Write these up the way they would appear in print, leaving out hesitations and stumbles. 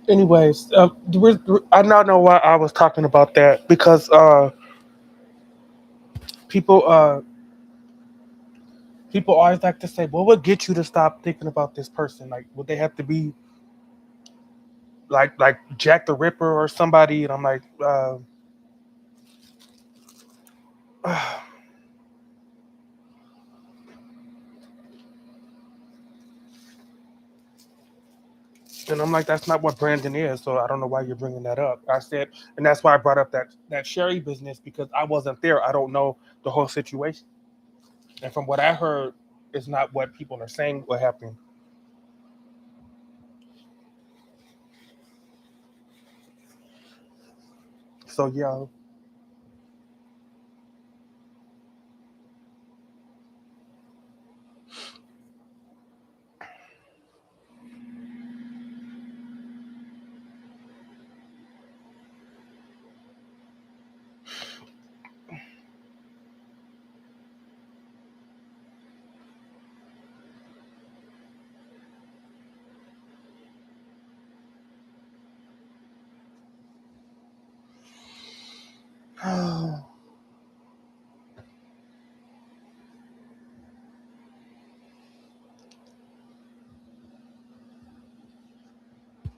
Anyways, I now know why I was talking about that because people people always like to say, "What would get you to stop thinking about this person? Like, would they have to be like Jack the Ripper or somebody?" And I'm like, and I'm like, that's not what Brandon is. So I don't know why you're bringing that up. I said, and that's why I brought up that Sherry business because I wasn't there. I don't know the whole situation, and from what I heard, it's not what people are saying what happened. So yeah.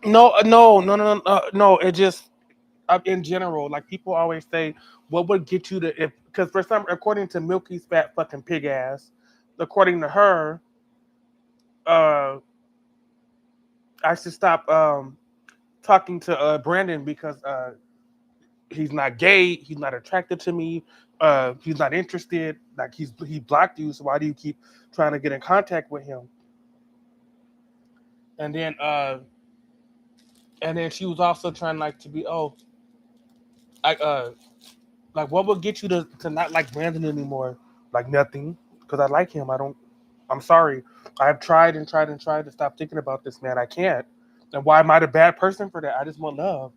No, no. It just in general, like people always say, what would get you to if because for some according to Milky's fat fucking pig ass, according to her, uh, I should stop talking to Brandon because he's not gay, he's not attracted to me, he's not interested, like he blocked you, so why do you keep trying to get in contact with him? And then she was also trying like to be I like what would get you to not like Brandon anymore? Like nothing, because I like him. I don't. I'm sorry. I've tried and tried and tried to stop thinking about this man. I can't. And why am I the bad person for that? I just want love,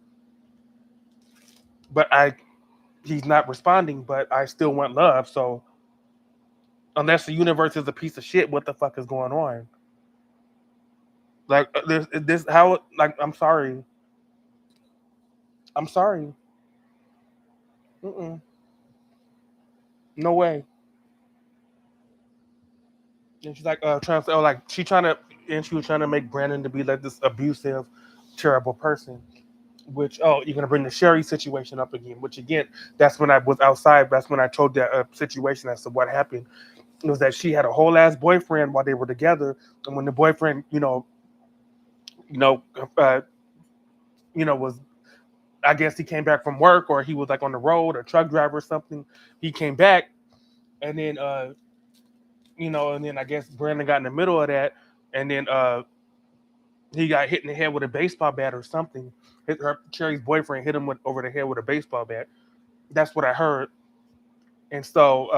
but he's not responding. But I still want love. So unless the universe is a piece of shit, what the fuck is going on? Like this how like I'm sorry. I'm sorry. Mm-mm. No way. And she's like trying to say, oh like she trying to and she was trying to make Brandon to be like this abusive, terrible person. Which you're gonna bring the Sherry situation up again. Which again, that's when I was outside. That's when I told that situation as to what happened. It was that she had a whole ass boyfriend while they were together, and when the boyfriend, you know, uh, was I guess he came back from work or he was like on the road, a truck driver or something. He came back, and then and then I guess Brandon got in the middle of that, and then he got hit in the head with a baseball bat or something. Her Cherry's boyfriend hit him over the head with a baseball bat. That's what I heard. And so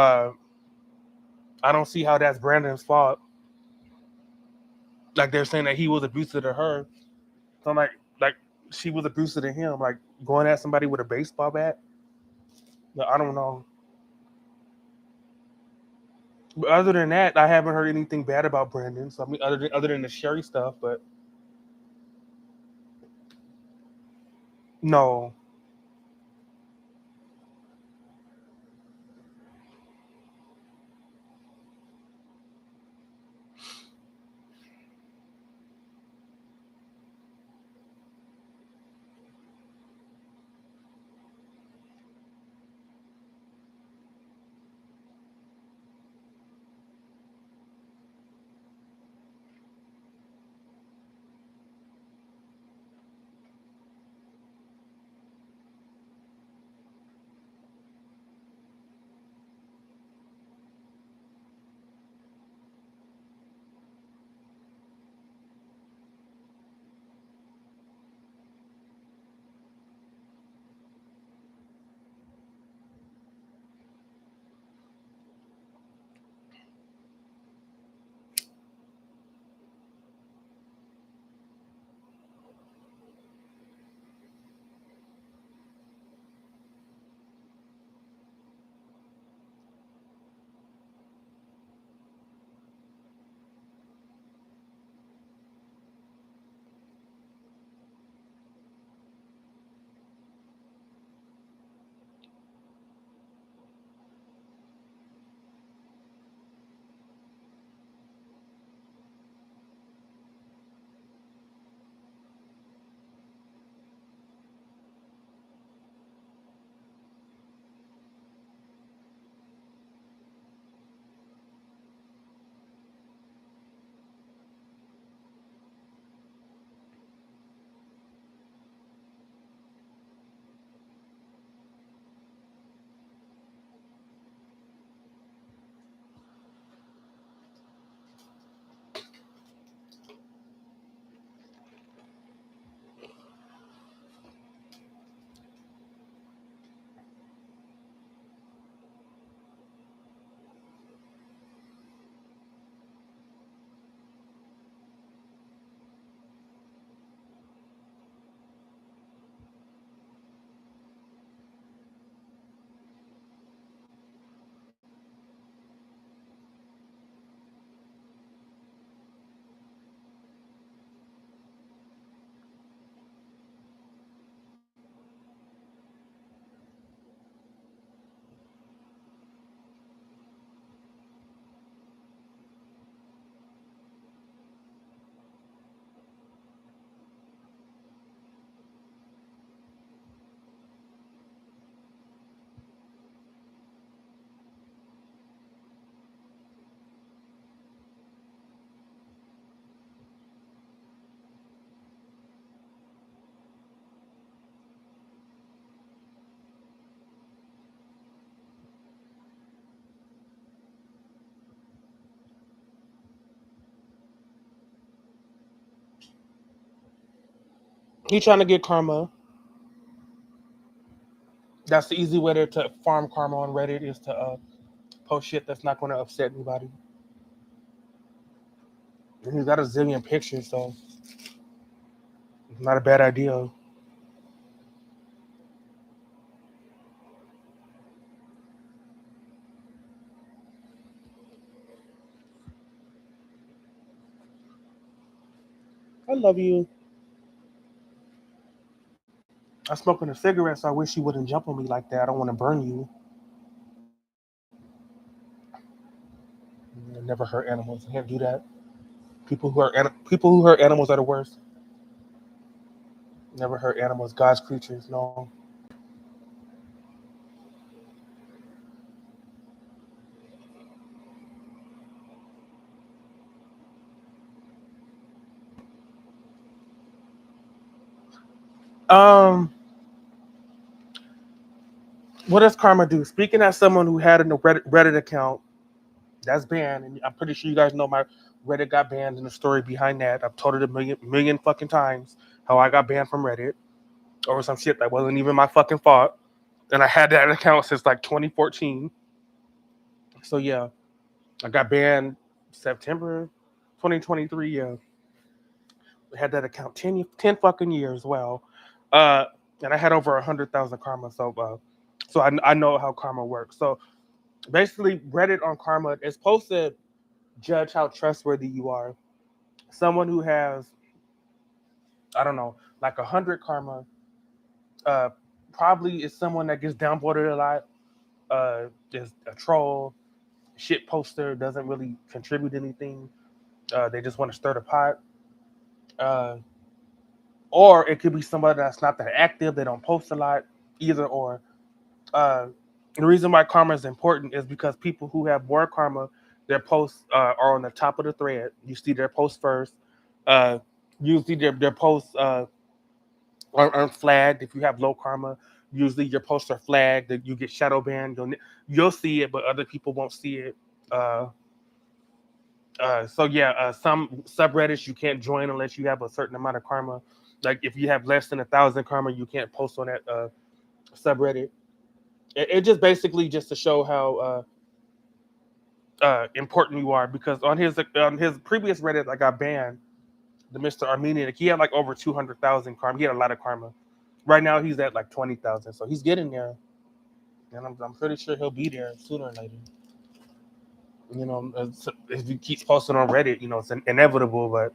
I don't see how that's Brandon's fault. Like they're saying that he was abusive to her. So I'm like she was abusive to him. Like going at somebody with a baseball bat. But I don't know. But other than that, I haven't heard anything bad about Brandon. So I mean, other than the Sherry stuff, but no. He trying to get karma. That's the easy way to farm karma on Reddit is to post shit that's not going to upset anybody. And he's got a zillion pictures, so it's not a bad idea. I love you. I'm smoking a cigarette, so I wish you wouldn't jump on me like that. I don't want to burn you. I never hurt animals. I can't do that. People who hurt animals are the worst. Never hurt animals. God's creatures. No. Um, what does karma do? Speaking as someone who had a Reddit account that's banned, and I'm pretty sure you guys know my Reddit got banned and the story behind that. I've told it a million fucking times how I got banned from Reddit over some shit that wasn't even my fucking fault. And I had that account since like 2014. So yeah, I got banned September 2023. Yeah, I had that account 10 fucking years. Well, uh, and I had over 100,000 karma. So I know how karma works. So basically, Reddit on karma is supposed to judge how trustworthy you are. Someone who has, I don't know, like 100 karma, uh, probably is someone that gets downvoted a lot. Is a troll, shit poster, doesn't really contribute anything. They just want to stir the pot. Uh, or it could be somebody that's not that active. They don't post a lot, either or. Uh, the reason why karma is important is because people who have more karma, their posts are on the top of the thread. You see their posts first. Uh, Usually their posts aren't flagged. If you have low karma, usually your posts are flagged. That you get shadow banned. You'll see it, but other people won't see it. Uh, so yeah, some subreddits you can't join unless you have a certain amount of karma. Like if you have less than 1,000 karma, you can't post on that subreddit. It just basically just to show how important you are. Because on his previous Reddit, I got banned. The mr.armenian, he had like over 200,000 karma. He had a lot of karma. Right now he's at like 20,000, so he's getting there, and I'm pretty sure he'll be there sooner or later. If he keeps posting on Reddit, it's inevitable.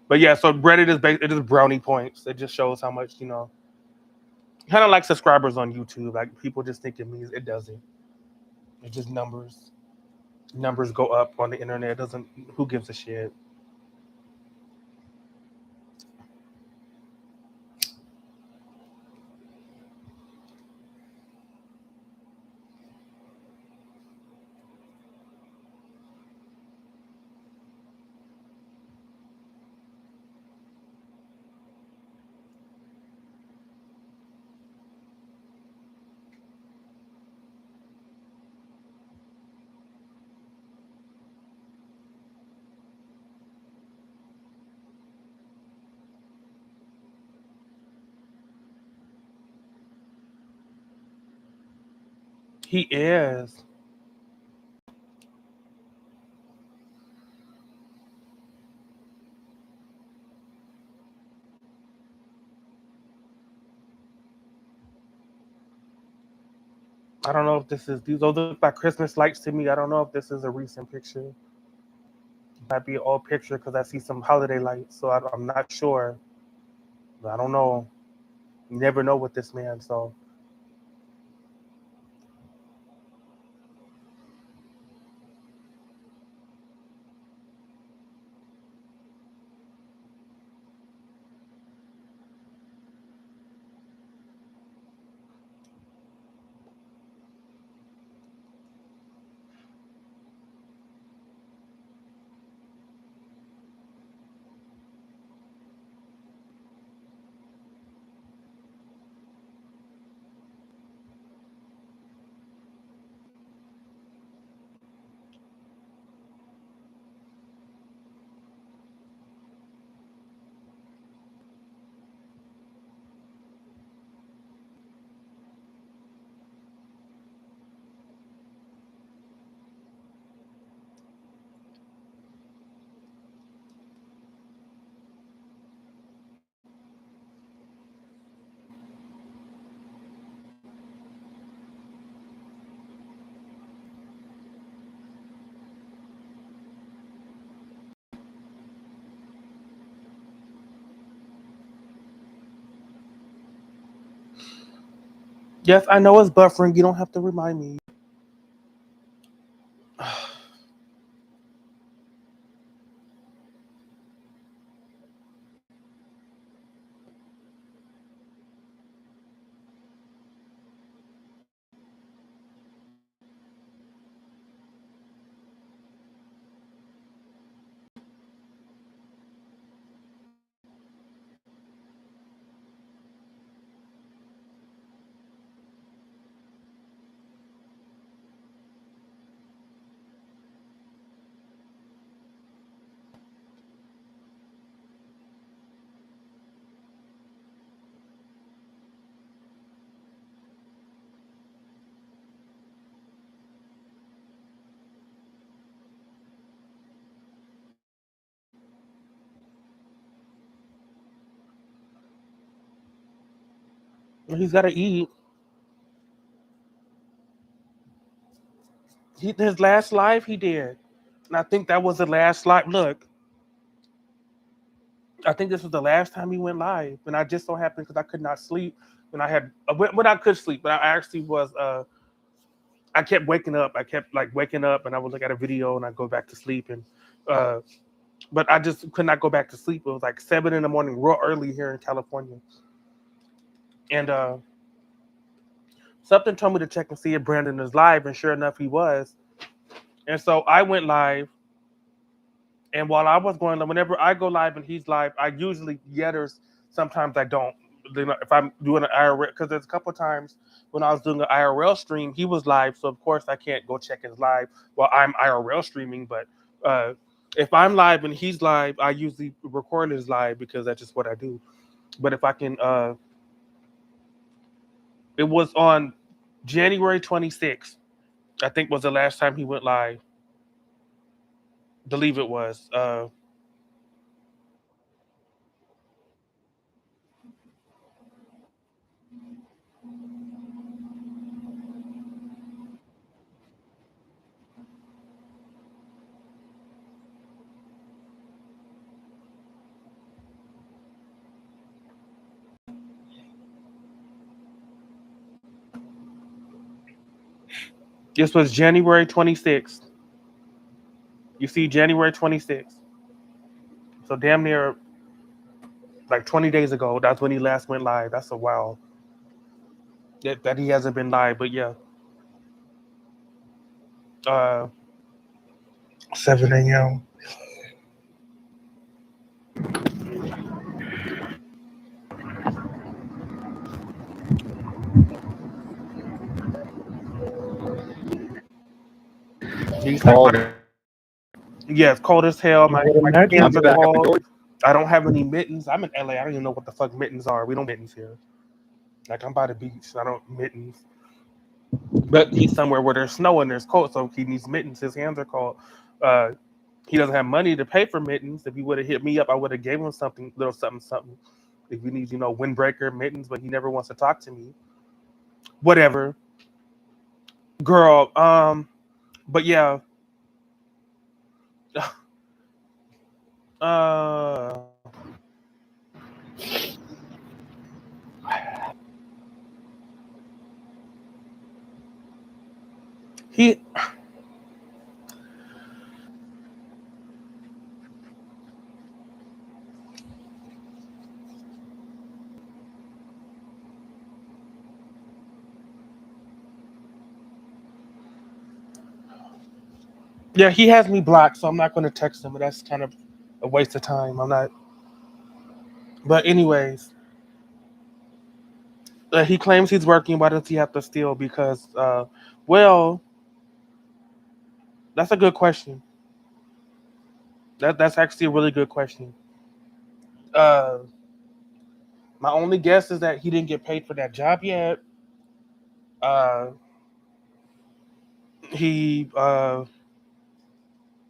But yeah, so Reddit it is brownie points. It just shows how much kind of like subscribers on YouTube. Like people just think it means it doesn't. It's just numbers. Numbers go up on the internet. It doesn't. Who gives a shit? He is. I don't know if this is these. Those look like Christmas lights to me. I don't know if this is a recent picture. It might be an old picture because I see some holiday lights. So I'm not sure. I don't know. You never know with this man. So Yes, I know it's buffering. You don't have to remind me. He's got to eat. His last live, he did. And I think that was the last live. Look, I think this was the last time he went live. And I just so happened because I could not sleep. When I had, when I could sleep, but I actually was, I kept waking up. I kept like waking up and I would look at a video and I'd go back to sleep. And, uh, but I just could not go back to sleep. It was like 7 in the morning, real early here in California. And something told me to check and see if Brandon is live. And sure enough, he was. And so I went live. And while I was going, whenever I go live and he's live, I usually yetters. Sometimes I don't. If I'm doing an IRL, because there's a couple of times when I was doing an IRL stream, he was live. So of course I can't go check his live while I'm IRL streaming. But uh, if I'm live and he's live, I usually record his live because that's just what I do. But if I can, it was on January 26th. I think was the last time he went live. Believe it was. This was January 26th. You see, January 26th. So damn near like 20 days ago. That's when he last went live. That's a while that he hasn't been live. But yeah, uh, 7 a.m. He's like, Cold. yeah, it's cold as hell. My I'm hands are back. cold. I don't have any mittens. I'm in LA. I don't even know what the fuck mittens are. We don't mittens here. Like I'm by the beach. I don't mittens. But he's somewhere where there's snow and there's cold, so he needs mittens. His hands are cold. Uh, he doesn't have money to pay for mittens. If he would have hit me up, I would have gave him something, little something, something. If he needs, windbreaker mittens, but he never wants to talk to me. Whatever, girl. But yeah, uh, he, yeah, he has me blocked, so I'm not going to text him. But that's kind of a waste of time. I'm not. But anyways, he claims he's working. Why does he have to steal? Because, well, that's a good question. That's actually a really good question. Uh, my only guess is that he didn't get paid for that job yet. Uh, he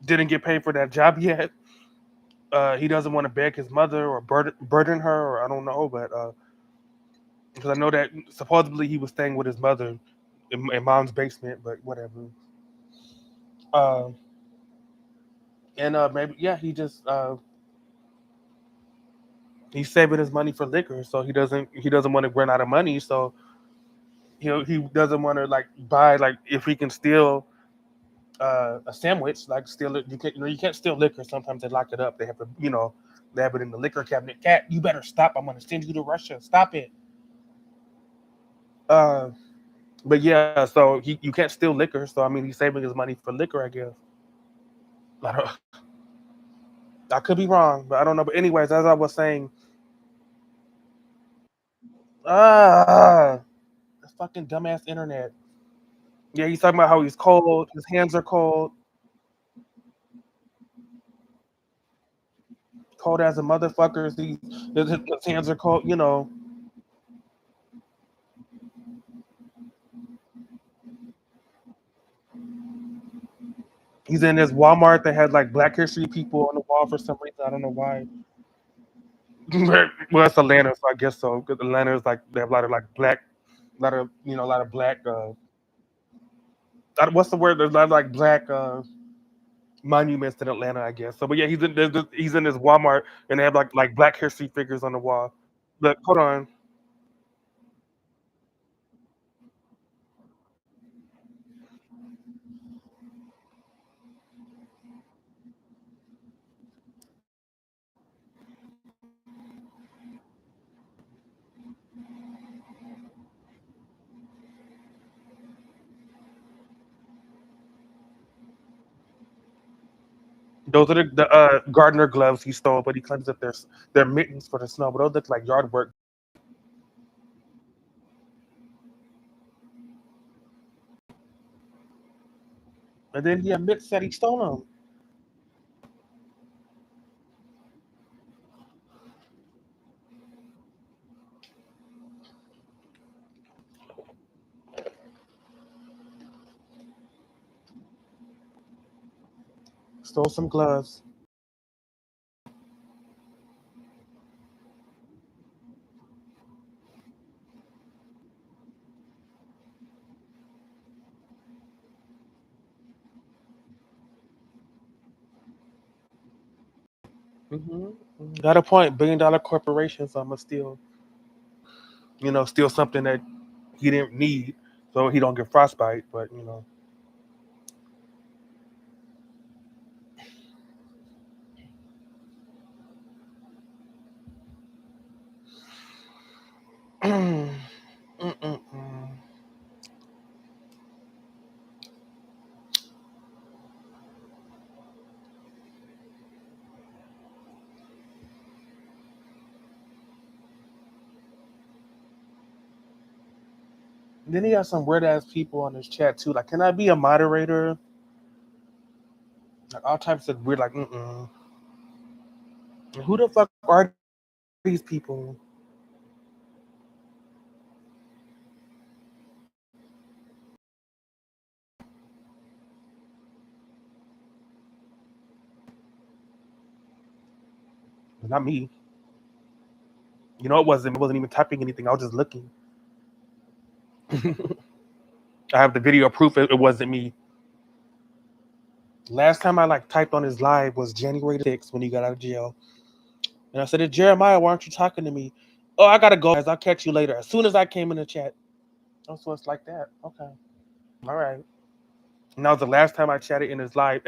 didn't get paid for that job yet. He doesn't want to beg his mother or burden her, or I don't know, but because I know that supposedly he was staying with his mother in mom's basement, but whatever. Uh, and maybe yeah, he's saving his money for liquor, so he doesn't want to run out of money, so he doesn't want to like buy like if he can steal a sandwich, like steal it. You can't you can't steal liquor. Sometimes they lock it up. They have to they have it in the liquor cabinet. Cat, you better stop. I'm gonna send you to Russia. Stop it. Uh, but yeah, so you can't steal liquor. So I mean, he's saving his money for liquor, I guess. I don't. I could be wrong, but I don't know. But anyways, as I was saying, ah, this fucking dumbass internet. Yeah, he's talking about how he's cold. His hands are cold, cold as a motherfucker. His hands are cold. He's in this Walmart that had like Black History people on the wall for some reason. I don't know why. Well, it's Atlanta, so I guess so. Because Atlanta is like they have a lot of like black, a lot of a lot of black. What's the word? There's a lot of like black monuments in Atlanta, I guess. So, but yeah, he's in this Walmart, and they have like Black History figures on the wall. Look, hold on. Those are the gardener gloves he stole, but he claims that they're mittens for the snow. But those look like yard work. And then he admits that he stole them. Stole some gloves. Got a point. $1 billion corporations. I'm gonna steal. Steal something that he didn't need, so he don't get frostbite. But Mm-mm-mm. Then he has some weird ass people on his chat too. Like, can I be a moderator? Like all types of weird. Like, mm-mm. Who the fuck are these people? Not me. It wasn't. It wasn't even typing anything. I was just looking. I have the video proof. It wasn't me. Last time I like typed on his live was January 6th when he got out of jail, and I said, "It's Jeremiah. Why aren't you talking to me?" Oh, I gotta go, guys. I'll catch you later. As soon as I came in the chat. Oh, so it's like that. Okay. All right. And that was the last time I chatted in his live.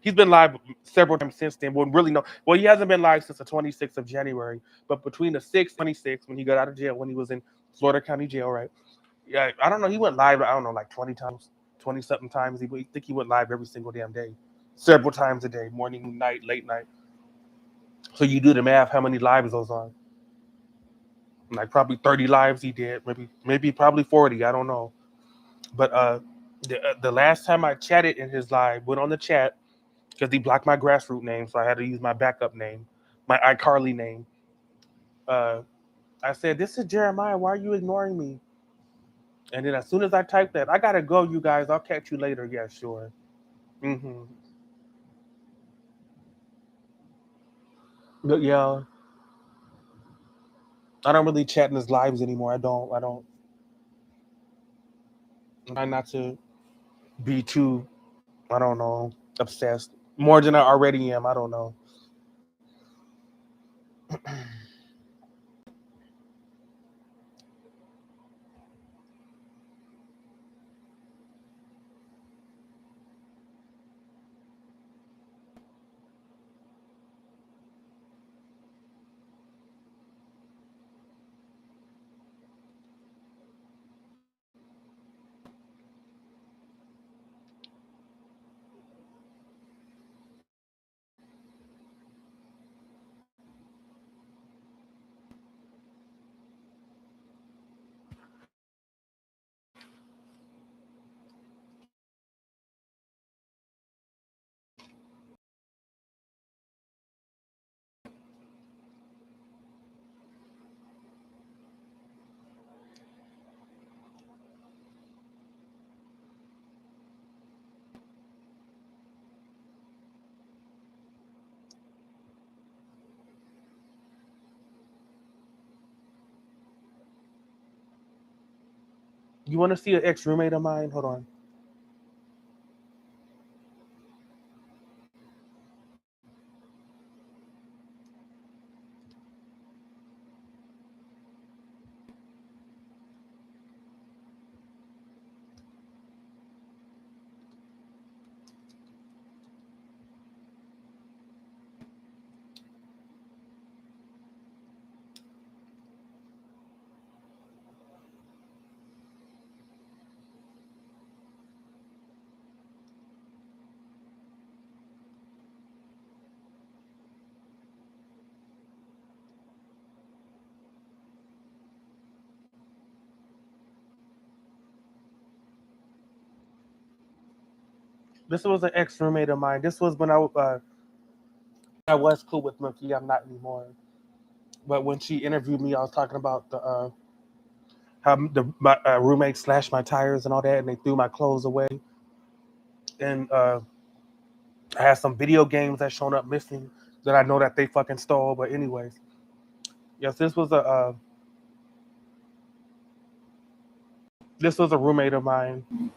He's been live several times since then. Well, really no. Well, he hasn't been live since the 26th of January. But between the 6th and 26th, when he got out of jail, when he was in Florida County Jail, right? Yeah, I don't know. He went live. I don't know, like 20 times, 20 something times. I think he went live every single damn day, several times a day, morning, night, late night. So you do the math. How many lives those are? Like probably 30 lives he did. Maybe probably 40. I don't know. But the last time I chatted in his live, went on the chat because he blocked my grassroots name, so I had to use my backup name, my iCarly name. Uh, I said, "This is Jeremiah. Why are you ignoring me?" And then as soon as I typed that, I gotta go, you guys. I'll catch you later. Yeah, sure. hmm But yeah, I don't really chat in his lives anymore. I don't. I don't. I try not to be too. I don't know. Obsessed more than I already am. I don't know. You want to see an ex roommate of mine? Hold on. This was an ex roommate of mine. This was when I was cool with Mookie. I'm not anymore. But when she interviewed me, I was talking about the how my roommate slashed my tires and all that, and they threw my clothes away. And I had some video games that shown up missing that I know that they fucking stole. But anyways, yes, this was a roommate of mine.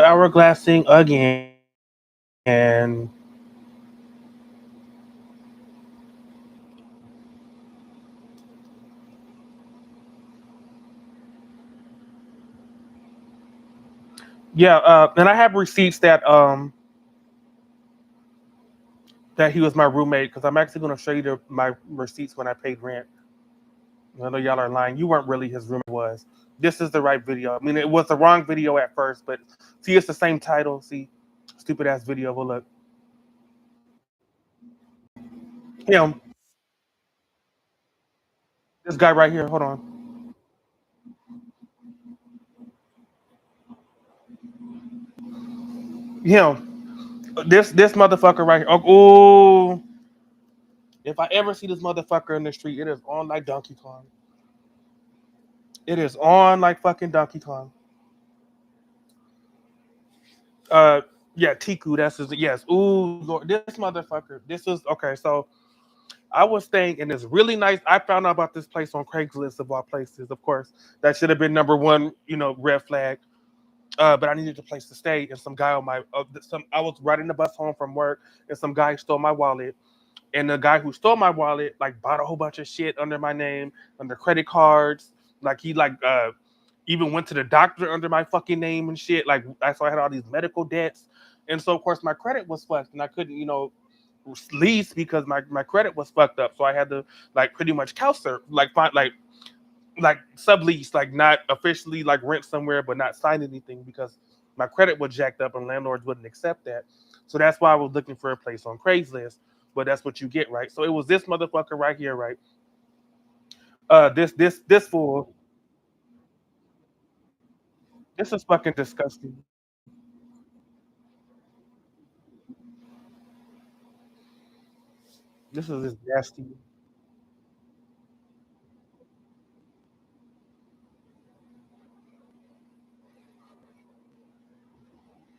Hourglassing again. Yeah, and I have receipts that he was my roommate because I'm actually going to show you my receipts when I paid rent. I know y'all are lying. You weren't really his roommate. Was this is the right video? I mean, it was the wrong video at first, but see, it's the same title. See, stupid ass video. Well, look, him, this guy right here. Hold on, him, this motherfucker right here. Oh, ooh. If I ever see this motherfucker in the street, it is on like Donkey Kong. It is on like fucking Donkey Kong. Uh, yeah, Tiku. That's his. Yes. Ooh, Lord, this motherfucker. This is okay. So I was staying in this really nice. I found out about this place on Craigslist of all places. Of course, that should have been number one. Red flag. But I needed a place to stay, and some guy on my some. I was riding the bus home from work, and some guy stole my wallet. And the guy who stole my wallet like bought a whole bunch of shit under my name, under credit cards. Like he even went to the doctor under my fucking name and shit. Like so I had all these medical debts, and so of course my credit was fucked, and I couldn't lease because my credit was fucked up. So I had to like pretty much couch surf, like find like sublease, like not officially like rent somewhere, but not sign anything because my credit was jacked up and landlords wouldn't accept that. So that's why I was looking for a place on Craigslist. But that's what you get, right? So it was this motherfucker right here, right? This fool. This is fucking disgusting. This is just nasty.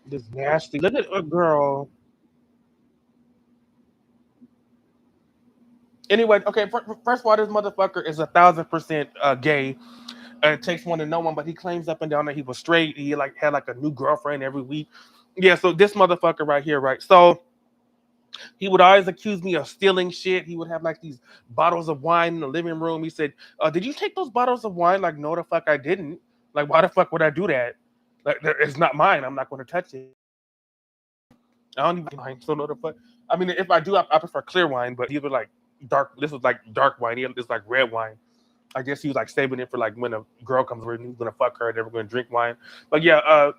This nasty. Look at a girl. Anyway, okay. First of all, this motherfucker is 1,000% gay. It takes one to know one, but he claims up and down that he was straight. He like had like a new girlfriend every week. Yeah. So this motherfucker right here, right? So he would always accuse me of stealing shit. He would have like these bottles of wine in the living room. He said, "Did you take those bottles of wine?" Like, no, the fuck, I didn't. Like, why the fuck would I do that? Like, it's not mine. I'm not going to touch it. I don't even wine, so no the fuck. I mean, if I do, I prefer clear wine, but these were like dark. This was like dark wine. This like red wine. I guess he was like saving it for like when a girl comes over and he's gonna fuck her and they were gonna drink wine. But yeah,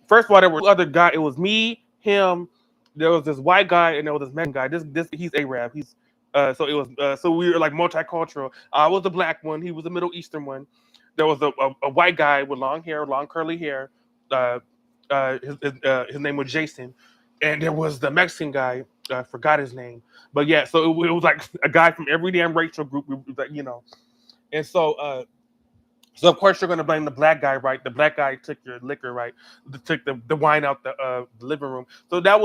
first of all, there were two other guy. It was me, him. There was this white guy and there was this Mexican guy. This he's Arab. He's so it was so we were like multicultural. I was the black one. He was the Middle Eastern one. There was a white guy with long hair, long curly hair. Uh, his name was Jason. and there was the Mexican guy. I forgot his name, but yeah. So it was like a guy from every damn racial group, And so of course you're gonna blame the black guy, right? The black guy took your liquor, right? Took the wine out the living room. So that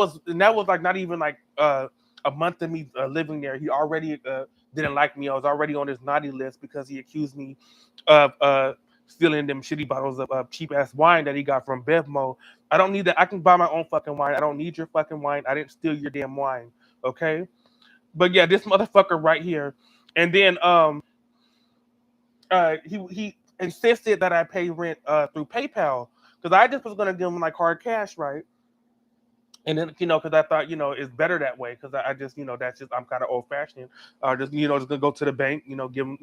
was like not even like a month of me living there. He already didn't like me. I was already on his naughty list because he accused me of stealing them shitty bottles of cheap ass wine that he got from Bevmo. I don't need that. I can buy my own fucking wine. I don't need your fucking wine. I didn't steal your damn wine. Okay. But yeah, this motherfucker right here. And then he insisted that I pay rent through PayPal because I just was gonna give him like hard cash, right? And then because I thought it's better that way because I just that's just I'm kind of old fashioned. Just just gonna go to the bank, give him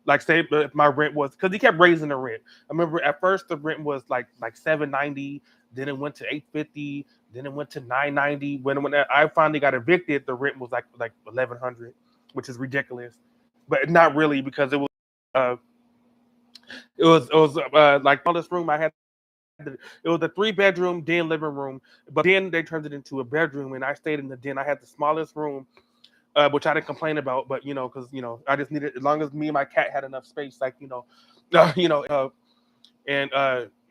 like say if my rent was because he kept raising the rent. I remember at first the rent was like 790, then it went to 850, then it went to 990. When I finally got evicted, the rent was like 1100, which is ridiculous, but not really because uh it was like all this room I had. It was a 3 bedroom den living room, but then they turned it into a bedroom, and I stayed in the den. I had the smallest room, which I didn't complain about, but because I just needed as long as me and my cat had enough space, like uh, you know, uh, and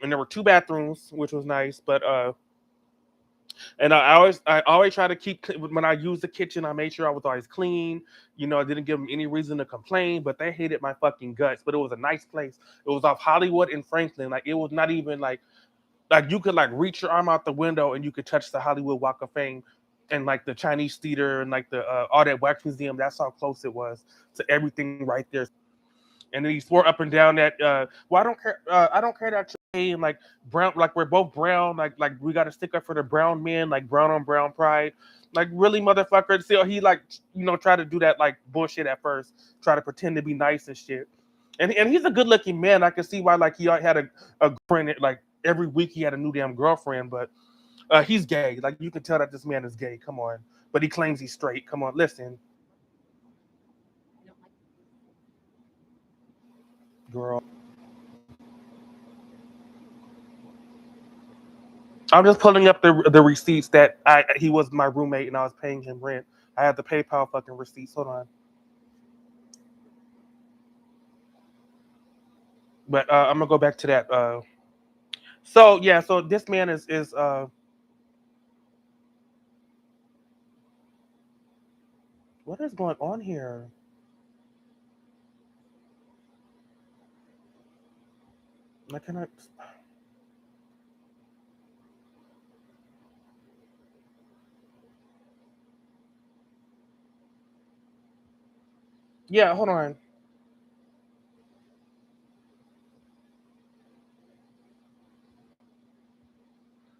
and there were 2 bathrooms, which was nice, but and I always try to keep when I used the kitchen, I made sure I was always clean. I didn't give them any reason to complain, but they hated my fucking guts. But it was a nice place. It was off Hollywood and Franklin. Like it was not even like you could like reach your arm out the window and you could touch the Hollywood Walk of Fame and like the Chinese theater and like the all that wax museum. That's how close it was to everything right there. And then he swore up and down that well I don't care that you're gay and like brown, like we're both brown, like we got to stick up for the brown men, like brown on brown pride. Like really, motherfucker. So he like try to do that like bullshit at first, try to pretend to be nice and shit. And he's a good looking man. I can see why like he had a girlfriend like every week he had a new damn girlfriend, but he's gay. Like you can tell that this man is gay. Come on, but he claims he's straight. Come on, listen, girl. I'm just pulling up the receipts that he was my roommate and I was paying him rent. I had the PayPal fucking receipts. Hold on, but I'm gonna go back to that. So yeah, so this man is what is going on here? Like, can I? Yeah, hold on.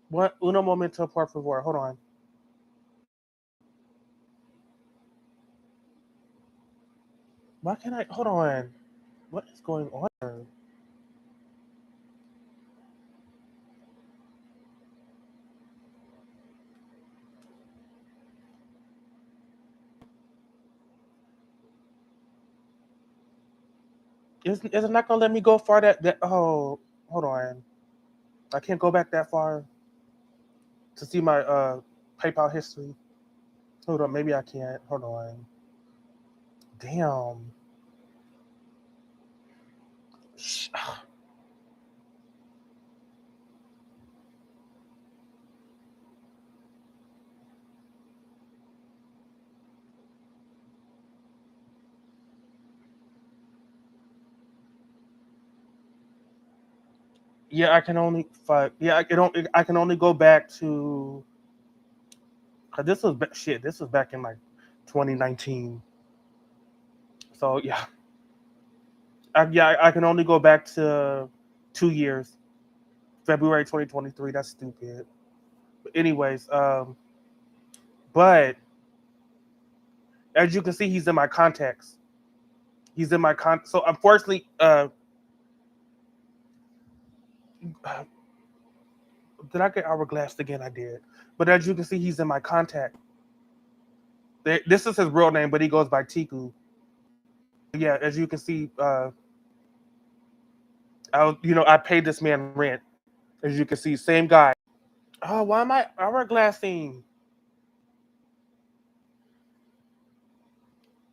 What? Uno momento, por favor. Hold on. Why can't I? Hold on. What is going on here? Is it not gonna let me go far that? Oh, hold on. I can't go back that far to see my PayPal history. Hold on, maybe I can't. Hold on. Damn. Sh- Yeah, I can only fuck. Yeah, I can only go back to. 'Cause this was shit. This was back in like 2019. So yeah, I can only go back to 2 years. February 2023. That's stupid. But anyways, but as you can see, he's in my contacts. He's in my So unfortunately, did I get hourglassed again? I did. But as you can see, he's in my contact. This is his real name, but he goes by Tiku. Yeah, as you can see, I paid this man rent. As you can see, same guy. Oh, why am I hourglassing?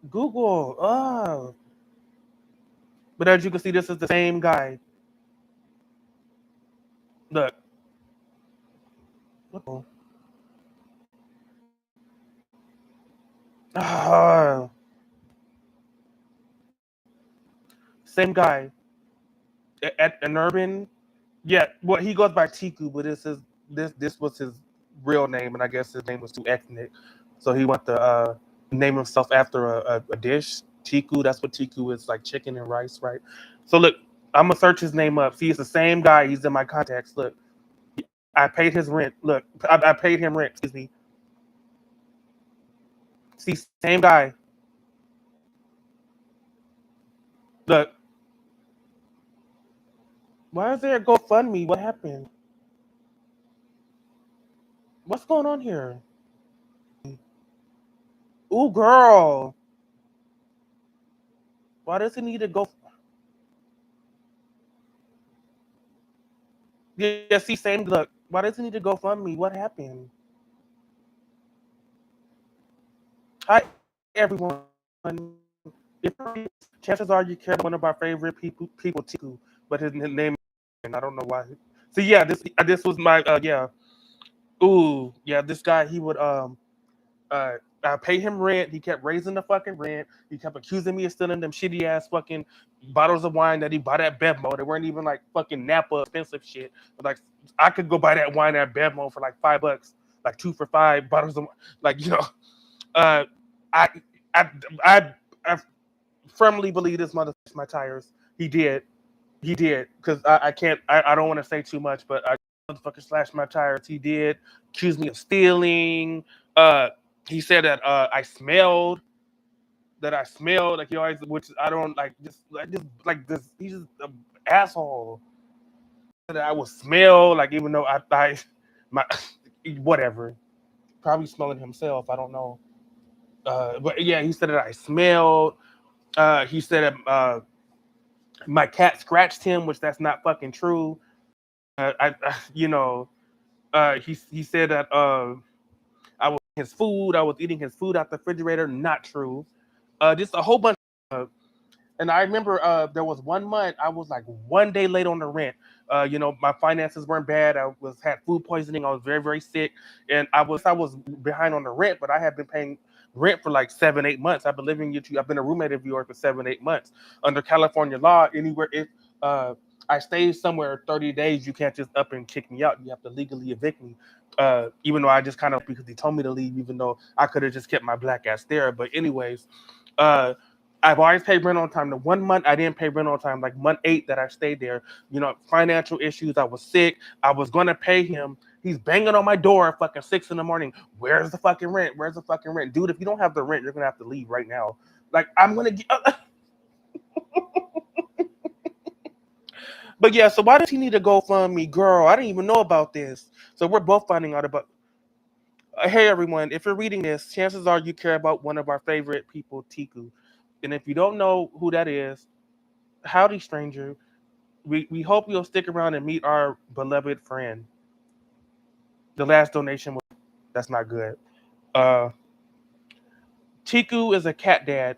Google. Oh. But as you can see, this is the same guy. Look. What the- Ah, same guy. At an urban. Yeah, well, he goes by Tiku, but this was his real name, and I guess his name was too ethnic, so he went to name himself after a dish. Tiku, that's what Tiku is, like chicken and rice, right? So look, I'm gonna search his name up. See, it's the same guy. He's in my contacts. Look, I paid his rent. Look, I paid him rent. Excuse me. See, same guy. Look, why is there a GoFundMe? What happened? What's going on here? Ooh, girl. Why does he need to go? Yeah, see, same look. Why does he need to GoFundMe? What happened? Hi, everyone. If chances are you care about one of our favorite people, Tiku, but his name, and I don't know why. So yeah, this was my yeah. Ooh, yeah, this guy he would I pay him rent. He kept raising the fucking rent. He kept accusing me of stealing them shitty ass fucking bottles of wine that he bought at Bevmo. They weren't even like fucking Napa expensive shit. But like I could go buy that wine at Bevmo for like $5, like 2 for $5 bottles of like uh I I I I firmly believe this mother my tires. He did. He did. Because I can't I don't want to say too much, but I motherfucker slashed my tires. He did. Accused me of stealing. Uh he said that I smelled like he always, which I don't like. Just like this, he's just an asshole. That I would smell like, even though I my whatever, probably smelling himself. I don't know. But yeah, he said that I smelled. He said that my cat scratched him, which that's not fucking true. You know, he said that I was his food. I was eating his food out the refrigerator. Not true. Just a whole bunch. Of, and I remember there was 1 month I was like 1 day late on the rent. My finances weren't bad. I was had food poisoning. I was very very sick, and I was behind on the rent, but I had been paying rent for like 7 8 months. I've been living with you. I've been a roommate of yours for 7 8 months. Under California law, anywhere if I stayed somewhere 30 days, you can't just up and kick me out. You have to legally evict me. Even though I just kind of, because he told me to leave, even though I could have just kept my black ass there. But anyways, uh, I've always paid rent on time. The 1 month I didn't pay rent on time, like month 8 that I stayed there, financial issues. I was sick. I was gonna pay him. He's banging on my door at fucking 6 in the morning. Where's the fucking rent? Where's the fucking rent, dude? If you don't have the rent, you're gonna have to leave right now. Like I'm gonna get. But yeah, so why does he need to go fund me, girl? I didn't even know about this. So we're both finding out about. Hey everyone, if you're reading this, chances are you care about one of our favorite people, Tiku. And if you don't know who that is, howdy stranger. We hope you'll stick around and meet our beloved friend. The last donation was that's not good. Uh Tiku is a cat dad.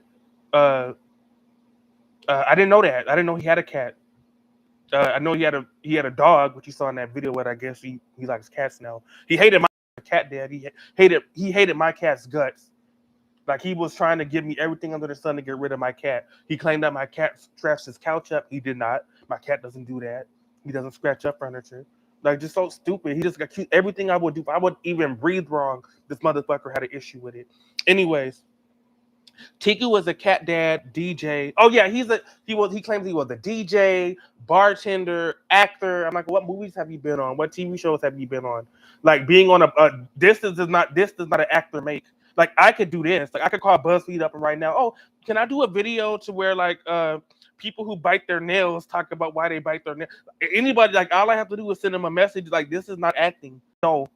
Uh, I didn't know that. I didn't know he had a cat. I know he had a dog, which you saw in that video. What I guess he likes cats now. He hated my cat dad. He hated my cat's guts. Like he was trying to give me everything under the sun to get rid of my cat. He claimed that my cat scratched his couch up. He did not. My cat doesn't do that. He doesn't scratch up furniture. Like just so stupid. He just got everything I would do. If I would even breathe wrong, this motherfucker had an issue with it. Anyways, Tiku was a cat dad, DJ. Oh yeah, he claims he was a DJ, bartender, actor. I'm like, what movies have you been on? What TV shows have you been on? Like being on a this does not an actor make. Like I could do this. Like I could call BuzzFeed up and right now. Oh, can I do a video to where like people who bite their nails talk about why they bite their nails? Anybody, like all I have to do is send them a message like this is not acting. No,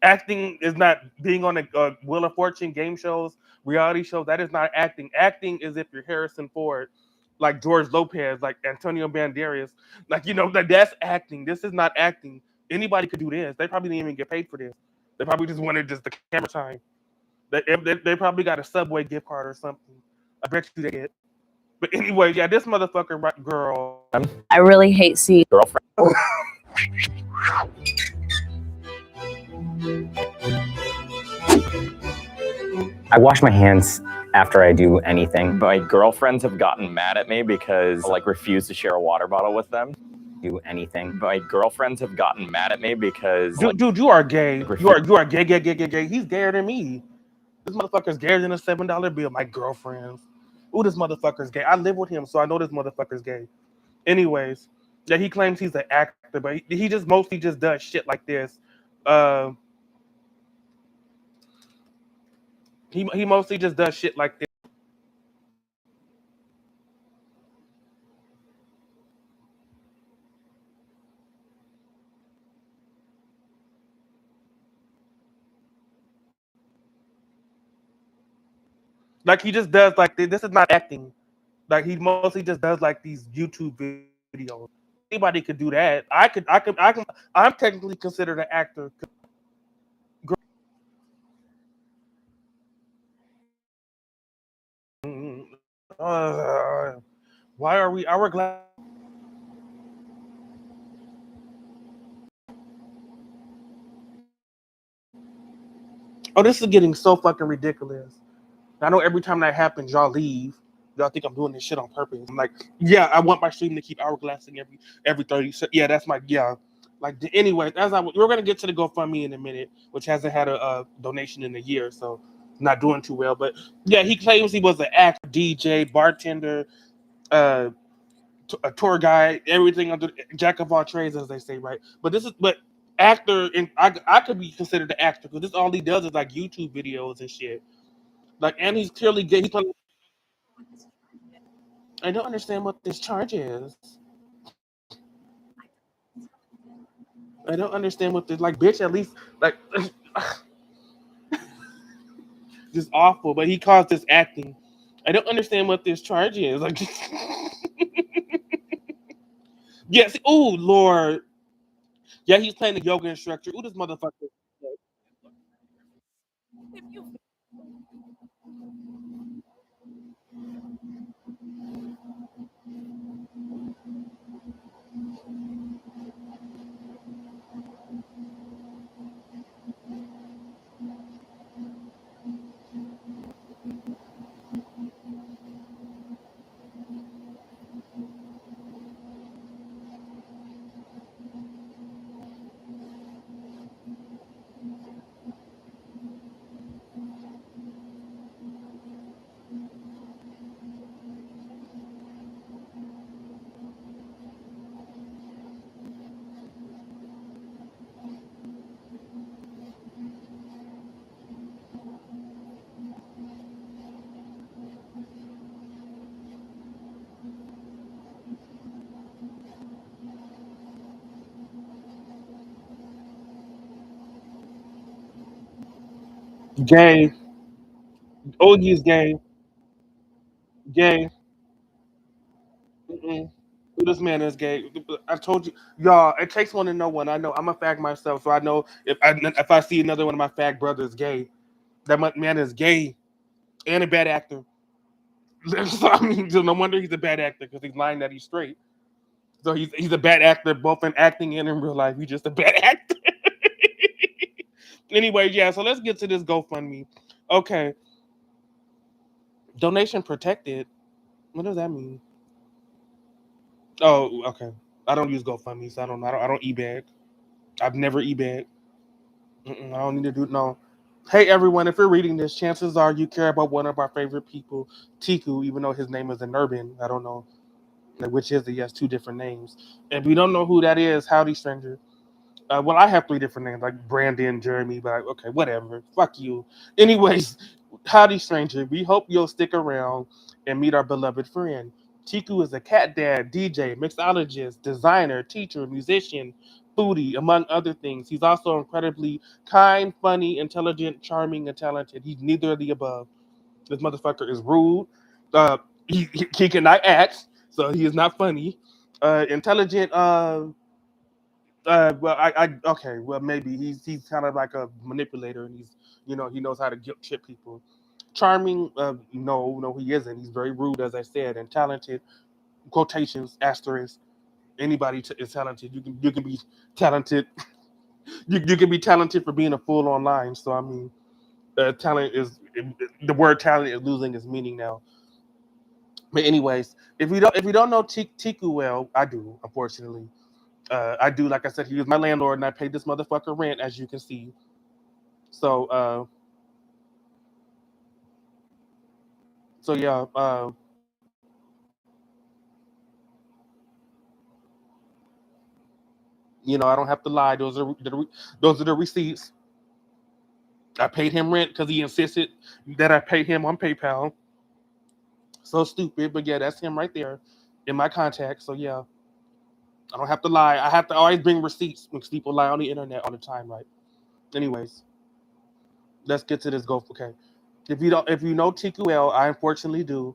acting is not being on a Wheel of Fortune game shows, reality shows. That is not acting. Acting is if you're Harrison Ford, like George Lopez, like Antonio Banderas, like that's acting. This is not acting. Anybody could do this. They probably didn't even get paid for this. They probably just wanted just the camera time. They probably got a Subway gift card or something. I bet you they did. But anyway, yeah, this motherfucker girl. I really hate seeing girlfriend. I wash my hands after I do anything. My girlfriends have gotten mad at me because I like refuse to share a water bottle with them. Do anything. My girlfriends have gotten mad at me because Dude, you are gay. You are gay. He's gayer than me. This motherfucker's gayer than a $7 bill. My girlfriends. Ooh, this motherfucker's gay. I live with him, so I know this motherfucker's gay. Anyways, yeah, he claims he's an actor, but he just mostly just does shit like this. He mostly just does shit like this. Like he just does like this is not acting. Like he mostly just does like these YouTube videos. Anybody could do that. I'm technically considered an actor. Why are we hourglass? Oh, this is getting so fucking ridiculous. I know every time that happens, y'all leave. Y'all think I'm doing this shit on purpose. I'm like, yeah, I want my stream to keep hourglassing every 30 seconds. Yeah, that's my Like anyway, we're gonna get to the GoFundMe in a minute, which hasn't had a donation in a year, so not doing too well. But yeah, he claims he was an actor, DJ, bartender, a tour guide, everything under jack of all trades, as they say, right? But actor, and I could be considered an actor because this all he does is like YouTube videos and shit. Like, and he's clearly gay. I don't understand what this charge is. I don't understand what this like, bitch. At least like, just awful. But he calls this acting. I don't understand what this charge is. Like, yes. Oh Lord. Yeah, he's playing the yoga instructor. Ooh, this motherfucker. Gay. Oh, he's gay. Gay. Mm-mm. This man is gay. I told you, y'all. It takes one to know one. I know I'm a fag myself, so I know if I see another one of my fag brothers gay, man is gay and a bad actor. So, I mean, so no wonder he's a bad actor because he's lying that he's straight. So he's a bad actor both in acting and in real life. He's just a bad actor. Anyway, yeah. So let's get to this GoFundMe. Okay, donation protected. What does that mean? Oh, okay. I don't use GoFundMe, so I don't eBay. I've never eBay. I don't need to do no. Hey everyone, if you're reading this, chances are you care about one of our favorite people, Tiku, even though his name is an Urban. I don't know which is he has two different names. If we don't know who that is, howdy stranger. Well, I have three different names, like Brandon, Jeremy, but okay, whatever. Fuck you. Anyways, howdy stranger. We hope you'll stick around and meet our beloved friend. Tiku is a cat dad, DJ, mixologist, designer, teacher, musician, foodie, among other things. He's also incredibly kind, funny, intelligent, charming, and talented. He's neither of the above. This motherfucker is rude. Uh, he cannot act, so he is not funny. Intelligent. Well, I okay. Well, maybe he's kind of like a manipulator, and he knows how to guilt trip people. Charming, no, he isn't. He's very rude, as I said, and talented. Quotations, asterisk. Anybody is talented. You can be talented. You can be talented for being a fool online. So I mean, talent is the word talent is losing its meaning now. But anyways, if you don't know Tiku well, I do, unfortunately. I do, like I said, he was my landlord, and I paid this motherfucker rent, as you can see. So, yeah, I don't have to lie. Those are the receipts. I paid him rent because he insisted that I pay him on PayPal. So stupid, but yeah, that's him right there in my contacts. So yeah, I don't have to lie. I have to always bring receipts because people lie on the internet all the time, right? Anyways, let's get to this go. Okay, if you know TQL, I unfortunately do,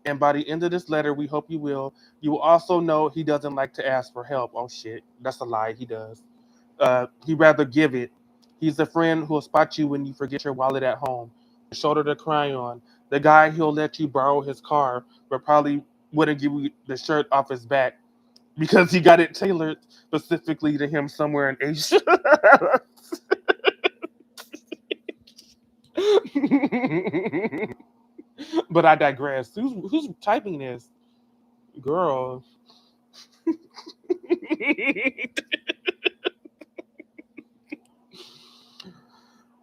and by the end of this letter, we hope you will. You will also know he doesn't like to ask for help. Oh shit, that's a lie. He does. He'd rather give it. He's the friend who'll spot you when you forget your wallet at home, the shoulder to cry on, the guy who'll let you borrow his car, but probably wouldn't give you the shirt off his back because he got it tailored specifically to him somewhere in Asia. But I digress. Who's typing this? Girl.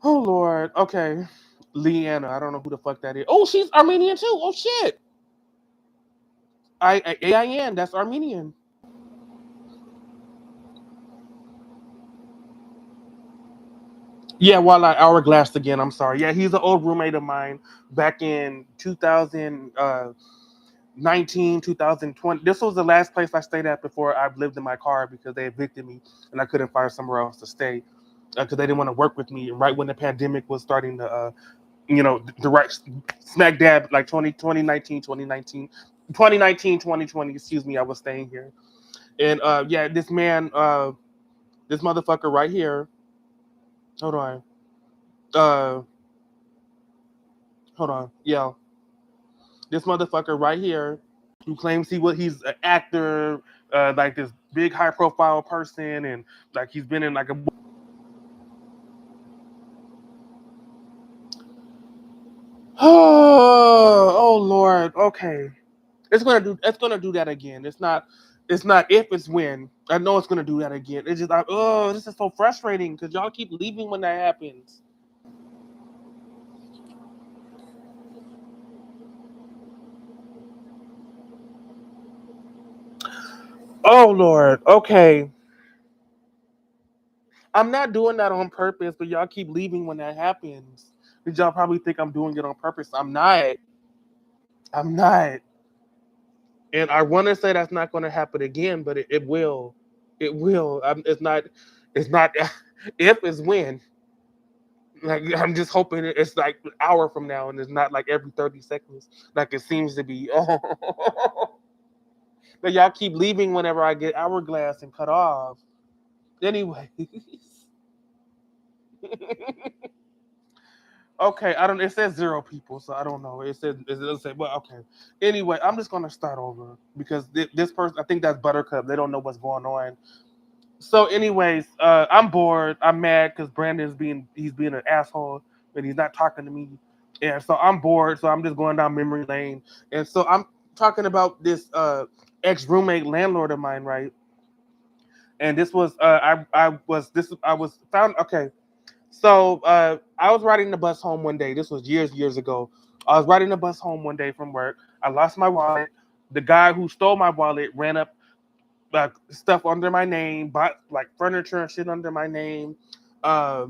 Oh Lord. Okay. Leanna. I don't know who the fuck that is. Oh, she's Armenian too. Oh shit. AIN. That's Armenian. Yeah, while I hourglassed again. I'm sorry. Yeah, he's an old roommate of mine back in 2019, 2020. This was the last place I stayed at before I lived in my car because they evicted me and I couldn't find somewhere else to stay because they didn't want to work with me. And right when the pandemic was starting to, the right smack dab, like 2020, excuse me, I was staying here. And yeah, this man, this motherfucker right here, hold on. Uh, Hold on. Yeah, this motherfucker right here who claims he's an actor, like this big high profile person, and like he's been in like a oh Lord, okay. It's gonna do that again. It's not if, it's when. I know it's gonna do that again. It's just like, oh, this is so frustrating because y'all keep leaving when that happens. Oh Lord, okay. I'm not doing that on purpose, but y'all keep leaving when that happens. Because y'all probably think I'm doing it on purpose. I'm not. I'm not. And I want to say that's not going to happen again, but it will. It will. It's not. It's not. If it's when. Like I'm just hoping it's like an hour from now, and it's not like every 30 seconds, like it seems to be. Oh, but y'all keep leaving whenever I get hourglass and cut off. Anyway. Okay, I don't. It says zero people, so I don't know. It doesn't say. Well, okay. Anyway, I'm just gonna start over because this person, I think that's Buttercup. They don't know what's going on. So, anyways, I'm bored. I'm mad because he's being an asshole and he's not talking to me, and so I'm bored. So I'm just going down memory lane, and so I'm talking about this ex roommate landlord of mine, right? And this was I was found okay. So I was riding the bus home one day. This was years ago. I was riding the bus home one day from work. I lost my wallet. The guy who stole my wallet ran up stuff under my name, bought like furniture and shit under my name, uh,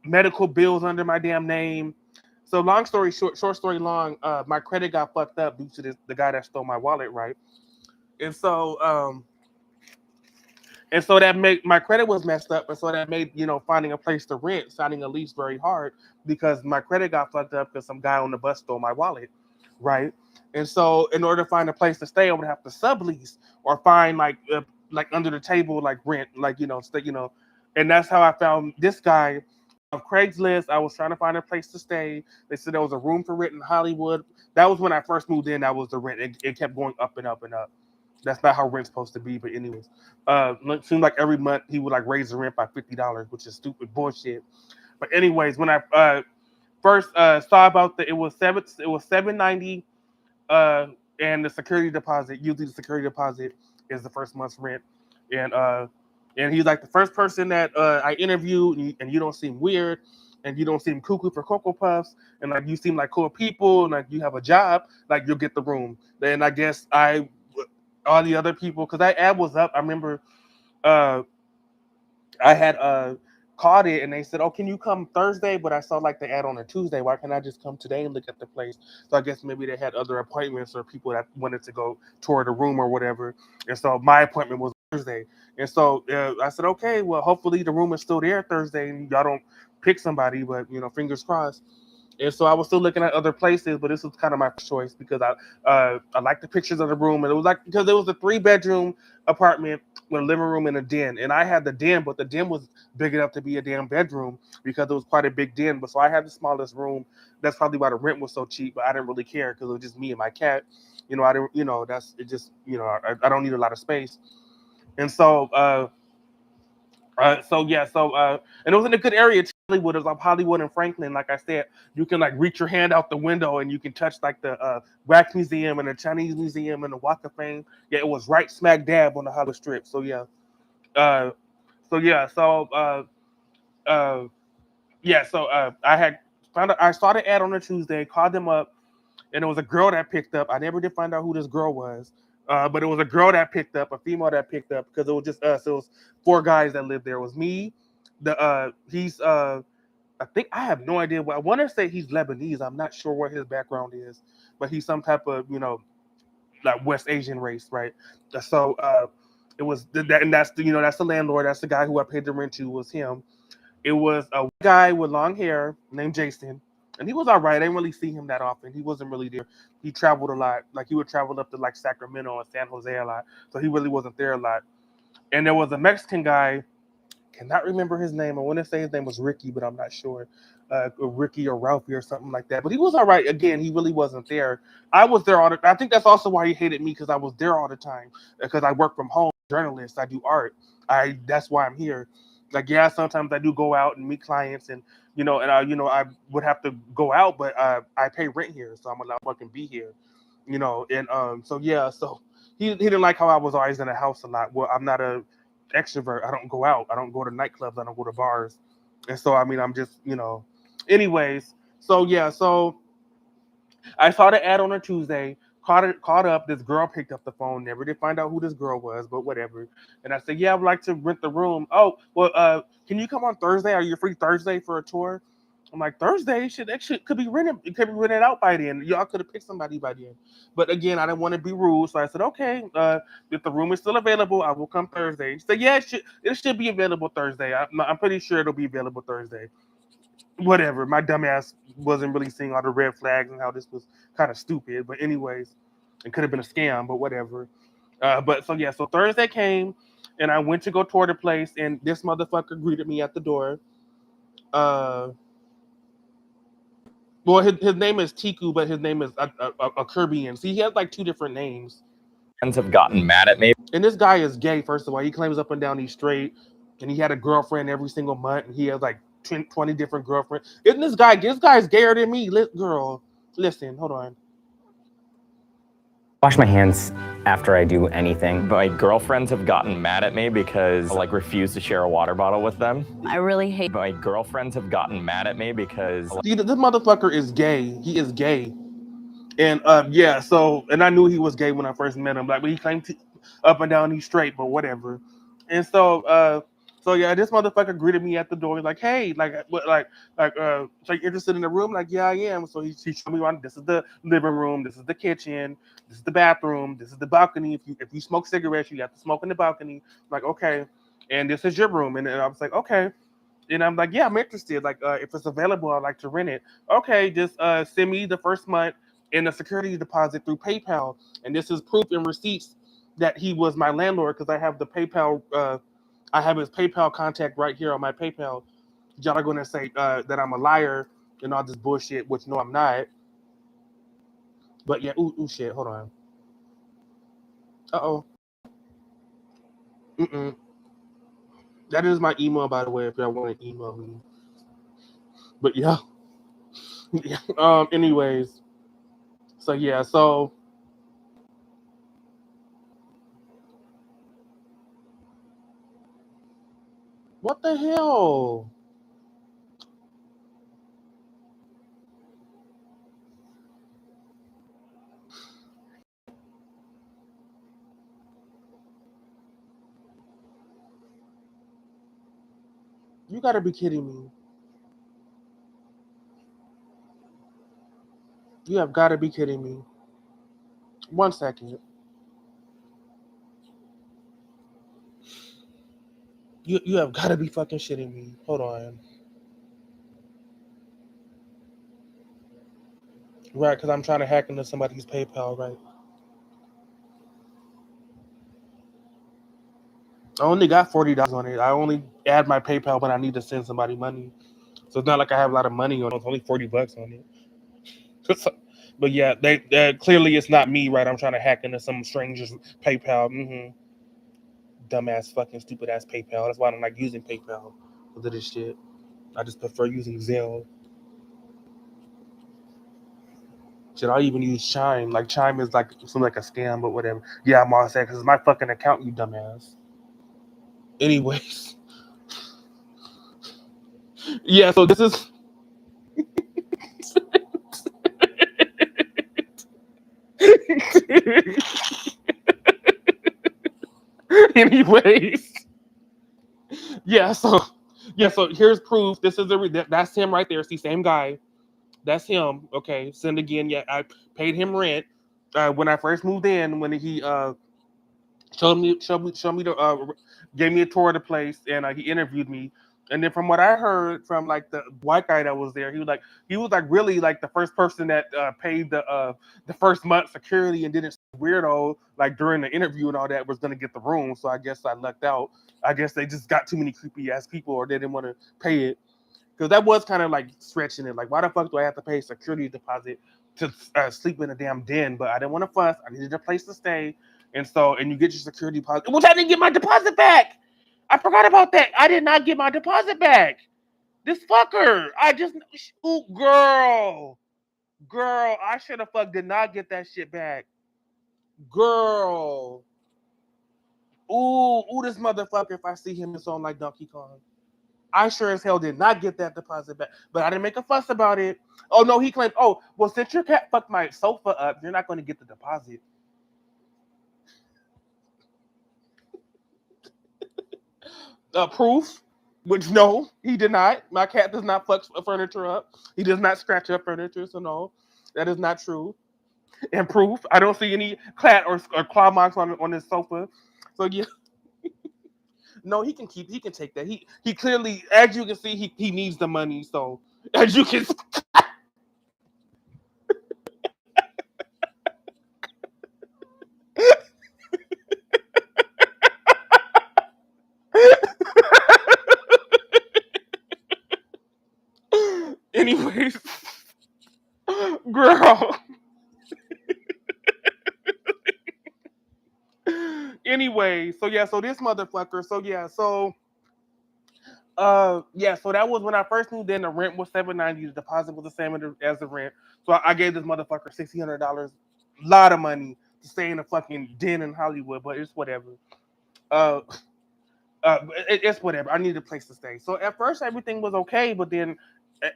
medical bills under my damn name. So long story short story long, my credit got fucked up due to the guy that stole my wallet, right? And so that made my credit was messed up, and so that made finding a place to rent, signing a lease very hard because my credit got fucked up because some guy on the bus stole my wallet, right? And so in order to find a place to stay, I would have to sublease or find like like under the table, like rent, like and that's how I found this guy on Craigslist. I was trying to find a place to stay. They said there was a room for rent in Hollywood. That was when I first moved in. That was the rent. It kept going up and up and up. That's not how rent's supposed to be. But anyways, it seemed like every month he would like raise the rent by $50, which is stupid bullshit. But anyways, when I first saw about it was 790, and the security deposit. Usually, the security deposit is the first month's rent, and he's like the first person that I interviewed, and you don't seem weird, and you don't seem cuckoo for Cocoa Puffs, and like you seem like cool people, and like you have a job, like you'll get the room. Then I guess all the other people, because that ad was up. I remember uh, I had caught it, and they said, "Oh, can you come Thursday?" But I saw like the ad on a Tuesday. Why can't I just come today and look at the place? So I guess maybe they had other appointments or people that wanted to go tour the room or whatever. And so my appointment was Thursday. And so I said, "Okay, well, hopefully the room is still there Thursday, and y'all don't pick somebody, but fingers crossed." And so I was still looking at other places, but this was kind of my choice because I liked the pictures of the room, and it was like because it was a 3-bedroom apartment with a living room and a den, and I had the den, but the den was big enough to be a damn bedroom because it was quite a big den. But so I had the smallest room. That's probably why the rent was so cheap, but I didn't really care because it was just me and my cat. I didn't, that's it. Just I don't need a lot of space, and so. And it was in a good area. Hollywood, it was like Hollywood and Franklin. Like I said, you can like reach your hand out the window and you can touch like the Wax Museum and the Chinese Museum and the Walk of Fame. Yeah, it was right smack dab on the Hollywood Strip. So yeah, uh, so yeah, so uh, yeah, so I had I saw the ad on a Tuesday, called them up, and it was a girl that picked up. I never did find out who this girl was, but it was a girl that picked up, a female that picked up, because it was just us. It was 4 guys that lived there. It was me. He's I think I have no idea what I want to say. He's Lebanese. I'm not sure what his background is, but he's some type of like West Asian race, right? So it was that, and that's that's the landlord. That's the guy who I paid the rent to. Was him. It was a guy with long hair named Jason, and he was all right. I didn't really see him that often. He wasn't really there. He traveled a lot. Like he would travel up to like Sacramento and San Jose a lot, so he really wasn't there a lot. And there was a Mexican guy. Cannot remember his name. I want to say his name was Ricky, but I'm not sure. Ricky or Ralphie or something like that. But he was all right. Again, he really wasn't there. I was there all the. I think that's also why he hated me because I was there all the time. Because I work from home, journalist. I do art. That's why I'm here. Like yeah, sometimes I do go out and meet clients, and I would have to go out, but I pay rent here, so I'm allowed to fucking be here. And so yeah, so he didn't like how I was always in the house a lot. Well, I'm not a extrovert. I don't go out. I don't go to nightclubs. I don't go to bars. And so, I mean, I'm just, anyways. So, yeah. So I saw the ad on a Tuesday, caught up. This girl picked up the phone. Never did find out who this girl was, but whatever. And I said, yeah, I would like to rent the room. Oh, well, can you come on Thursday? Are you free Thursday for a tour? I'm like, Thursday could be rented. It could be rented out by then. Y'all could have picked somebody by then. But again, I didn't want to be rude, so I said, okay, if the room is still available, I will come Thursday. She said, yeah, it should be available Thursday. I'm pretty sure it'll be available Thursday. Whatever. My dumbass wasn't really seeing all the red flags and how this was kind of stupid. But anyways, it could have been a scam, but whatever. But so yeah, so Thursday came, and I went to go tour the place, and this motherfucker greeted me at the door. Uh, Well, his name is Tiku, but his name is a Caribbean. See, he has like 2 different names. Friends have gotten mad at me. And this guy is gay, first of all. He claims up and down he's straight, and he had a girlfriend every single month, and he has like 20 different girlfriends. Isn't this guy's gayer than me? Girl, listen, hold on. Wash my hands after I do anything. My girlfriends have gotten mad at me because I like refuse to share a water bottle with them. I really hate. My girlfriends have gotten mad at me because See, this motherfucker is gay. He is gay. And yeah, so and I knew he was gay when I first met him. Like, but he claimed up and down he's straight, but whatever. And so yeah, this motherfucker greeted me at the door. He's like, hey, so you interested in the room? Like, yeah, I am. So he showed me around. This is the living room. This is the kitchen. This is the bathroom. This is the balcony. If you smoke cigarettes, you have to smoke in the balcony. I'm like, okay. And this is your room. And I was like, okay. And I'm like, yeah, I'm interested. Like, if it's available, I'd like to rent it. Okay, just send me the first month and a security deposit through PayPal. And this is proof and receipts that he was my landlord because I have the PayPal. I have his PayPal contact right here on my PayPal. Y'all are going to say that I'm a liar and all this bullshit, which no, I'm not. But yeah, ooh, shit. Hold on. Uh-oh. Mm-mm. That is my email, by the way, if y'all want to email me. But yeah. Anyways. So yeah, so what the hell? You gotta be kidding me. You have gotta be kidding me. 1 second. You have gotta be fucking shitting me. Hold on. Right, because I'm trying to hack into somebody's PayPal, right? I only got $40 on it. I only add my PayPal when I need to send somebody money. So it's not like I have a lot of money on it. It's only $40 on it. But yeah, they clearly it's not me, right? I'm trying to hack into some stranger's PayPal. Dumbass, fucking stupid ass PayPal. That's why I don't like using PayPal because of this shit. I just prefer using Zelle. Should I even use Chime? Like Chime is like something like a scam, but whatever. Yeah, I'm all set because it's my fucking account, you dumbass. Anyways, yeah. So this is. Anyways, yeah. So yeah. So here's proof. This is that's him right there. See, same guy. That's him. Okay. Send again. Yeah, I paid him rent when I first moved in. When he showed me the gave me a tour of the place, and he interviewed me. And then from what I heard from like the white guy that was there, he was like really like the first person that paid the first month security and didn't weirdo like during the interview and all that was gonna get the room. So I guess I lucked out. I guess they just got too many creepy ass people, or they didn't want to pay it because that was kind of like stretching it. Like, why the fuck do I have to pay a security deposit to sleep in a damn den? But I didn't want to fuss. I needed a place to stay, and you get your security deposit, which I didn't get my deposit back. I forgot about that. I did not get my deposit back. This fucker. Ooh, girl. I should have did not get that shit back, girl. Ooh, this motherfucker. If I see him, it's on like Donkey Kong. I sure as hell did not get that deposit back, but I didn't make a fuss about it. Oh no, he claimed, oh, well, since your cat fucked my sofa up, you're not going to get the deposit. Proof, which no, he did not. My cat does not fuck furniture up. He does not scratch up furniture, so no, that is not true. And proof, I don't see any cat or claw marks on his sofa. So yeah, no, he can take that. He clearly, as you can see, he needs the money. So as you can. Anyways, girl. Anyway, so yeah, so this motherfucker, so that was when I first moved in. The rent was $790. The deposit was the same as the rent. So I gave this motherfucker $1,600, a lot of money to stay in a fucking den in Hollywood, but it's whatever. Uh, it's whatever. I needed a place to stay. So at first everything was okay, but then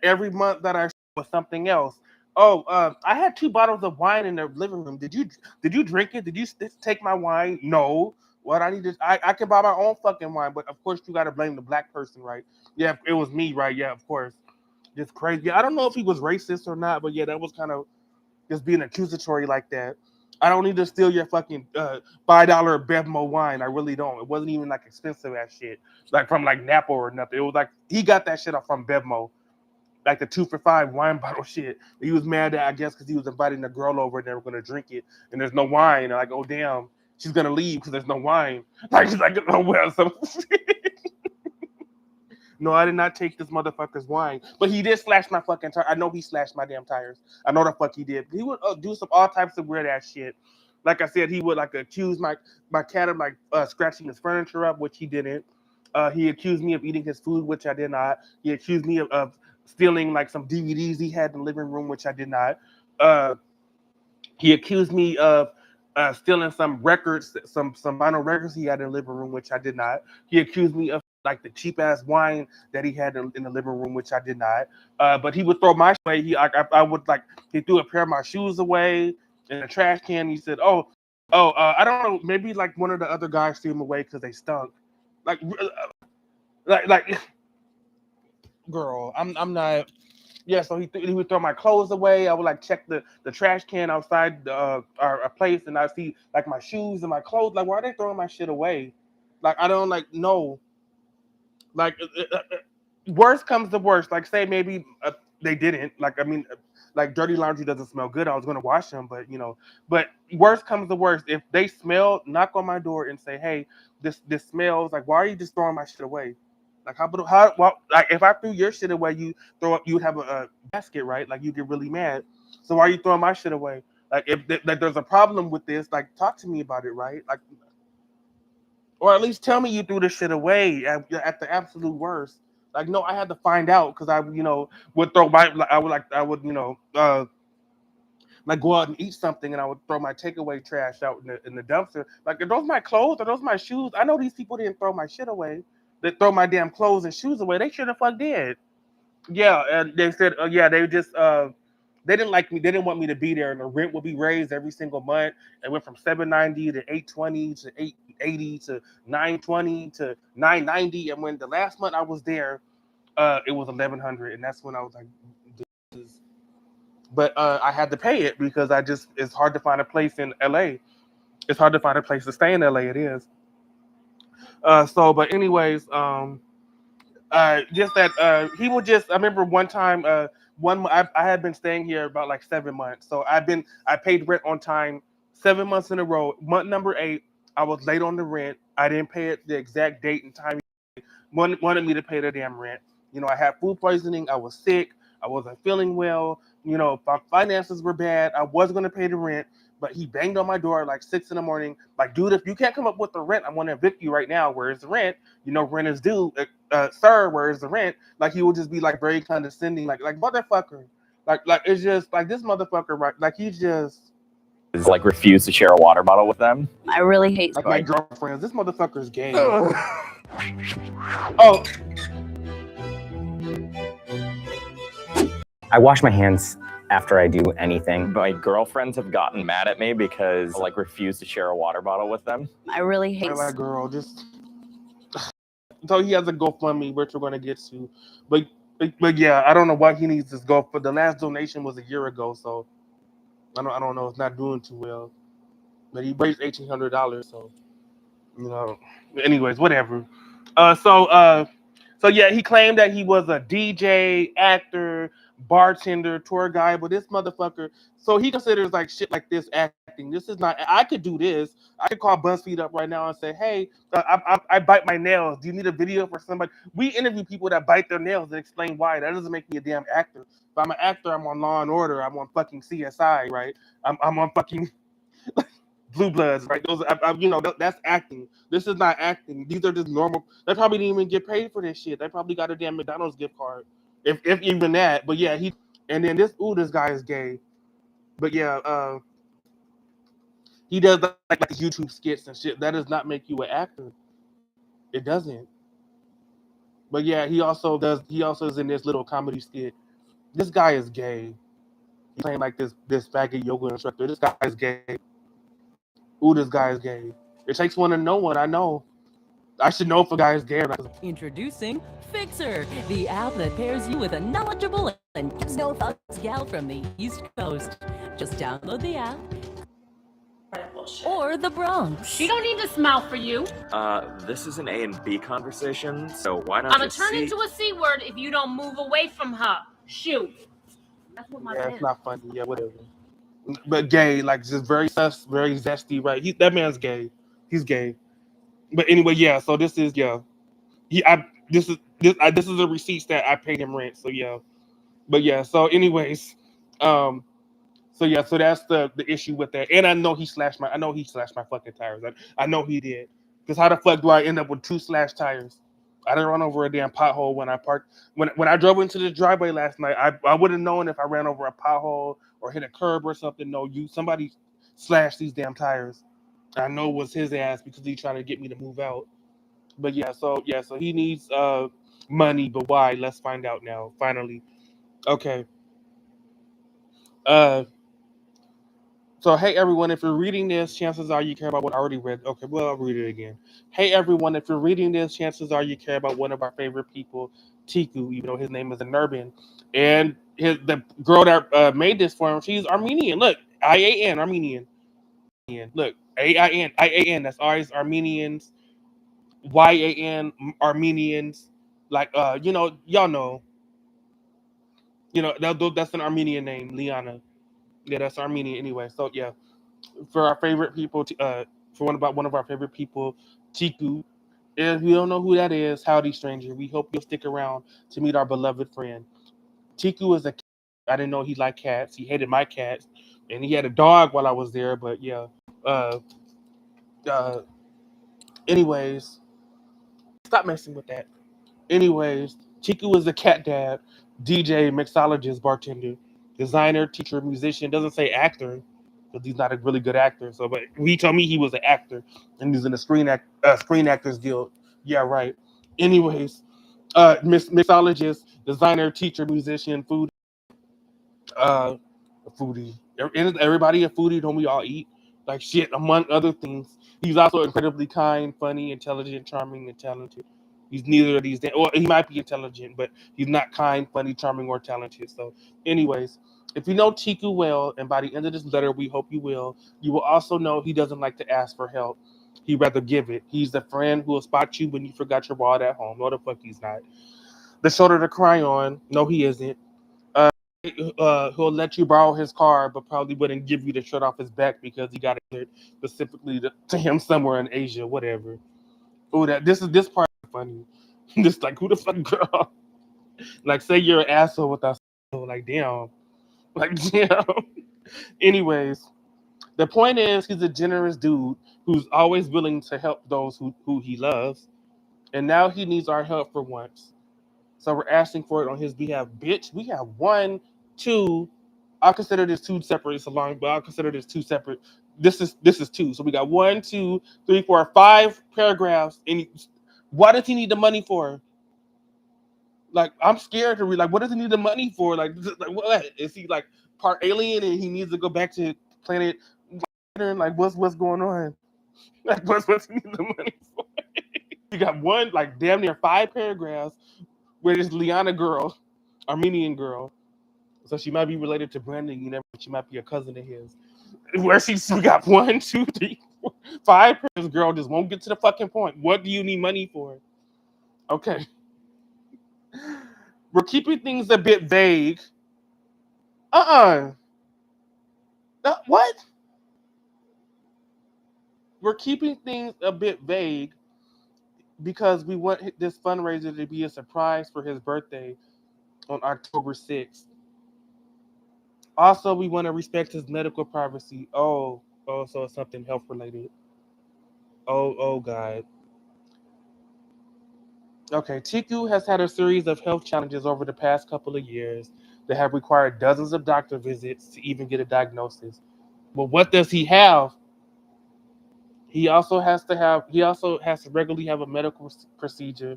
every month that I was something else. Oh, I had 2 bottles of wine in the living room. Did you drink it? Did you take my wine? No. What I need to I can buy my own fucking wine, but of course you got to blame the black person, right? Yeah, it was me, right? Yeah, of course. Just crazy. Yeah, I don't know if he was racist or not, but yeah, that was kind of just being accusatory like that. I don't need to steal your fucking $5 Bevmo wine. I really don't. It wasn't even like expensive ass shit, like from like Napa or nothing. It was like he got that shit up from Bevmo, like the 2 for $5 wine bottle shit. He was mad at, I guess, because he was inviting the girl over and they were gonna drink it, and there's no wine. And like, oh damn, she's gonna leave because there's no wine. Like she's like, oh well, so. No, I did not take this motherfucker's wine, but he did slash my fucking tire. I know he slashed my damn tires. I know the fuck he did. He would do some all types of weird ass shit. Like I said, he would like accuse my cat of like scratching his furniture up, which he didn't. He accused me of eating his food, which I did not. He accused me of stealing like some DVDs he had in the living room, which I did not. He accused me of stealing some records, some vinyl records he had in the living room, which I did not. He accused me of like the cheap ass wine that he had in the living room, which I did not. But he would throw my away. I would like he threw a pair of my shoes away in a trash can. He said, I don't know, maybe like one of the other guys threw them away because they stunk. Like, girl, I'm not. Yeah, so he would throw my clothes away. I would like check the trash can outside our place, and I see like my shoes and my clothes. Like, why are they throwing my shit away? Like, I don't like know. Like, worst comes to worst. Like, say maybe they didn't. Like, I mean, like dirty laundry doesn't smell good. I was gonna wash them, but you know. But worst comes to worst. If they smell, knock on my door and say, "Hey, this smells. Like, why are you just throwing my shit away?" Like like if I threw your shit away, you'd have a basket, right? Like you get really mad. So why are you throwing my shit away? Like if like there's a problem with this, like talk to me about it, right? Like, or at least tell me you threw the shit away at the absolute worst. Like no, I had to find out because I would throw my I would like go out and eat something and I would throw my takeaway trash out in the dumpster. Like are those my clothes? Are those my shoes? I know these people didn't throw my shit away. They throw my damn clothes and shoes away. They should have fuck did. Yeah, and they said, they just they didn't like me. They didn't want me to be there, and the rent would be raised every single month. It went from $790 to $820 to $880 to $920 to $990. And when the last month I was there, it was $1,100, and that's when I was like, this is... But I had to pay it because it's hard to find a place in LA. It's hard to find a place to stay in LA. It is. But anyways, just that he would just. I remember one time, I had been staying here about like 7 months, so I paid rent on time 7 months in a row. Month number 8, I was late on the rent. I didn't pay it the exact date and time. Wanted me to pay the damn rent. I had food poisoning. I was sick. I wasn't feeling well. My finances were bad. I was going to pay the rent, but he banged on my door like 6 a.m. Like, dude, if you can't come up with the rent, I'm going to evict you right now. Where's the rent? Rent is due. Sir, where's the rent? Like, he would just be like very condescending, like motherfucker. Like it's just like this motherfucker, right? Like he just Is like refuse to share a water bottle with them. I really hate like my girlfriends. This motherfucker's gay. I wash my hands after I do anything. My girlfriends have gotten mad at me because I like refuse to share a water bottle with them. I really hate my girl. Just so he has a GoFundMe, which we're gonna get to, but yeah, I don't know why he needs this go. But the last donation was a year ago, so I don't know. It's not doing too well. But he raised $1,800, so Anyways, whatever. So yeah, he claimed that he was a DJ, actor, bartender, tour guide, but this motherfucker, so he considers like shit like this acting. This is not. I could do this. I could call BuzzFeed up right now and say, hey, I bite my nails. Do you need a video for somebody? We interview people that bite their nails and explain why. That doesn't make me a damn actor. If I'm an actor, I'm on Law and Order. I'm on fucking CSI, right? I'm on fucking Blue Bloods, right? Those, that's acting. This is not acting. These are just normal. They probably didn't even get paid for this shit. They probably got a damn McDonald's gift card, if even that. But yeah, and then this guy is gay. But yeah, he does like YouTube skits and shit. That does not make you an actor. It doesn't. But yeah, he also is in this little comedy skit. This guy is gay. He's playing like this faggot yoga instructor. This guy is gay. Ooh, this guy is gay. It takes one to know one. I know. I should know if a guy is gay or not. Introducing Fixer, the app that pairs you with a knowledgeable and no fucks gal from the East Coast. Just download the app. Or the Bronx. She don't need to smile for you. This is an A and B conversation, so why not I'm gonna turn into a C word if you don't move away from her. Shoot. That's what my it's not funny. Yeah, whatever. but gay, like just very sus, very zesty, right? That man's gay. He's gay. But anyway, yeah. So this is He, I this is a receipt that I paid him rent. So yeah. But yeah. So anyways, um. So yeah. So that's the issue with that. And I know he slashed my fucking tires. I know he did. Because how the fuck do I end up with 2 slashed tires? I didn't run over a damn pothole when I parked. When I drove into the driveway last night, I would have known if I ran over a pothole or hit a curb or something. No, somebody slashed these damn tires. I know it was his ass because he trying to get me to move out. But so he needs money, but why? Let's find out now. Finally. Okay. Uh So, hey everyone, if you're reading this, chances are you care about what I already read. Okay, well, I'll read it again. Hey everyone, if you're reading this, chances are you care about one of our favorite people, Tiku, even though his name is Nerban. And the girl that made this for him, she's Armenian. Look, IAN, Armenian. Look, AIN, that's always Armenians, YAN, Armenians. Like, y'all know, that's an Armenian name, Liana. Yeah, that's Armenian anyway. So, yeah. For our favorite people, for one of our favorite people, Tiku. If you don't know who that is, howdy stranger. We hope you'll stick around to meet our beloved friend. Tiku is a cat. I didn't know he liked cats. He hated my cats, and he had a dog while I was there. But yeah. Uh. Uh. Anyways, stop messing with that. Anyways, Tiku is a cat dad, DJ, mixologist, bartender, designer, teacher, musician. Doesn't say actor because he's not a really good actor. So, but he told me he was an actor and he's in the Screen Actors Guild. Yeah, right. Anyways, mixologist, designer, teacher, musician, uh, foodie. Everybody a foodie. Don't we all eat like shit? Among other things, he's also incredibly kind, funny, intelligent, charming, and talented. He's neither of these. Well, he might be intelligent, but he's not kind, funny, charming, or talented. So, anyways, if you know Tiku well, and by the end of this letter, we hope you will also know he doesn't like to ask for help. He'd rather give it. He's the friend who will spot you when you forgot your wallet at home. No, the fuck he's not. The shoulder to cry on. No, he isn't. He'll let you borrow his car, but probably wouldn't give you the shirt off his back because he got it specifically to him somewhere in Asia, whatever. Oh, this part is funny. Just like who the fuck girl? Like say you're an asshole with us. Like damn. Anyways, the point is he's a generous dude who's always willing to help those who he loves, and now he needs our help for once. So we're asking for it on his behalf. Bitch, we have one, two. I'll consider this two separate. It's a long, but I'll consider this two separate. This is two. So we got 1, 2, 3, 4, 5 paragraphs. And what does he need the money for? Like I'm scared to read. Like what does he need the money for? Like what is he like part alien and he needs to go back to planet Saturn? Like what's going on? Like what's he need the money for? You got one like damn near 5 paragraphs where this Liana girl, Armenian girl, so she might be related to Brandon. You never, she might be a cousin of his. Where she got 1, 2, 3, 4, 5. This girl just won't get to the fucking point. What do you need money for? Okay, we're keeping things a bit vague. What? We're keeping things a bit vague because we want this fundraiser to be a surprise for his birthday on October 6th. Also, we want to respect his medical privacy. So it's something health related. Oh, God. Okay, Tiku has had a series of health challenges over the past couple of years that have required dozens of doctor visits to even get a diagnosis. But what does he have? He also has to regularly have a medical procedure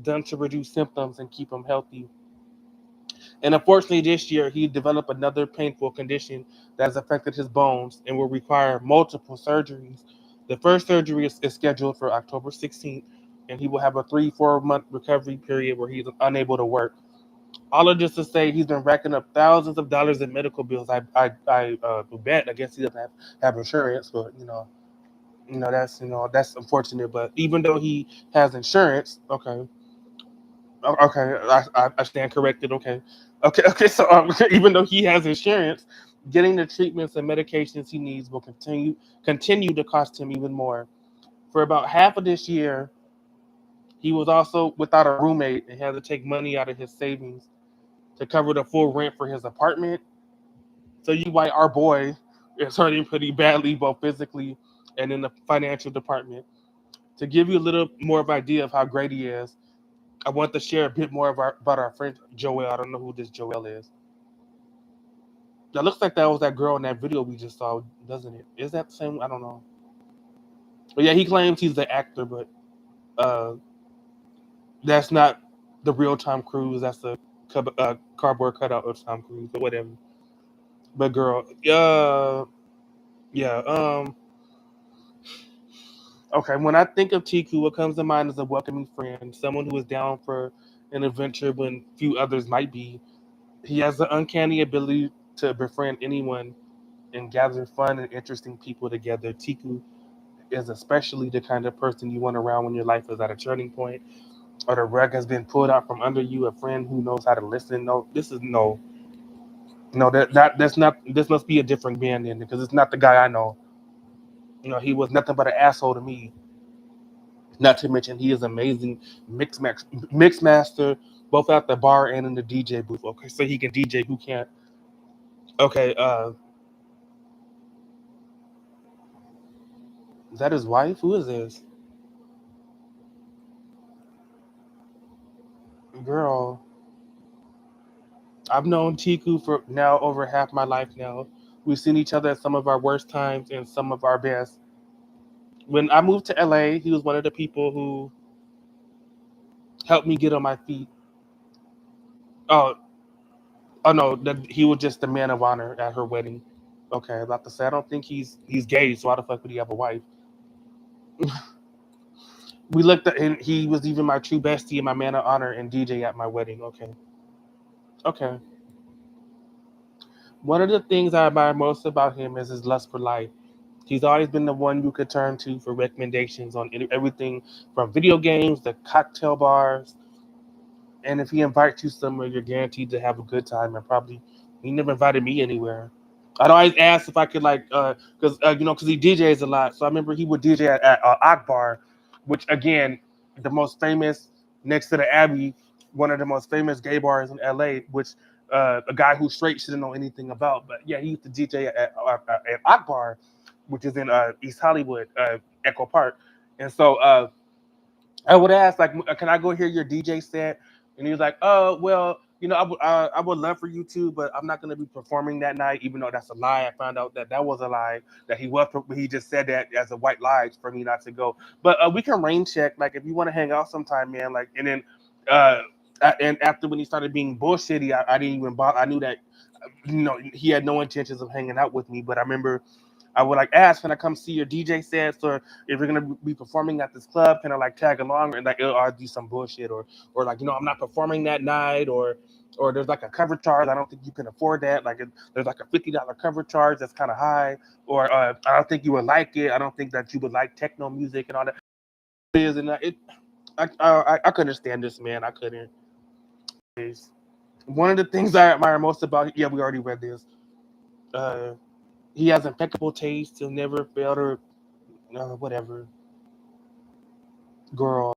done to reduce symptoms and keep him healthy. And unfortunately, this year he developed another painful condition that has affected his bones and will require multiple surgeries. The first surgery is scheduled for October 16th, and he will have a 3-4 month recovery period where he's unable to work. All of this to say, he's been racking up thousands of dollars in medical bills. I bet. I guess he doesn't have insurance, but that's unfortunate. But even though he has insurance, okay. Okay, I stand corrected. Okay. So even though he has insurance, Getting the treatments and medications he needs will continue to cost him even more. For about half of this year, he was also without a roommate and had to take money out of his savings to cover the full rent for his apartment. So you why our boy is hurting pretty badly, both physically and in the financial department. To give you a little more of an idea of how great he is, I want to share a bit more about our friend Joelle. I don't know who this Joelle is. That looks like that was that girl in that video we just saw, doesn't it? Is that the same? I don't know. But yeah, he claims he's the actor, but uh, that's not the real Tom Cruise. That's the cardboard cutout of Tom Cruise, or whatever. But girl, yeah. Okay, when I think of Tiku, what comes to mind is a welcoming friend, someone who is down for an adventure when few others might be. He has the uncanny ability to befriend anyone and gather fun and interesting people together. Tiku is especially the kind of person you want around when your life is at a turning point or the rug has been pulled out from under you. A friend who knows how to listen. No, this is no, that's not. This must be a different band then because it's not the guy I know. He was nothing but an asshole to me. Not to mention he is amazing mix master, both at the bar and in the DJ booth. Okay, so he can DJ. Who can't? Okay, is that his wife? Who is this? Girl, I've known Tiku for now over half my life now. We've seen each other at some of our worst times and some of our best. When I moved to LA, he was one of the people who helped me get on my feet. Oh, oh no, that he was just the man of honor at her wedding. Okay, about to say I don't think he's gay, so why the fuck would he have a wife? We looked at and he was even my true bestie and my man of honor and DJ at my wedding. Okay. Okay. One of the things I admire most about him is his lust for life. He's always been the one you could turn to for recommendations on everything from video games to cocktail bars. And if he invites you somewhere, you're guaranteed to have a good time. And probably he never invited me anywhere. I'd always ask if I could because he DJs a lot. So I remember he would DJ at Akbar, which again, the most famous next to the Abbey, one of the most famous gay bars in LA, which a guy who straight shouldn't know anything about. But yeah, he used to DJ at Akbar, which is in East Hollywood, Echo Park. And so I would ask, like, can I go hear your DJ set? And he was like, oh, well, I would love for you to, but I'm not going to be performing that night, even though that's a lie. I found out that was a lie, that he just said that as a white lie for me not to go. But we can rain check, like, if you want to hang out sometime, man, like, and then, and after when he started being bullshitty, I didn't even bother. I knew that, he had no intentions of hanging out with me, but I remember I would like ask, can I come see your DJ sets, or if you're gonna be performing at this club, can I like tag along and like I'll do some bullshit, or like I'm not performing that night, or there's like a cover charge. I don't think you can afford that. Like there's like a $50 cover charge that's kind of high, or I don't think you would like it. I don't think that you would like techno music and all that. It is and I couldn't stand this man. I couldn't. One of the things I admire most about we already read this. Uh, he has impeccable taste. He'll never fail to whatever girl.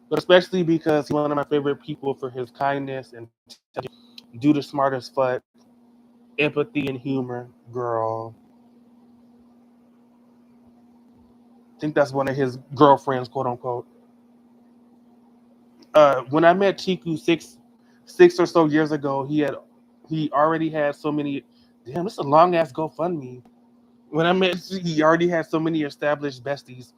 But especially because he's one of my favorite people for his kindness and do the smartest fuck, empathy and humor, girl. I think that's one of his girlfriends, quote unquote. When I met Chiku six or so years ago, he already had so many. Damn, this is a long ass GoFundMe. When I met, he already had so many established besties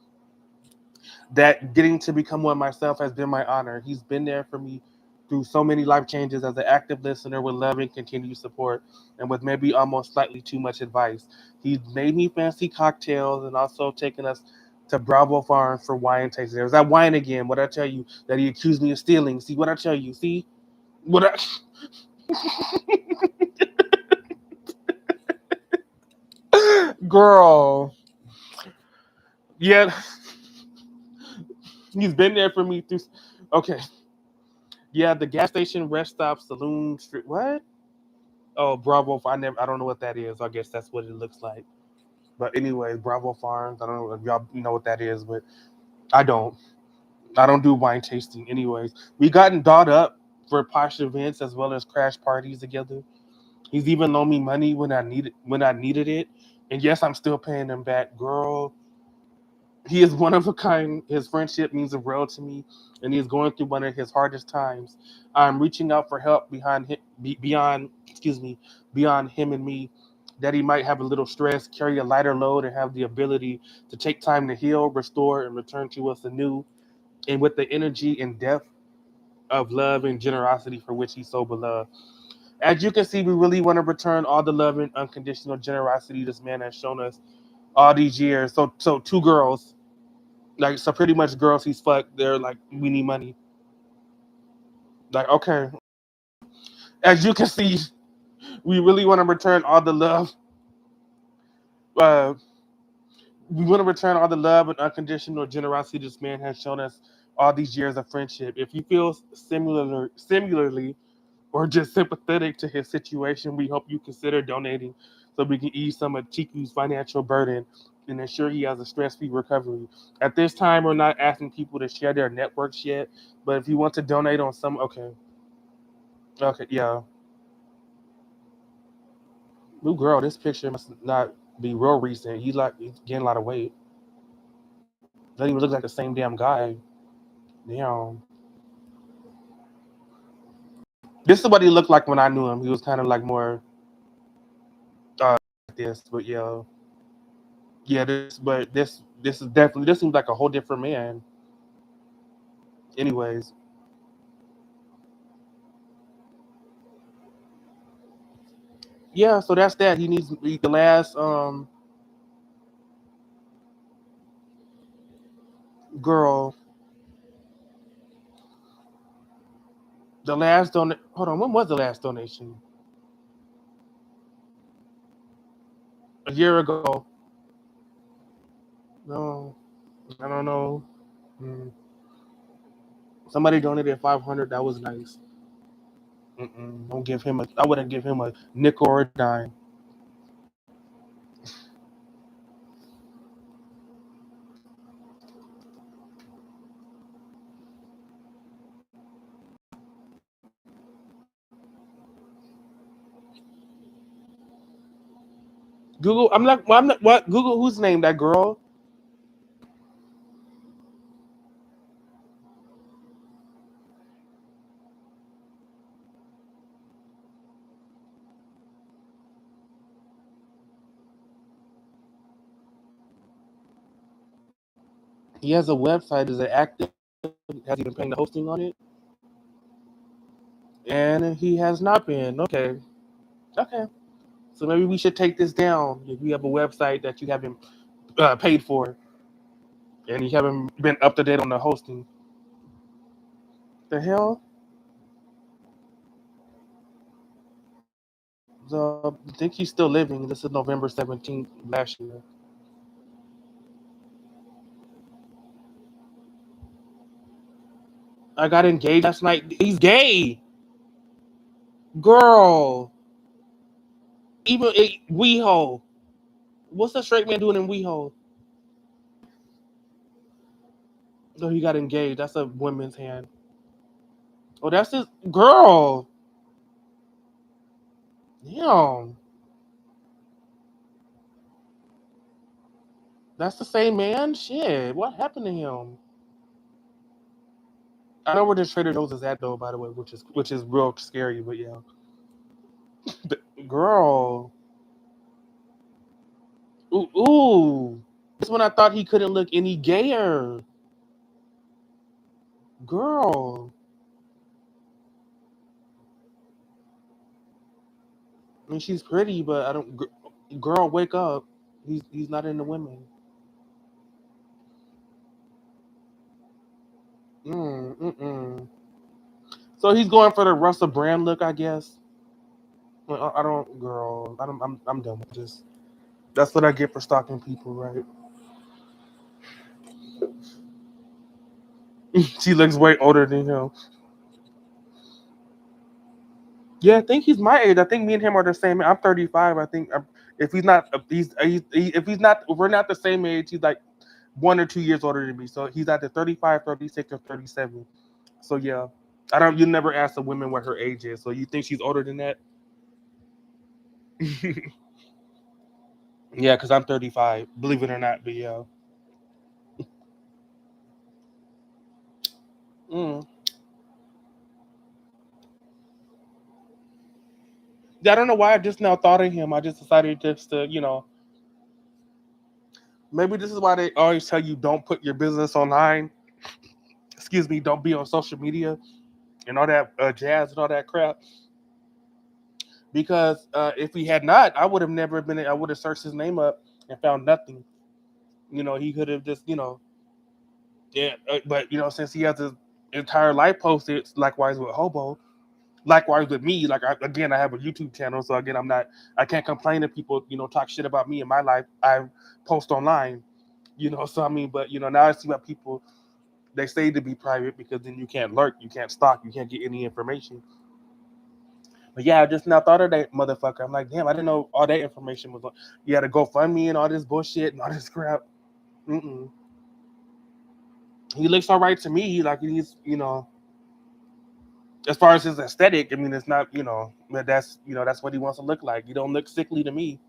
that getting to become one myself has been my honor. He's been there for me through so many life changes as an active listener with loving continued support and with maybe almost slightly too much advice. He's made me fancy cocktails and also taken us to Bravo Farms for wine tasting. There's that wine again. What I tell you that he accused me of stealing. See what I tell you. See what girl. Yeah, he's been there for me through. Okay. Yeah, the gas station, rest stop, saloon, street. What? Oh, Bravo. I don't know what that is. I guess that's what it looks like. But anyways, Bravo Farms. I don't know if y'all know what that is, but I don't. I don't do wine tasting. Anyways, we gotten dolled up for posh events as well as crash parties together. He's even loaned me money when I needed it, and yes, I'm still paying him back, girl. He is one of a kind. His friendship means the world to me, and he is going through one of his hardest times. I'm reaching out for help excuse me, beyond him and me. That he might have a little stress, carry a lighter load, and have the ability to take time to heal, restore, and return to us anew, and with the energy and depth of love and generosity for which he's so beloved. As you can see, we really want to return all the love and unconditional generosity this man has shown us all these years. So two girls, like so pretty much girls he's fucked, they're like, we need money. Like, okay. As you can see, we really want to return all the love. Uh we want to return all the love and unconditional generosity this man has shown us all these years of friendship. If you feel similarly or just sympathetic to his situation, we hope you consider donating so we can ease some of Chiku's financial burden and ensure he has a stress-free recovery. At this time, we're not asking people to share their networks yet, but if you want to donate on some, okay, yeah. New girl, this picture must not be real recent. He's gaining a lot of weight. Doesn't even look like the same damn guy. Damn. This is what he looked like when I knew him. He was kind of like more like this, but yeah. This is definitely this seems like a whole different man. Anyways, yeah. So that's that. He needs the last girl. The last Hold on. When was the last donation? A year ago. No, I don't know. Mm. Somebody donated 500. That was nice. Don't give him a. I wouldn't give him a nickel or a dime. Google. I'm not. Well, I'm not. What? Google. Whose name? That girl. He has a website. Is it active? Has he been paying the hosting on it? And he has not been. Okay. Okay. So maybe we should take this down. If you have a website that you haven't paid for and you haven't been up to date on the hosting, the hell? So I think he's still living. This is November 17th last year. I got engaged last night. He's gay, girl. Even WeHo. What's a straight man doing in WeHo? No, he got engaged. That's a woman's hand. Oh, that's his girl. Damn. That's the same man? Shit. What happened to him? I know where the Trader Joe's is at though, by the way, which is real scary, but yeah. Girl. Ooh. This one I thought he couldn't look any gayer. Girl. I mean she's pretty, but I don't girl, wake up. He's not into women. Mm. So he's going for the Russell Brand look, I guess. Well, I don't, girl. I don't. I'm done with this. That's what I get for stalking people, right? She looks way older than him. Yeah, I think he's my age. I think me and him are the same. I'm 35. I think if he's not, if he's not, if we're not the same age. He's like 1 or 2 years older than me. So he's either 35, 36, or 37. So yeah, I don't. You never ask a woman what her age is. So you think she's older than that? Yeah, because I'm 35. Believe it or not, but yeah. Mm. Yeah, I don't know why I just now thought of him. I just decided just to, maybe this is why they always tell you don't put your business online. Excuse me, don't be on social media and all that jazz and all that crap. Because if he had not, I would have never been. I would have searched his name up and found nothing. He could have just, yeah. But since he has his entire life posted, likewise with Hobo, likewise with me. Like again, I have a YouTube channel, so again, I can't complain if people, talk shit about me in my life. I post online, So I mean, but now I see what people they say to be private because then you can't lurk, you can't stalk, you can't get any information. But yeah, I just now thought of that motherfucker. I'm like, damn, I didn't know all that information was on. You had to go fund me and all this bullshit and all this crap. Mm-mm. He looks all right to me. Like he's, as far as his aesthetic, I mean, it's not, but that's what he wants to look like. You don't look sickly to me.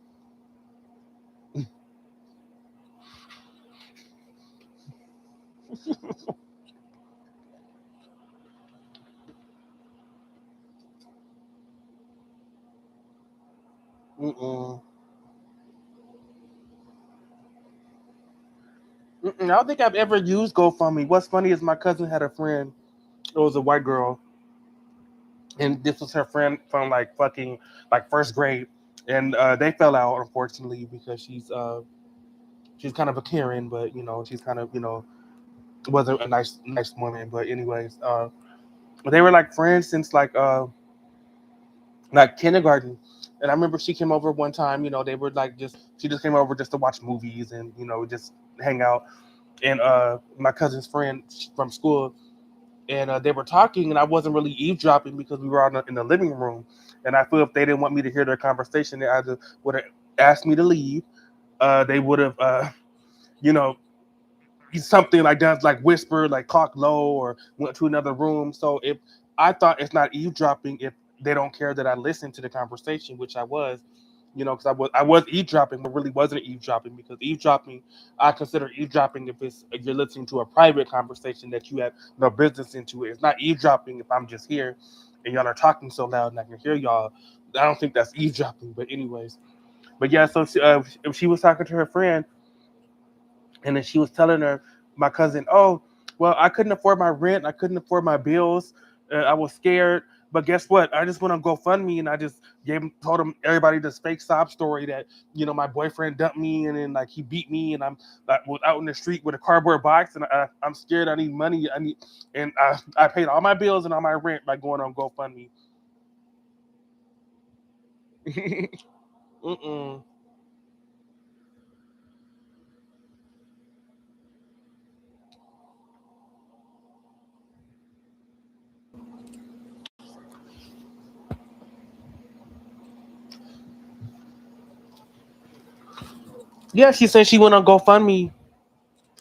Mm-mm. Mm-mm. I don't think I've ever used GoFundMe. What's funny is my cousin had a friend. It was a white girl, and this was her friend from like fucking like first grade, and they fell out unfortunately because she's kind of a Karen, but she's kind of wasn't a nice woman. But anyways, they were like friends since like kindergarten. And I remember she came over one time. They were like she just came over just to watch movies and just hang out. And my cousin's friend from school, and they were talking, and I wasn't really eavesdropping because we were out in the living room. And I feel if they didn't want me to hear their conversation, they either would have asked me to leave. They would have, you know, something like that, like whisper, like talk low, or went to another room. So if I thought it's not eavesdropping if they don't care that I listened to the conversation, which I was, because I was eavesdropping, but really wasn't eavesdropping because eavesdropping, I consider eavesdropping if you're listening to a private conversation that you have no business into it. It's not eavesdropping if I'm just here and y'all are talking so loud and I can hear y'all. I don't think that's eavesdropping, but anyways. But yeah, so she was talking to her friend, and then she was telling her, my cousin, oh, well, I couldn't afford my rent, I couldn't afford my bills, I was scared. But guess what? I just went on GoFundMe and I just told them everybody this fake sob story that my boyfriend dumped me and then like he beat me and I'm like was out in the street with a cardboard box and I'm scared. I need money. And I paid all my bills and all my rent by going on GoFundMe. Mm-mm. Yeah, she said she went on GoFundMe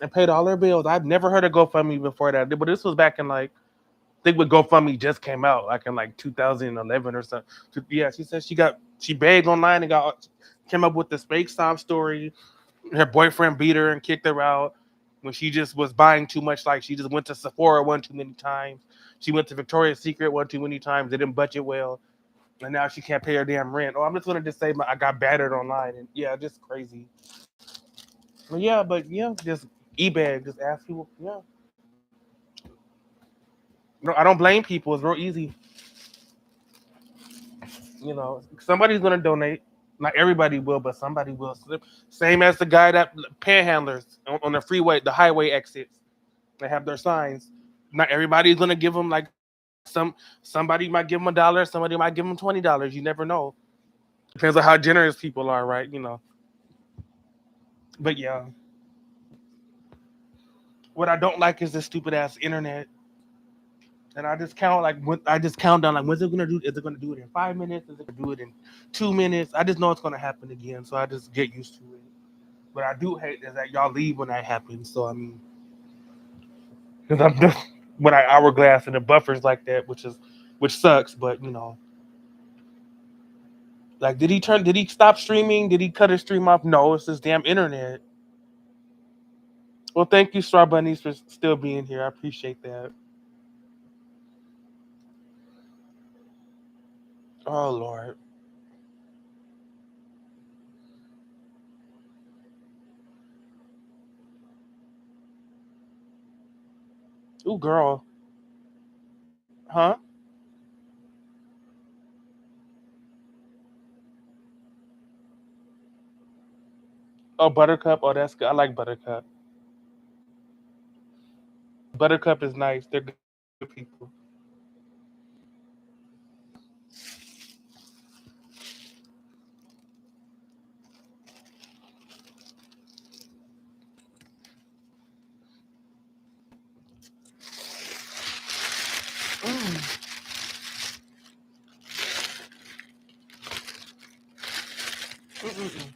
and paid all her bills. I've never heard of GoFundMe before that, but this was back in like I think when GoFundMe just came out, like in like 2011 or something. Yeah, she said she begged online and came up with this fake sob story. Her boyfriend beat her and kicked her out when she just was buying too much. Like she just went to Sephora one too many times. She went to Victoria's Secret one too many times. They didn't budget well, and now she can't pay her damn rent. Oh, I'm just gonna just say I got battered online, and yeah, just crazy. But yeah, just eBay, just ask people. Yeah, no, I don't blame people. It's real easy. Somebody's gonna donate. Not everybody will, but somebody will. Same as the guy that panhandlers on the freeway, the highway exits. They have their signs. Not everybody's gonna give them like somebody might give them $1, somebody might give them $20. You never know. Depends on how generous people are, right? But yeah, what I don't like is this stupid ass internet. And I just count like I just count down like when's it gonna do? Is it gonna do it in 5 minutes? Is it gonna do it in 2 minutes? I just know it's gonna happen again, so I just get used to it. But I do hate is that y'all leave when that happens. So I mean, because I'm just when I hourglass and the buffers like that, which sucks. But like did he turn? Did he stop streaming? Did he cut his stream off? No, it's this damn internet. Well, thank you, Star Bunnies, for still being here. I appreciate that. Oh Lord. Ooh, girl. Huh? Oh, Buttercup. Oh, that's good. I like Buttercup. Buttercup is nice. They're good people. Mm. Mm-mm-mm.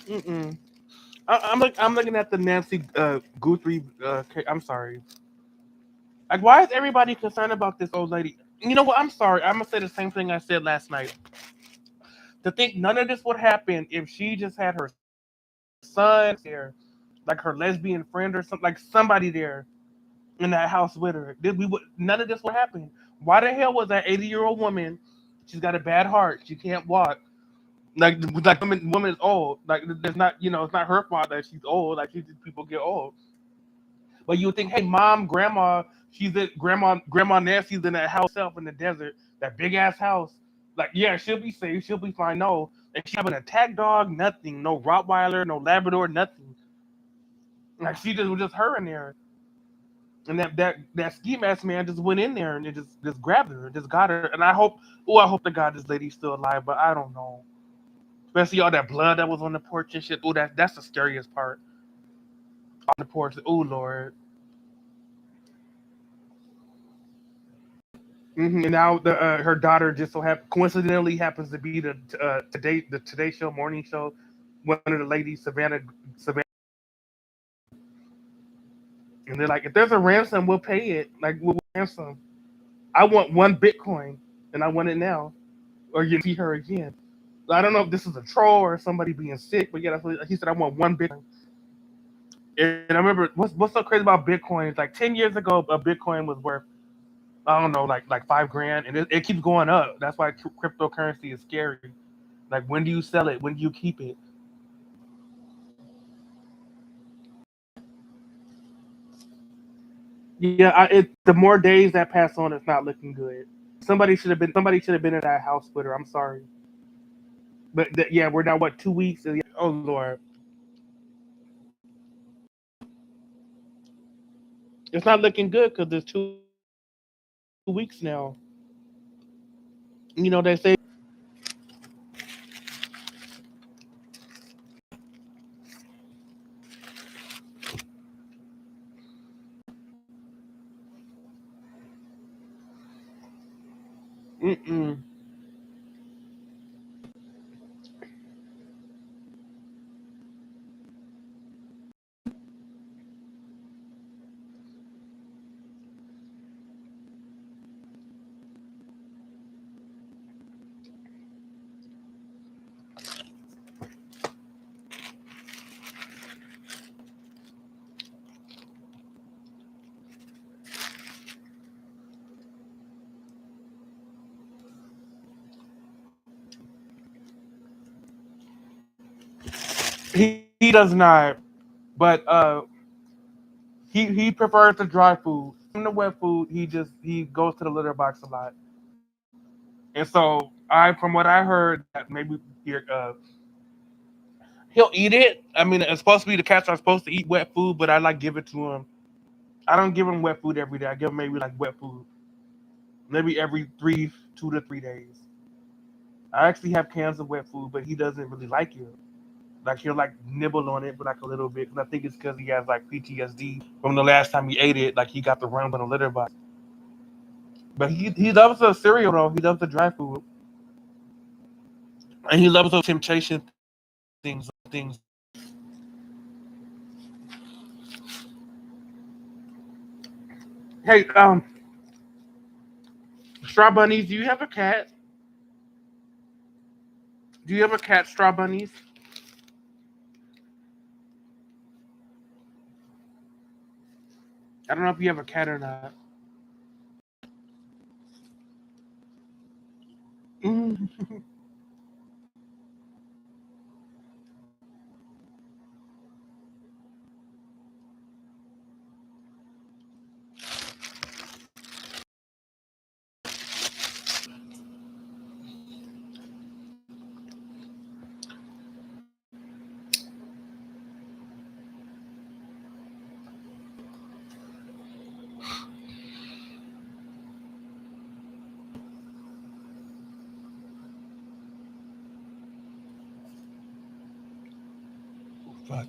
Mm-mm. I'm looking at the Nancy Guthrie. I'm sorry. Like, why is everybody concerned about this old lady? You know what? I'm sorry. I'm gonna say the same thing I said last night. To think none of this would happen if she just had her son there, like her lesbian friend or something, like somebody there in that house with her. We would none of this would happen. Why the hell was that 80-year-old woman? She's got a bad heart. She can't walk. Like woman is old. Like there's not it's not her fault that she's old. Like people get old. But you would think, hey, mom, grandma, she's at grandma Nancy's in that house herself in the desert, that big ass house. Like, yeah, she'll be safe, she'll be fine. No, and she have an attack dog, nothing, no Rottweiler, no Labrador, nothing. Like she just was just her in there. And that ski mask man just went in there and it just grabbed her, just got her. And I hope to God this lady's still alive, but I don't know. Especially all that blood that was on the porch and shit. Oh, that's the scariest part. On the porch. Oh Lord. And now her daughter just coincidentally happens to be the Today Show morning show. One of the ladies, Savannah, and they're like, if there's a ransom, we'll pay it. Like we'll ransom. I want 1 Bitcoin, and I want it now, or you see her again. I don't know if this is a troll or somebody being sick, but yeah, that's what he said. I want 1 Bitcoin. And I remember what's so crazy about Bitcoin is like 10 years ago, a Bitcoin was worth I don't know like 5 grand, and it keeps going up. That's why cryptocurrency is scary. Like when do you sell it? When do you keep it? Yeah, the more days that pass on, it's not looking good. Somebody should have been in that house with her. I'm sorry, but yeah, we're now what 2 weeks? Oh Lord, it's not looking good because there's 2 weeks now. They say. Mm-mm. He does not, but he prefers the dry food. In the wet food, he goes to the litter box a lot, and so from what I heard that maybe he'll eat it. I mean, it's supposed to be the cats are supposed to eat wet food, but I like give it to him. I don't give him wet food every day. I give him maybe like wet food maybe every 2 to 3 days. I actually have cans of wet food, but he doesn't really like it. Like he'll like nibble on it, but like a little bit. And I think it's because he has like PTSD from the last time he ate it. Like he got the rump on a litter box. But he loves the cereal though. He loves the dry food, and he loves those temptation things. Hey, Straw Bunnies, do you have a cat? Do you have a cat, Straw Bunnies? I don't know if you have a cat or not. Mm. Fuck.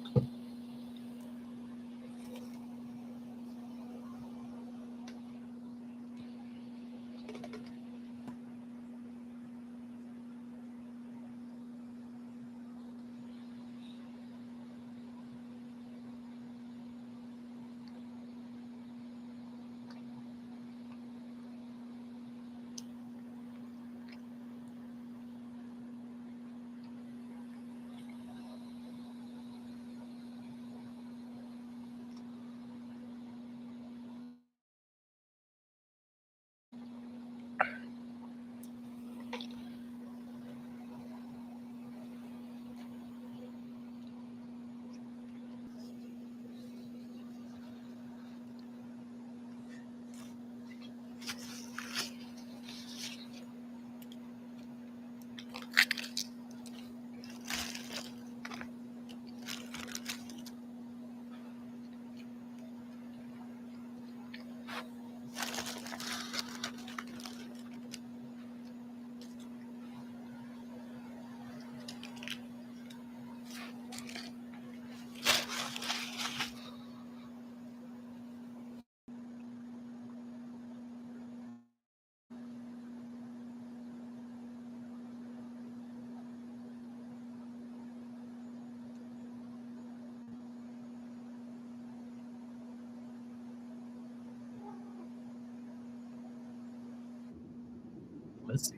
Let's see.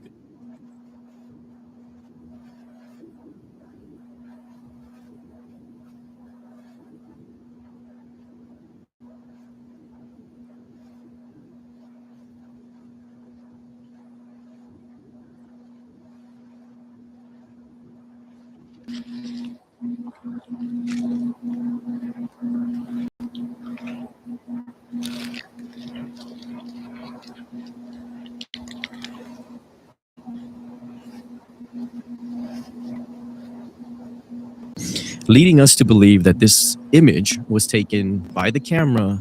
Leading us to believe that this image was taken by the camera.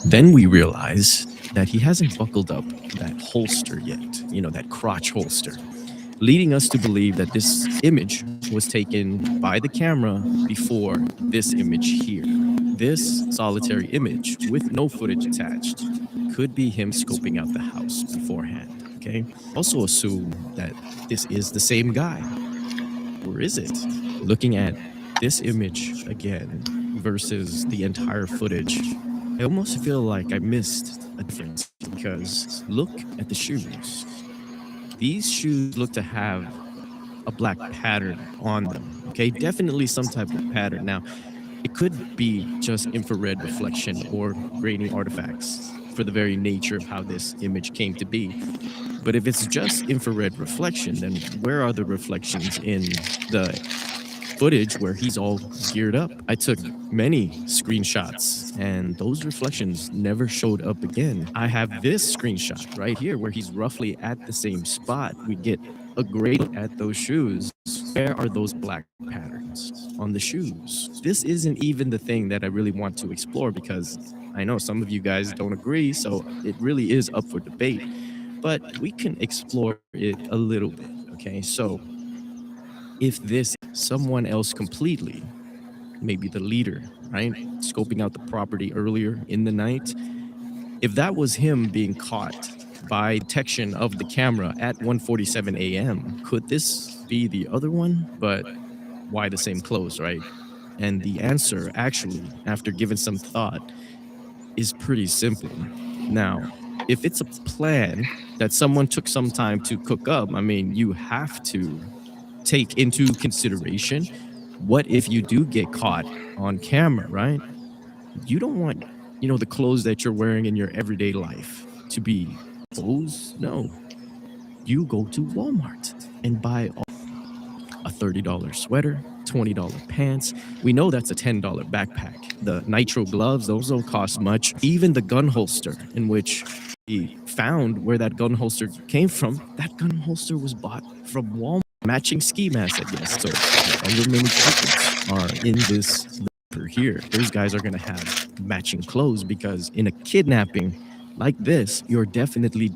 Then we realize that he hasn't buckled up that holster yet, that crotch holster, leading us to believe that this image was taken by the camera before this image here. This solitary image with no footage attached could be him scoping out the house beforehand. Okay. okay? Also assume that this is the same guy. Or is it? Looking at this image again versus the entire footage, I almost feel like I missed a difference because look at the shoes. These shoes look to have a black pattern on them, okay? Definitely some type of pattern. Now, it could be just infrared reflection or grainy artifacts for the very nature of how this image came to be. But if it's just infrared reflection, then where are the reflections in the footage where he's all geared up? I took many screenshots and those reflections never showed up again. I have this screenshot right here where he's roughly at the same spot. We get a great look at those shoes. Where are those black patterns on the shoes? This isn't even the thing that I really want to explore because I know some of you guys don't agree, so it really is up for debate. But we can explore it a little bit, okay? So if this is someone else completely, maybe the leader, right? Scoping out the property earlier in the night, if that was him being caught by detection of the camera at 1:47 a.m., could this be the other one? But why the same clothes, right? And the answer, actually, after giving some thought, is pretty simple. Now, if it's a plan that someone took some time to cook up, I mean, you have to take into consideration what if you do get caught on camera, right? You don't want, the clothes that you're wearing in your everyday life to be exposed. No. You go to Walmart and buy a $30 sweater, $20 pants. We know that's a $10 backpack. The nitro gloves, those don't cost much. Even the gun holster in which he found where that gun holster came from, that gun holster was bought from Walmart. Matching ski mask, I guess. So however many culprits are in this here, those guys are going to have matching clothes because in a kidnapping like this, you're definitely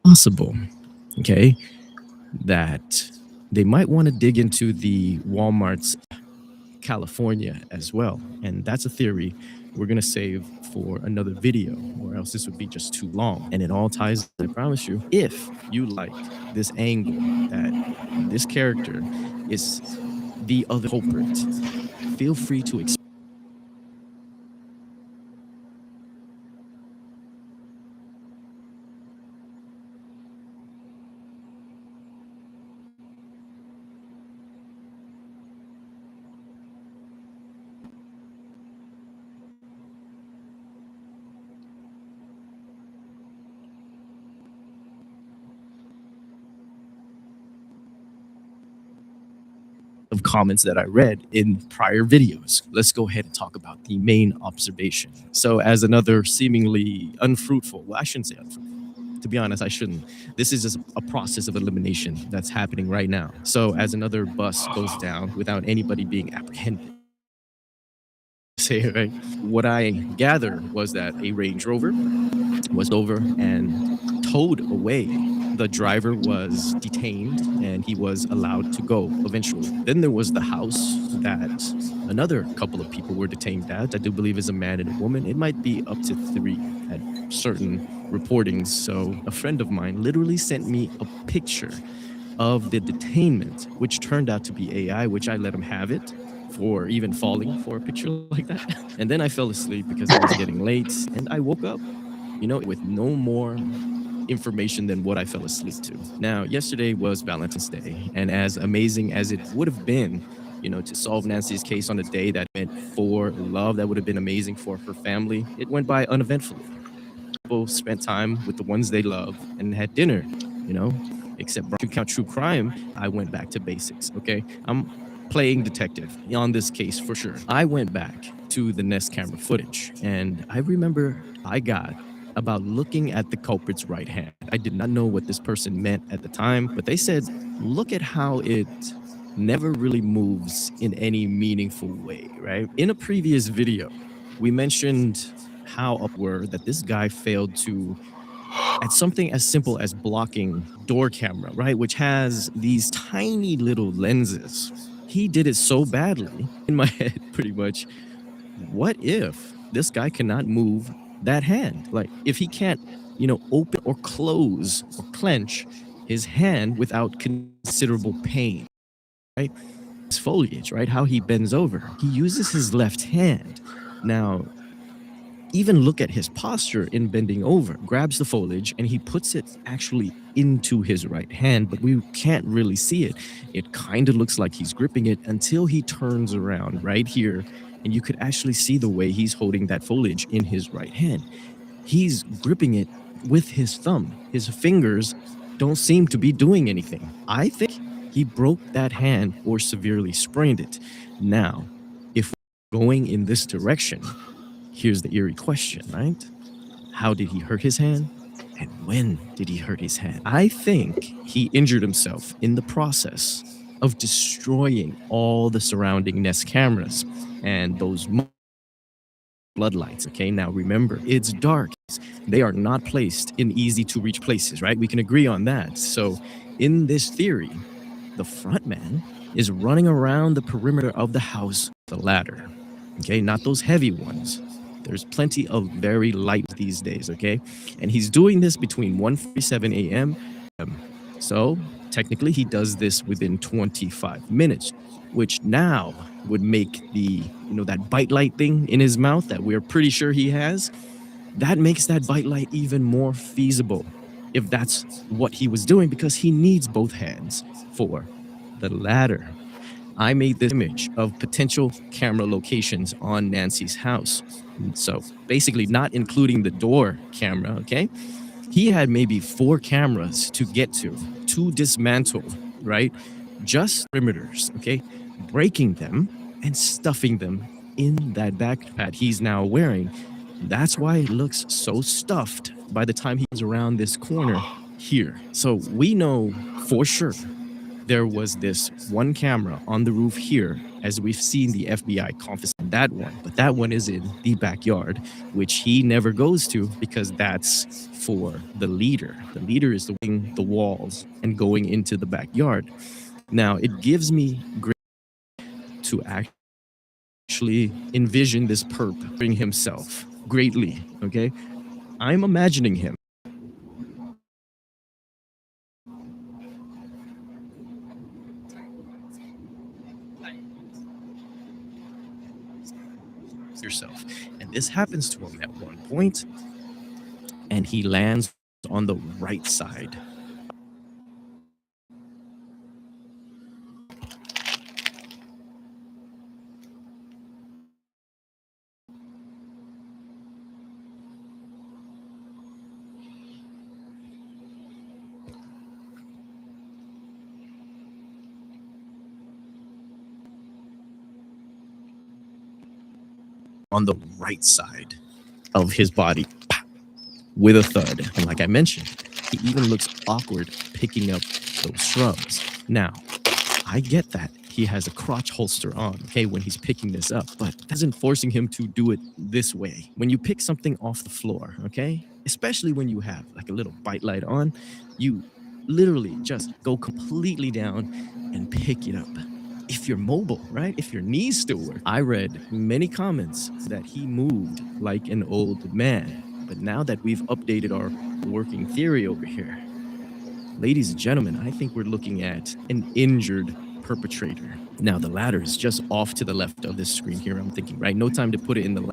possible, okay, that they might want to dig into the Walmart's California as well. And that's a theory we're going to save for another video, or else this would be just too long. And it all ties, I promise you, if you like this angle that this character is the other culprit, feel free to explain. Of comments that I read in prior videos. Let's go ahead and talk about the main observation. So as another seemingly unfruitful, well, I shouldn't say unfruitful. To be honest, I shouldn't. This is just a process of elimination that's happening right now. So as another bus goes down without anybody being apprehended, say, right? What I gather was that a Range Rover was over and towed away. The driver was detained and he was allowed to go eventually. Then there was the house that another couple of people were detained at. I do believe is a man and a woman. It might be up to 3 at certain reportings. So a friend of mine literally sent me a picture of the detainment, which turned out to be AI, which I let him have it for even falling for a picture like that. And then I fell asleep because it was getting late and I woke up, with no more information than what I fell asleep to. Now, yesterday was Valentine's Day, and as amazing as it would have been, to solve Nancy's case on a day that meant for love, that would have been amazing for her family, it went by uneventfully. People spent time with the ones they love and had dinner, except to count true crime, I went back to basics, okay? I'm playing detective on this case for sure. I went back to the Nest camera footage, and I remember I got about looking at the culprit's right hand. I did not know what this person meant at the time, but they said, look at how it never really moves in any meaningful way, right? In a previous video, we mentioned how upward that this guy failed to at something as simple as blocking door camera, right? Which has these tiny little lenses. He did it so badly in my head, pretty much. What if this guy cannot move that hand? Like, if he can't, open or close or clench his hand without considerable pain, right? His foliage, right? How he bends over. He uses his left hand. Now, even look at his posture in bending over, grabs the foliage and he puts it actually into his right hand, but we can't really see it. It kind of looks like he's gripping it until he turns around right here, and you could actually see the way he's holding that foliage in his right hand. He's gripping it with his thumb. His fingers don't seem to be doing anything. I think he broke that hand or severely sprained it. Now, if we're going in this direction, here's the eerie question, right? How did he hurt his hand? And when did he hurt his hand? I think he injured himself in the process of destroying all the surrounding Nest cameras and those floodlights. Okay, now remember, it's dark. They are not placed in easy to reach places, right? We can agree on that. So in this theory, the front man is running around the perimeter of the house with a ladder. Okay, not those heavy ones. There's plenty of very light these days, okay? And he's doing this between 1:47 a.m. So technically he does this within 25 minutes, which now would make the, that bite light thing in his mouth that we're pretty sure he has, that makes that bite light even more feasible if that's what he was doing, because he needs both hands for the ladder. I made this image of potential camera locations on Nancy's house. So basically not including the door camera, okay? He had maybe 4 cameras to get to dismantle, right? Just perimeters, okay? Breaking them and stuffing them in that backpack he's now wearing. That's why it looks so stuffed by the time he comes around this corner here. So we know for sure there was this one camera on the roof here, as we've seen the FBI confiscate that one, but that one is in the backyard, which he never goes to because that's for the leader. The leader is doing the walls and going into the backyard. Now, it gives me great to actually envision this perp bring himself greatly, okay? I'm imagining him yourself. And this happens to him at one point, and he lands on the right side. On the right side of his body with a thud. And like I mentioned, he even looks awkward picking up those shrubs. Now, I get that he has a crotch holster on, okay, when he's picking this up, but that isn't forcing him to do it this way. When you pick something off the floor, okay, especially when you have like a little bite light on, you literally just go completely down and pick it up. If you're mobile, right? If your knees still work. I read many comments that he moved like an old man. But now that we've updated our working theory over here, ladies and gentlemen, I think we're looking at an injured perpetrator. Now, the ladder is just off to the left of this screen here, I'm thinking, right? No time to put it in the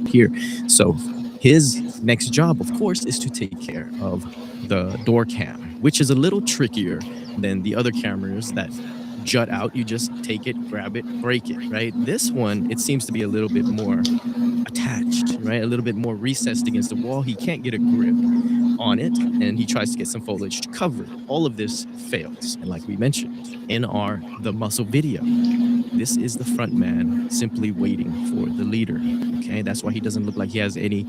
here. So his next job, of course, is to take care of the door cam, which is a little trickier than the other cameras that jut out. You just take it, grab it, break it, right? This one, it seems to be a little bit more attached, right? A little bit more recessed against the wall. He can't get a grip on it, and he tries to get some foliage to cover it. All of this fails. And like we mentioned in our The Muscle video, This is the front man simply waiting for the leader. Okay, that's why he doesn't look like he has any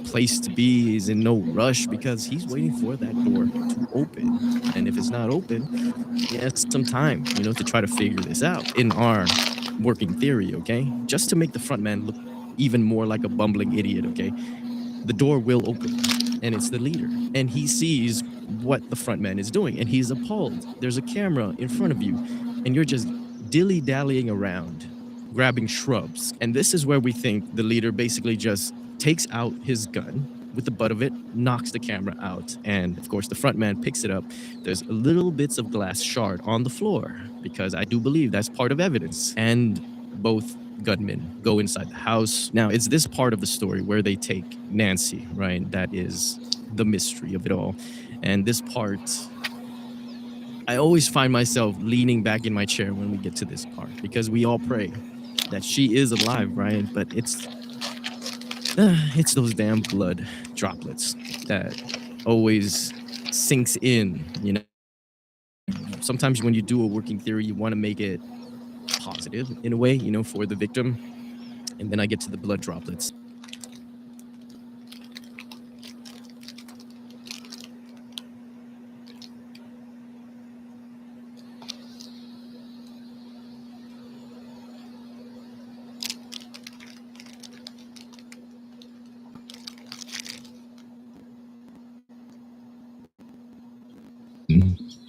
place to be. He's in no rush because he's waiting for that door to open. And if it's not open, he has some time, to try to figure this out in our working theory, okay? Just to make the front man look even more like a bumbling idiot, okay? The door will open and it's the leader. And he sees what the front man is doing and he's appalled. There's a camera in front of you and you're just dilly-dallying around, grabbing shrubs. And this is where we think the leader basically just takes out his gun with the butt of it, knocks the camera out. And of course, the front man picks it up. There's little bits of glass shard on the floor because I do believe that's part of evidence. And both gunmen go inside the house. Now, it's this part of the story where they take Nancy, right? That is the mystery of it all. And this part, I always find myself leaning back in my chair when we get to this part because we all pray that she is alive, right? But it's those damn blood droplets that always sinks in, Sometimes when you do a working theory, you want to make it positive in a way, for the victim. And then I get to the blood droplets.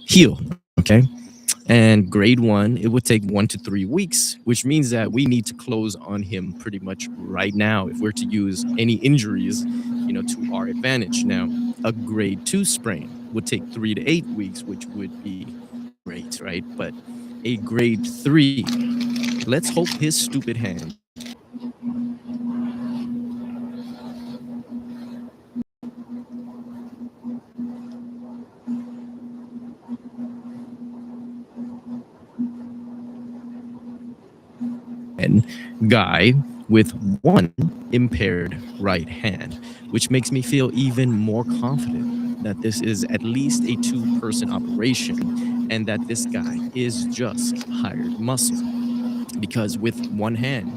Heal, okay? And grade 1, it would take 1 to 3 weeks, which means that we need to close on him pretty much right now if we're to use any injuries, to our advantage. Now, a grade 2 sprain would take 3 to 8 weeks, which would be great, right? But a grade 3, let's hope his stupid hand guy with one impaired right hand, which makes me feel even more confident that this is at least a 2-person operation and that this guy is just hired muscle. Because with one hand,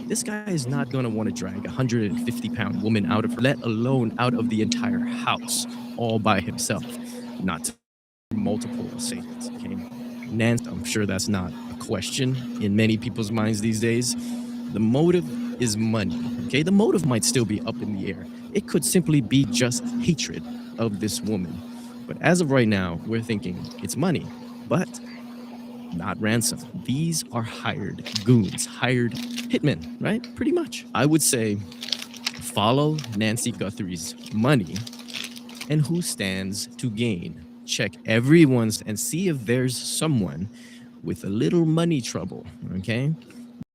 this guy is not going to want to drag a 150-pound woman out of her, let alone out of the entire house all by himself, not to multiple assailants. Okay, Nance, I'm sure that's not a question in many people's minds these days. The motive is money. Okay, the motive might still be up in the air. It could simply be just hatred of this woman. But as of right now, we're thinking it's money, but not ransom. These are hired goons, hired hitmen, right? Pretty much. I would say follow Nancy Guthrie's money and who stands to gain. Check everyone's and see if there's someone with a little money trouble, okay?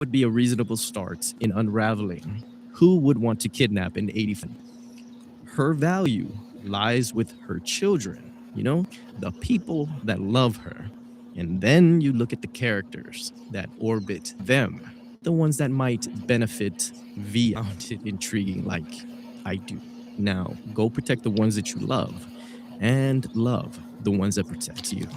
Would be a reasonable start in unraveling who would want to kidnap an 85. Her value lies with her children, the people that love her. And then you look at the characters that orbit them, the ones that might benefit via it intriguing like I do. Now, go protect the ones that you love and love the ones that protect you.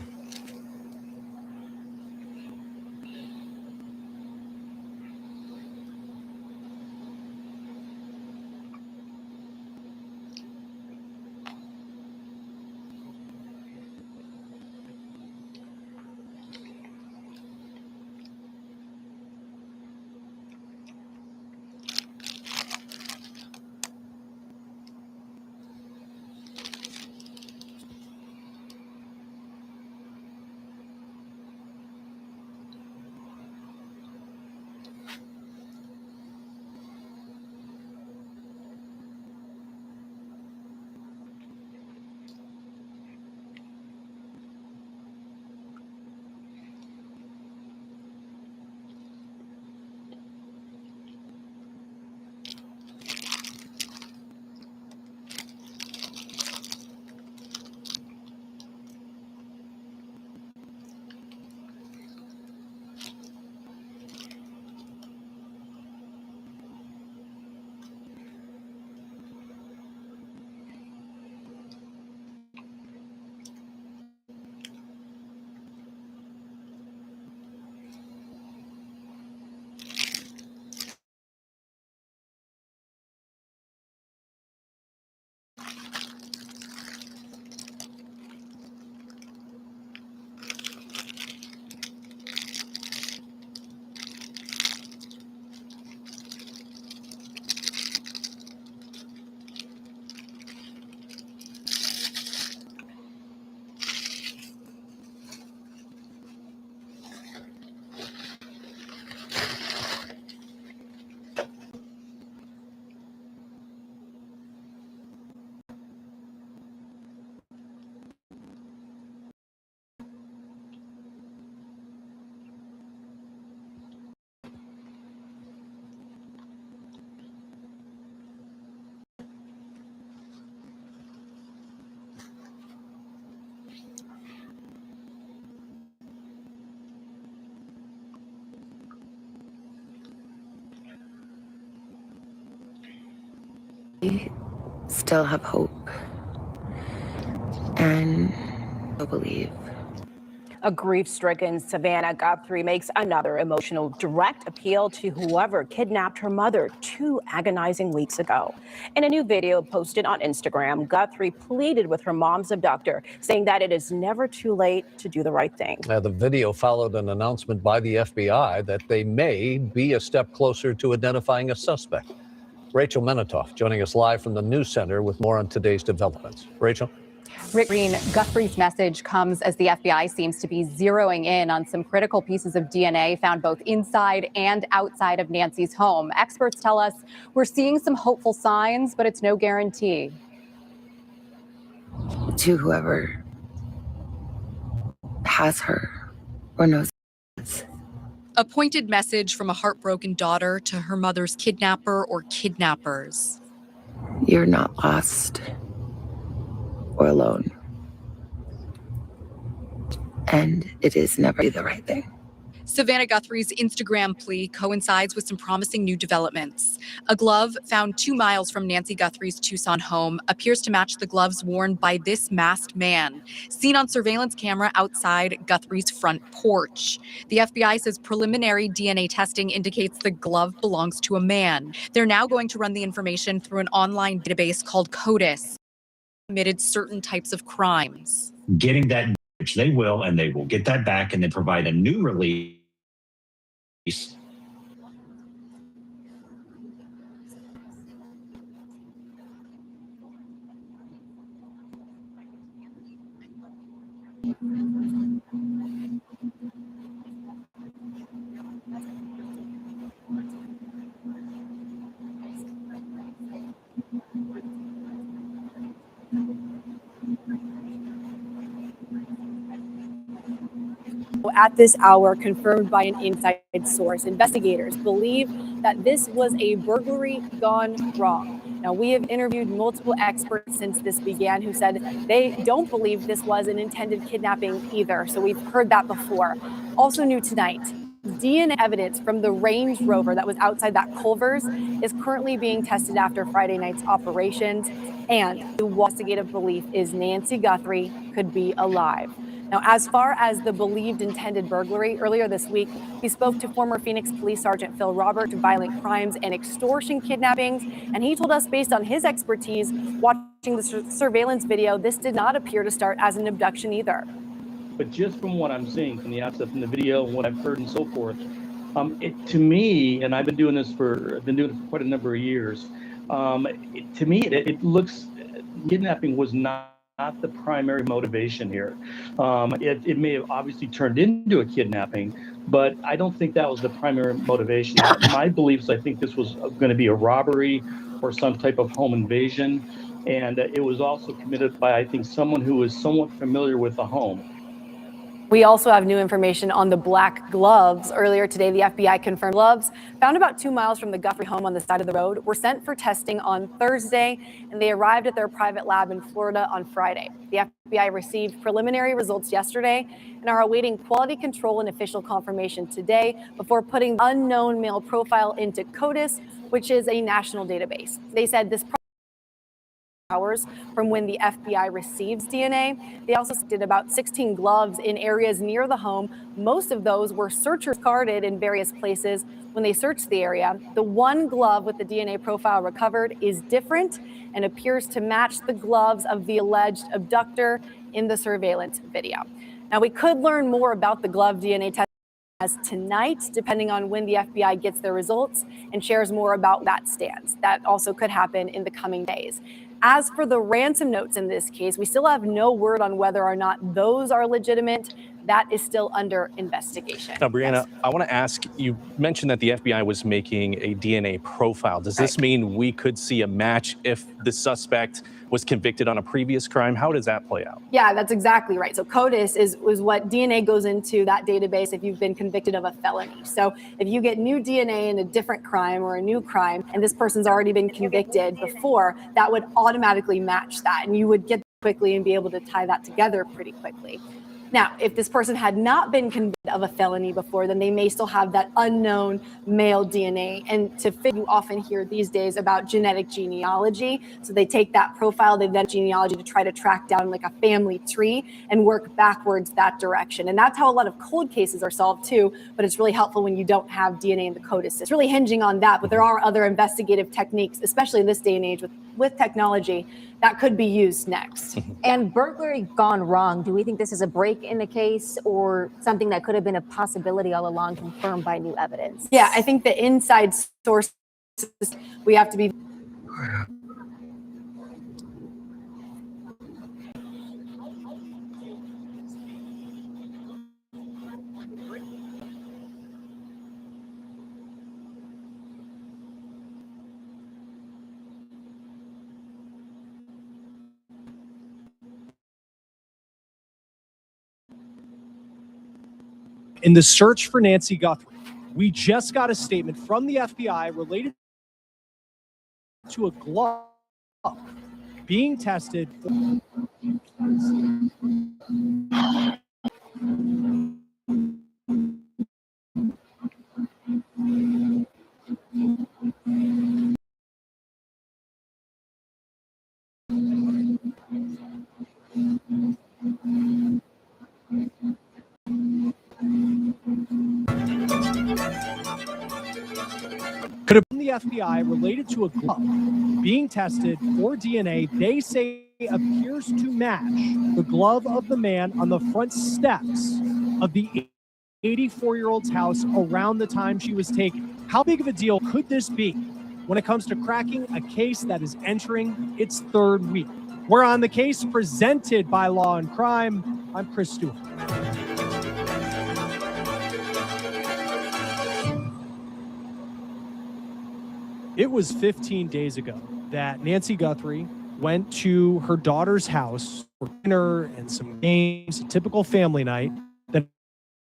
We still have hope. And I believe. A grief-stricken Savannah Guthrie makes another emotional direct appeal to whoever kidnapped her mother 2 agonizing weeks ago. In a new video posted on Instagram, Guthrie pleaded with her mom's abductor, saying that it is never too late to do the right thing. The video followed an announcement by the FBI that they may be a step closer to identifying a suspect. Rachel Menitoff joining us live from the News Center with more on today's developments. Rachel? Rick Green, Guthrie's message comes as the FBI seems to be zeroing in on some critical pieces of DNA found both inside and outside of Nancy's home. Experts tell us we're seeing some hopeful signs, but it's no guarantee. To whoever has her or knows. A pointed message from a heartbroken daughter to her mother's kidnapper or kidnappers. You're not lost or alone. And it is never the right thing. Savannah Guthrie's Instagram plea coincides with some promising new developments. A glove found 2 miles from Nancy Guthrie's Tucson home appears to match the gloves worn by this masked man, seen on surveillance camera outside Guthrie's front porch. The FBI says preliminary DNA testing indicates the glove belongs to a man. They're now going to run the information through an online database called CODIS. Committed certain types of crimes. Getting that, which they will, and they will get that back and then provide a new release. At this hour, confirmed by an inside source, investigators believe that this was a burglary gone wrong. Now, we have interviewed multiple experts since this began who said they don't believe this was an intended kidnapping either. So we've heard that before. Also new tonight, DNA evidence from the Range Rover that was outside that Culver's is currently being tested after Friday night's operations. And the investigative belief is Nancy Guthrie could be alive. Now, as far as the believed intended burglary, earlier this week, we spoke to former Phoenix Police Sergeant Phil Robert to violent crimes and extortion kidnappings, and he told us, based on his expertise, watching the surveillance video, this did not appear to start as an abduction either. But just from what I'm seeing from the outset, from the video, and what I've heard and so forth, to me, and I've been doing this for quite a number of years, to me, it looks, kidnapping was not the primary motivation here. It may have obviously turned into a kidnapping, but I don't think that was the primary motivation. My beliefs, I think this was going to be a robbery or some type of home invasion, and it was also committed by, I think, someone who was somewhat familiar with the home. We also have new information on the black gloves. Earlier today, the FBI confirmed gloves found about 2 miles from the Guthrie home on the side of the road were sent for testing on Thursday, and they arrived at their private lab in Florida on Friday. The FBI received preliminary results yesterday and are awaiting quality control and official confirmation today before putting the unknown male profile into CODIS, which is a national database. They said this hours from when the FBI receives DNA. They also did about 16 gloves in areas near the home. Most of those were searchers carded in various places when they searched the area. The one glove with the DNA profile recovered is different and appears to match the gloves of the alleged abductor in the surveillance video. Now, we could learn more about the glove DNA test as tonight, depending on when the FBI gets their results and shares more about that stance. That also could happen in the coming days. As for the ransom notes in this case, we still have no word on whether or not those are legitimate. That is still under investigation. Now, Brianna, I want to ask, you mentioned that the FBI was making a DNA profile. Does this mean we could see a match if the suspect was convicted on a previous crime? How does that play out? Yeah, that's exactly right. So CODIS is what DNA goes into that database if you've been convicted of a felony. So if you get new DNA in a different crime or a new crime, and this person's already been convicted before, that would automatically match that. And you would get quickly and be able to tie that together pretty quickly. Now, if this person had not been convicted of a felony before, then they may still have that unknown male DNA. And to fit, you often hear these days about genetic genealogy. So they take that profile, they then genealogy to try to track down like a family tree and work backwards that direction. And that's how a lot of cold cases are solved too, but it's really helpful when you don't have DNA in the codices. It's really hinging on that, but there are other investigative techniques, especially in this day and age with technology, that could be used next. And burglary gone wrong, do we think this is a break in the case or something that could have been a possibility all along confirmed by new evidence? Yeah, I think the inside sources, we have to be. In the search for Nancy Guthrie, we just got a statement from the FBI related to a glove being tested for could have been the FBI related to a glove being tested for DNA they say appears to match the glove of the man on the front steps of the 84-year-old's house around the time she was taken. How big of a deal could this be when it comes to cracking a case that is entering its third week? We're on The Case, presented by Law and Crime. I'm Chris Stewart. It was 15 days ago that Nancy Guthrie went to her daughter's house for dinner and some games, a typical family night. Then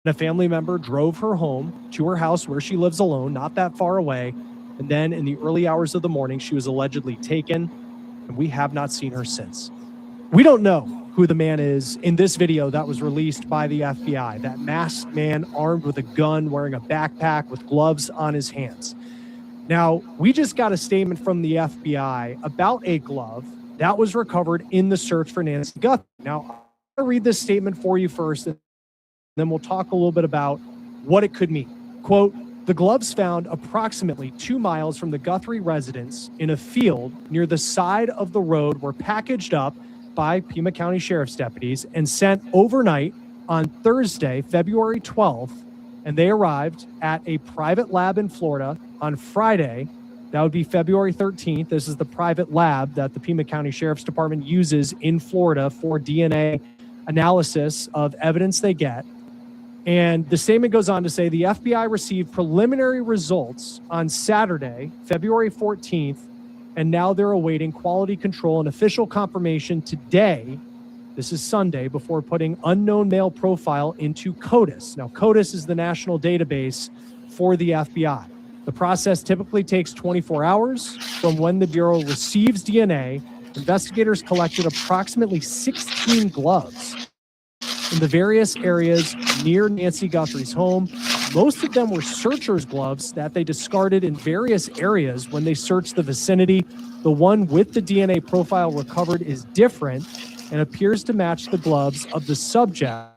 a family member drove her home to her house where she lives alone, not that far away. And then in the early hours of the morning, she was allegedly taken, and we have not seen her since. We don't know who the man is in this video that was released by the FBI, that masked man armed with a gun, wearing a backpack with gloves on his hands. Now, we just got a statement from the FBI about a glove that was recovered in the search for Nancy Guthrie. Now, I'm going to read this statement for you first, and then we'll talk a little bit about what it could mean. Quote, "The gloves found approximately 2 miles from the Guthrie residence in a field near the side of the road were packaged up by Pima County Sheriff's deputies and sent overnight on Thursday, February 12th, and they arrived at a private lab in Florida on Friday. That would be February 13th. This is the private lab that the Pima County Sheriff's Department uses in Florida for DNA analysis of evidence they get. And the statement goes on to say the FBI received preliminary results on Saturday, February 14th, and now they're awaiting quality control and official confirmation today. This is Sunday, before putting unknown male profile into CODIS. Now, CODIS is the national database for the FBI. The process typically takes 24 hours from when the Bureau receives DNA. Investigators collected approximately 16 gloves in the various areas near Nancy Guthrie's home. Most of them were searchers' gloves that they discarded in various areas when they searched the vicinity. The one with the DNA profile recovered is different and appears to match the gloves of the subject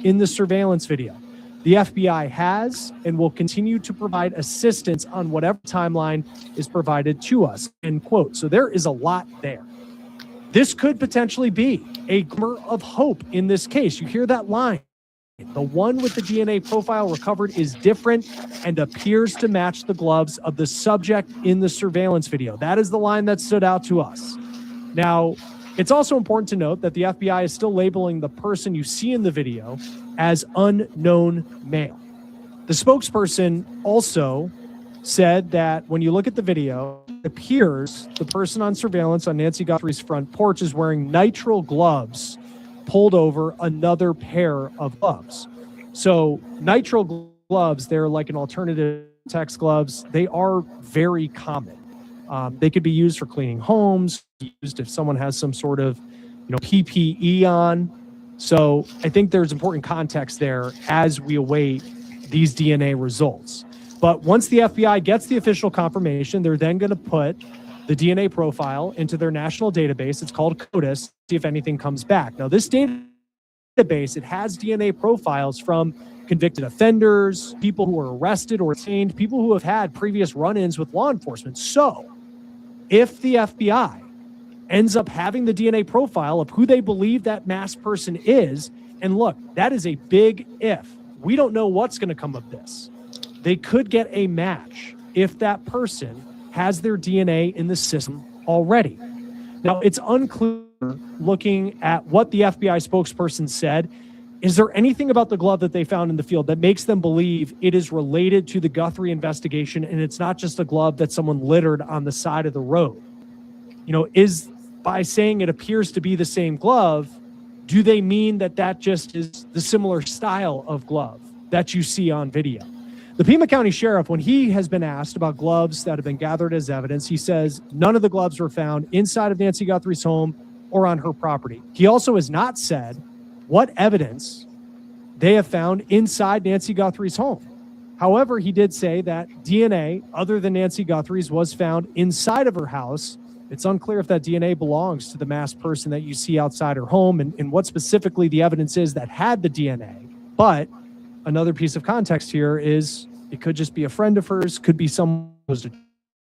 in the surveillance video. The FBI has and will continue to provide assistance on whatever timeline is provided to us, end quote. So there is a lot there. This could potentially be a glimmer of hope in this case. You hear that line. The one with the DNA profile recovered is different and appears to match the gloves of the subject in the surveillance video. That is the line that stood out to us. Now, it's also important to note that the FBI is still labeling the person you see in the video as unknown male. The spokesperson also said that when you look at the video, it appears the person on surveillance on Nancy Guthrie's front porch is wearing nitrile gloves pulled over another pair of gloves. So nitrile gloves, they're like an alternative text gloves. They are very common. They could be used for cleaning homes, used if someone has some sort of, PPE on. So I think there's important context there as we await these DNA results. But once the FBI gets the official confirmation, they're then going to put the DNA profile into their national database. It's called CODIS, see if anything comes back. Now, this database, it has DNA profiles from convicted offenders, people who were arrested or detained, people who have had previous run-ins with law enforcement. So if the FBI ends up having the DNA profile of who they believe that masked person is, and look, that is a big if. We don't know what's going to come of this. They could get a match if that person has their DNA in the system already. Now, it's unclear, looking at what the FBI spokesperson said, is there anything about the glove that they found in the field that makes them believe it is related to the Guthrie investigation and it's not just a glove that someone littered on the side of the road? You know, is by saying it appears to be the same glove, do they mean that that just is the similar style of glove that you see on video? The Pima County Sheriff, when he has been asked about gloves that have been gathered as evidence, he says none of the gloves were found inside of Nancy Guthrie's home or on her property. He also has not said what evidence they have found inside Nancy Guthrie's home. However, he did say that DNA other than Nancy Guthrie's was found inside of her house. It's unclear if that DNA belongs to the masked person that you see outside her home and what specifically the evidence is that had the DNA. But another piece of context here is it could just be a friend of hers, could be someone who goes to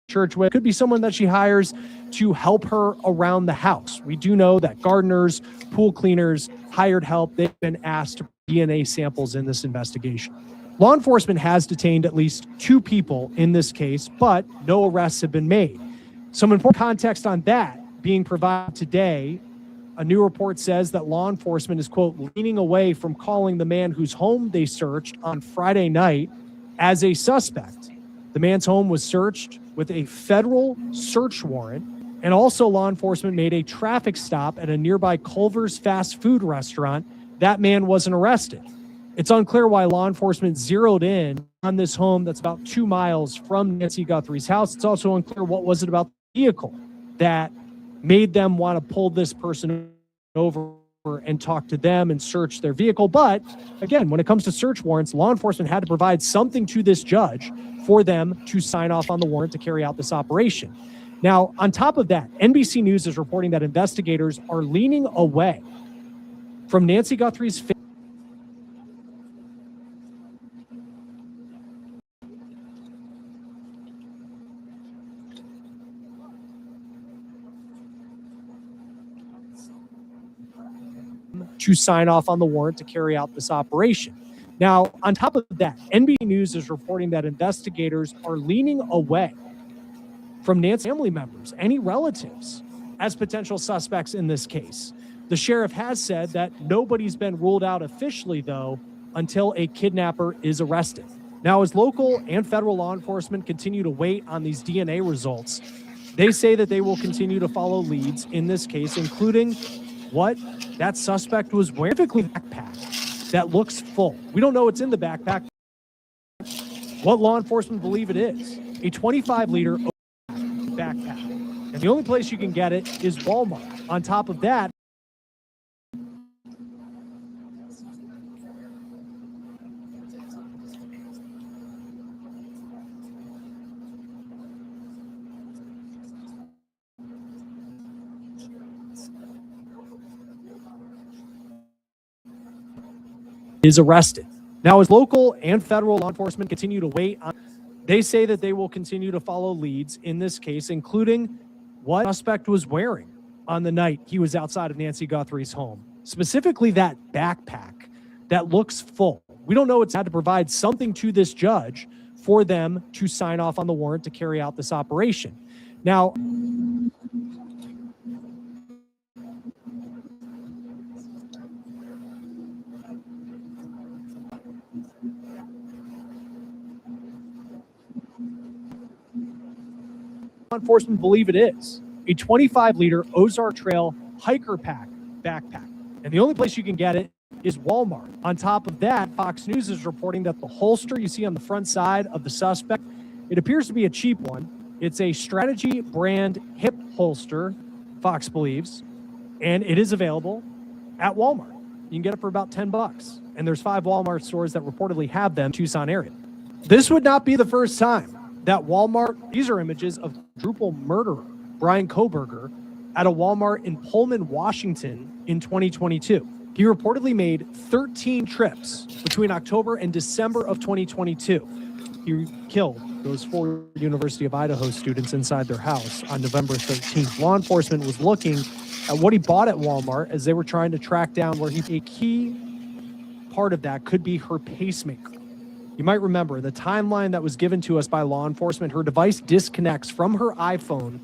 church with, could be someone that she hires to help her around the house. We do know that gardeners, pool cleaners, hired help, they've been asked to put DNA samples in this investigation. Law enforcement has detained at least 2 people in this case, but no arrests have been made. Some important context on that being provided today. A new report says that law enforcement is, quote, leaning away from calling the man whose home they searched on Friday night as a suspect. The man's home was searched with a federal search warrant, and also law enforcement made a traffic stop at a nearby Culver's fast food restaurant. That man wasn't arrested. It's unclear why law enforcement zeroed in on this home that's about 2 miles from Nancy Guthrie's house. It's also unclear what was it about the vehicle that made them want to pull this person over and talk to them and search their vehicle. But again, when it comes to search warrants, law enforcement had to provide something to this judge for them to sign off on the warrant to carry out this operation. Now, on top of that, NBC News is reporting that investigators are leaning away from Nancy Guthrie's to sign off on the warrant to carry out this operation. Now, on top of that, NBC News is reporting that investigators are leaning away from Nancy's family members, any relatives, as potential suspects in this case. The sheriff has said that nobody's been ruled out officially, though, until a kidnapper is arrested. Now, as local and federal law enforcement continue to wait on these DNA results, they say that they will continue to follow leads in this case, including what that suspect was wearing, specifically a backpack that looks full. We don't know what's in the backpack. What law enforcement believe it is. A 25-liter backpack. And the only place you can get it is Walmart. On top of that, is arrested. Now, as local and federal law enforcement continue to wait on, they say that they will continue to follow leads in this case, including what the suspect was wearing on the night he was outside of Nancy Guthrie's home. Specifically, that backpack that looks full. We don't know. It's had to provide something to this judge for them to sign off on the warrant to carry out this operation. Now, law enforcement believe it is a 25-liter Ozark Trail hiker pack backpack. And the only place you can get it is Walmart. On top of that, Fox News is reporting that the holster you see on the front side of the suspect, it appears to be a cheap one. It's a Strategy brand hip holster, Fox believes, and it is available at Walmart. You can get it for about $10. And there's 5 Walmart stores that reportedly have them in the Tucson area. This would not be the first time that Walmart, these are images of quadruple murderer Brian Koberger at a Walmart in Pullman, Washington in 2022. He reportedly made 13 trips between October and December of 2022. He killed those 4 University of Idaho students inside their house on November 13th. Law enforcement was looking at what he bought at Walmart as they were trying to track down where a key part of that could be her pacemaker. You might remember the timeline that was given to us by law enforcement. Her device disconnects from her iPhone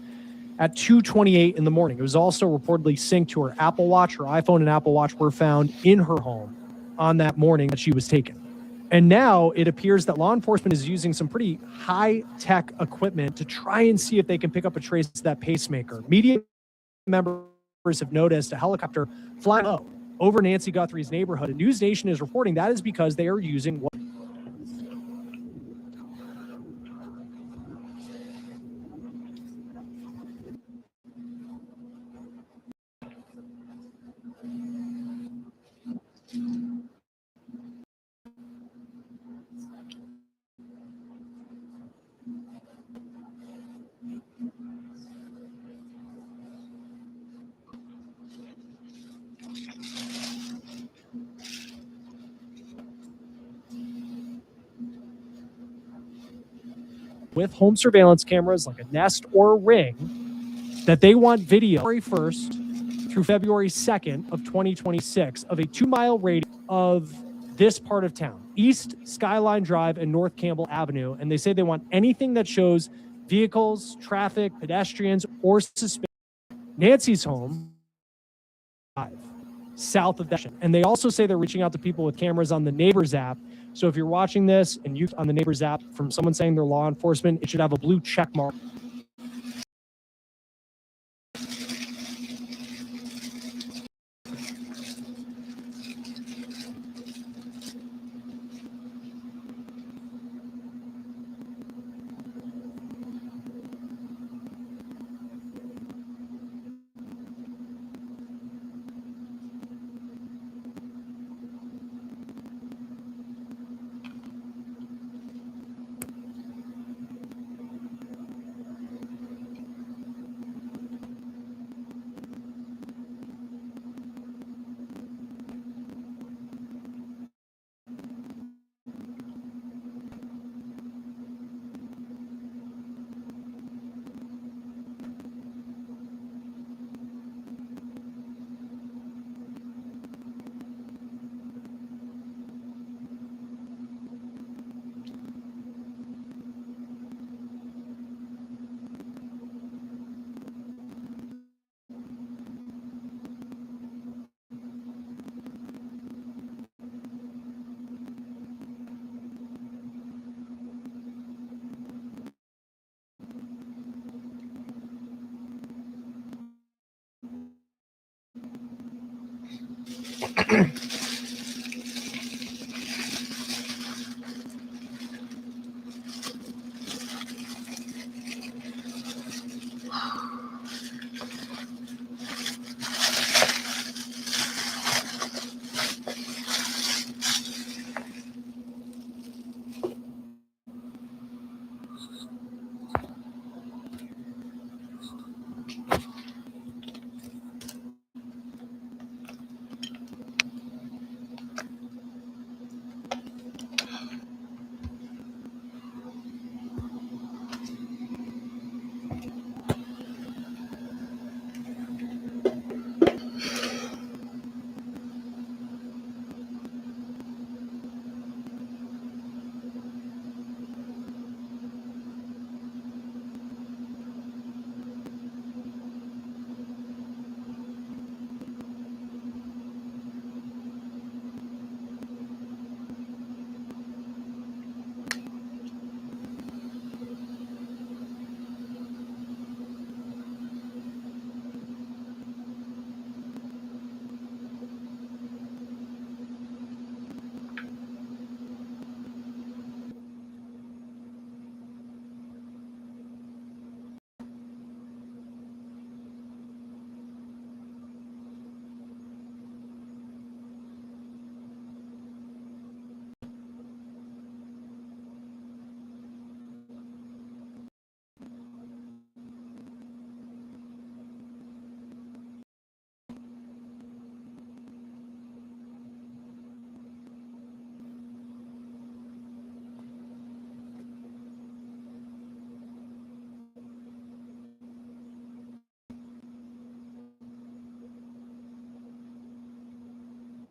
at 2:28 in the morning. It was also reportedly synced to her Apple Watch. Her iPhone and Apple Watch were found in her home on that morning that she was taken. And now it appears that law enforcement is using some pretty high-tech equipment to try and see if they can pick up a trace of that pacemaker. Media members have noticed a helicopter flying low over Nancy Guthrie's neighborhood. And News Nation is reporting that is because they are using what with home surveillance cameras like a Nest or a Ring, that they want video February 1st through February 2nd of 2026 of a 2-mile radius of this part of town, East Skyline Drive and North Campbell Avenue. And they say they want anything that shows vehicles, traffic, pedestrians, or suspicious. Nancy's home, south of that. And they also say they're reaching out to people with cameras on the Neighbors app. So if you're watching this and you on the Neighbors app from someone saying they're law enforcement, it should have a blue check mark.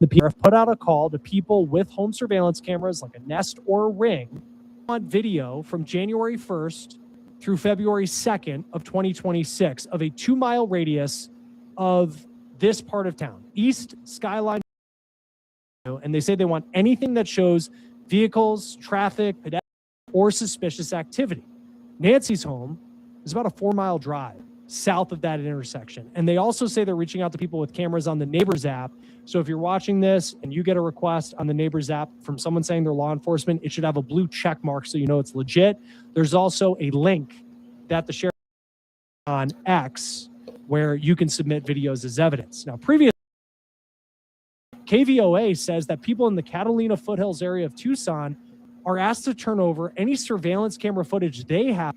The PRF put out a call to people with home surveillance cameras like a Nest or a Ring on video from January 1st through February 2nd of 2026 of a 2-mile radius of this part of town, East Skyline. And they say they want anything that shows vehicles, traffic, pedestrians, or suspicious activity. Nancy's home is about a 4-mile drive south of that intersection. And they also say they're reaching out to people with cameras on the Neighbors app. So if you're watching this and you get a request on the Neighbors app from someone saying they're law enforcement, it should have a blue check mark so you know it's legit. There's also a link that the sheriff on X where you can submit videos as evidence. Now, previously, KVOA says that people in the Catalina foothills area of Tucson are asked to turn over any surveillance camera footage they have.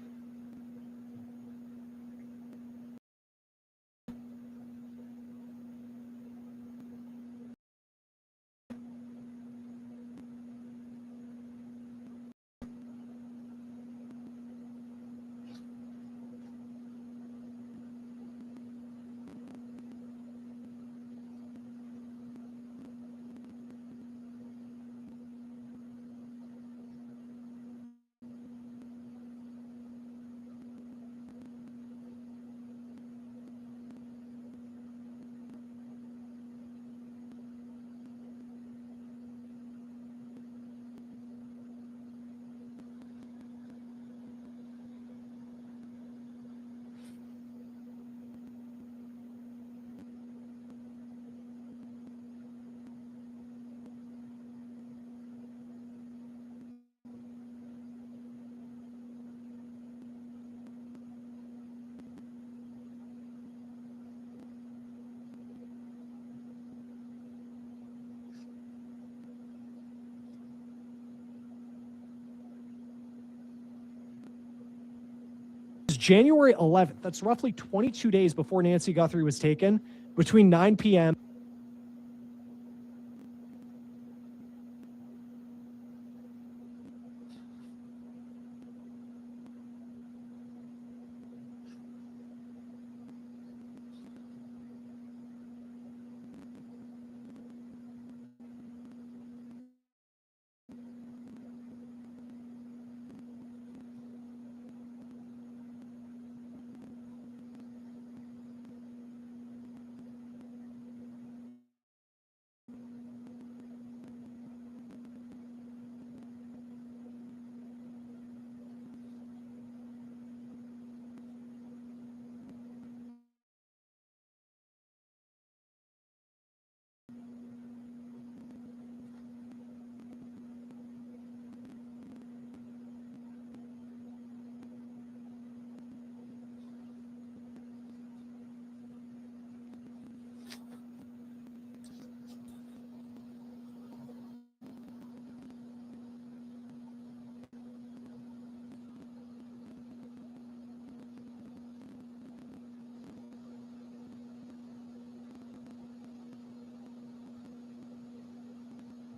January 11th, that's roughly 22 days before Nancy Guthrie was taken, between 9 p.m.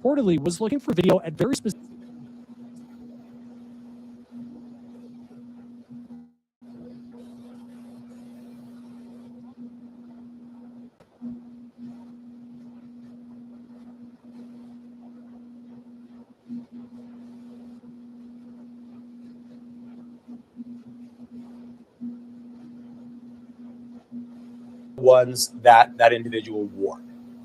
reportedly was looking for video at very specific ones that that individual wore.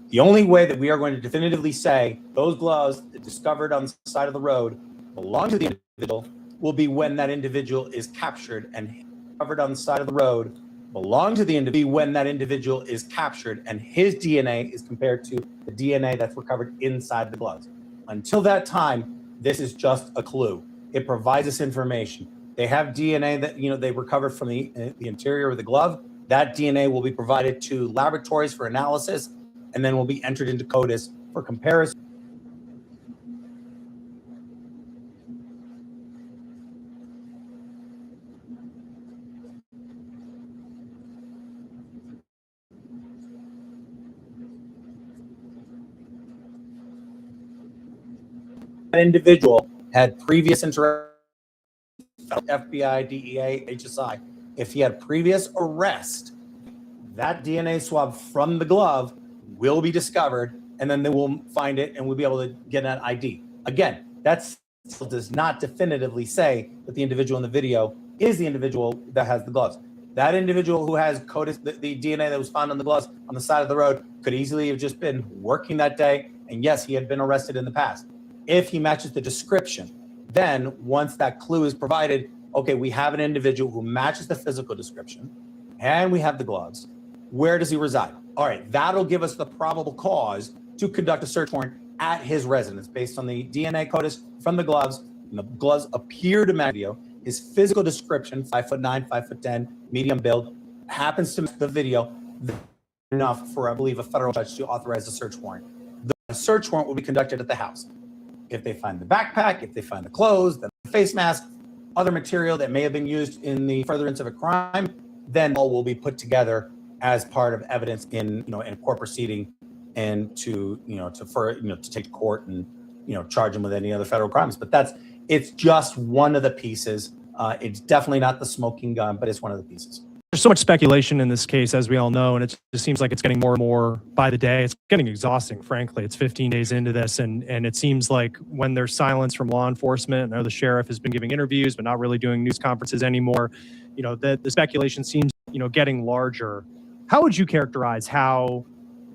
The only way that we are going to definitively say those gloves discovered on the side of the road belong to the individual will be when that individual is captured and covered on the side of the road belong to the individual when that individual is captured and his DNA is compared to the DNA that's recovered inside the gloves. Until that time, this is just a clue. It provides us information. They have DNA that they recovered from the interior of the glove. That DNA will be provided to laboratories for analysis and then will be entered into CODIS for comparison. That individual had previous interaction with FBI, DEA, HSI. If he had previous arrest, that DNA swab from the glove will be discovered and then they will find it and we'll be able to get an ID. Again, that still does not definitively say that the individual in the video is the individual that has the gloves. That individual who has CODIS, the DNA that was found on the gloves on the side of the road, could easily have just been working that day. And yes, he had been arrested in the past. If he matches the description, then once that clue is provided, okay, we have an individual who matches the physical description and we have the gloves. Where does he reside? All right, that'll give us the probable cause to conduct a search warrant at his residence based on the DNA CODIS from the gloves. And the gloves appear to match his physical description, 5'9", 5'10", medium build, happens to match the video enough for, I believe, a federal judge to authorize a search warrant. The search warrant will be conducted at the house. If they find the backpack, if they find the clothes, the face mask, other material that may have been used in the furtherance of a crime, then all will be put together as part of evidence in a court proceeding, and to take to court and charge them with any other federal crimes. But it's just one of the pieces. It's definitely not the smoking gun, but it's one of the pieces. There's so much speculation in this case, as we all know, and it just seems like it's getting more and more by the day. It's getting exhausting, frankly. It's 15 days into this, and it seems like when there's silence from law enforcement, I know the sheriff has been giving interviews, but not really doing news conferences anymore. The speculation seems, getting larger. How would you characterize how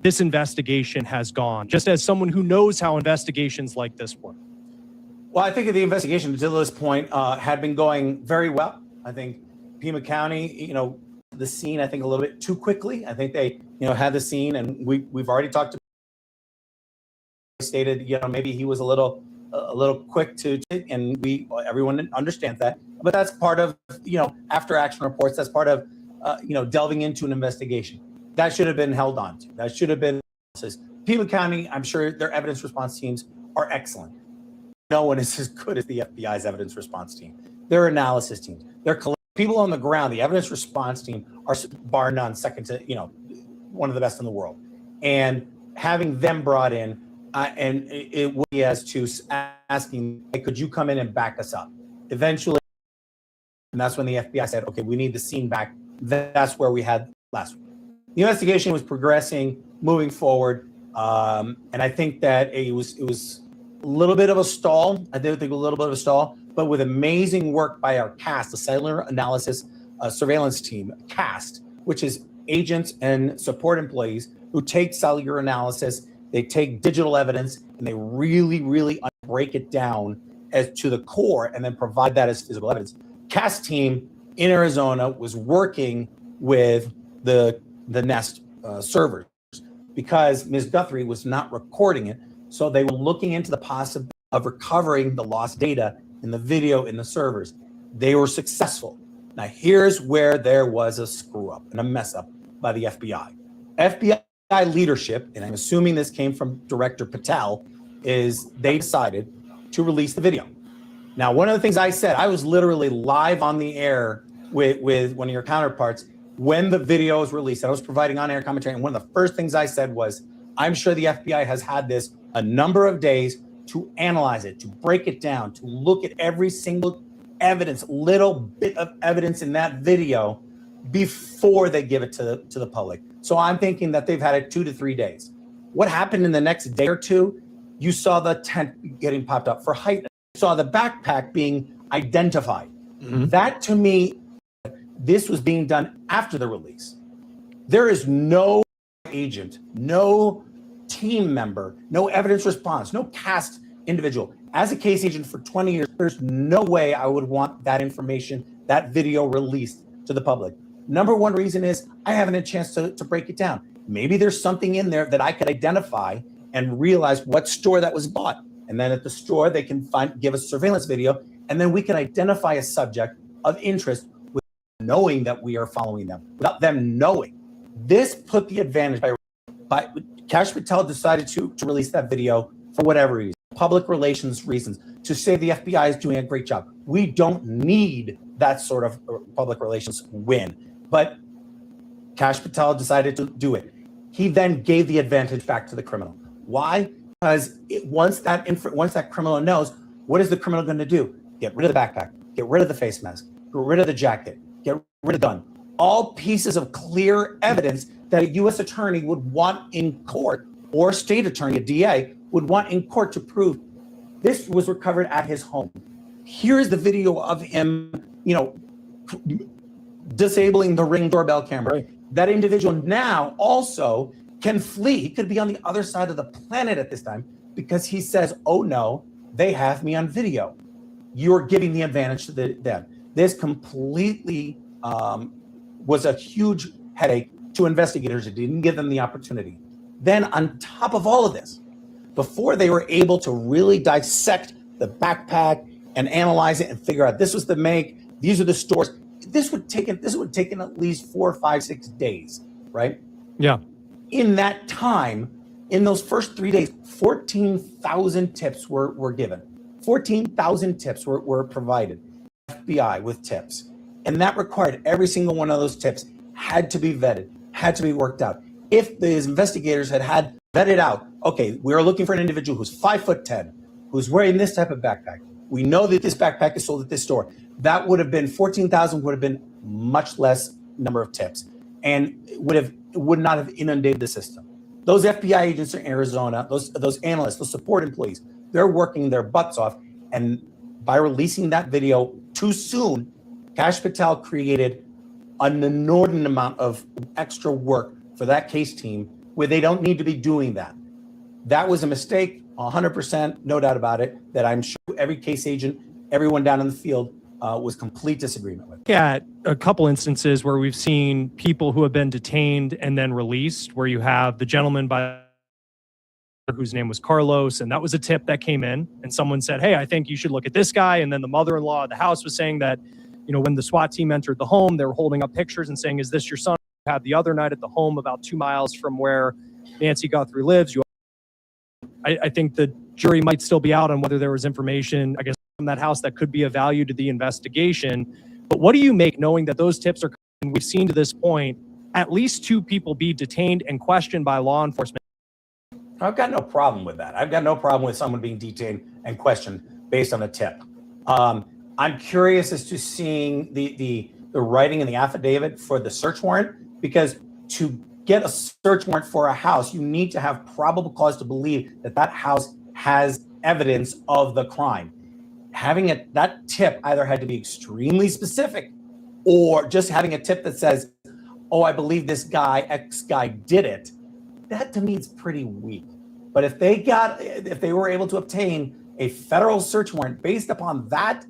this investigation has gone, just as someone who knows how investigations like this work? Well, I think the investigation until this point had been going very well. I think Pima County, the scene, I think, a little bit too quickly. I think they, had the scene, and we've already talked to. Stated, maybe he was a little quick to, and everyone understands that. But that's part of, after action reports. That's part of, delving into an investigation. That should have been held on to. That should have been. Pima County, I'm sure their evidence response teams are excellent. No one is as good as the FBI's evidence response team. Their analysis teams, their people on the ground, the evidence response team are bar none second to, one of the best in the world. And having them brought in, and it was as to asking, hey, could you come in and back us up? Eventually, and that's when the FBI said, okay, we need the scene back. That's where we had last week. The investigation was progressing, moving forward, and I think that it was a little bit of a stall. I did think a little bit of a stall, but with amazing work by our CAST, the cellular analysis surveillance team, CAST, which is agents and support employees who take cellular analysis, they take digital evidence, and they really, really break it down as to the core and then provide that as physical evidence. CAST team in Arizona was working with the Nest servers because Ms. Guthrie was not recording it. So they were looking into the possibility of recovering the lost data in the video in the servers. They were successful. Now, here's where there was a screw up and a mess up by the FBI. FBI leadership, and I'm assuming this came from Director Patel, is they decided to release the video. Now, one of the things I said, I was literally live on the air with one of your counterparts when the video was released. I was providing on-air commentary, and one of the first things I said was, I'm sure the FBI has had this a number of days to analyze it, to break it down, to look at every single evidence, little bit of evidence in that video before they give it to the public. So I'm thinking that they've had it 2 to 3 days. What happened in the next day or two? You saw the tent getting popped up for height. You saw the backpack being identified. Mm-hmm. That, to me, this was being done after the release. There is no agent, no team member, no evidence response, no CAST individual. As a case agent for 20 years, there's no way I would want that information, that video released to the public. Number one reason is I haven't had a chance to break it down. Maybe there's something in there that I could identify and realize what store that was bought. And then at the store, they can give us surveillance video, and then we can identify a subject of interest without knowing that we are following them, without them knowing. This put the advantage by Kash Patel decided to release that video for whatever reason, public relations reasons, to say the FBI is doing a great job. We don't need that sort of public relations win, but Kash Patel decided to do it. He then gave the advantage back to the criminal. Why? Because once that criminal knows, what is the criminal going to do? Get rid of the backpack, get rid of the face mask, get rid of the jacket, get rid of the gun. All pieces of clear evidence that a U.S. attorney would want in court or state attorney, a DA, would want in court to prove this was recovered at his home. Here's the video of him, disabling the Ring doorbell camera. Right. That individual now also can flee. He could be on the other side of the planet at this time because he says, oh no, they have me on video. You're giving the advantage to them. This completely was a huge headache to investigators. It didn't give them the opportunity. Then on top of all of this, before they were able to really dissect the backpack and analyze it and figure out this was the make, these are the stores, this would take at least 4, 5, 6 days, right? Yeah. In that time, in those first 3 days, 14,000 tips were given. 14,000 tips were provided, FBI with tips. And that required every single one of those tips had to be vetted, had to be worked out. If the investigators had vetted out, okay, we're looking for an individual who's 5'10", who's wearing this type of backpack. We know that this backpack is sold at this store. That would have been 14,000 would have been much less number of tips and would not have inundated the system. Those FBI agents in Arizona, those analysts, those support employees, they're working their butts off. And by releasing that video too soon, Kash Patel created an inordinate amount of extra work for that case team where they don't need to be doing that. That was a mistake, 100%, no doubt about it, that I'm sure every case agent, everyone down in the field was complete disagreement with. At a couple instances where we've seen people who have been detained and then released, where you have the gentleman whose name was Carlos, and that was a tip that came in, and someone said, hey, I think you should look at this guy. And then the mother-in-law of the house was saying that, when the SWAT team entered the home, they were holding up pictures and saying, is this your son who had the other night at the home about 2 miles from where Nancy Guthrie lives? I think the jury might still be out on whether there was information, I guess, from that house that could be of value to the investigation. But what do you make knowing that those tips are coming? We've seen to this point at least 2 people be detained and questioned by law enforcement. I've got no problem with that. I've got no problem with someone being detained and questioned based on a tip. I'm curious as to seeing the writing in the affidavit for the search warrant, because to get a search warrant for a house, you need to have probable cause to believe that that house has evidence of the crime. Having that tip either had to be extremely specific, or just having a tip that says, oh, I believe this guy, X guy did it. That to me is pretty weak. But if they were able to obtain a federal search warrant based upon that,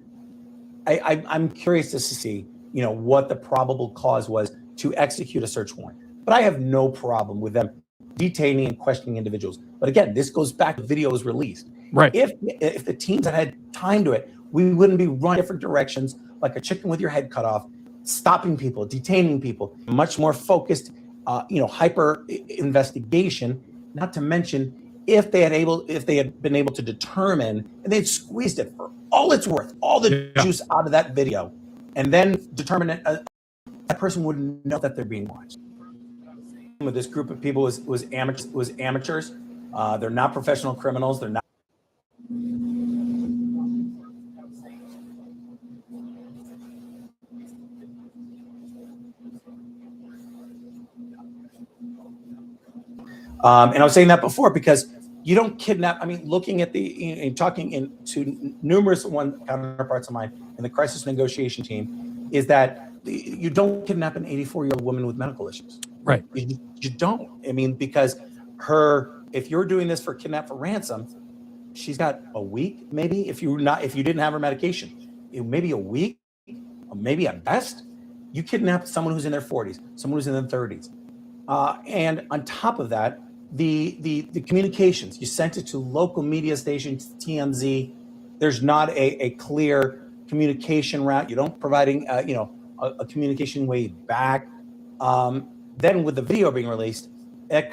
I'm curious to see, what the probable cause was to execute a search warrant. But I have no problem with them detaining and questioning individuals. But again, this goes back to the video was released. Right. If the teams had time to it, we wouldn't be running different directions like a chicken with your head cut off, stopping people, detaining people, much more focused, hyper investigation. Not to mention, if they had been able to determine, and they'd squeezed it for all it's worth, all the juice out of that video, and then determine that person wouldn't know that they're being watched. With this group of people was amateurs. They're not professional criminals. They're not. And I was saying that before because you don't kidnap. I mean, looking at talking to numerous counterparts of mine in the crisis negotiation team, is that you don't kidnap an 84-year-old woman with medical issues. Right. You don't. I mean, because if you're doing this for kidnap for ransom, she's got a week, maybe, if you didn't have her medication, maybe a week, or maybe at best. You kidnap someone who's in their 40s, someone who's in their 30s. And on top of that, the communications, you sent it to local media stations, TMZ. There's not a clear communication route. You don't providing a communication way back. Then with the video being released, it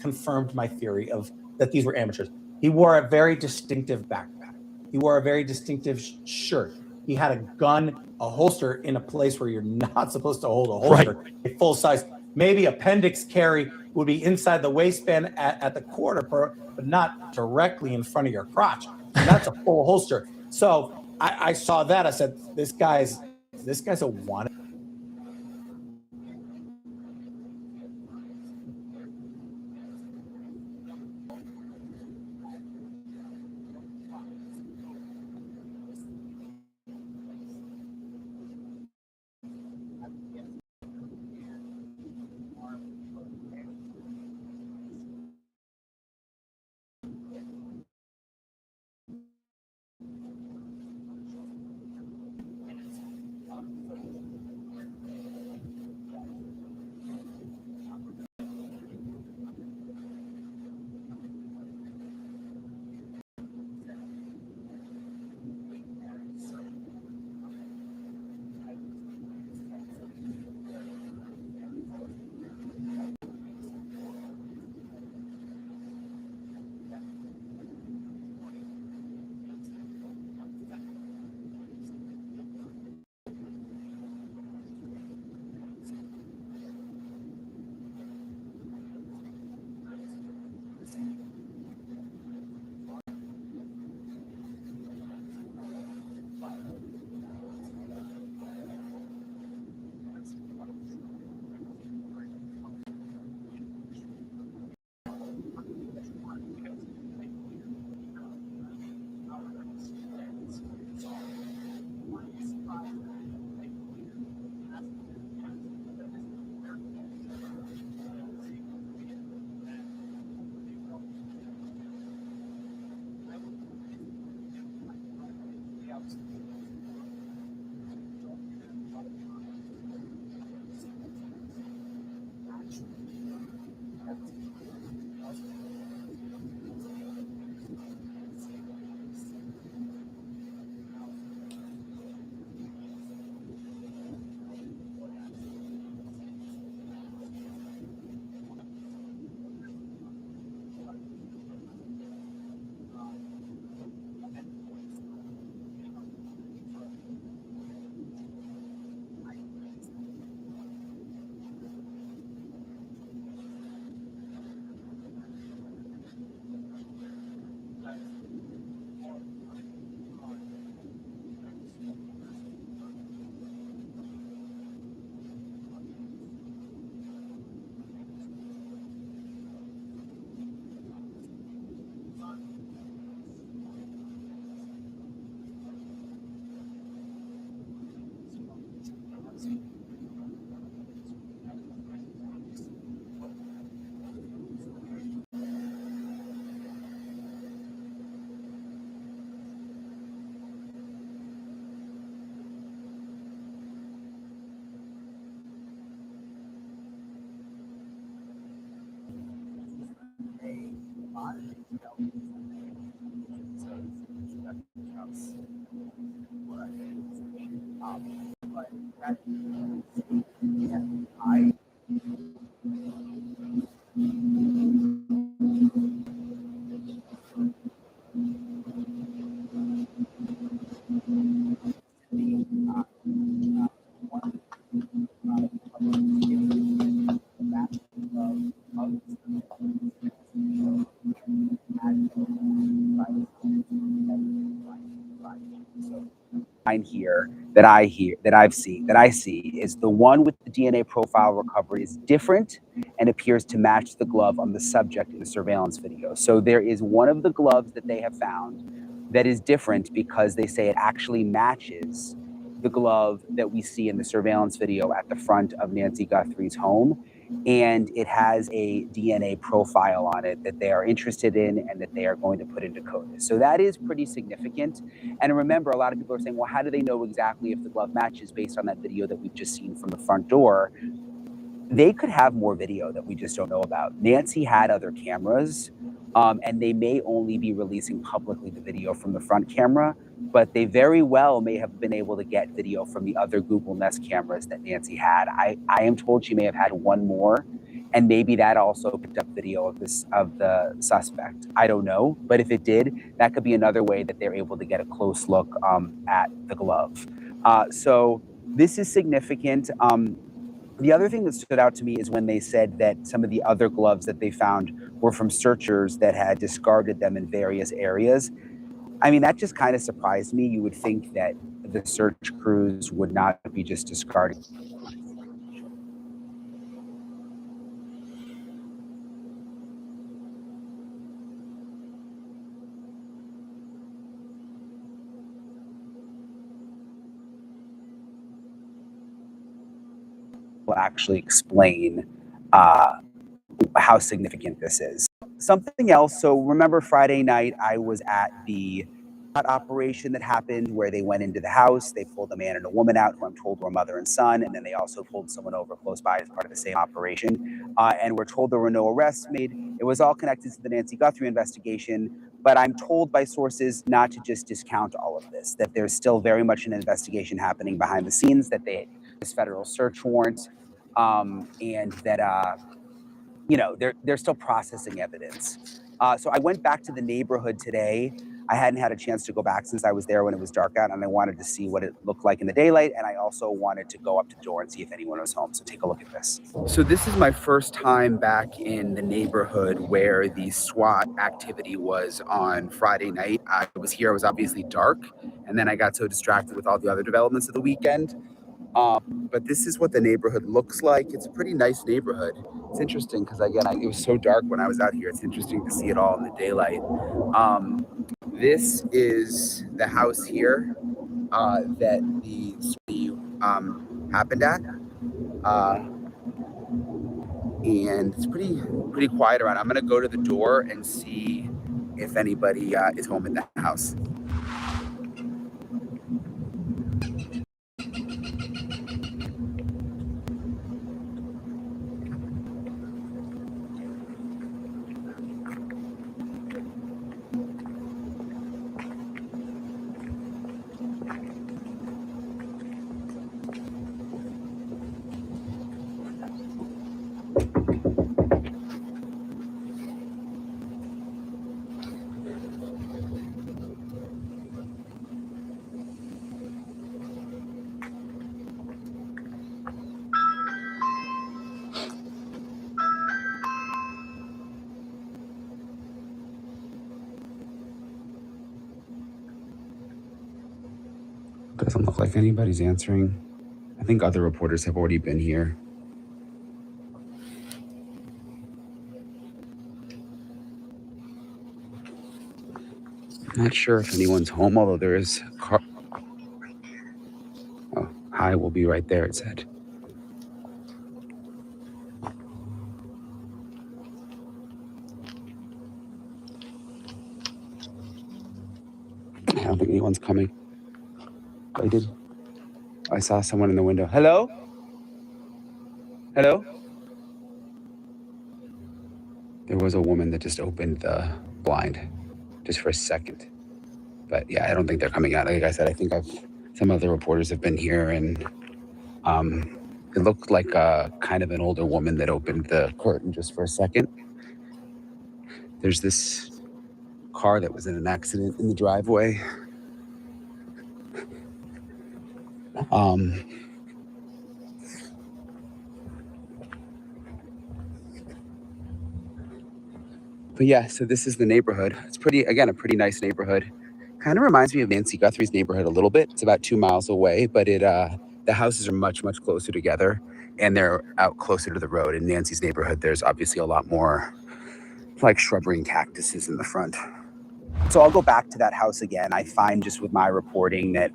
confirmed my theory that these were amateurs. He wore a very distinctive backpack. He wore a very distinctive shirt. He had a gun, a holster in a place where you're not supposed to hold a holster, right. A full size. Maybe appendix carry would be inside the waistband at the quarter, but not directly in front of your crotch. And that's a full holster. So I saw that. I said, this guy's a wanted. Here that I see is the one with the DNA profile recovery is different and appears to match the glove on the subject in the surveillance video. So there is one of the gloves that they have found that is different because they say it actually matches the glove that we see in the surveillance video at the front of Nancy Guthrie's home. And it has a DNA profile on it that they are interested in and that they are going to put into CODIS. So that is pretty significant. And remember, a lot of people are saying, well, how do they know exactly if the glove matches based on that video that we've just seen from the front door? They could have more video that we just don't know about. Nancy had other cameras, and they may only be releasing publicly the video from the front camera, but they very well may have been able to get video from the other Google Nest cameras that Nancy had. I am told she may have had one more, and maybe that also picked up video of the suspect. I don't know, but if it did, that could be another way that they're able to get a close look at the glove. So this is significant. The other thing that stood out to me is when they said that some of the other gloves that they found were from searchers that had discarded them in various areas. I mean, that just kind of surprised me. You would think that the search crews would not be just discarding. Will actually explain how significant this is. Something else, so remember Friday night, I was at the operation that happened where they went into the house, they pulled a man and a woman out who I'm told were mother and son, and then they also pulled someone over close by as part of the same operation. And we're told there were no arrests made. It was all connected to the Nancy Guthrie investigation, but I'm told by sources not to just discount all of this, that there's still very much an investigation happening behind the scenes, that this federal search warrant, and that they're still processing evidence. So I went back to the neighborhood today. I hadn't had a chance to go back since I was there when it was dark out, and I wanted to see what it looked like in the daylight, and I also wanted to go up to the door and see if anyone was home. So take a look at this. So this is my first time back in the neighborhood where the SWAT activity was on Friday night. I was here, it was obviously dark, and then I got so distracted with all the other developments of the weekend. But this is what the neighborhood looks like. It's a pretty nice neighborhood. It's interesting because, again, it was so dark when I was out here. It's interesting to see it all in the daylight. This is the house here that the happened at. And it's pretty quiet around. I'm going to go to the door and see if anybody is home in that house. Doesn't look like anybody's answering. I think other reporters have already been here. I'm not sure if anyone's home, although there is a car. Oh, hi, we'll be right there, it said. I don't think anyone's coming. I saw someone in the window. Hello? Hello? There was a woman that just opened the blind just for a second. But yeah, I don't think they're coming out. Like I said, I think some other reporters have been here, and It looked like kind of an older woman that opened the curtain just for a second. There's this car that was in an accident in the driveway. But yeah, so this is the neighborhood. It's a pretty nice neighborhood. Kind of reminds me of Nancy Guthrie's neighborhood a little bit. It's about 2 miles away, but the houses are much, much closer together, and they're out closer to the road. In Nancy's neighborhood, there's obviously a lot more like shrubbery and cactuses in the front. So I'll go back to that house again. I find just with my reporting that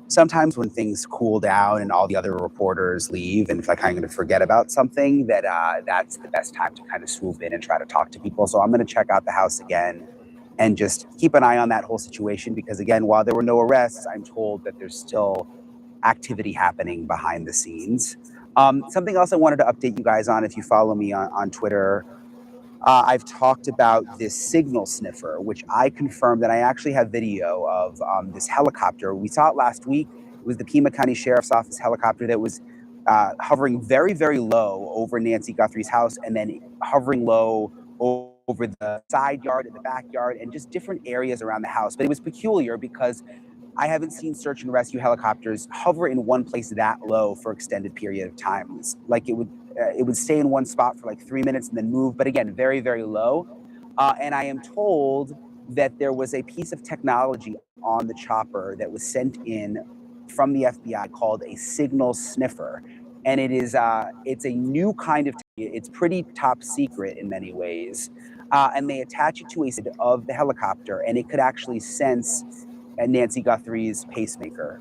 sometimes when things cool down and all the other reporters leave, and if I kind of forget about something, that that's the best time to kind of swoop in and try to talk to people. So I'm going to check out the house again and just keep an eye on that whole situation, because again, while there were no arrests, I'm told that there's still activity happening behind the scenes. Something else I wanted to update you guys on, if you follow me on Twitter, I've talked about this signal sniffer, which I confirmed that I actually have video of this helicopter. We saw it last week. It was the Pima County Sheriff's Office helicopter that was hovering very, very low over Nancy Guthrie's house, and then hovering low over the side yard and the backyard and just different areas around the house. But it was peculiar because I haven't seen search and rescue helicopters hover in one place that low for extended period of time. Like it would stay in one spot for like 3 minutes and then move, but again, very, very low. And I am told that there was a piece of technology on the chopper that was sent in from the FBI called a signal sniffer. And it's a new kind of, it's pretty top secret in many ways. And they attach it to a side of the helicopter, and it could actually sense Nancy Guthrie's pacemaker.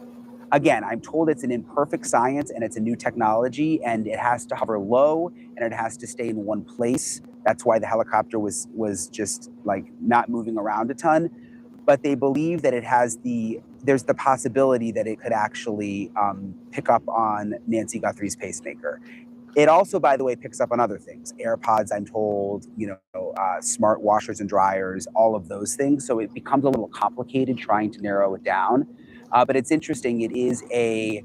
Again, I'm told it's an imperfect science and it's a new technology, and it has to hover low and it has to stay in one place. That's why the helicopter was just like not moving around a ton. But they believe that there's the possibility that it could actually pick up on Nancy Guthrie's pacemaker. It also, by the way, picks up on other things. AirPods, I'm told, smart washers and dryers, all of those things. So it becomes a little complicated trying to narrow it down. But it's interesting. It is a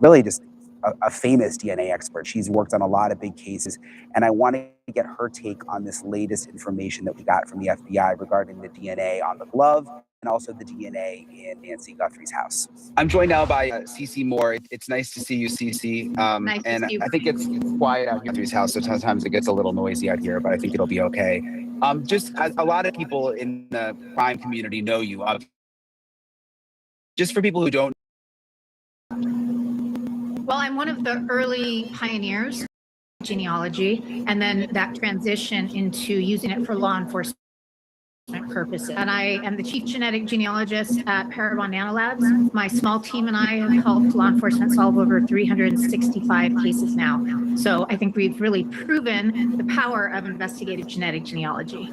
really just a famous DNA expert. She's worked on a lot of big cases, and I want to get her take on this latest information that we got from the FBI regarding the DNA on the glove and also the DNA in Nancy Guthrie's house. I'm joined now by Cece Moore. It's nice to see you, Cece. Nice to and see you. I think it's quiet out here at Guthrie's house, so sometimes it gets a little noisy out here, but I think it'll be okay. Just a lot of people in the crime community know you. Just for people who don't. Well, I'm one of the early pioneers of genealogy, and then that transition into using it for law enforcement purposes. And I am the chief genetic genealogist at Parabon Nanolabs. My small team and I have helped law enforcement solve over 365 cases now. So I think we've really proven the power of investigative genetic genealogy.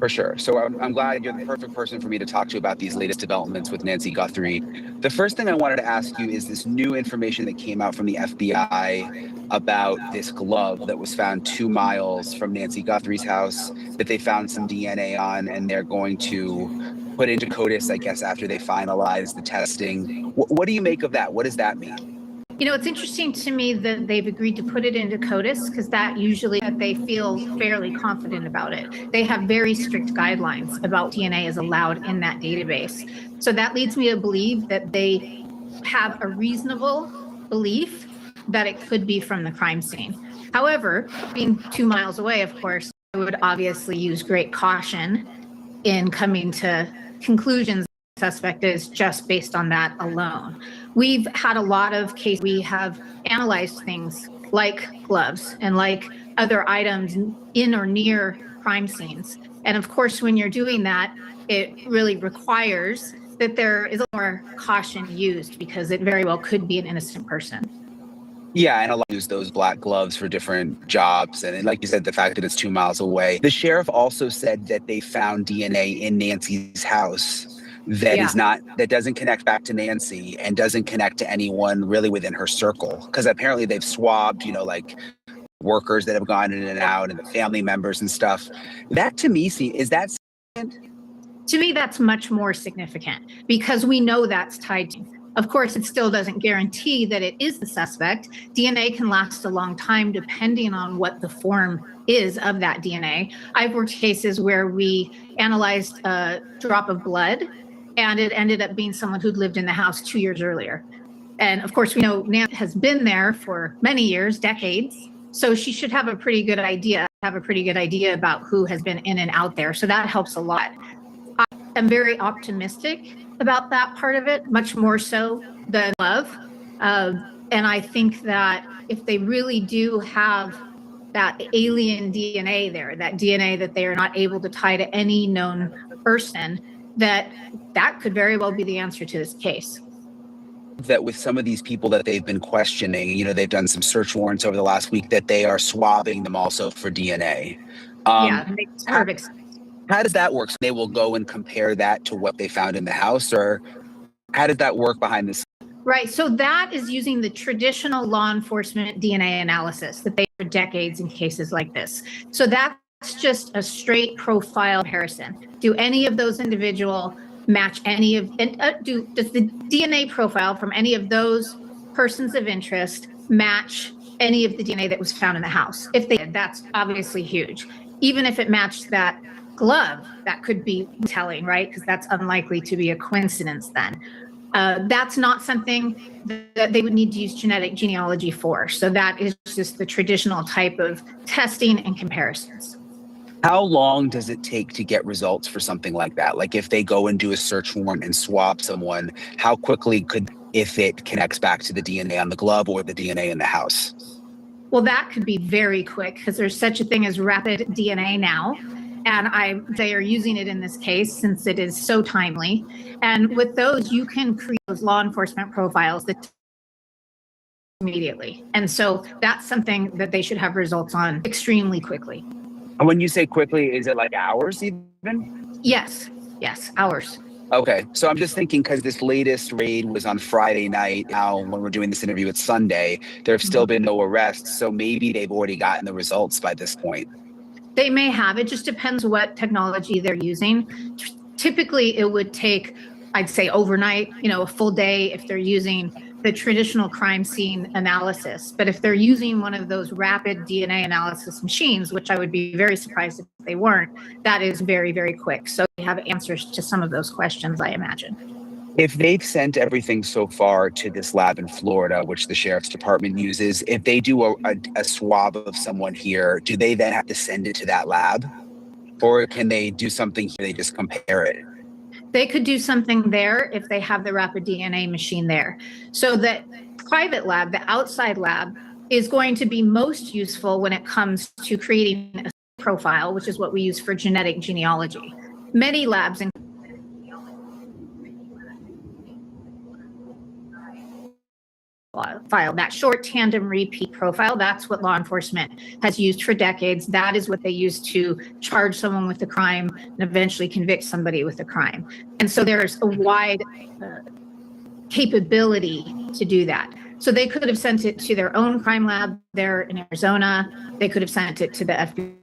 For sure. So I'm glad you're the perfect person for me to talk to about these latest developments with Nancy Guthrie. The first thing I wanted to ask you is this new information that came out from the FBI about this glove that was found 2 miles from Nancy Guthrie's house that they found some DNA on, and they're going to put into CODIS, I guess, after they finalize the testing. What do you make of that? What does that mean? It's interesting to me that they've agreed to put it into CODIS, because that usually they feel fairly confident about it. They have very strict guidelines about DNA is allowed in that database. So that leads me to believe that they have a reasonable belief that it could be from the crime scene. However, being 2 miles away, of course, I would obviously use great caution in coming to conclusions suspect is just based on that alone. We've had a lot of cases. We have analyzed things like gloves and like other items in or near crime scenes. And of course, when you're doing that, it really requires that there is more caution used, because it very well could be an innocent person. Yeah, and a lot use those black gloves for different jobs. And like you said, the fact that it's 2 miles away. The sheriff also said that they found DNA in Nancy's house. that doesn't connect back to Nancy and doesn't connect to anyone really within her circle. Because apparently they've swabbed, like workers that have gone in and out and the family members and stuff. That to me, is that significant? To me, that's much more significant because we know that's tied to. Of course, it still doesn't guarantee that it is the suspect. DNA can last a long time depending on what the form is of that DNA. I've worked cases where we analyzed a drop of blood and it ended up being someone who'd lived in the house 2 years earlier. And of course, we know Nancy has been there for many years, decades. So she should have a pretty good idea about who has been in and out there. So that helps a lot. I'm very optimistic about that part of it, much more so than love. And I think that if they really do have that alien DNA there, that DNA that they are not able to tie to any known person, that could very well be the answer to this case. That with some of these people that they've been questioning, they've done some search warrants over the last week, that they are swabbing them also for DNA. Makes perfect sense. How does that work? So they will go and compare that to what they found in the house, or how does that work behind the scenes? Right. So that is using the traditional law enforcement DNA analysis that they do for decades in cases like this. So that's just a straight profile comparison. Do any of those individuals match any of, and does the DNA profile from any of those persons of interest match any of the DNA that was found in the house? If they did, that's obviously huge. Even if it matched that glove, that could be telling, right? Because that's unlikely to be a coincidence then. That's not something that they would need to use genetic genealogy for. So that is just the traditional type of testing and comparisons. How long does it take to get results for something like that? Like if they go and do a search warrant and swab someone, how quickly if it connects back to the DNA on the glove or the DNA in the house? Well, that could be very quick because there's such a thing as rapid DNA now. And they are using it in this case since it is so timely. And with those, you can create those law enforcement profiles that immediately. And so that's something that they should have results on extremely quickly. And when you say quickly, is it like hours even? Yes, hours. Okay, so I'm just thinking because this latest raid was on Friday night. Now, when we're doing this interview, it's Sunday. There have still been no arrests, so maybe they've already gotten the results by this point. They may have. It just depends what technology they're using. Typically, it would take, I'd say, overnight, a full day if they're using the traditional crime scene analysis. But if they're using one of those rapid DNA analysis machines, which I would be very surprised if they weren't, that is very, very quick. So they have answers to some of those questions, I imagine. If they've sent everything so far to this lab in Florida, which the sheriff's department uses, if they do a swab of someone here, do they then have to send it to that lab? Or can they do something here, they just compare it? They could do something there if they have the rapid DNA machine there. So the private lab, the outside lab, is going to be most useful when it comes to creating a profile, which is what we use for genetic genealogy. Many labs file, that short tandem repeat profile, that's what law enforcement has used for decades. That is what they use to charge someone with a crime and eventually convict somebody with a crime. And so there's a wide capability to do that. So they could have sent it to their own crime lab there in Arizona. They could have sent it to the FBI.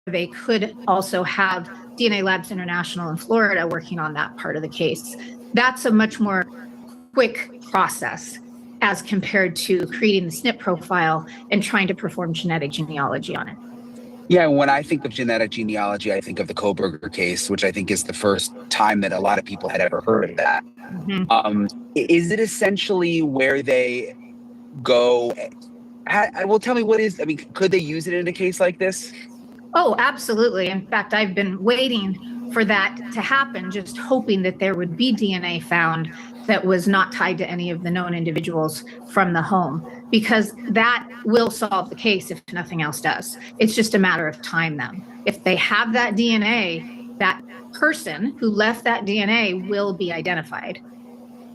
They could also have DNA Labs International in Florida working on that part of the case. That's a much more quick process as compared to creating the SNP profile and trying to perform genetic genealogy on it. Yeah, when I think of genetic genealogy, I think of the Koberger case, which I think is the first time that a lot of people had ever heard of that. Is it essentially where they go? Well, tell me could they use it in a case like this? Oh, absolutely. In fact, I've been waiting for that to happen, just hoping that there would be DNA found that was not tied to any of the known individuals from the home, because that will solve the case if nothing else does. It's just a matter of time then. If they have that DNA, that person who left that DNA will be identified.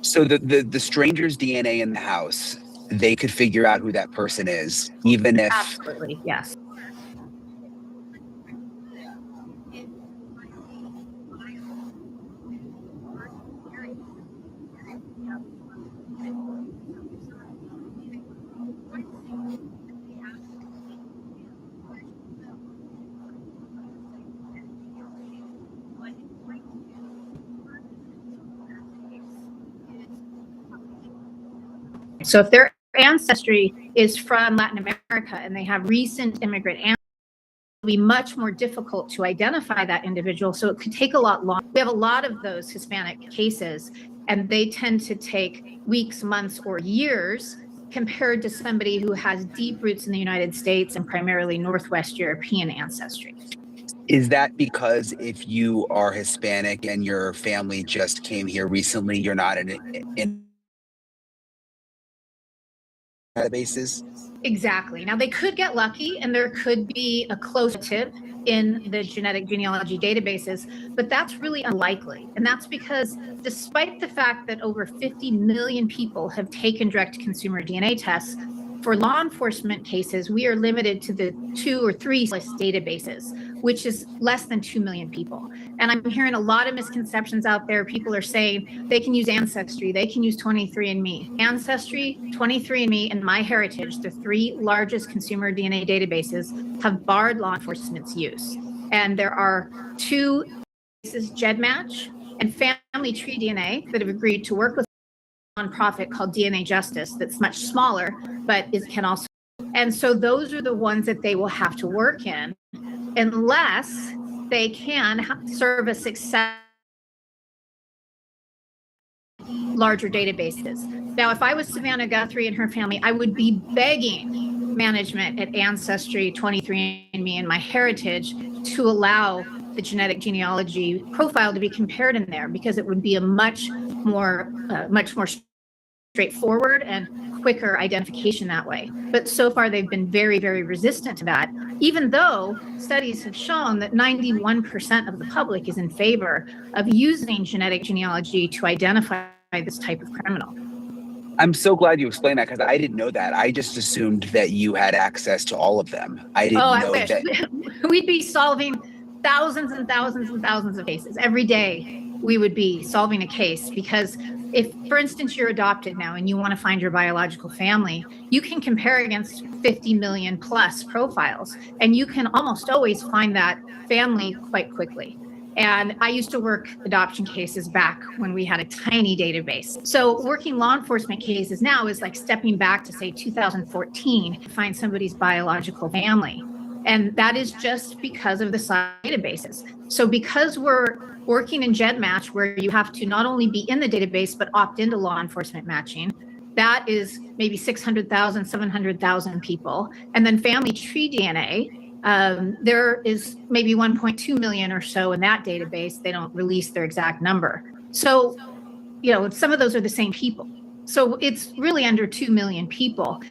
So the stranger's DNA in the house, they could figure out who that person is, even if... Absolutely, yes. So if their ancestry is from Latin America and they have recent immigrant ancestry, it'll be much more difficult to identify that individual. So it could take a lot longer. We have a lot of those Hispanic cases, and they tend to take weeks, months, or years compared to somebody who has deep roots in the United States and primarily Northwest European ancestry. Is that because if you are Hispanic and your family just came here recently, you're not in databases? Exactly. Now, they could get lucky and there could be a close relative in the genetic genealogy databases, but that's really unlikely. And that's because despite the fact that over 50 million people have taken direct consumer DNA tests, for law enforcement cases, we are limited to the 2 or 3 databases, which is less than 2 million people. And I'm hearing a lot of misconceptions out there. People are saying they can use Ancestry, they can use 23andMe. Ancestry, 23andMe, and MyHeritage, the 3 largest consumer DNA databases, have barred law enforcement's use. And there are 2 cases, GEDmatch and Family Tree DNA, that have agreed to work with nonprofit called DNA Justice that's much smaller, but can also. And so those are the ones that they will have to work in unless they can serve a success larger databases. Now, if I was Savannah Guthrie and her family, I would be begging management at Ancestry, 23andMe, and MyHeritage to allow the genetic genealogy profile to be compared in there, because it would be a much more straightforward and quicker identification that way. But so far, they've been very, very resistant to that, even though studies have shown that 91% of the public is in favor of using genetic genealogy to identify this type of criminal. I'm so glad you explained that, because I didn't know that. I just assumed that you had access to all of them. I didn't know wish. that. We'd be solving thousands and thousands and thousands of cases. Every day we would be solving a case, because if, for instance, you're adopted now and you want to find your biological family, you can compare against 50 million plus profiles, and you can almost always find that family quite quickly. And I used to work adoption cases back when we had a tiny database. So working law enforcement cases now is like stepping back to, say, 2014 to find somebody's biological family. And that is just because of the size of databases. So because we're working in GEDmatch, where you have to not only be in the database, but opt into law enforcement matching, that is maybe 600,000, 700,000 people. And then Family Tree DNA, there is maybe 1.2 million or so in that database. They don't release their exact number. So, some of those are the same people. So it's really under 2 million people.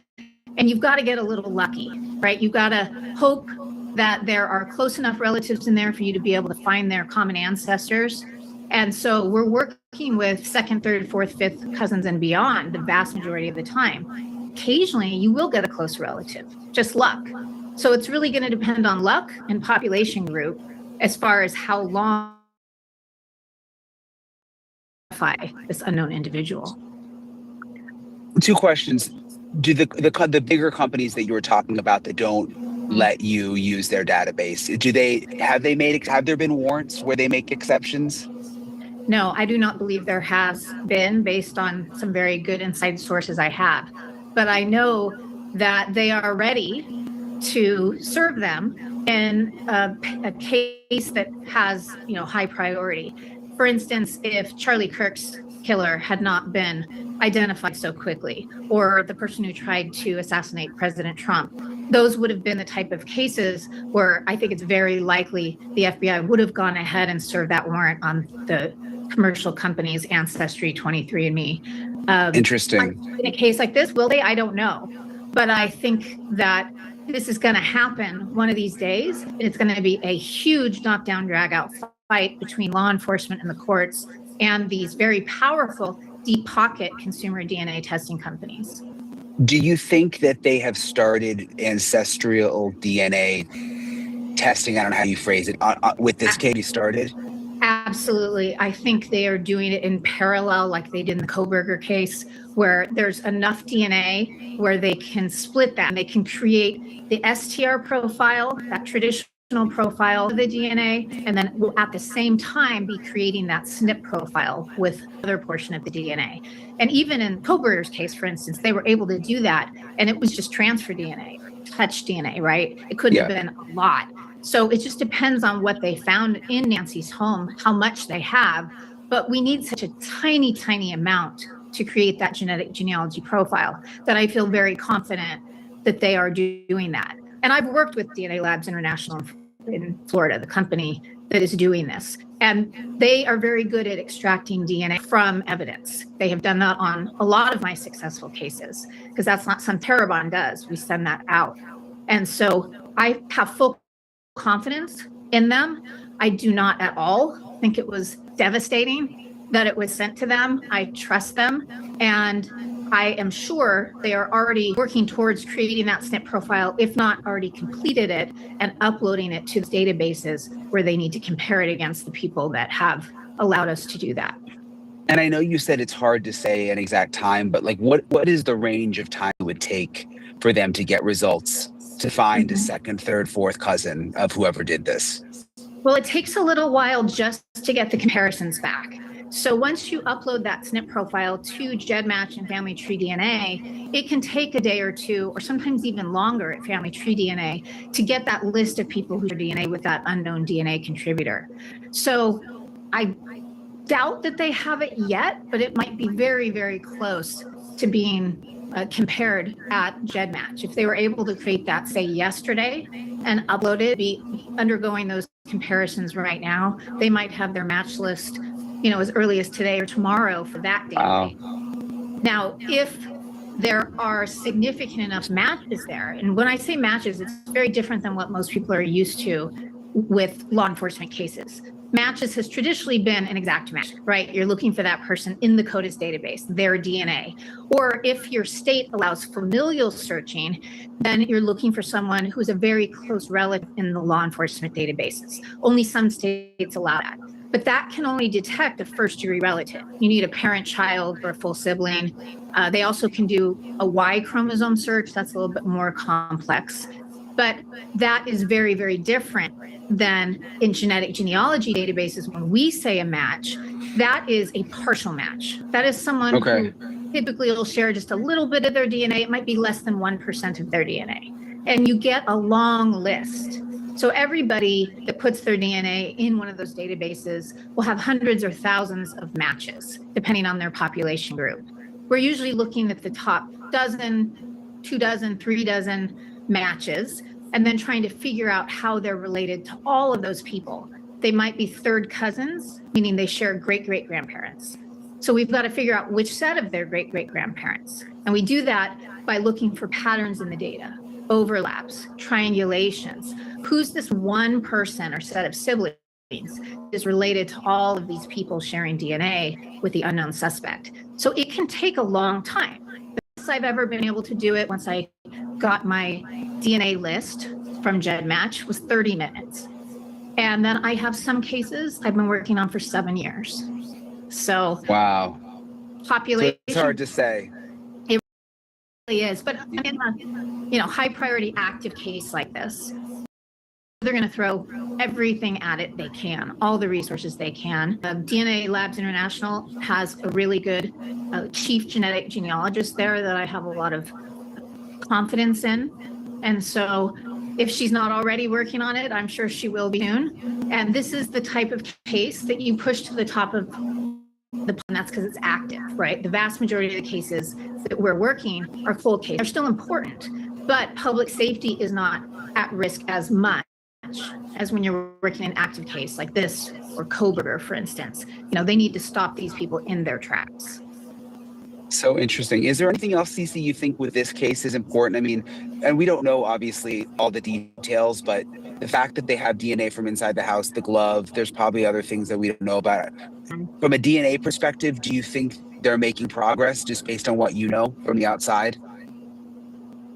And you've got to get a little lucky, right? You've got to hope that there are close enough relatives in there for you to be able to find their common ancestors. And so we're working with second, third, fourth, fifth cousins and beyond the vast majority of the time. Occasionally, you will get a close relative, just luck. So it's really going to depend on luck and population group as far as how long this unknown individual. 2 questions. Do the bigger companies that you were talking about that don't let you use their database, have there been warrants where they make exceptions? No, I do not believe there has been, based on some very good inside sources I have. But I know that they are ready to serve them in a case that has, high priority. For instance, if Charlie Kirk's killer had not been identified so quickly, or the person who tried to assassinate President Trump, those would have been the type of cases where I think it's very likely the FBI would have gone ahead and served that warrant on the commercial companies, Ancestry, 23andMe. Interesting. In a case like this, will they? I don't know. But I think that this is going to happen one of these days. And it's going to be a huge knockdown, drag out fight between law enforcement and the courts and these very powerful deep pocket consumer DNA testing companies. Do you think that they have started ancestral DNA testing? I don't know how you phrase it. With this case, you started? Absolutely. I think they are doing it in parallel, like they did in the Koberger case, where there's enough DNA where they can split that and they can create the STR profile, that traditional profile of the DNA, and then we'll at the same time be creating that SNP profile with other portion of the DNA. And even in Koberger's case, for instance, they were able to do that, and it was just transfer DNA, touch DNA, right? It couldn't have been a lot. So it just depends on what they found in Nancy's home, how much they have, but we need such a tiny, tiny amount to create that genetic genealogy profile that I feel very confident that they are doing that. And I've worked with DNA Labs International in Florida, the company that is doing this. And they are very good at extracting DNA from evidence. They have done that on a lot of my successful cases, because that's not something Terabon does. We send that out. And so I have full confidence in them. I do not at all think it was devastating that it was sent to them. I trust them. And I am sure they are already working towards creating that SNP profile, if not already completed it, and uploading it to the databases where they need to compare it against the people that have allowed us to do that. And I know you said it's hard to say an exact time, but like what is the range of time it would take for them to get results to find a second, third, fourth cousin of whoever did this? Well, it takes a little while just to get the comparisons back. So once you upload that SNP profile to GEDmatch and Family Tree DNA, it can take a day or two, or sometimes even longer at Family Tree DNA, to get that list of people who share DNA with that unknown DNA contributor. So I doubt that they have it yet, but it might be very, very close to being compared at GEDmatch. If they were able to create that, say, yesterday and upload it, be undergoing those comparisons right now, they might have their match list, as early as today or tomorrow for that data. Now, if there are significant enough matches there, and when I say matches, it's very different than what most people are used to with law enforcement cases. Matches has traditionally been an exact match, right? You're looking for that person in the CODIS database, their DNA. Or if your state allows familial searching, then you're looking for someone who's a very close relative in the law enforcement databases. Only some states allow that. But that can only detect a first-degree relative. You need a parent, child, or a full sibling. They also can do a Y chromosome search. That's a little bit more complex. But that is very, very different than in genetic genealogy databases. When we say a match, that is a partial match. That is someone who typically will share just a little bit of their DNA. It might be less than 1% of their DNA. And you get a long list. So everybody that puts their DNA in one of those databases will have hundreds or thousands of matches, depending on their population group. We're usually looking at the top dozen, 2 dozen, 3 dozen matches, and then trying to figure out how they're related to all of those people. They might be third cousins, meaning they share great-great-grandparents. So we've got to figure out which set of their great-great-grandparents. And we do that by looking for patterns in the data, overlaps, triangulations. Who's this one person or set of siblings is related to all of these people sharing DNA with the unknown suspect? So it can take a long time. The best I've ever been able to do it once I got my DNA list from GEDmatch was 30 minutes. And then I have some cases I've been working on for 7 years. So wow, population. So it's hard to say. It really is, but in a high priority active case like this, they're going to throw everything at it they can, all the resources they can. DNA Labs International has a really good chief genetic genealogist there that I have a lot of confidence in. And so if she's not already working on it, I'm sure she will be soon. And this is the type of case that you push to the top of the, and that's because it's active, right? The vast majority of the cases that we're working are full case. They're still important, but public safety is not at risk as much as when you're working an active case like this or Koberger, for instance. They need to stop these people in their tracks. So interesting. Is there anything else, Cece, you think with this case is important? I mean, and we don't know, obviously, all the details, but the fact that they have DNA from inside the house, the glove, there's probably other things that we don't know about. From a DNA perspective, do you think they're making progress just based on what you know from the outside?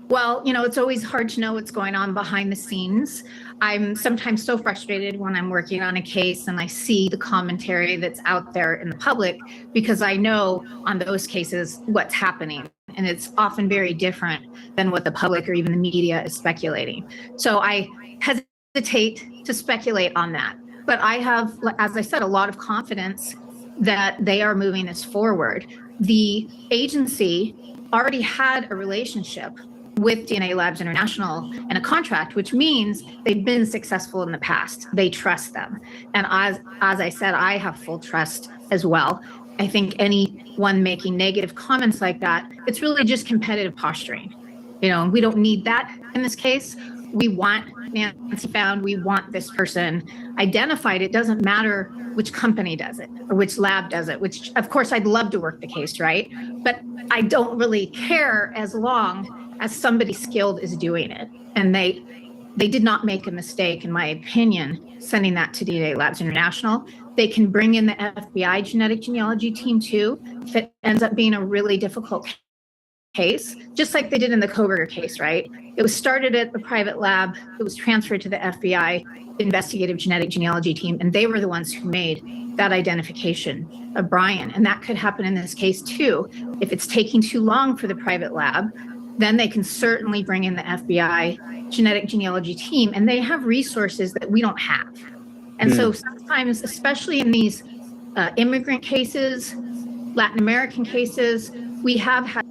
Well, it's always hard to know what's going on behind the scenes. I'm sometimes so frustrated when I'm working on a case and I see the commentary that's out there in the public, because I know on those cases what's happening. And it's often very different than what the public or even the media is speculating. So I hesitate hesitate to speculate on that. But I have, as I said, a lot of confidence that they are moving this forward. The agency already had a relationship with DNA Labs International and a contract, which means they've been successful in the past. They trust them. And as I said, I have full trust as well. I think anyone making negative comments like that, it's really just competitive posturing. You know, we don't need that in this case. We want Nancy found, we want this person identified. It doesn't matter which company does it or which lab does it, which of course I'd love to work the case, right? But I don't really care as long as somebody skilled is doing it. And they did not make a mistake, in my opinion, sending that to DNA Labs International. They can bring in the FBI genetic genealogy team too, if it ends up being a really difficult case, just like they did in the Koberger case, right? It was started at the private lab, it was transferred to the FBI investigative genetic genealogy team, and they were the ones who made that identification of Brian. And that could happen in this case too. If it's taking too long for the private lab, then they can certainly bring in the FBI genetic genealogy team, and they have resources that we don't have. And so sometimes, especially in these immigrant cases, Latin American cases, we have had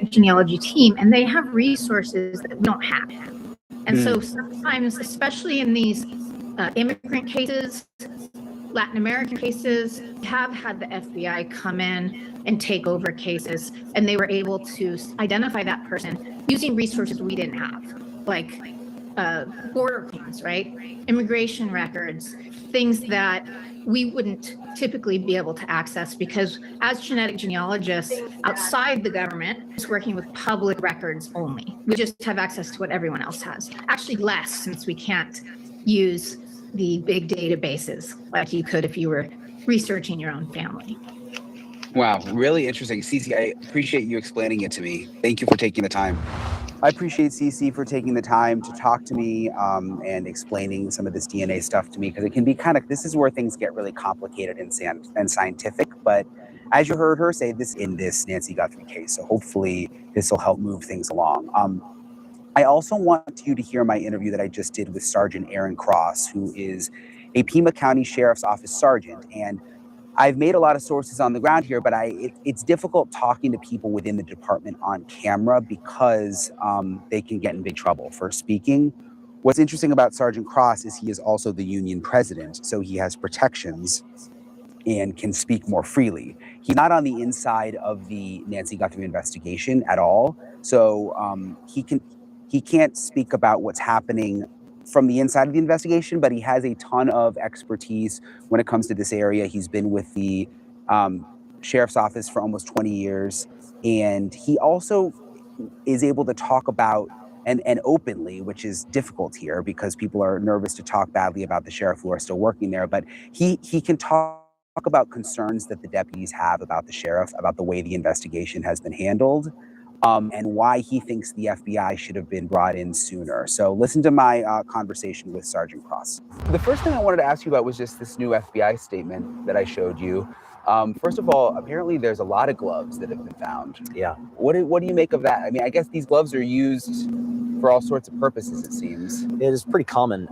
genealogy team, and they have resources that we don't have. And so sometimes, especially in these immigrant cases, Latin American cases, have had the FBI come in and take over cases, and they were able to identify that person using resources we didn't have, like border claims, right? Immigration records, things that we wouldn't typically be able to access, because as genetic genealogists outside the government, it's working with public records only. We just have access to what everyone else has. Actually less, since we can't use the big databases like you could if you were researching your own family. Wow, really interesting. Cece, I appreciate you explaining it to me. Thank you for taking the time. I appreciate Cece for taking the time to talk to me and explaining some of this DNA stuff to me, because it can be this is where things get really complicated and scientific. But as you heard her say this in this Nancy Guthrie case, so hopefully this will help move things along. I also want you to hear my interview that I just did with Sergeant Aaron Cross, who is a Pima County Sheriff's Office sergeant. And I've made a lot of sources on the ground here, but it's difficult talking to people within the department on camera because they can get in big trouble for speaking. What's interesting about Sergeant Cross is he is also the union president, so he has protections and can speak more freely. He's not on the inside of the Nancy Guthrie investigation at all, so he can't speak about what's happening from the inside of the investigation, but he has a ton of expertise when it comes to this area. He's been with the sheriff's office for almost 20 years, and he also is able to talk about and openly, which is difficult here because people are nervous to talk badly about the sheriff who are still working there, but he can talk about concerns that the deputies have about the sheriff, about the way the investigation has been handled, and why he thinks the FBI should have been brought in sooner. So listen to my conversation with Sergeant Cross. The first thing I wanted to ask you about was just this new FBI statement that I showed you. First of all, apparently there's a lot of gloves that have been found. Yeah. What do you make of that? I mean, I guess these gloves are used for all sorts of purposes, it seems. It is pretty common.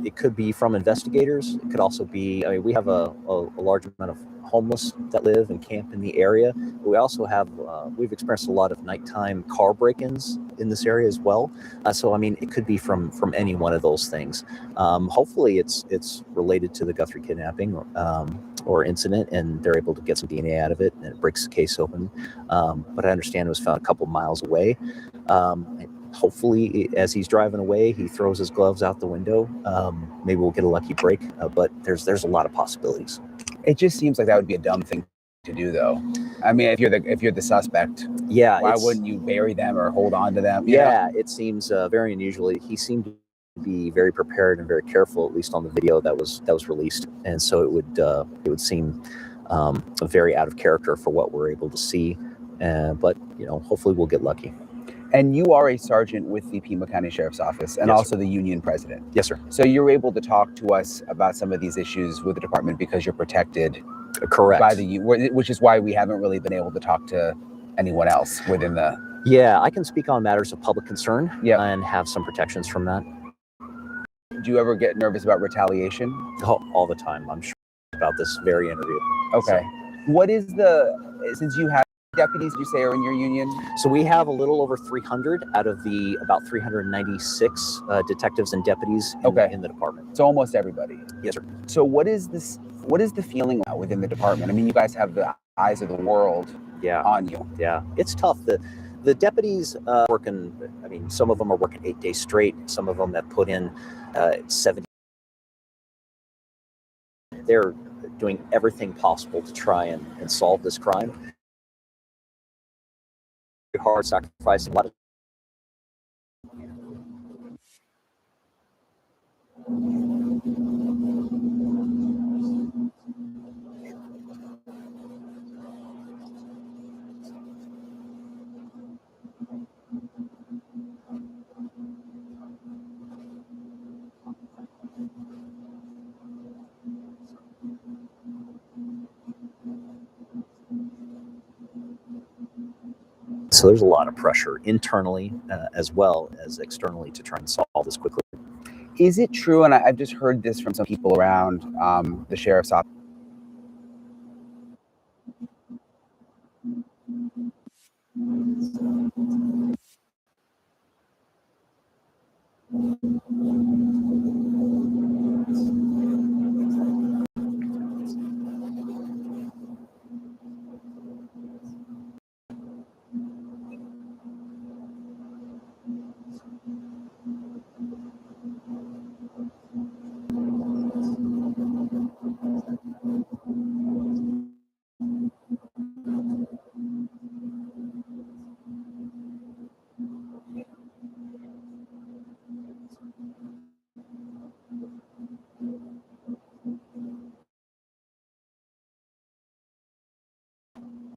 It could be from investigators. It could also be, I mean, we have a large amount of homeless that live and camp in the area. But we also have, we've experienced a lot of nighttime car break-ins in this area as well. So, I mean, it could be from any one of those things. Hopefully it's related to the Guthrie kidnapping or incident, and they're able to get some DNA out of it, and it breaks the case open. But I understand it was found a couple miles away. Hopefully, as he's driving away, he throws his gloves out the window. Maybe we'll get a lucky break, but there's a lot of possibilities. It just seems like that would be a dumb thing to do, though. I mean, if you're the suspect, yeah, why wouldn't you bury them or hold on to them? Yeah, it seems very unusual. He seemed to be very prepared and very careful, at least on the video that was released, and so it would seem very out of character for what we're able to see. But hopefully we'll get lucky. And you are a sergeant with the Pima County Sheriff's Office and Yes, also the union president. Yes, sir. So you're able to talk to us about some of these issues with the department because you're protected. Correct. By the which is why we haven't really been able to talk to anyone else within the. Yeah, I can speak on matters of public concern and have some protections from that. Do you ever get nervous about retaliation? Oh, all the time. I'm sure about this very interview. Okay. What is since you have deputies, you say, are in your union? So we have a little over 300 out of the about 396 detectives and deputies in the department. So almost everybody. Yes, sir. So what is the feeling within the department? I mean, you guys have the eyes of the world on you. Yeah, it's tough. The deputies working, I mean, some of them are working 8 days straight. Some of them have put in 70. They're doing everything possible to try and solve this crime. Hard, sacrificing a lot of. So there's a lot of pressure internally as well as externally to try and solve this quickly. Is it true, and I've just heard this from some people around the sheriff's office,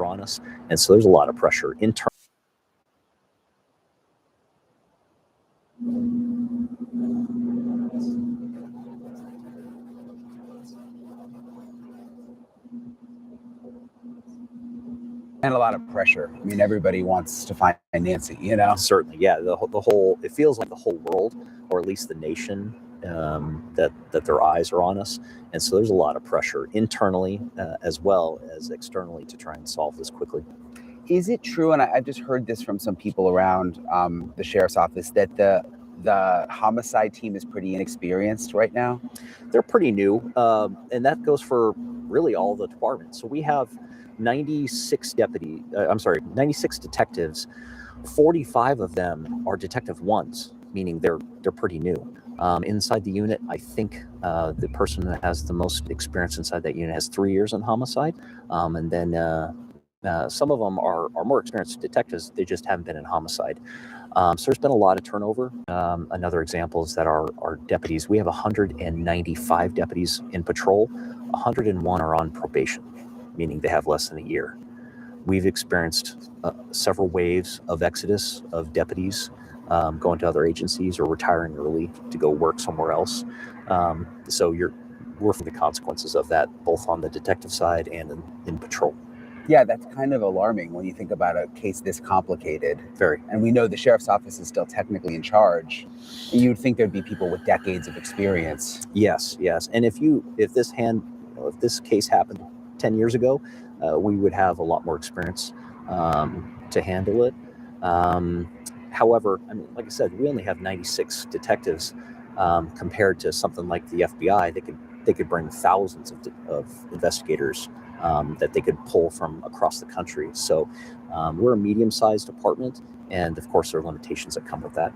On us, and so there's a lot of pressure internally. and a lot of pressure. I mean, everybody wants to find Nancy, Certainly, yeah. The whole, it feels like the whole world, or at least the nation, that their eyes are on us, and so there's a lot of pressure internally as well as externally to try and solve this quickly. Is it true, and I've just heard this from some people around the sheriff's office, that the homicide team is pretty inexperienced right now? They're pretty new, and that goes for really all the departments. So we have 96 detectives. 45 of them are detective ones, meaning they're pretty new. Inside the unit, I think the person that has the most experience inside that unit has 3 years in homicide, and then some of them are more experienced detectives. They just haven't been in homicide. So there's been a lot of turnover. Another example is that our deputies, we have 195 deputies in patrol. 101 are on probation, meaning they have less than a year. We've experienced several waves of exodus of deputies going to other agencies or retiring early to go work somewhere else. So we're for the consequences of that, both on the detective side and in patrol. Yeah, that's kind of alarming when you think about a case this complicated. Very. And we know the sheriff's office is still technically in charge. You'd think there'd be people with decades of experience. Yes. And if this case happened 10 years ago, we would have a lot more experience to handle it. However, I mean, like I said, we only have 96 detectives compared to something like the FBI. They could bring thousands of investigators that they could pull from across the country. So we're a medium-sized department, and of course there are limitations that come with that.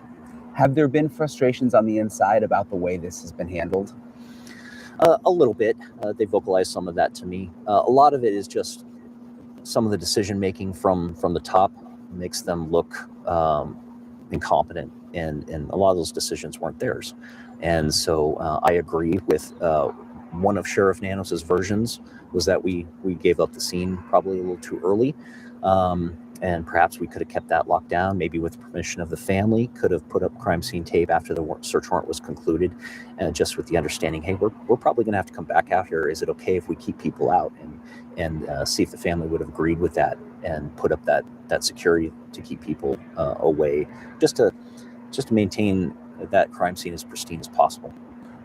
Have there been frustrations on the inside about the way this has been handled? A little bit. They vocalized some of that to me. A lot of it is just some of the decision-making from the top makes them look incompetent, and a lot of those decisions weren't theirs. And so I agree with one of Sheriff Nanos's versions was that we gave up the scene probably a little too early. And perhaps we could have kept that locked down, maybe with permission of the family, could have put up crime scene tape after the search warrant was concluded, just with the understanding, hey, we're probably going to have to come back out here. Is it okay if we keep people out? And see if the family would have agreed with that and put up that security to keep people away, just to maintain that crime scene as pristine as possible.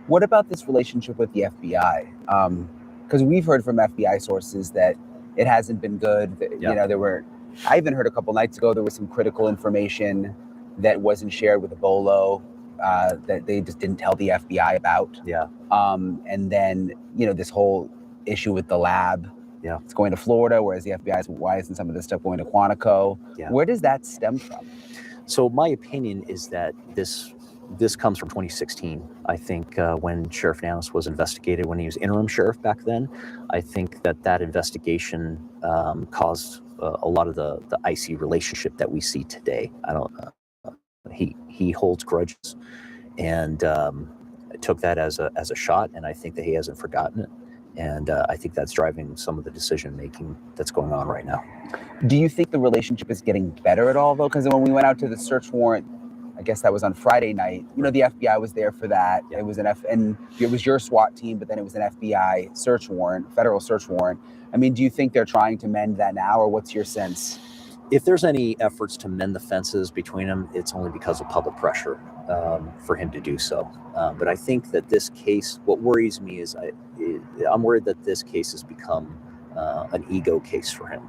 What about this relationship with the FBI? Because we've heard from FBI sources that it hasn't been good. You know, I even heard a couple nights ago there was some critical information that wasn't shared with Ebola that they just didn't tell the FBI about. Yeah. And then, you know, this whole issue with the lab. Yeah. It's going to Florida, whereas the FBI is, why isn't some of this stuff going to Quantico? Yeah. Where does that stem from? So my opinion is that this comes from 2016. I think when Sheriff Nanis was investigated, when he was interim sheriff back then, I think that investigation caused a lot of the icy relationship that we see today. I don't. He holds grudges, and took that as a shot, and I think that he hasn't forgotten it. And I think that's driving some of the decision making that's going on right now. Do you think the relationship is getting better at all, though? Because when we went out to the search warrant, I guess that was on Friday night. You know, the FBI was there for that. Yeah. It was and it was your SWAT team, but then it was an FBI search warrant, federal search warrant. I mean, do you think they're trying to mend that now, or what's your sense? If there's any efforts to mend the fences between them, it's only because of public pressure for him to do so. But I think that this case, what worries me is I'm worried that this case has become an ego case for him,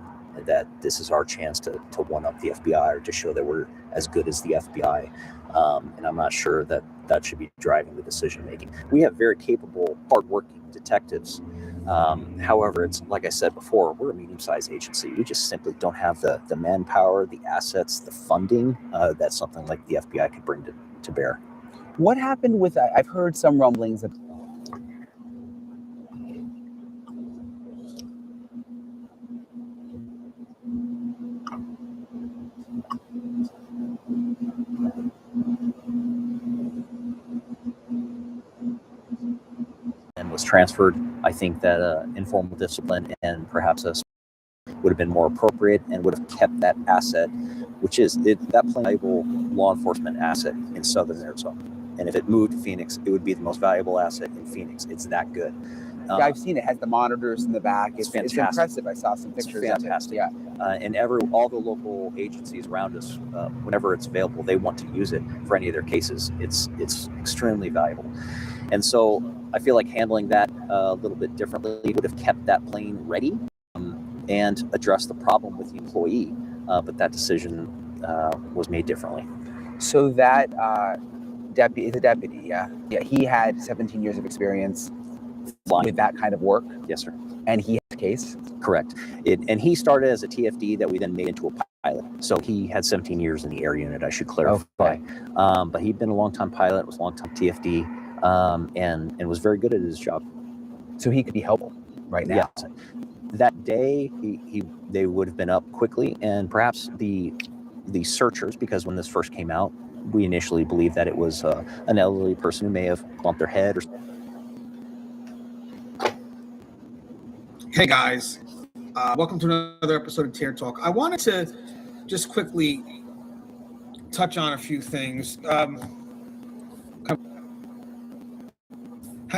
that this is our chance to one-up the FBI or to show that we're as good as the FBI. And I'm not sure that should be driving the decision-making. We have very capable, hardworking detectives. However, it's like I said before, we're a medium-sized agency. We just simply don't have the manpower, the assets, the funding that something like the FBI could bring to bear. What happened with, I've heard some rumblings of and was transferred. I think that informal discipline and perhaps would have been more appropriate and would have kept that asset, which is that valuable law enforcement asset in Southern Arizona. And if it moved to Phoenix, it would be the most valuable asset in Phoenix. It's that good. Yeah, I've seen it. It has the monitors in the back. It's impressive. I saw some pictures. It's fantastic. Yeah. And all the local agencies around us, whenever it's available, they want to use it for any of their cases. It's extremely valuable. And so I feel like handling that a little bit differently would have kept that plane ready and addressed the problem with the employee. But that decision was made differently. So that deputy is a deputy, yeah. Yeah, he had 17 years of experience with that kind of work. Yes, sir. And he had a case? Correct. And he started as a TFD that we then made into a pilot. So he had 17 years in the air unit, I should clarify. Okay. But he'd been a long-time pilot, was a long-time TFD, and was very good at his job. So he could be helpful right now. Yes. That day, they would have been up quickly, and perhaps the searchers, because when this first came out, we initially believed that it was an elderly person who may have bumped their head or. Hey guys, welcome to another episode of Tier Talk. I wanted to just quickly touch on a few things. How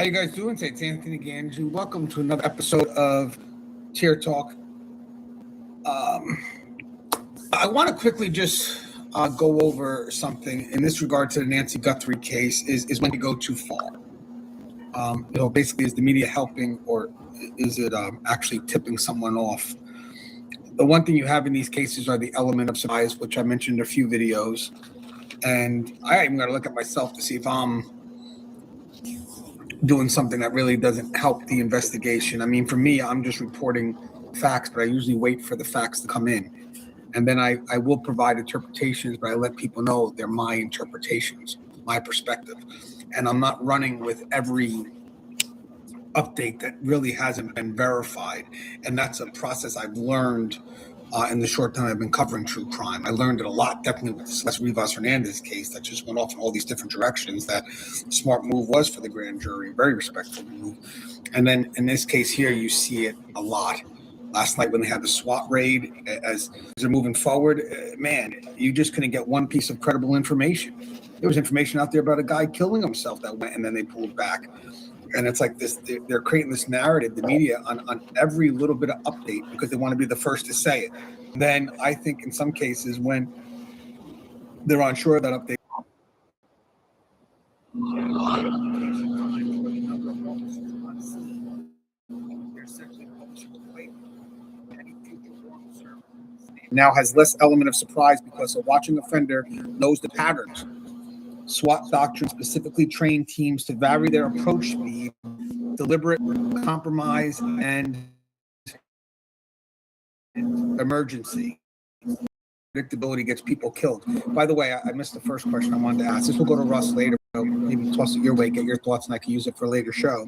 you guys doing today? It's Anthony Ganju. Welcome to another episode of Tier Talk. I want to quickly just go over something in this regard to the Nancy Guthrie case. Is when you go too far. Basically, is the media helping, or is it actually tipping someone off? The one thing you have in these cases are the element of surprise, which I mentioned in a few videos, and I even got to look at myself to see if I'm doing something that really doesn't help the investigation. I mean, for me, I'm just reporting facts, but I usually wait for the facts to come in. And then I will provide interpretations, but I let people know they're my interpretations, my perspective. And I'm not running with every update that really hasn't been verified. And that's a process I've learned in the short time I've been covering true crime. I learned it a lot, definitely with the Celeste Rivas Hernandez case that just went off in all these different directions. That smart move was for the grand jury, very respectful move. And then in this case here, you see it a lot. Last night when they had the SWAT raid, as they're moving forward, man, you just couldn't get one piece of credible information. There was information out there about a guy killing himself that went, and then they pulled back. And it's like this, they're creating this narrative, the media, on every little bit of update because they want to be the first to say it. Then I think in some cases when they're unsure of that update, now has less element of surprise because a watching offender knows the patterns. SWAT doctrine specifically trained teams to vary their approach speed, deliberate compromise, and emergency. Predictability gets people killed. By the way, I missed the first question I wanted to ask. This will go to Russ later. Maybe toss it your way, get your thoughts, and I can use it for a later show.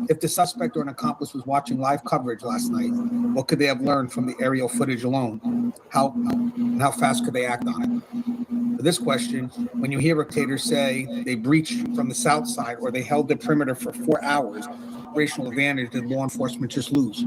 If the suspect or an accomplice was watching live coverage last night, what could they have learned from the aerial footage alone? How fast could they act on it? For this question, when you hear dictators say they breached from the south side or they held the perimeter for 4 hours, operational advantage did law enforcement just lose?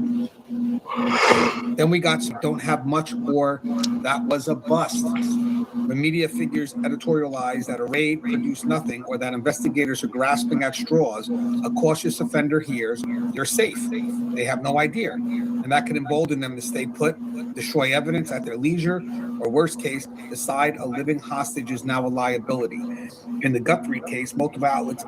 Then we got some don't have much or that was a bust. When media figures editorialize that a raid produced nothing or that investigators are grasping at straws, a cautious offender hears they're safe. They have no idea. And that can embolden them to stay put, destroy evidence at their leisure, or worst case, decide a living hostage is now a liability. In the Guthrie case, multiple outlets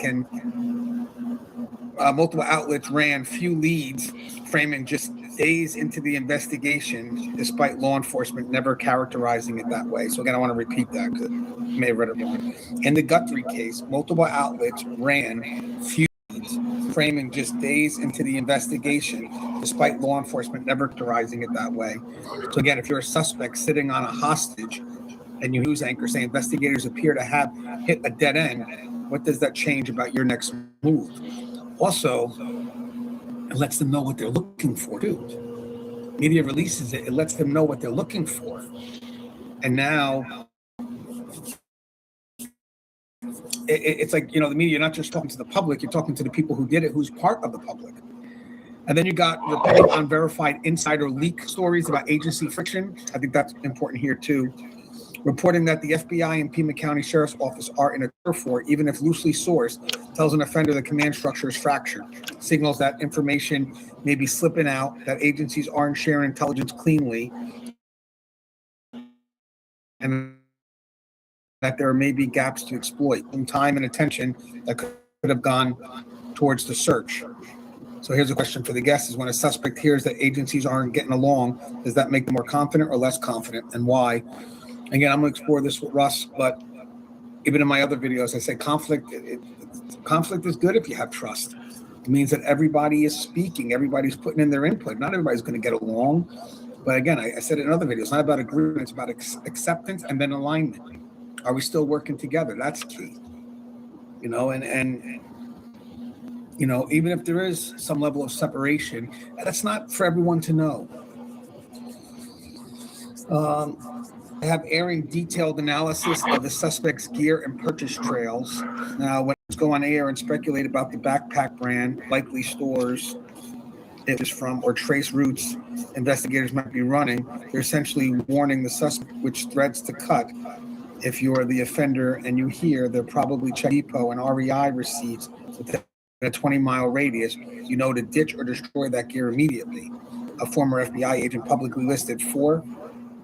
ran few leads, framing just days into the investigation, despite law enforcement never characterizing it that way. So again, I want to repeat that because you may have read it wrong. In the Guthrie case, multiple outlets ran few leads, framing just days into the investigation, despite law enforcement never characterizing it that way. So again, if you're a suspect sitting on a hostage and you news anchor say investigators appear to have hit a dead end, what does that change about your next move? Also, it lets them know what they're looking for, too. Media releases it, it lets them know what they're looking for. And now, it's like, the media, you're not just talking to the public, you're talking to the people who did it, who's part of the public. And then you got repeating unverified insider leak stories about agency friction. I think that's important here, too. Reporting that the FBI and Pima County Sheriff's Office are in a turf war, even if loosely sourced, tells an offender the command structure is fractured, signals that information may be slipping out, that agencies aren't sharing intelligence cleanly, and that there may be gaps to exploit, some time and attention that could have gone towards the search. So here's a question for the guests: is when a suspect hears that agencies aren't getting along, does that make them more confident or less confident, and why? Again, I'm going to explore this with Russ, but even in my other videos, I say conflict is good if you have trust. It means that everybody is speaking, everybody's putting in their input. Not everybody's going to get along. But again, I said it in other videos, it's not about agreement, it's about acceptance and then alignment. Are we still working together? That's key. And even if there is some level of separation, that's not for everyone to know. I have airing detailed analysis of the suspect's gear and purchase trails. Now, when it's go on air and speculate about the backpack brand, likely stores it is from, or trace routes investigators might be running, they're essentially warning the suspect which threads to cut. If you're the offender and you hear they're probably check depot and REI receipts within a 20-mile radius, you know to ditch or destroy that gear immediately. A former FBI agent publicly listed 4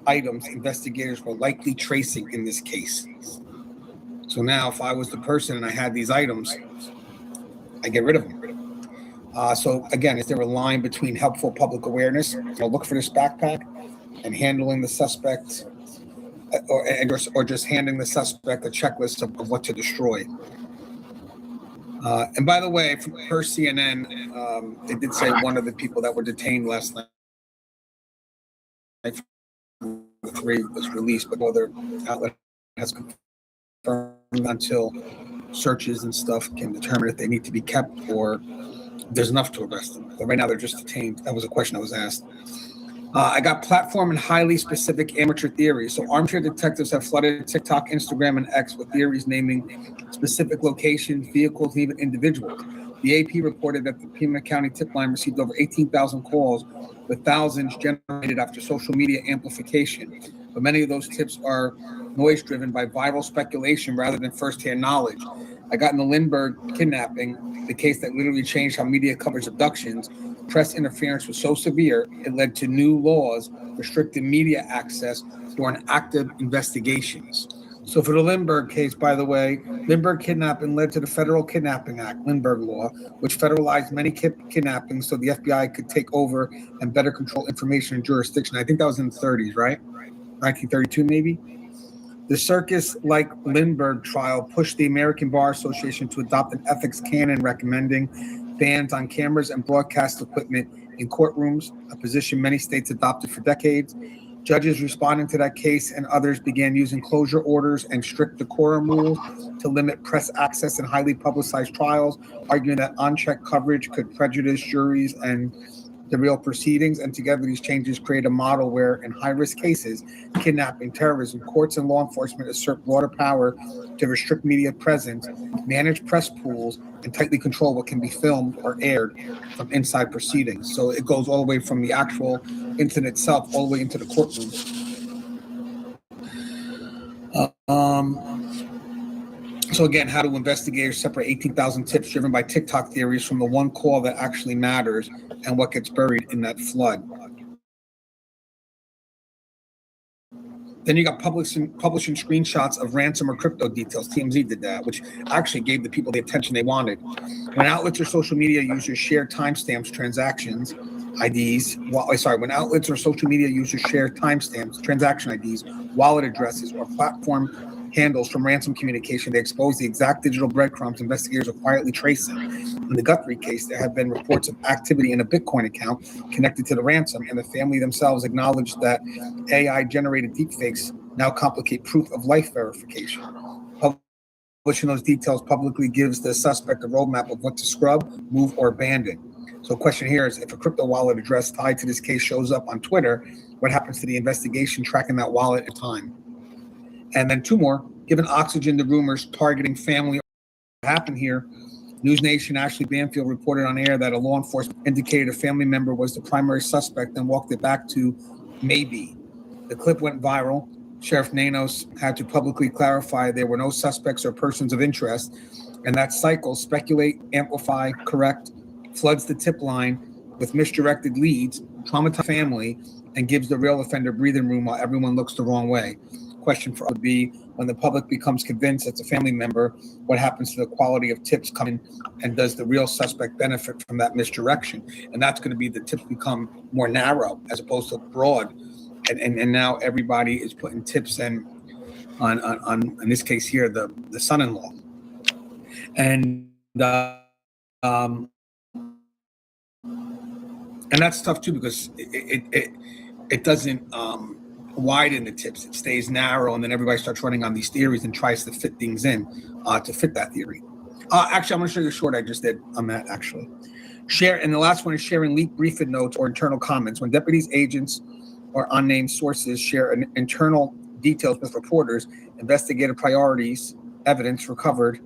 items investigators were likely tracing in this case. So now if I was the person and I had these items, I get rid of them. So again, is there a line between helpful public awareness, look for this backpack, and handling the suspect, or just handing the suspect a checklist of what to destroy? And by the way, per CNN, they did say one of the people that were detained last night, 3 was released, but no other outlet has confirmed until searches and stuff can determine if they need to be kept or there's enough to arrest them. But right now they're just detained. That was a question I was asked. I got platform and highly specific amateur theories. So armchair detectives have flooded TikTok, Instagram, and X with theories naming specific locations, vehicles, and even individuals. The AP reported that the Pima County tip line received over 18,000 calls, with thousands generated after social media amplification. But many of those tips are noise driven by viral speculation rather than firsthand knowledge. I got in the Lindbergh kidnapping, the case that literally changed how media covers abductions. Press interference was so severe, it led to new laws restricting media access during active investigations. So for the Lindbergh case, by the way, Lindbergh kidnapping led to the Federal Kidnapping Act, Lindbergh Law, which federalized many kidnappings so the FBI could take over and better control information and jurisdiction. I think that was in the 30s, right? 1932, maybe? The circus-like Lindbergh trial pushed the American Bar Association to adopt an ethics canon recommending bans on cameras and broadcast equipment in courtrooms, a position many states adopted for decades. Judges responding to that case and others began using closure orders and strict decorum rules to limit press access in highly publicized trials, arguing that unchecked coverage could prejudice juries and the real proceedings. And together these changes create a model where in high-risk cases, kidnapping, terrorism, courts and law enforcement assert broader power to restrict media presence, manage press pools, and tightly control what can be filmed or aired from inside proceedings. So it goes all the way from the actual incident itself all the way into the courtroom. So again, how do investigators separate 18,000 tips driven by TikTok theories from the one call that actually matters and what gets buried in that flood? Then you got publishing screenshots of ransom or crypto details. TMZ did that, which actually gave the people the attention they wanted. When outlets or social media users share timestamps, transactions, IDs, when outlets or social media users share timestamps, transaction IDs, wallet addresses, or platform handles from ransom communication, they expose the exact digital breadcrumbs investigators are quietly tracing. In the Guthrie case, there have been reports of activity in a Bitcoin account connected to the ransom, and the family themselves acknowledged that AI-generated deepfakes now complicate proof of life verification. Publishing those details publicly gives the suspect a roadmap of what to scrub, move, or abandon. So the question here is, if a crypto wallet address tied to this case shows up on Twitter, what happens to the investigation tracking that wallet at time? And then two more, given oxygen to rumors targeting family. What happened here? News Nation Ashley Banfield reported on air that a law enforcement indicated a family member was the primary suspect and walked it back to maybe. The clip went viral. Sheriff Nanos had to publicly clarify there were no suspects or persons of interest, and that cycle, speculate, amplify, correct, floods the tip line with misdirected leads, traumatizes family, and gives the real offender breathing room while everyone looks the wrong way. Question for us would be, when the public becomes convinced it's a family member, what happens to the quality of tips coming, and does the real suspect benefit from that misdirection? And that's going to be the tips become more narrow as opposed to broad. And now everybody is putting tips in on this case here, the son-in-law. And that's tough too, because it doesn't widen the tips. It stays narrow, and then everybody starts running on these theories and tries to fit things in to fit that theory. Actually, I'm going to show you a short I just did on that, actually. And the last one is sharing leaked briefing notes or internal comments. When deputies, agents, or unnamed sources share internal details with reporters, investigative priorities, evidence recovered,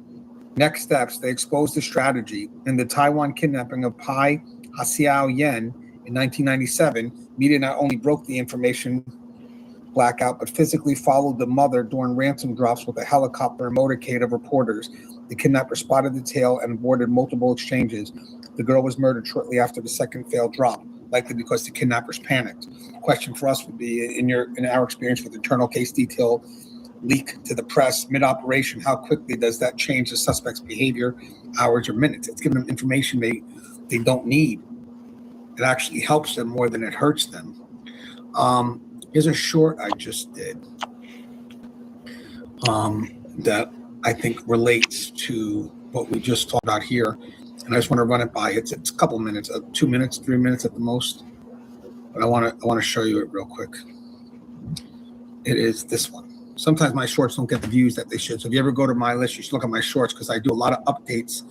next steps, they expose the strategy. In the Taiwan kidnapping of Pai Hsiao Yen in 1997, media not only broke the information blackout, but physically followed the mother during ransom drops with a helicopter and motorcade of reporters. The kidnapper spotted the tail and aborted multiple exchanges. The girl was murdered shortly after the second failed drop, likely because the kidnappers panicked. The question for us would be, in our experience with internal case detail leak to the press mid-operation, how quickly does that change the suspect's behavior, hours or minutes? It's giving them information they don't need. It actually helps them more than it hurts them. Here's a short I just did that I think relates to what we just talked about here. And I just want to run it by. It's a couple minutes, 2 minutes, 3 minutes at the most. But I want to show you it real quick. It is this one. Sometimes my shorts don't get the views that they should. So if you ever go to my list, you should look at my shorts, because I do a lot of updates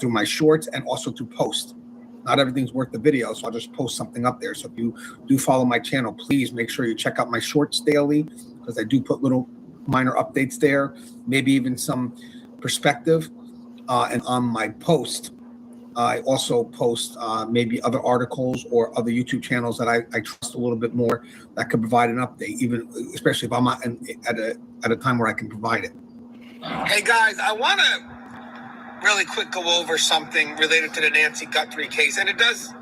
through my shorts and also through post. Not everything's worth the video, so I'll just post something up there. So if you do follow my channel, please make sure you check out my shorts daily, because I do put little minor updates there, maybe even some perspective. And on my post, I also post maybe other articles or other YouTube channels that I trust a little bit more that could provide an update, even especially if I'm not at a time where I can provide it. Hey guys, I want to really quick go over something related to the Nancy Guthrie case, and it does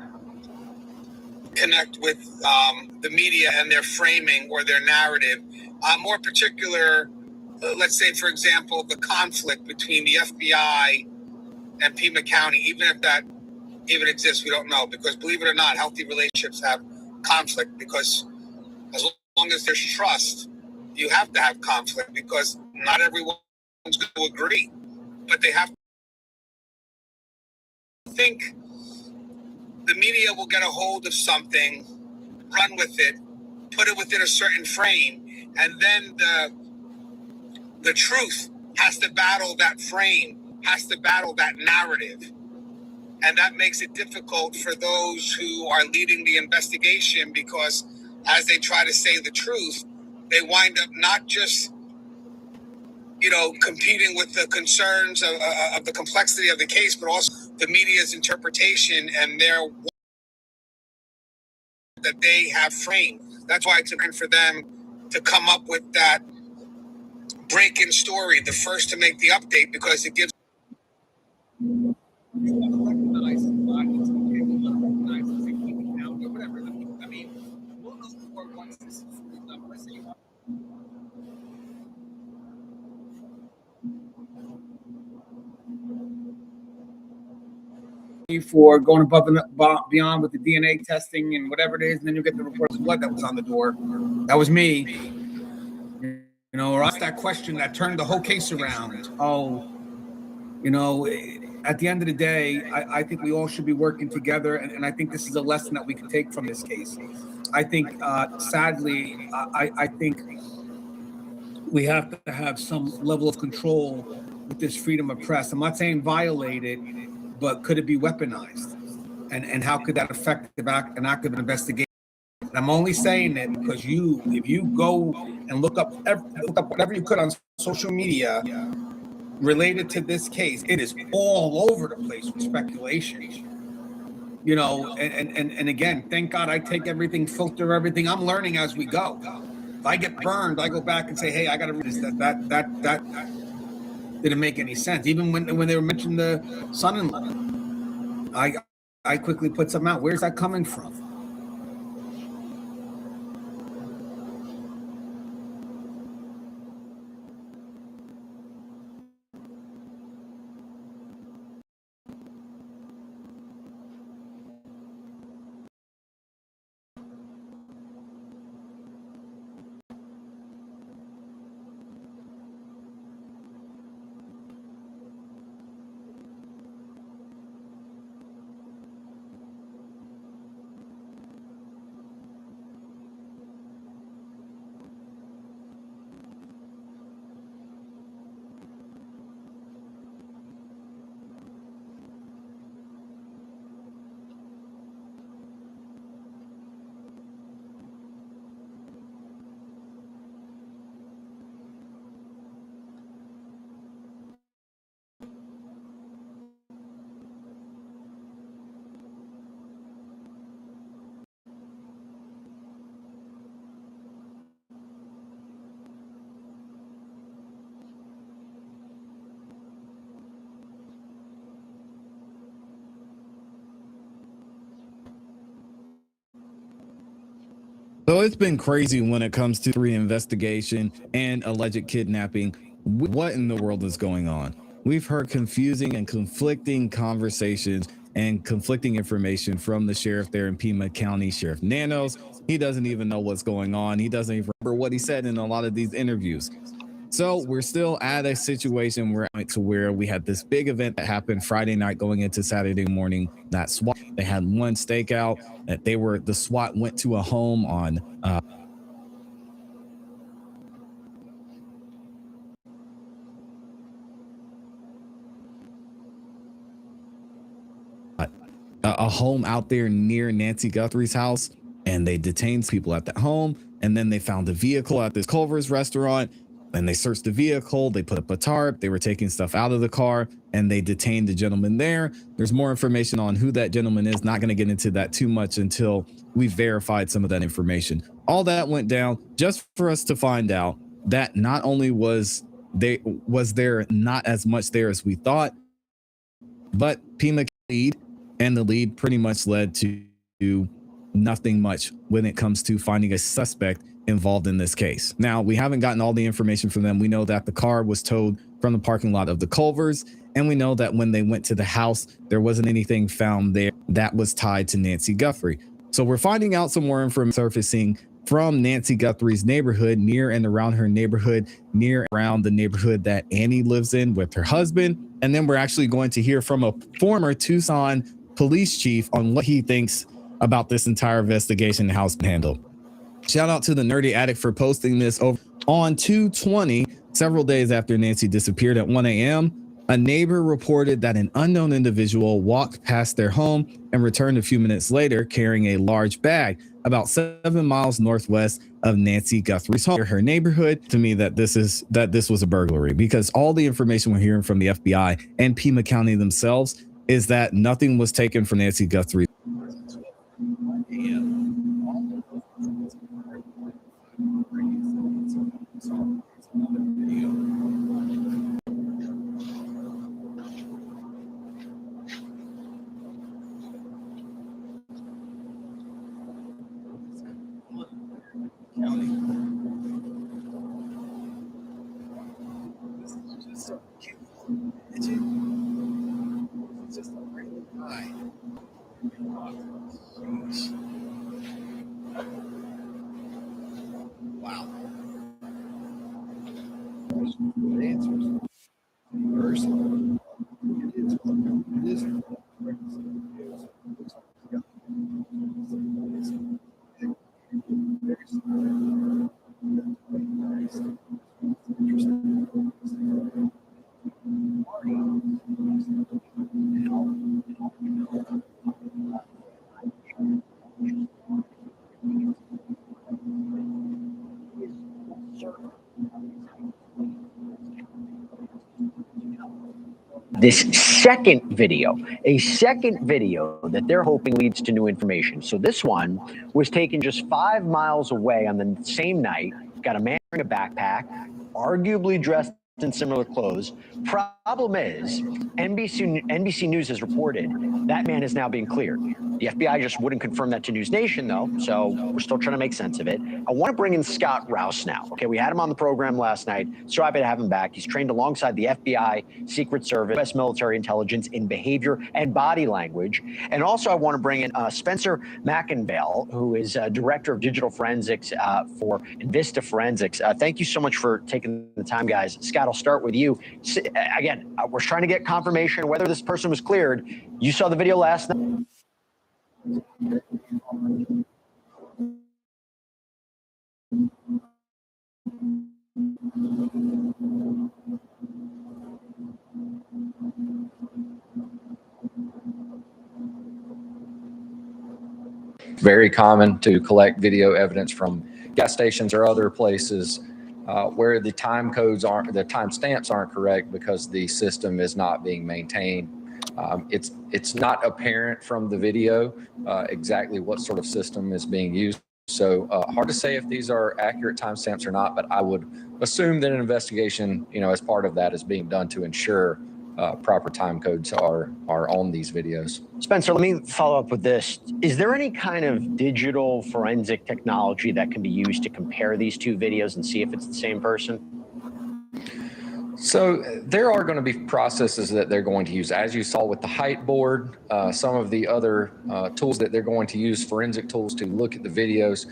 connect with the media and their framing or their narrative. More particular, let's say, for example, the conflict between the FBI and Pima County, even if that even exists, we don't know, because believe it or not, healthy relationships have conflict, because as long as there's trust, you have to have conflict, because not everyone's going to agree, but they have to. Think the media will get a hold of something, run with it, put it within a certain frame, and then the truth has to battle that frame, has to battle that narrative. And that makes it difficult for those who are leading the investigation, because as they try to say the truth, they wind up not just, competing with the concerns of the complexity of the case, but also the media's interpretation and their that they have framed. That's why it's important for them to come up with that break-in story, the first to make the update, because it gives for going above and beyond with the DNA testing and whatever it is, and then you get the report of blood that was on the door. That was me. Or ask that question that turned the whole case around. At the end of the day, I think we all should be working together, and I think this is a lesson that we can take from this case. I think, sadly, I think we have to have some level of control with this freedom of press. I'm not saying violate it, but could it be weaponized? And how could that affect an active investigation? And I'm only saying that because if you go and look up whatever you could on social media related to this case, it is all over the place with speculation. And again, thank God I take everything, filter everything. I'm learning as we go. If I get burned, I go back and say, hey, I got to read this. That didn't make any sense. Even when they were mentioning the son-in-law, I quickly put something out. Where's that coming from? So it's been crazy when it comes to reinvestigation and alleged kidnapping. What in the world is going on? We've heard confusing and conflicting conversations and conflicting information from the sheriff there in Pima County, Sheriff Nanos. He doesn't even know what's going on. He doesn't even remember what he said in a lot of these interviews. So we're still at a situation where we had this big event that happened Friday night going into Saturday morning. That SWAT, they had one stakeout that the SWAT went to a home on a home out there near Nancy Guthrie's house, and they detained people at that home. And then they found a vehicle at this Culver's restaurant, and they searched the vehicle. They put up a tarp. They were taking stuff out of the car. and they detained the gentleman there. There's more information on who that gentleman is. Not going to get into that too much until we verified some of that information. All that went down just for us to find out that not only was there not as much there as we thought, but Pima lead, and the lead pretty much led to nothing much when it comes to finding a suspect involved in this case. Now, we haven't gotten all the information from them. We know that the car was towed from the parking lot of the Culvers, and we know that when they went to the house, there wasn't anything found there that was tied to Nancy Guthrie. So we're finding out some more information surfacing from Nancy Guthrie's neighborhood, near and around her neighborhood, near around the neighborhood that Annie lives in with her husband. And then we're actually going to hear from a former Tucson police chief on what he thinks about this entire investigation and how it's been handled. Shout out to the Nerdy Addict for posting this over on 2/20, several days after Nancy disappeared at 1 a.m. A neighbor reported that an unknown individual walked past their home and returned a few minutes later carrying a large bag about 7 miles northwest of Nancy Guthrie's home. Her neighborhood, to me, that this was a burglary, because all the information we're hearing from the FBI and Pima County themselves is that nothing was taken from Nancy Guthrie. Wow. This second video, a second video that they're hoping leads to new information. So this one was taken just 5 miles away on the same night. Got a man wearing a backpack, arguably dressed in similar clothes. Problem is, NBC News has reported that man is now being cleared. The FBI just wouldn't confirm that to News Nation, though, so we're still trying to make sense of it. I want to bring in Scott Rouse now. Okay, we had him on the program last night. So happy to have him back. He's trained alongside the FBI, Secret Service, U.S. military intelligence in behavior and body language. And also I want to bring in Spencer McInvale, who is Director of Digital Forensics for Invista Forensics. Thank you so much for taking the time, guys. Scott, I'll start with you. Again, we're trying to get confirmation whether this person was cleared. You saw the video last night. Very common to collect video evidence from gas stations or other places where the time codes aren't, the time stamps aren't correct because the system is not being maintained. It's not apparent from the video exactly what sort of system is being used. So hard to say if these are accurate timestamps or not, but I would assume that an investigation, as part of that is being done to ensure proper time codes are on these videos. Spencer, let me follow up with this. Is there any kind of digital forensic technology that can be used to compare these two videos and see if it's the same person? So there are going to be processes that they're going to use, as you saw with the height board, some of the other tools that they're going to use, forensic tools to look at the videos.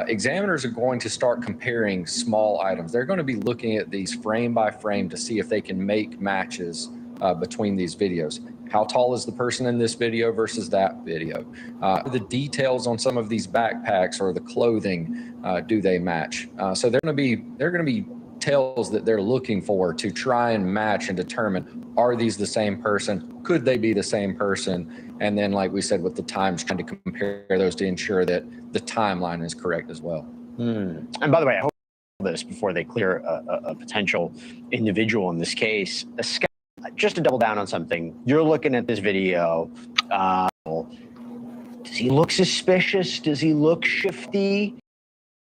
Examiners are going to start comparing small items. They're going to be looking at these frame by frame to see if they can make matches between these videos. How tall is the person in this video versus that video? The details on some of these backpacks or the clothing, do they match? So they're going to be tells that they're looking for to try and match and determine, are these the same person? Could they be the same person? And then, like we said, with the times, trying to compare those to ensure that the timeline is correct as well. And by the way, I hope this before they clear a potential individual in this case. Scott, just to double down on something, you're looking at this video. Does he look suspicious? Does he look shifty?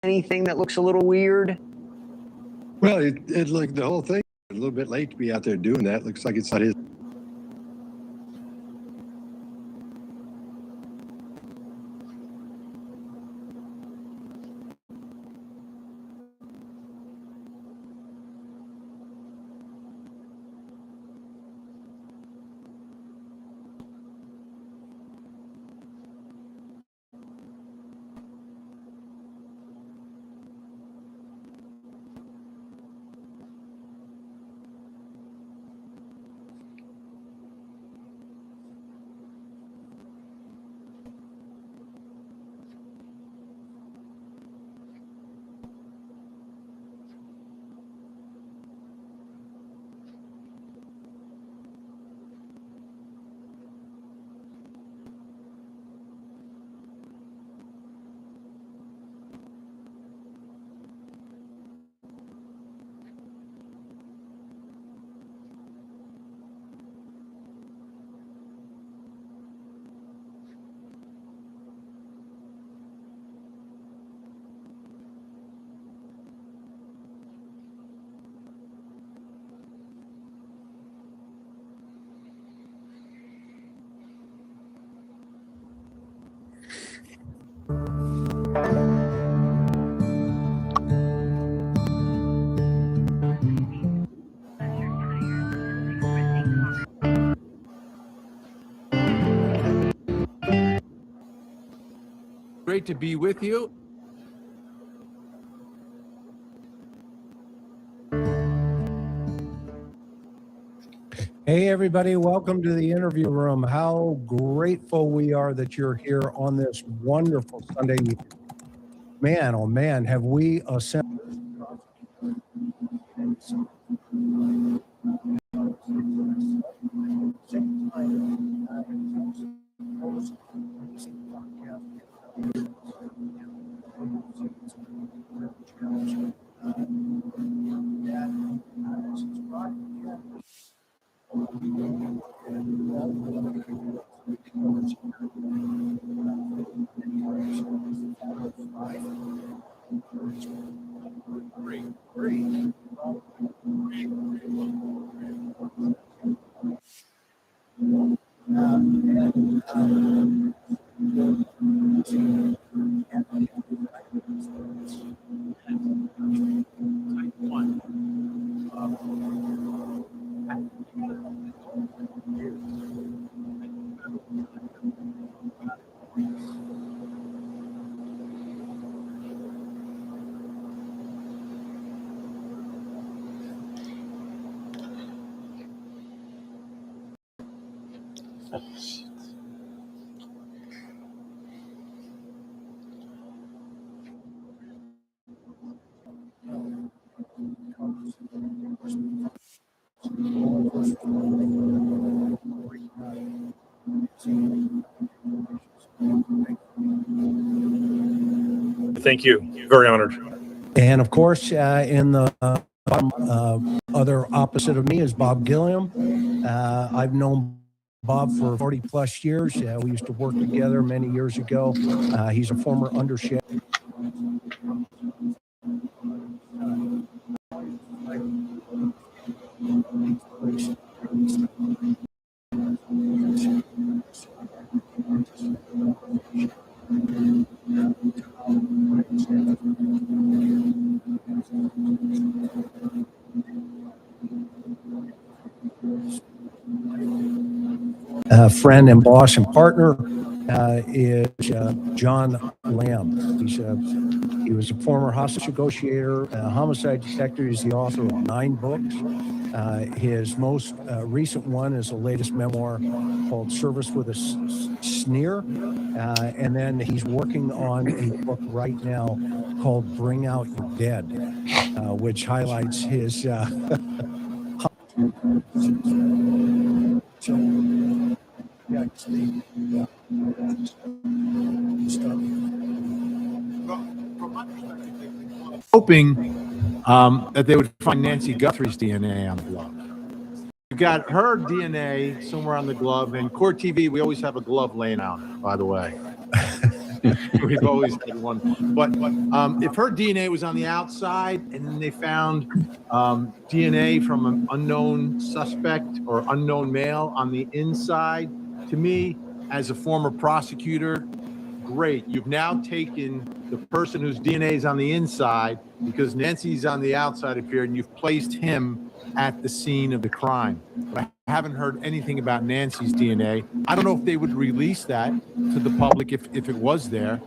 Anything that looks a little weird? Well, it looked, the whole thing, a little bit late to be out there doing that. Looks like it's not his. Great to be with you. Hey, everybody, welcome to the interview room. How grateful we are that you're here on this wonderful Sunday evening. Man, oh man, have we assembled. Thank you. Very honored. And of course, in the other opposite of me is Bob Gilliam. I've known Bob for 40 plus years. We used to work together many years ago. He's a former undersheriff. Friend and boss and partner is John Lamb. He was a former hostage negotiator, homicide detective. He's the author of 9 books. His most recent one is the latest memoir called Service with a Sneer. And then he's working on a book right now called Bring Out Your Dead, which highlights his Hoping that they would find Nancy Guthrie's DNA on the glove. got her DNA somewhere on the glove, and Court TV, we always have a glove laying out, by the way. We've always had one. But if her DNA was on the outside and then they found DNA from an unknown suspect or unknown male on the inside, to me, as a former prosecutor, great. You've now taken the person whose DNA is on the inside because Nancy's on the outside of here, and you've placed him at the scene of the crime. But I haven't heard anything about Nancy's DNA. I don't know if they would release that to the public if it was there.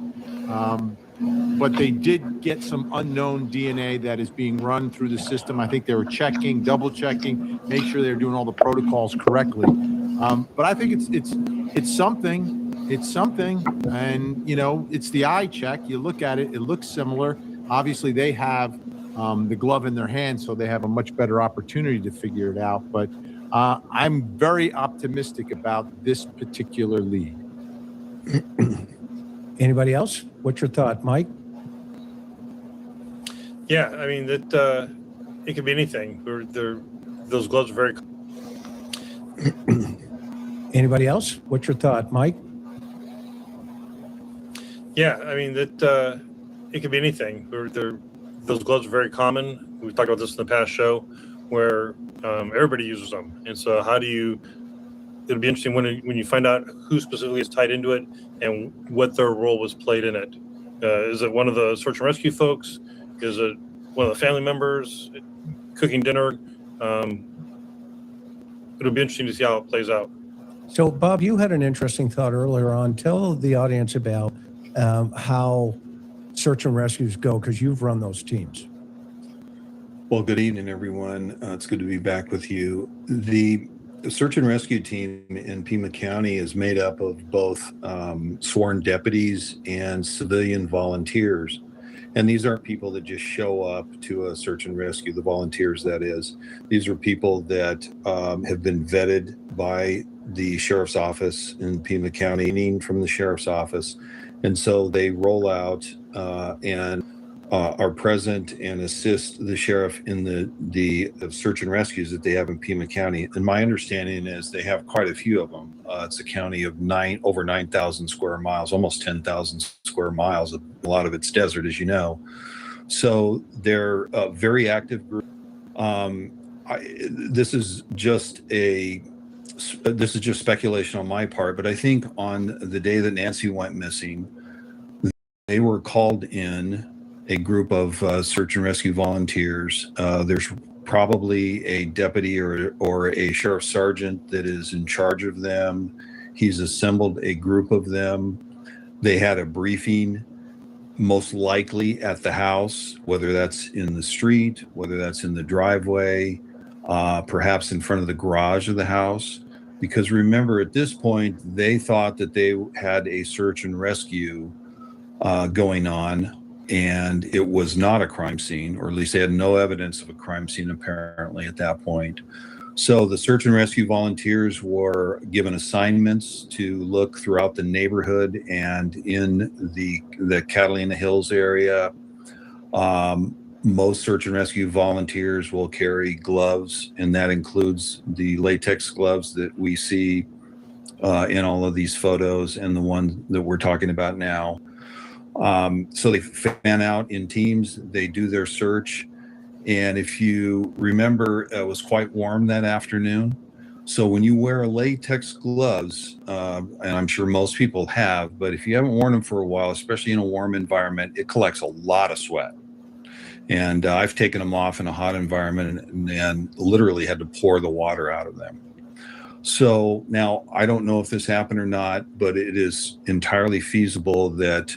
But they did get some unknown DNA that is being run through the system. I think they were checking, double checking, make sure they're doing all the protocols correctly. But I think it's something. It's something, and it's the eye check. You look at it; it looks similar. Obviously, they have the glove in their hand, so they have a much better opportunity to figure it out. But I'm very optimistic about this particular lead. Anybody else? What's your thought, Mike? Yeah, I mean that it could be anything. Those gloves are very. Anybody else? What's your thought, Mike? Yeah, I mean that it could be anything. Those gloves are very common. We've talked about this in the past show, where everybody uses them. And so, how do you? It'll be interesting when you find out who specifically is tied into it and what their role was played in it. Is it one of the search and rescue folks? Is it one of the family members cooking dinner? It'll be interesting to see how it plays out. So, Bob, you had an interesting thought earlier on. Tell the audience about how search and rescues go, because you've run those teams. Well, good evening, everyone. It's good to be back with you. The search and rescue team in Pima County is made up of both sworn deputies and civilian volunteers. And these aren't people that just show up to a search and rescue, the volunteers, that is. These are people that have been vetted by the sheriff's office in Pima County, from the sheriff's office. And so they roll out and are present and assist the sheriff in the search and rescues that they have in Pima County. And my understanding is they have quite a few of them. It's a county of over 9,000 square miles, almost 10,000 square miles. A lot of it's desert, as you know. So they're a very active group. This is just speculation on my part, but I think on the day that Nancy went missing, they were called in, a group of search and rescue volunteers. There's probably a deputy or a sheriff sergeant that is in charge of them. He's assembled a group of them. They had a briefing, most likely at the house, whether that's in the street, whether that's in the driveway, perhaps in front of the garage of the house. Because remember, at this point, they thought that they had a search and rescue going on, and it was not a crime scene, or at least they had no evidence of a crime scene apparently at that point. So the search and rescue volunteers were given assignments to look throughout the neighborhood and in the Catalina Hills area. Most search and rescue volunteers will carry gloves, and that includes the latex gloves that we see in all of these photos and the one that we're talking about now. So they fan out in teams, they do their search. And if you remember, it was quite warm that afternoon. So when you wear latex gloves, and I'm sure most people have, but if you haven't worn them for a while, especially in a warm environment, it collects a lot of sweat. And I've taken them off in a hot environment and literally had to pour the water out of them. So now I don't know if this happened or not, but it is entirely feasible that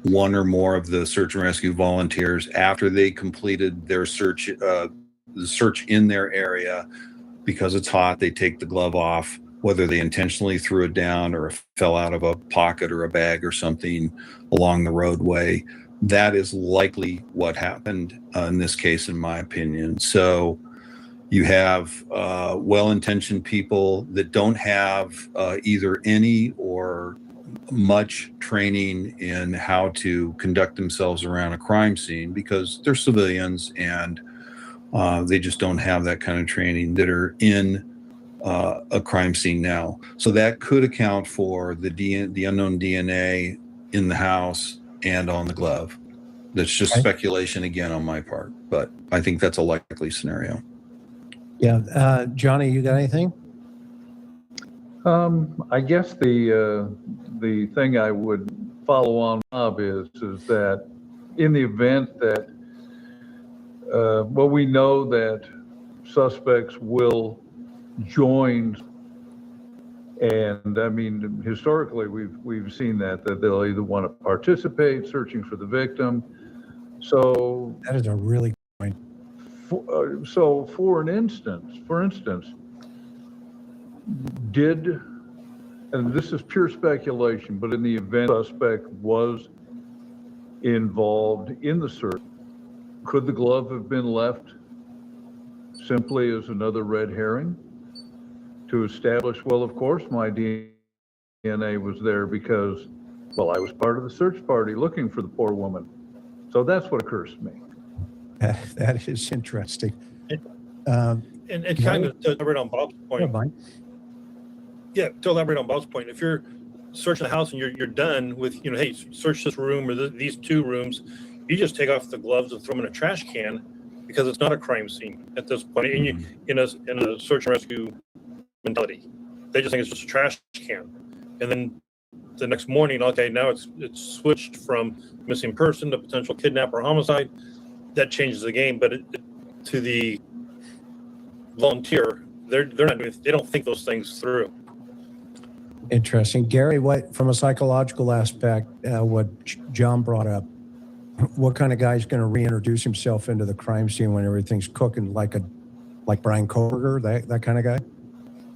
one or more of the search and rescue volunteers, after they completed their search, the search in their area, because it's hot, they take the glove off, whether they intentionally threw it down or fell out of a pocket or a bag or something along the roadway. That is likely what happened in this case, in my opinion. So you have well-intentioned people that don't have either any or much training in how to conduct themselves around a crime scene because they're civilians and They just don't have that kind of training that are in a crime scene now. So that could account for the unknown DNA in the house and on the glove. That's just speculation again on my part, but I think that's a likely scenario. Yeah. Johnny, you got anything? I guess the thing I would follow on Bob is that in the event that we know that suspects will join, and I mean historically we've seen that they'll either want to participate searching for the victim. So that is a really good point. So for instance, and this is pure speculation, but in the event the suspect was involved in the search, could the glove have been left simply as another red herring to establish, well, of course my DNA was there because, well, I was part of the search party looking for the poor woman. So that's what occurs to me. That is interesting. And kind of to elaborate on Bob's point. Yeah, to elaborate on Bob's point, if you're searching the house and you're done with, hey, search this room or these two rooms, you just take off the gloves and throw them in a trash can because it's not a crime scene at this point. And you, in a search and rescue mentality, they just think it's just a trash can. And then the next morning, okay, now it's switched from missing person to potential kidnap or homicide. That changes the game, but to the volunteer, they're not doing. They don't think those things through. Interesting. Gary, what from a psychological aspect, what John brought up, what kind of guy is going to reintroduce himself into the crime scene when everything's cooking, like Brian Koberger, that kind of guy?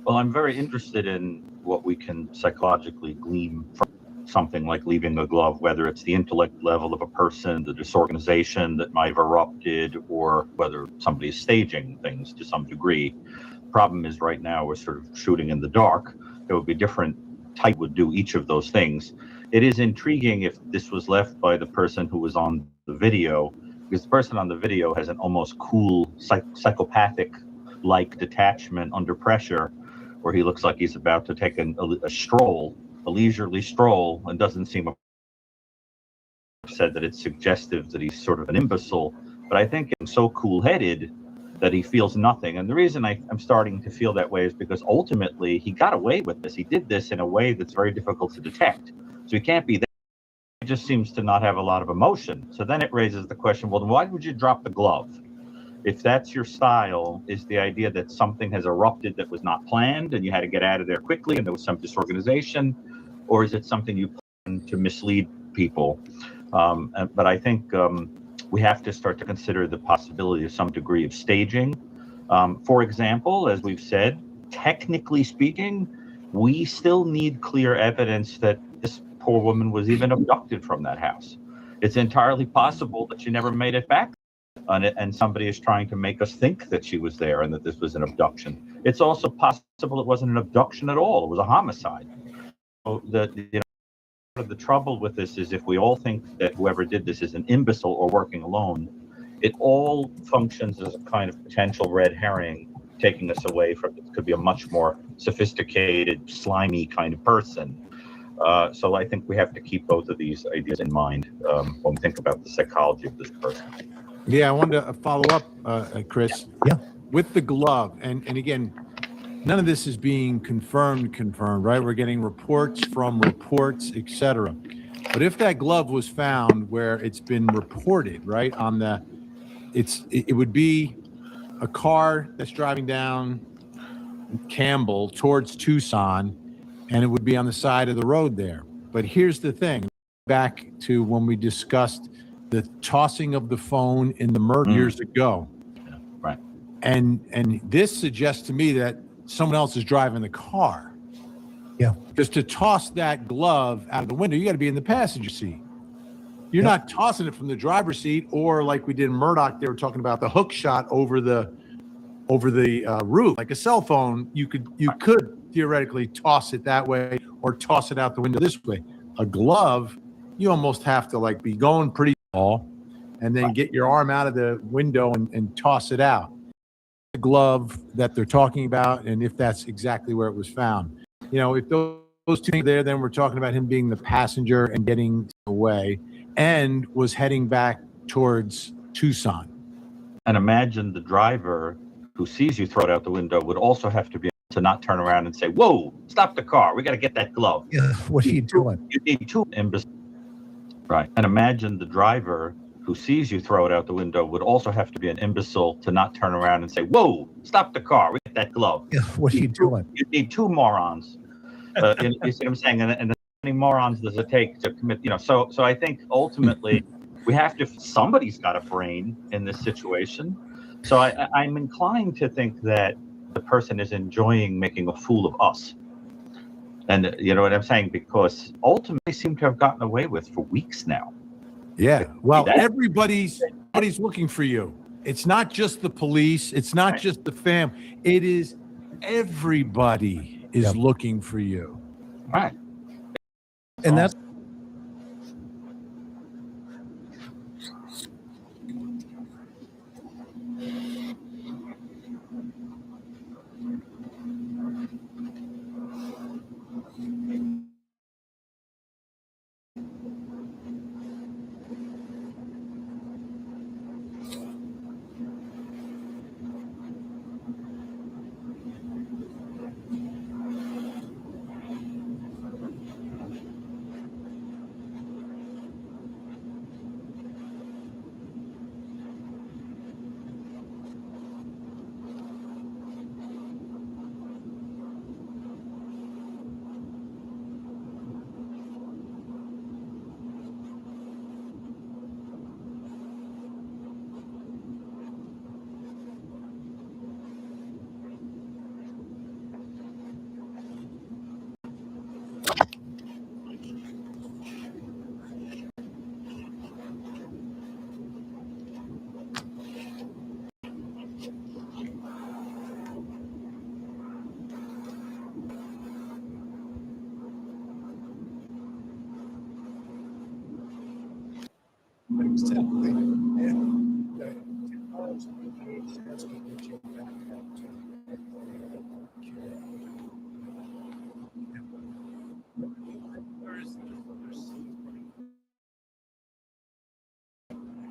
Well, I'm very interested in what we can psychologically glean from something like leaving a glove, whether it's the intellect level of a person, the disorganization that might have erupted, or whether somebody's staging things to some degree. Problem is right now we're sort of shooting in the dark. There would be different type would do each of those things. It is intriguing if this was left by the person who was on the video, because the person on the video has an almost cool psychopathic-like detachment under pressure, where he looks like he's about to take a stroll, a leisurely stroll, and doesn't seem said that it's suggestive that he's sort of an imbecile. But I think he's so cool-headed that he feels nothing. And the reason I'm starting to feel that way is because ultimately he got away with this. He did this in a way that's very difficult to detect. So he can't be there. He just seems to not have a lot of emotion. So then it raises the question, well, then why would you drop the glove? If that's your style, is the idea that something has erupted that was not planned and you had to get out of there quickly and there was some disorganization? Or is it something you plan to mislead people? But I think we have to start to consider the possibility of some degree of staging. For example, as we've said, technically speaking, we still need clear evidence that this poor woman was even abducted from that house. It's entirely possible that she never made it back, and somebody is trying to make us think that she was there and that this was an abduction. It's also possible it wasn't an abduction at all. It was a homicide. So the trouble with this is if we all think that whoever did this is an imbecile or working alone, it all functions as a kind of potential red herring, taking us away from it could be a much more sophisticated, slimy kind of person. So I think we have to keep both of these ideas in mind when we think about the psychology of this person. Yeah, I wanted to follow up, Chris. Yeah. With the glove, and again, none of this is being confirmed, right? We're getting reports from reports, etc. But if that glove was found where it's been reported, right, on it would be a car that's driving down Campbell towards Tucson, and it would be on the side of the road there. But here's the thing, back to when we discussed the tossing of the phone in the murder years ago. Yeah, right. And this suggests to me that someone else is driving the car. Yeah. Because to toss that glove out of the window, you got to be in the passenger seat. You're not tossing it from the driver's seat, or like we did in Murdoch, they were talking about the hook shot over the roof, like a cell phone. You could theoretically toss it that way or toss it out the window this way. A glove, you almost have to be going pretty tall and then get your arm out of the window and toss it out. The glove that they're talking about, and if that's exactly where it was found. You know, if those two things there, then we're talking about him being the passenger and getting away, and was heading back towards Tucson. And imagine the driver who sees you throw it out the window would also have to be able to not turn around and say, "Whoa, stop the car. We got to get that glove." Yeah, what are you doing? You need two imbeciles. Right. And imagine the driver who sees you throw it out the window would also have to be an imbecile to not turn around and say, "Whoa, stop the car. We get that glove." Yeah, what are you doing? You need two morons. You see what I'm saying? And how many morons does it take to commit? You know, so I think ultimately we have to. Somebody's got a brain in this situation. So I'm inclined to think that the person is enjoying making a fool of us. And you know what I'm saying? Because ultimately they seem to have gotten away with for weeks now. Yeah. Well, everybody's looking for you. It's not just the police. It's not just the fam. It is everybody is looking for you. Right. And that's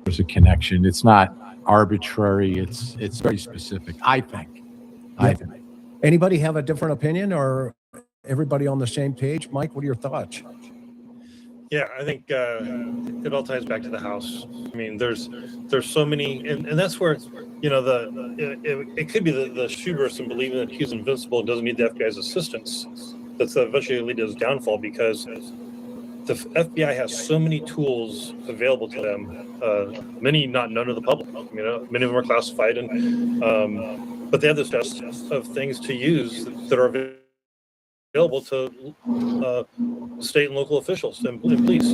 There's a connection. It's not arbitrary. It's very specific, I think. Anybody have a different opinion, or everybody on the same page? Mike, what are your thoughts? Yeah, I think it all ties back to the house. I mean, there's so many, and that's where, you know, it could be the Schuberson believing that he's invincible and doesn't need the FBI's assistance. That's eventually lead to his downfall, because the FBI has so many tools available to them. Many not known to the public. You know, many of them are classified, and but they have this list of things to use that are available to state and local officials and police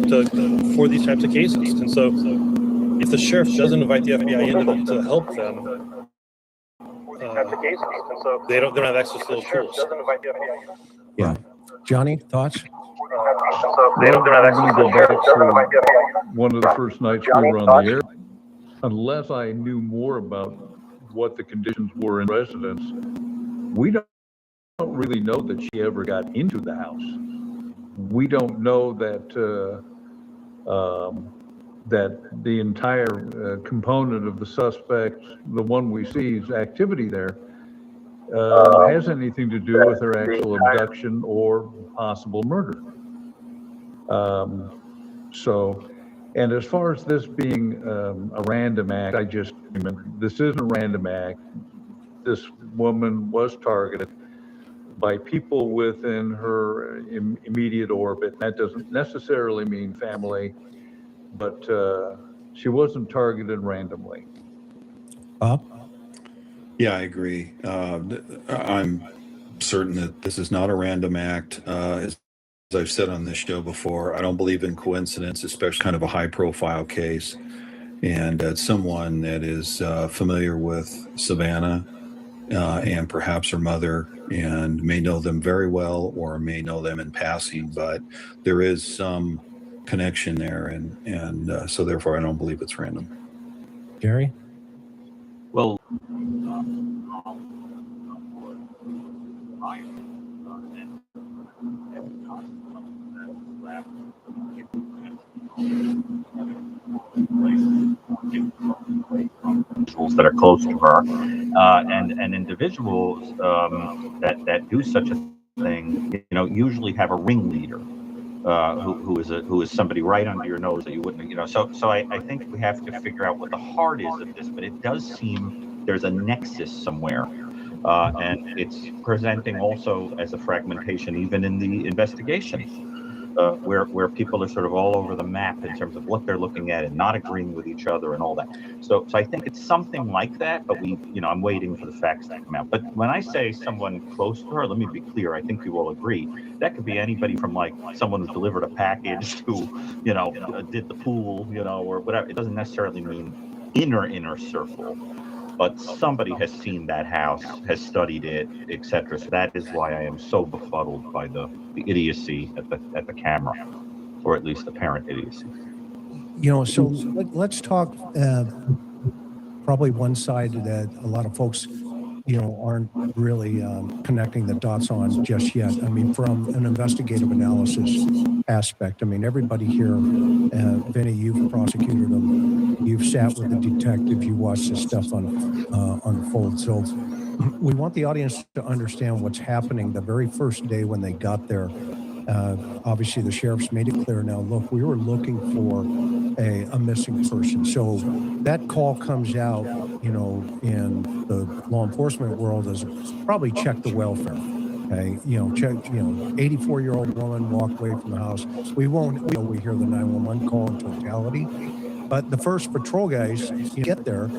for these types of cases. And so, if the sheriff doesn't invite the FBI in to help them, they don't have access to those tools. Yeah, Johnny, thoughts? They don't have access to one of the first nights we were on the air. Unless I knew more about what the conditions were in residence, we don't really know that she ever got into the house. We don't know that that the entire component of the suspect, the one we see's activity there, has anything to do with her actual abduction or possible murder. And as far as this being a random act, this isn't a random act. This woman was targeted by people within her immediate orbit. That doesn't necessarily mean family, but she wasn't targeted randomly. Yeah, I agree. I'm certain that this is not a random act. As I've said on this show before, I don't believe in coincidence, especially kind of a high-profile case. And it's someone that is familiar with Savannah and perhaps her mother, and may know them very well or may know them in passing, but there is some connection there, and so therefore I don't believe it's random. Jerry? Well, individuals that are close to her, and individuals that do such a thing, usually have a ringleader. Who is somebody right under your nose that you wouldn't, so I think we have to figure out what the heart is of this, but it does seem there's a nexus somewhere, and it's presenting also as a fragmentation even in the investigation, where people are sort of all over the map in terms of what they're looking at and not agreeing with each other and all that. So I think it's something like that, but I'm waiting for the facts to come out. But when I say someone close to her, let me be clear. I think you all agree that could be anybody from like someone who delivered a package to, did the pool, or whatever. It doesn't necessarily mean inner circle, but somebody has seen that house, has studied it, etc. So that is why I am so befuddled by the idiocy at the camera, or at least apparent idiocy. So let's talk probably one side that a lot of folks, aren't really connecting the dots on just yet. I mean, from an investigative analysis aspect, I mean, everybody here, Vinny, you've prosecuted them, you've sat with the detective, you watched this stuff unfold. So we want the audience to understand what's happening the very first day when they got there. Obviously, the sheriff's made it clear now, look, we were looking for a missing person. So that call comes out, in the law enforcement world as probably check the welfare. Okay, check, 84-year-old woman walked away from the house. We won't, we hear the 911 call in totality. But the first patrol guys get there,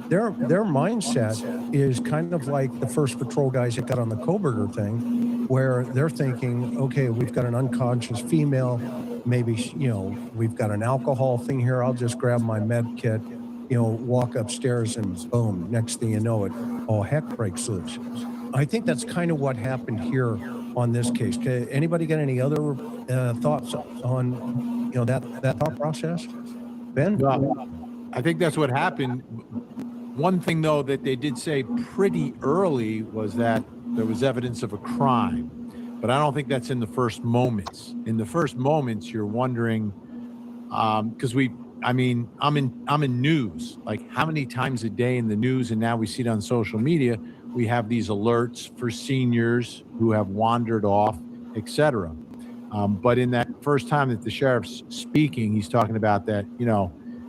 their mindset is kind of like the first patrol guys that got on the Koberger thing, where they're thinking, okay, we've got an unconscious female, maybe, we've got an alcohol thing here. I'll just grab my med kit, walk upstairs and boom, next thing you know it, all heck breaks loose. I think that's kind of what happened here on this case. Anybody got any other thoughts on, that thought process? Ben? Well, I think that's what happened. One thing, though, that they did say pretty early was that there was evidence of a crime, but I don't think that's in the first moments. In the first moments, you're wondering, because I'm in news, like how many times a day in the news, and now we see it on social media, we have these alerts for seniors who have wandered off, etc. But in that first time that the sheriff's speaking, he's talking about that,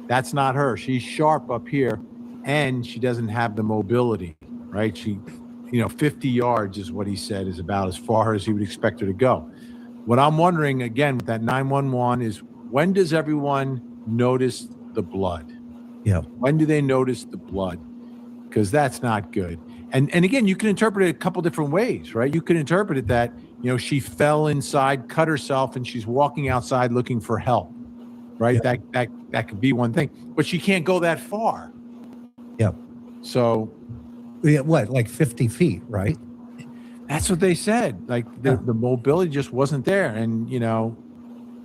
that's not her. She's sharp up here, and she doesn't have the mobility, right? She, 50 yards is what he said is about as far as he would expect her to go. What I'm wondering, again, with that 911 is, when does everyone notice the blood? Yeah. When do they notice the blood? Because that's not good. And again, you can interpret it a couple different ways, right? You can interpret it that, she fell inside, cut herself, and she's walking outside looking for help, right? Yeah. That could be one thing, but she can't go that far. Yeah. So, yeah, what, like 50 feet, right? That's what they said. Like the mobility just wasn't there. And,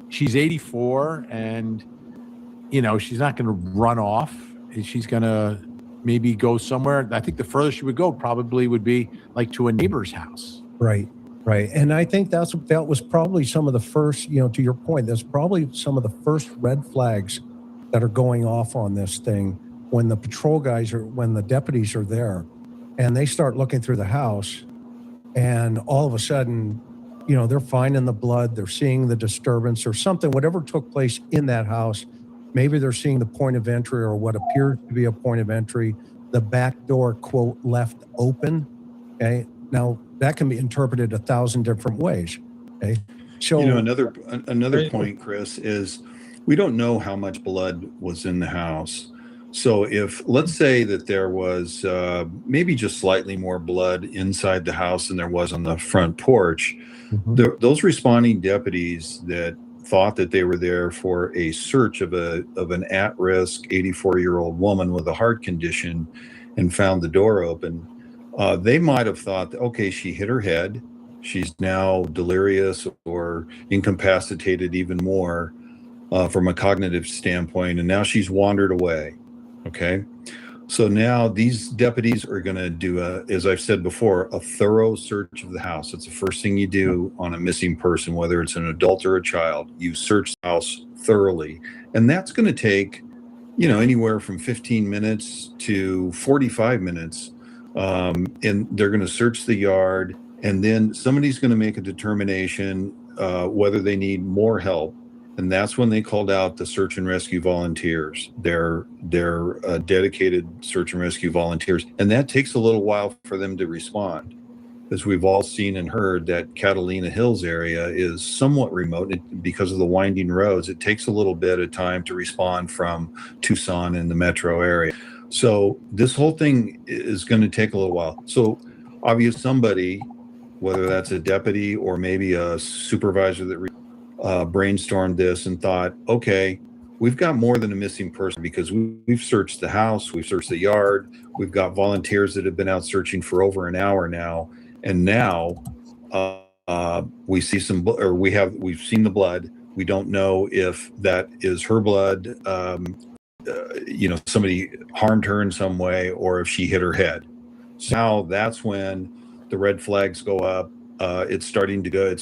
she's 84 and, she's not going to run off. She's going to maybe go somewhere. I think the furthest she would go probably would be like to a neighbor's house. Right. And I think that was probably some of the first, to your point, that's probably some of the first red flags that are going off on this thing when the patrol guys when the deputies are there and they start looking through the house, and all of a sudden, they're finding the blood, they're seeing the disturbance or something, whatever took place in that house. Maybe they're seeing the point of entry or what appears to be a point of entry, the back door, quote, left open. Okay. Now that can be interpreted 1,000 different ways. Okay. So, another point, Chris, is we don't know how much blood was in the house. So if, let's say that there was maybe just slightly more blood inside the house than there was on the front porch, those responding deputies that thought that they were there for a search of an at-risk 84-year-old woman with a heart condition and found the door open, they might have thought, okay, she hit her head. She's now delirious or incapacitated even more from a cognitive standpoint, and now she's wandered away. Okay. So now these deputies are going to do as I've said before, a thorough search of the house. It's the first thing you do on a missing person, whether it's an adult or a child. You search the house thoroughly. And that's going to take, anywhere from 15 minutes to 45 minutes. And they're going to search the yard, and then somebody's going to make a determination whether they need more help. And that's when they called out the search and rescue volunteers. They're dedicated search and rescue volunteers. And that takes a little while for them to respond. As we've all seen and heard, that Catalina Hills area is somewhat remote because of the winding roads. It takes a little bit of time to respond from Tucson and the metro area. So this whole thing is going to take a little while. So obviously somebody, whether that's a deputy or maybe a supervisor that brainstormed this and thought, okay, we've got more than a missing person because we've searched the house, we've searched the yard, we've got volunteers that have been out searching for over an hour now, and now we see we've seen the blood. We don't know if that is her blood, somebody harmed her in some way, or if she hit her head. So now that's when the red flags go up. It's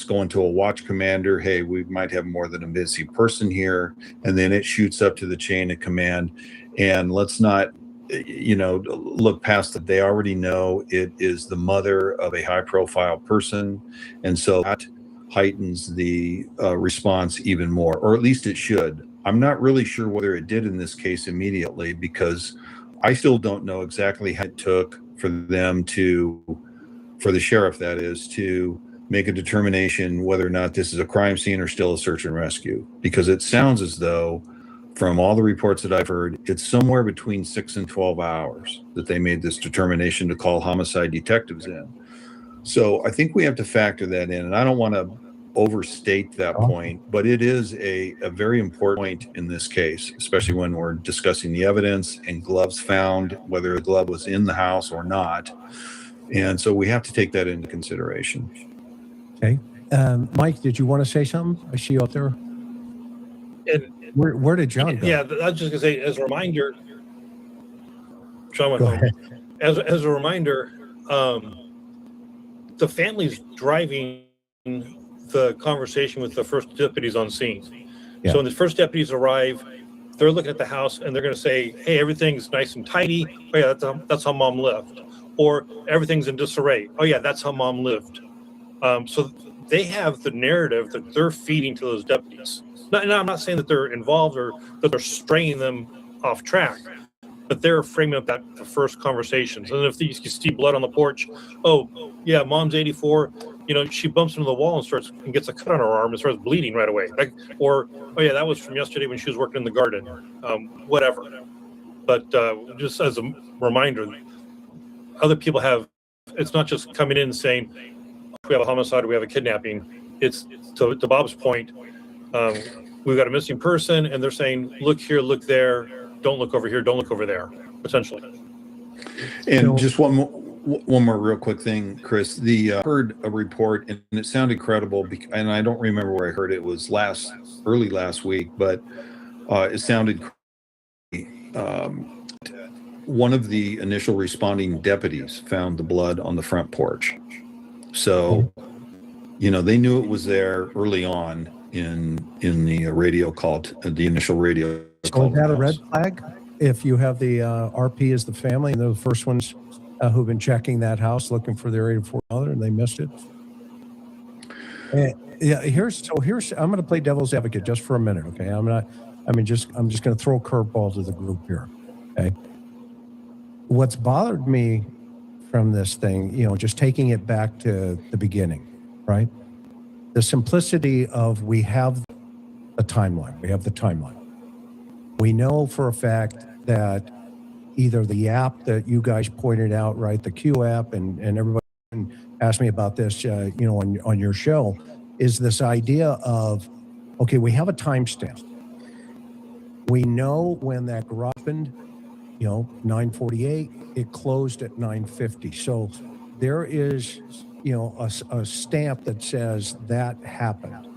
going to a watch commander. Hey, we might have more than a missing person here. And then it shoots up to the chain of command. And let's not, look past that. They already know it is the mother of a high profile person. And so that heightens the response even more, or at least it should. I'm not really sure whether it did in this case immediately, because I still don't know exactly how it took for the sheriff, that is, to make a determination whether or not this is a crime scene or still a search and rescue. Because it sounds as though, from all the reports that I've heard, it's somewhere between 6 and 12 hours that they made this determination to call homicide detectives in. So I think we have to factor that in. And I don't want to overstate that point, but it is a very important point in this case, especially when we're discussing the evidence and gloves found, whether a glove was in the house or not. And so we have to take that into consideration. Okay. Mike, did you want to say something? I see you up there. And where did John go? Yeah, I was just gonna say, as a reminder, John went home. As a reminder, the family's driving the conversation with the first deputies on scene. Yeah. So when the first deputies arrive, they're looking at the house and they're going to say, "Hey, everything's nice and tidy. Oh yeah, that's how mom lived." Or everything's in disarray. Oh yeah, that's how mom lived. So they have the narrative that they're feeding to those deputies. And I'm not saying that they're involved or that they're straying them off track, but they're framing up that the first conversations. And if you see blood on the porch, oh yeah, mom's 84. She bumps into the wall and gets a cut on her arm and starts bleeding right away. Or oh yeah, that was from yesterday when she was working in the garden. Whatever. But just as a reminder, other people it's not just coming in and saying we have a homicide or we have a kidnapping. It's to Bob's point, we've got a missing person and they're saying, look here, look there, don't look over here, don't look over there, potentially. And just one more real quick thing, Chris. Heard a report and it sounded credible, and I don't remember where I heard it. It was early last week, but it sounded one of the initial responding deputies found the blood on the front porch. So, they knew it was there early on in the radio call, the initial radio So is that a red flag? If you have the RP as the family and they're the first ones who've been checking that house looking for their 84 mother and they missed it. Here's I'm going to play devil's advocate just for a minute. Okay. I'm just going to throw a curveball to the group here. Okay. What's bothered me from this thing, just taking it back to the beginning, right? The simplicity of we have a timeline. We have the timeline. We know for a fact that either the app that you guys pointed out, right, the Q app, and everybody asked me about this, on your show, is this idea of, okay, we have a timestamp. We know when that garage opened, 9:48, it closed at 9:50. So there is, a stamp that says that happened.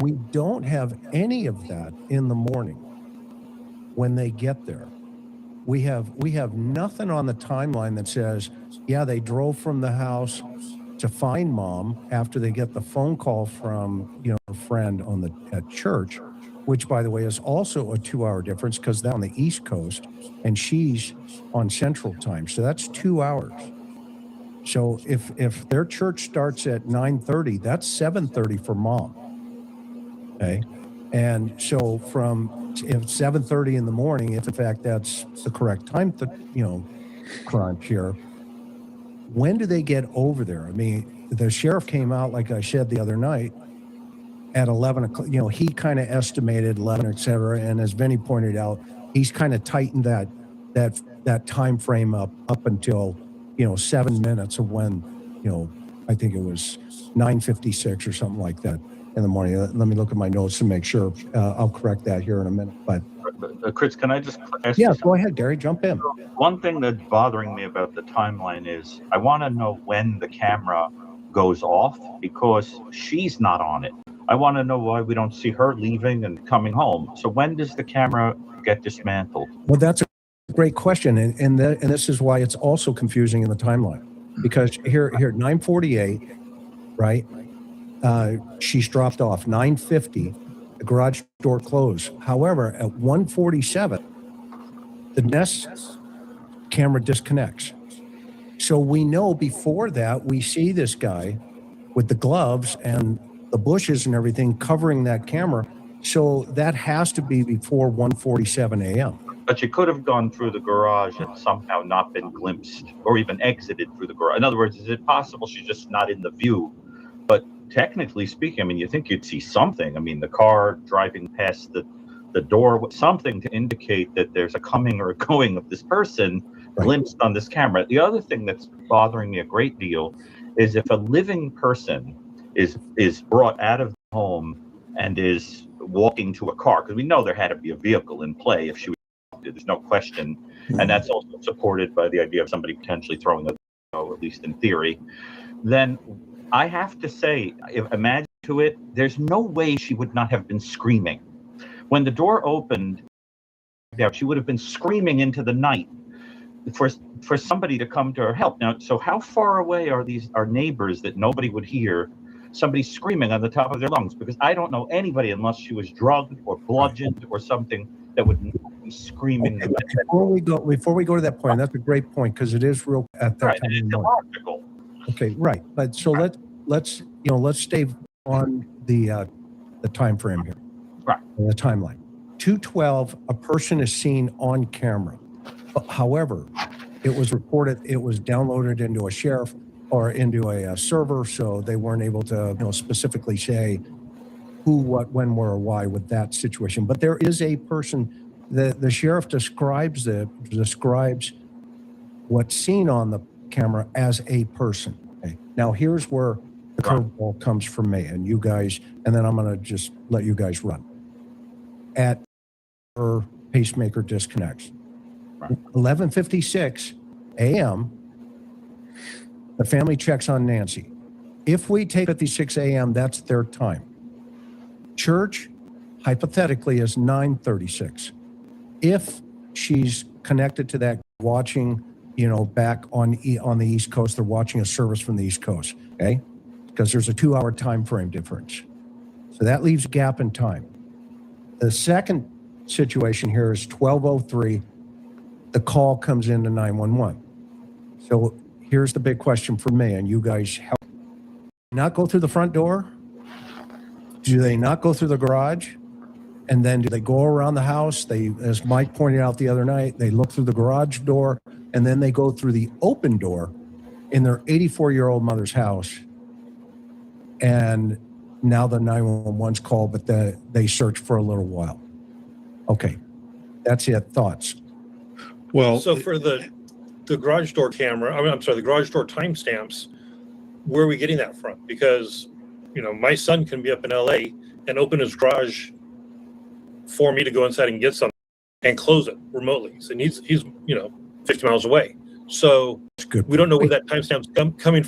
We don't have any of that in the morning when they get there. we have nothing on the timeline that says, yeah, they drove from the house to find mom after they get the phone call from, you know, a friend at church, which by the way is also a 2-hour difference because they're on the East Coast and she's on Central Time. So that's 2 hours. So if their church starts at 9:30, that's 7:30 for mom. Okay. And so from if 7:30 in the morning, if in fact that's the correct time, crunch here, when do they get over there? I mean, the sheriff came out, like I said the other night, at 11 o'clock. You know, he kind of estimated 11, et cetera. And as Vinny pointed out, he's kind of tightened that time frame up until, 7 minutes of when, I think it was 9:56 or something like that in the morning. Let me look at my notes to make sure. I'll correct that here in a minute. But Chris, can I just ask yeah, you go ahead, Gary, jump in. One thing that's bothering me about the timeline is I want to know when the camera goes off because she's not on it. I want to know why we don't see her leaving and coming home. So when does the camera get dismantled? Well, that's a great question, and this is why it's also confusing in the timeline, because here 9:48, right? She's dropped off 9:50. The garage door closed. However, at 1:47, the Nest camera disconnects. So we know before that we see this guy with the gloves and the bushes and everything covering that camera. So that has to be before 1:47 a.m. But she could have gone through the garage and somehow not been glimpsed or even exited through the garage. In other words, is it possible she's just not in the view? But technically speaking, I mean, you think you'd see something. I mean, the car driving past the door, something to indicate that there's a coming or a going of this person glimpsed on this camera. The other thing that's bothering me a great deal is if a living person is brought out of the home and is walking to a car, because we know there had to be a vehicle in play if she was, there's no question. And that's also supported by the idea of somebody potentially throwing at least in theory. Then I have to say, imagine to it, there's no way she would not have been screaming. When the door opened, she would have been screaming into the night for somebody to come to her help. Now, so how far away are our neighbors that nobody would hear somebody screaming on the top of their lungs? Because I don't know anybody, unless she was drugged or bludgeoned or something, that would be screaming. Okay, before we go to that point, that's a great point because it is real at that time. It's illogical. Okay, right. But so let's stay on the time frame here. Right. The timeline. 2:12, a person is seen on camera. However, it was reported it was downloaded into a sheriff or into a server, so they weren't able to specifically say who, what, when, where, or why with that situation. But there is a person. The sheriff describes what's seen on the camera as a person. Okay. Now here's where the curveball comes from me and you guys, and then I'm going to just let you guys run. At her pacemaker disconnects. 11:56 a.m. The family checks on Nancy. If we take 56 a.m., that's their time. Church, hypothetically, is 9:36. If she's connected to that, watching, back on the East Coast, they're watching a service from the East Coast, okay? Because there's a 2-hour time frame difference. So that leaves a gap in time. The second situation here is 12:03. The call comes into 911. So here's the big question for me, and you guys help. Not go through the front door? Do they not go through the garage? And then do they go around the house? They, as Mike pointed out the other night, they look through the garage door, and then they go through the open door in their 84-year-old mother's house. And now the 911's called, but they search for a little while. Okay, that's it. Thoughts? Well, so for the garage door camera, the garage door timestamps, where are we getting that from? Because, my son can be up in LA and open his garage for me to go inside and get something and close it remotely. So he's 50 miles away. So we don't know where that timestamp's coming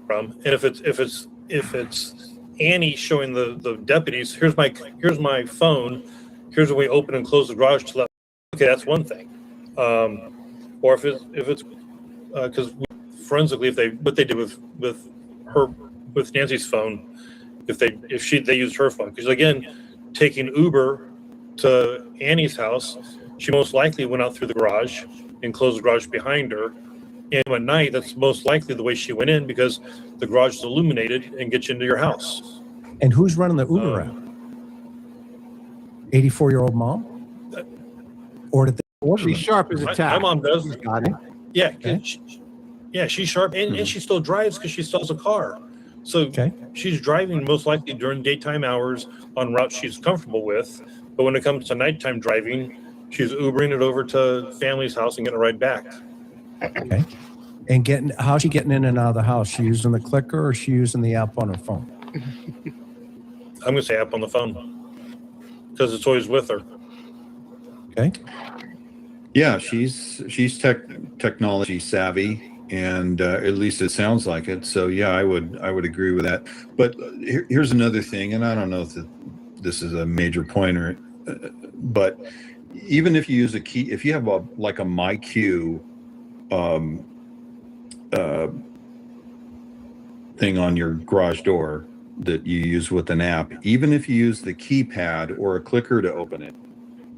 from. And if it's Annie showing the deputies, here's my phone, here's when we open and close the garage to let. Okay, that's one thing. Or if it's because forensically, what they did with Nancy's phone, if they used her phone, because again, taking Uber to Annie's house, she most likely went out through the garage and closed the garage behind her. And at night, that's most likely the way she went in, because the garage is illuminated and gets you into your house. And who's running the Uber app? 84-year-old mom? Or did they order She's them? sharp as a tack. My mom does. Got it. Yeah, she's sharp, and she still drives because she still has a car. So she's driving most likely during daytime hours on routes she's comfortable with. But when it comes to nighttime driving, she's Ubering it over to family's house and getting a ride back. Okay. And how's she getting in and out of the house? She using the clicker or she using the app on her phone? I'm going to say app on the phone because it's always with her. Okay. Yeah, she's technology savvy, and at least it sounds like it. So yeah, I would agree with that. But here's another thing, and I don't know if this is a major pointer, but even if you use a key, if you have a MyQ thing on your garage door that you use with an app, even if you use the keypad or a clicker to open it,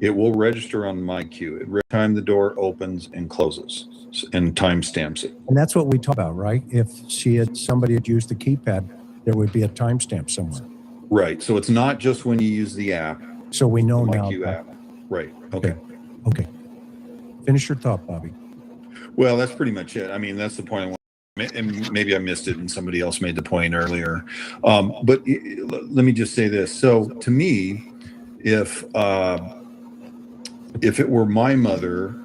it will register on MyQ every time the door opens and closes and timestamps it. And that's what we talk about, right? If somebody had used the keypad, there would be a timestamp somewhere. Right. So it's not just when you use the app. So we know the now. MyQ app. Right. Okay. Okay. Finish your thought, Bobby. Well, that's pretty much it. I mean, that's the point I want. And maybe I missed it and somebody else made the point earlier. But let me just say this. So to me, if it were my mother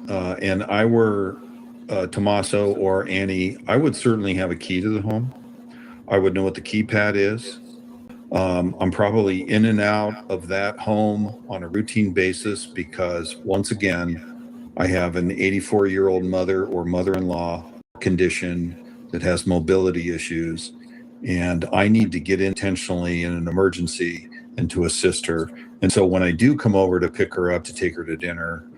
and I were Tommaso or Annie, I would certainly have a key to the home. I would know what the keypad is. I'm probably in and out of that home on a routine basis because, once again, I have an 84-year-old mother or mother-in-law condition that has mobility issues, and I need to get intentionally in an emergency and to assist her. And so when I do come over to pick her up, to take her to dinner,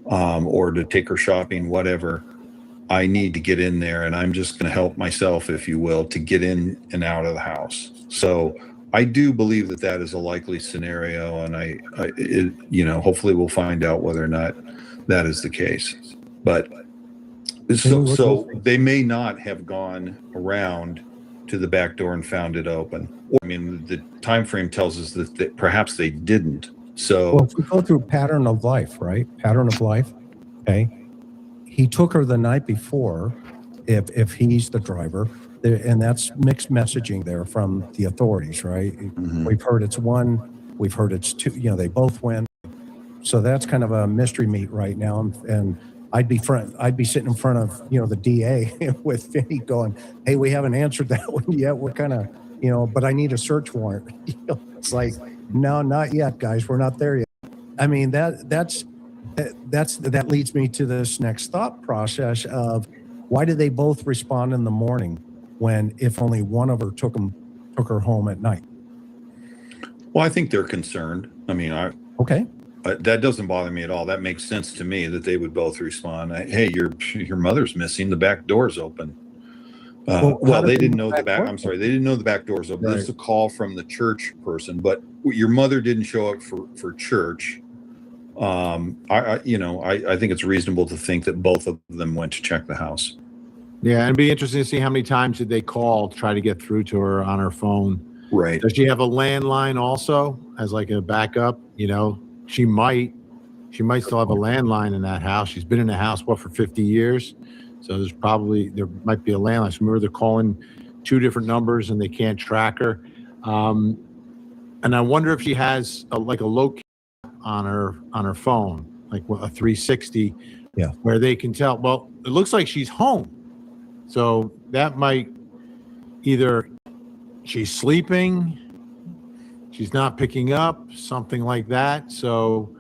or to take her shopping, whatever, I need to get in there, and I'm just going to help myself, if you will, to get in and out of the house. So I do believe that is a likely scenario, and hopefully we'll find out whether or not that is the case. But so they may not have gone around to the back door and found it open. I mean, the time frame tells us that perhaps they didn't. So well, if we go through pattern of life, right? Pattern of life. Okay. He took her the night before, if he's the driver, and that's mixed messaging there from the authorities, right? Mm-hmm. We've heard it's one, we've heard it's two, they both went. So that's kind of a mystery meat right now. And I'd be sitting in front of, the DA with Vinny going, hey, we haven't answered that one yet. We're kind of, but I need a search warrant. It's like, no, not yet, guys. We're not there yet. I mean, that leads me to this next thought process of why did they both respond in the morning when, if only one of her took her home at night? Well, I think they're concerned. I mean, okay. That doesn't bother me at all. That makes sense to me that they would both respond. Hey, your mother's missing. The back door's open. Well, they didn't know the back. I'm sorry, they didn't know the back door's open. Right. This is a call from the church person, but your mother didn't show up for church. I think it's reasonable to think that both of them went to check the house. Yeah, and it'd be interesting to see how many times did they call to try to get through to her on her phone. Right. Does she have a landline also as like a backup? She might still have a landline in that house. She's been in the house, for 50 years? So there might be a landline. So remember, they're calling two different numbers and they can't track her. And I wonder if she has a locator on her phone, like a 360, where they can tell, well, it looks like she's home. So that might either she's sleeping, she's not picking up, something like that. So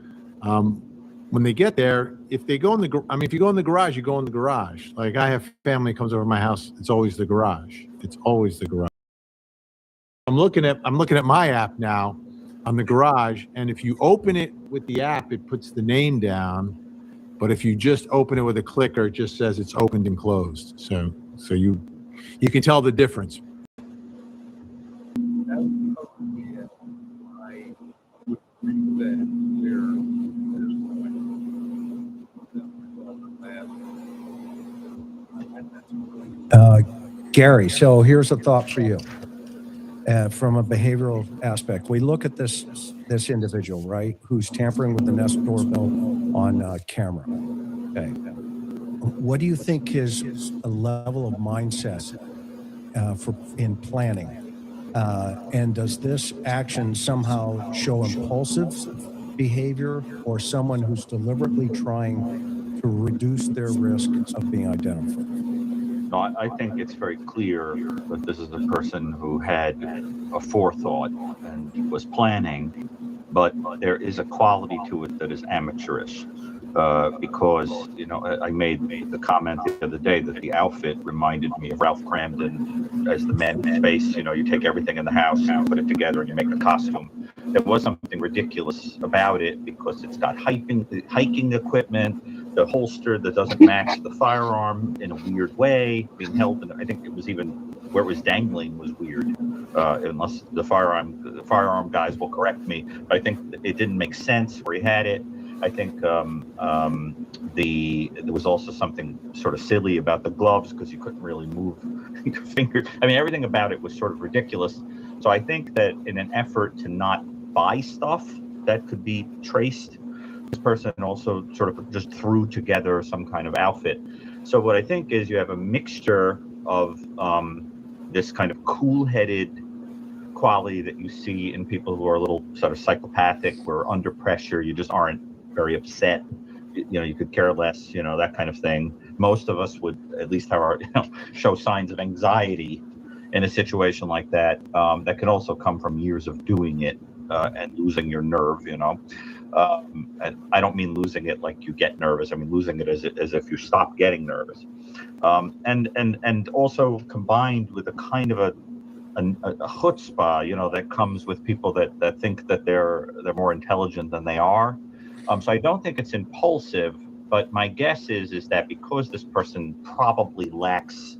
when they get there, if you go in the garage, you go in the garage. Like I have family comes over to my house, it's always the garage. It's always the garage. I'm looking at my app now on the garage, and if you open it with the app, it puts the name down. But if you just open it with a clicker, it just says it's opened and closed. So you can tell the difference. Gary, so here's a thought for you. From a behavioral aspect, we look at this individual, right, who's tampering with the Nest doorbell on camera. Okay. What do you think his level of mindset in planning? And does this action somehow show impulsive behavior or someone who's deliberately trying to reduce their risk of being identified? No, I think it's very clear that this is a person who had a forethought and was planning, but there is a quality to it that is amateurish. Because, I made the comment the other day that the outfit reminded me of Ralph Cramden as the man in space. You take everything in the house, you put it together, and you make a costume. There was something ridiculous about it because it's got hiking equipment, the holster that doesn't match the firearm in a weird way, being held. And I think it was even where it was dangling was weird. Unless the firearm guys will correct me, but I think it didn't make sense where he had it. I think there was also something sort of silly about the gloves because you couldn't really move your fingers. I mean, everything about it was sort of ridiculous. So I think that in an effort to not buy stuff that could be traced, this person also sort of just threw together some kind of outfit. So what I think is you have a mixture of this kind of cool-headed quality that you see in people who are a little sort of psychopathic, where under pressure you just aren't very upset, you could care less, that kind of thing. Most of us would at least have our show signs of anxiety in a situation like that. That can also come from years of doing it and losing your nerve, and I don't mean losing it like you get nervous. I mean losing it as if you stop getting nervous, and also combined with a kind of a chutzpah, that comes with people that think that they're more intelligent than they are. So I don't think it's impulsive, but my guess is that because this person probably lacks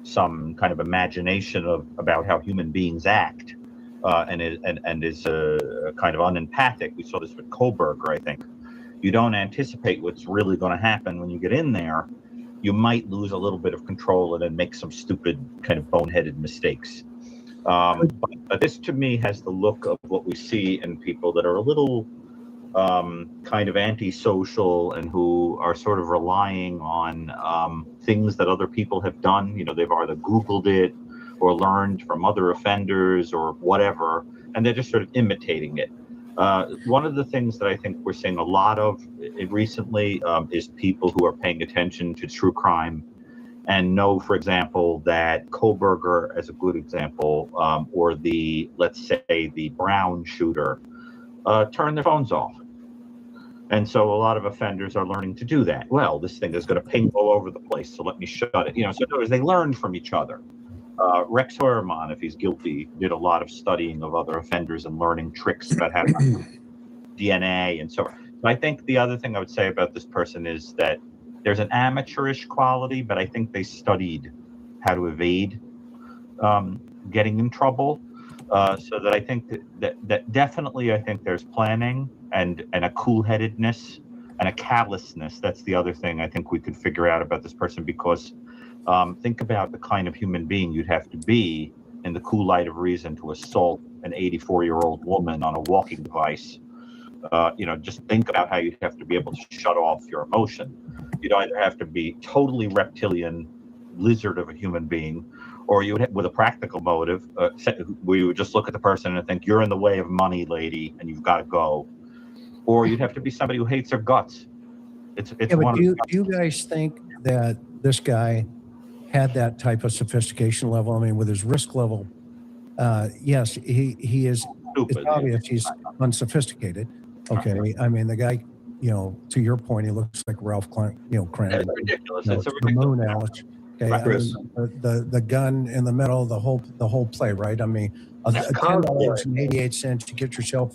some kind of imagination about how human beings act, and is kind of unempathic. We saw this with Koberger, I think. You don't anticipate what's really going to happen when you get in there. You might lose a little bit of control and then make some stupid kind of boneheaded mistakes. But this to me has the look of what we see in people that are a little kind of antisocial and who are sort of relying on things that other people have done. They've either Googled it or learned from other offenders or whatever, and they're just sort of imitating it. One of the things that I think we're seeing a lot of recently is people who are paying attention to true crime and know, for example, that Koberger, as a good example, or let's say the Brown shooter, turn their phones off. And so a lot of offenders are learning to do that. Well, this thing is going to ping all over the place, so let me shut it. So in other words, they learn from each other. Rex Heuermann, if he's guilty, did a lot of studying of other offenders and learning tricks about how to do DNA and so on. But I think the other thing I would say about this person is that there's an amateurish quality, but I think they studied how to evade getting in trouble. So that I think that definitely I think there's planning and a cool-headedness and a callousness. That's the other thing I think we could figure out about this person, because think about the kind of human being you'd have to be in the cool light of reason to assault an 84-year-old woman on a walking device. Just think about how you'd have to be able to shut off your emotion. You'd either have to be totally reptilian, lizard of a human being, or you would, with a practical motive, where you would just look at the person and think, you're in the way of money, lady, and you've got to go. Or you'd have to be somebody who hates their guts. It's one do you guys think that this guy had that type of sophistication level? I mean, with his risk level, yes, he is. It's obvious he's unsophisticated. Okay, I mean, the guy, to your point, he looks like Ralph Cramden. It's ridiculous. It's ridiculous. Okay, I Chris. mean, the gun in the middle, the whole play, right? I mean, $10.88 to get yourself,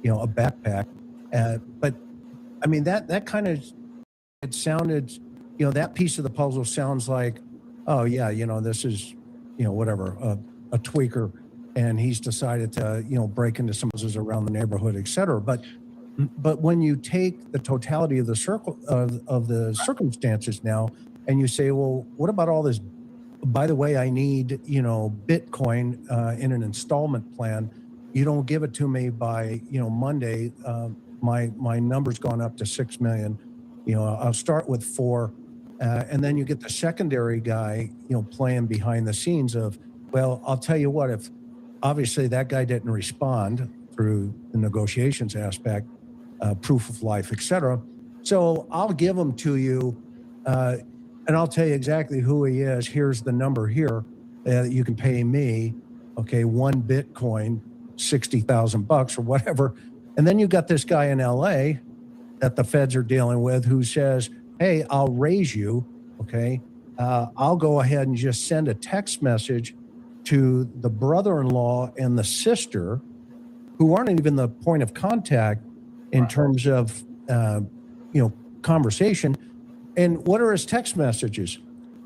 a backpack. But I mean, that kind of, it sounded, that piece of the puzzle sounds like, oh yeah, this is, whatever, a tweaker, and he's decided to, break into some houses around the neighborhood, et cetera. But when you take the totality of the circumstances now, and you say, well, what about all this? By the way, I need, Bitcoin in an installment plan. You don't give it to me by, Monday. My number's gone up to 6 million. I'll start with 4, and then you get the secondary guy, playing behind the scenes of, well, I'll tell you what, if obviously that guy didn't respond through the negotiations aspect, proof of life, et cetera. So I'll give him to you, and I'll tell you exactly who he is. Here's the number here that you can pay me. Okay, 1 Bitcoin, $60,000 or whatever. And then you got this guy in LA that the feds are dealing with who says, hey, I'll raise you. Okay, I'll go ahead and just send a text message to the brother-in-law and the sister, who aren't even the point of contact in terms of, conversation. And what are his text messages?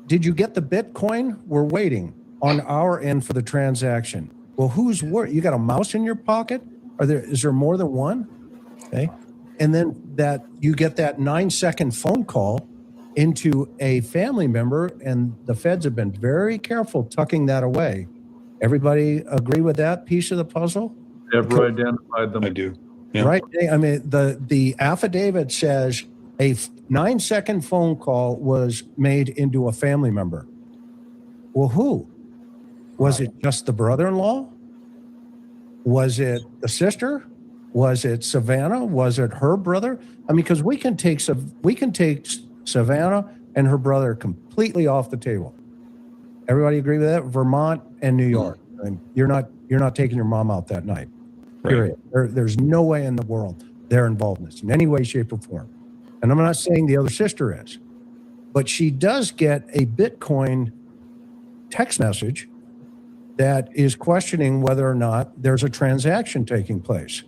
Did you get the Bitcoin? We're waiting on our end for the transaction. Well, who's worried? You got a mouse in your pocket? Is there more than one? Okay. And then that you get that 9-second phone call into a family member, and the feds have been very careful tucking that away. Everybody agree with that piece of the puzzle? Never identified them. I do. Yeah. Right. I mean, the affidavit says a 9-second phone call was made into a family member. Well, who? Was it just the brother-in-law? Was it the sister? Was it Savannah? Was it her brother? I mean, because we can take Savannah and her brother completely off the table. Everybody agree with that? Vermont and New York. And you're not taking your mom out that night. Period. There's no way in the world they're involved in this in any way, shape, or form. And I'm not saying the other sister is, but she does get a Bitcoin text message that is questioning whether or not there's a transaction taking place.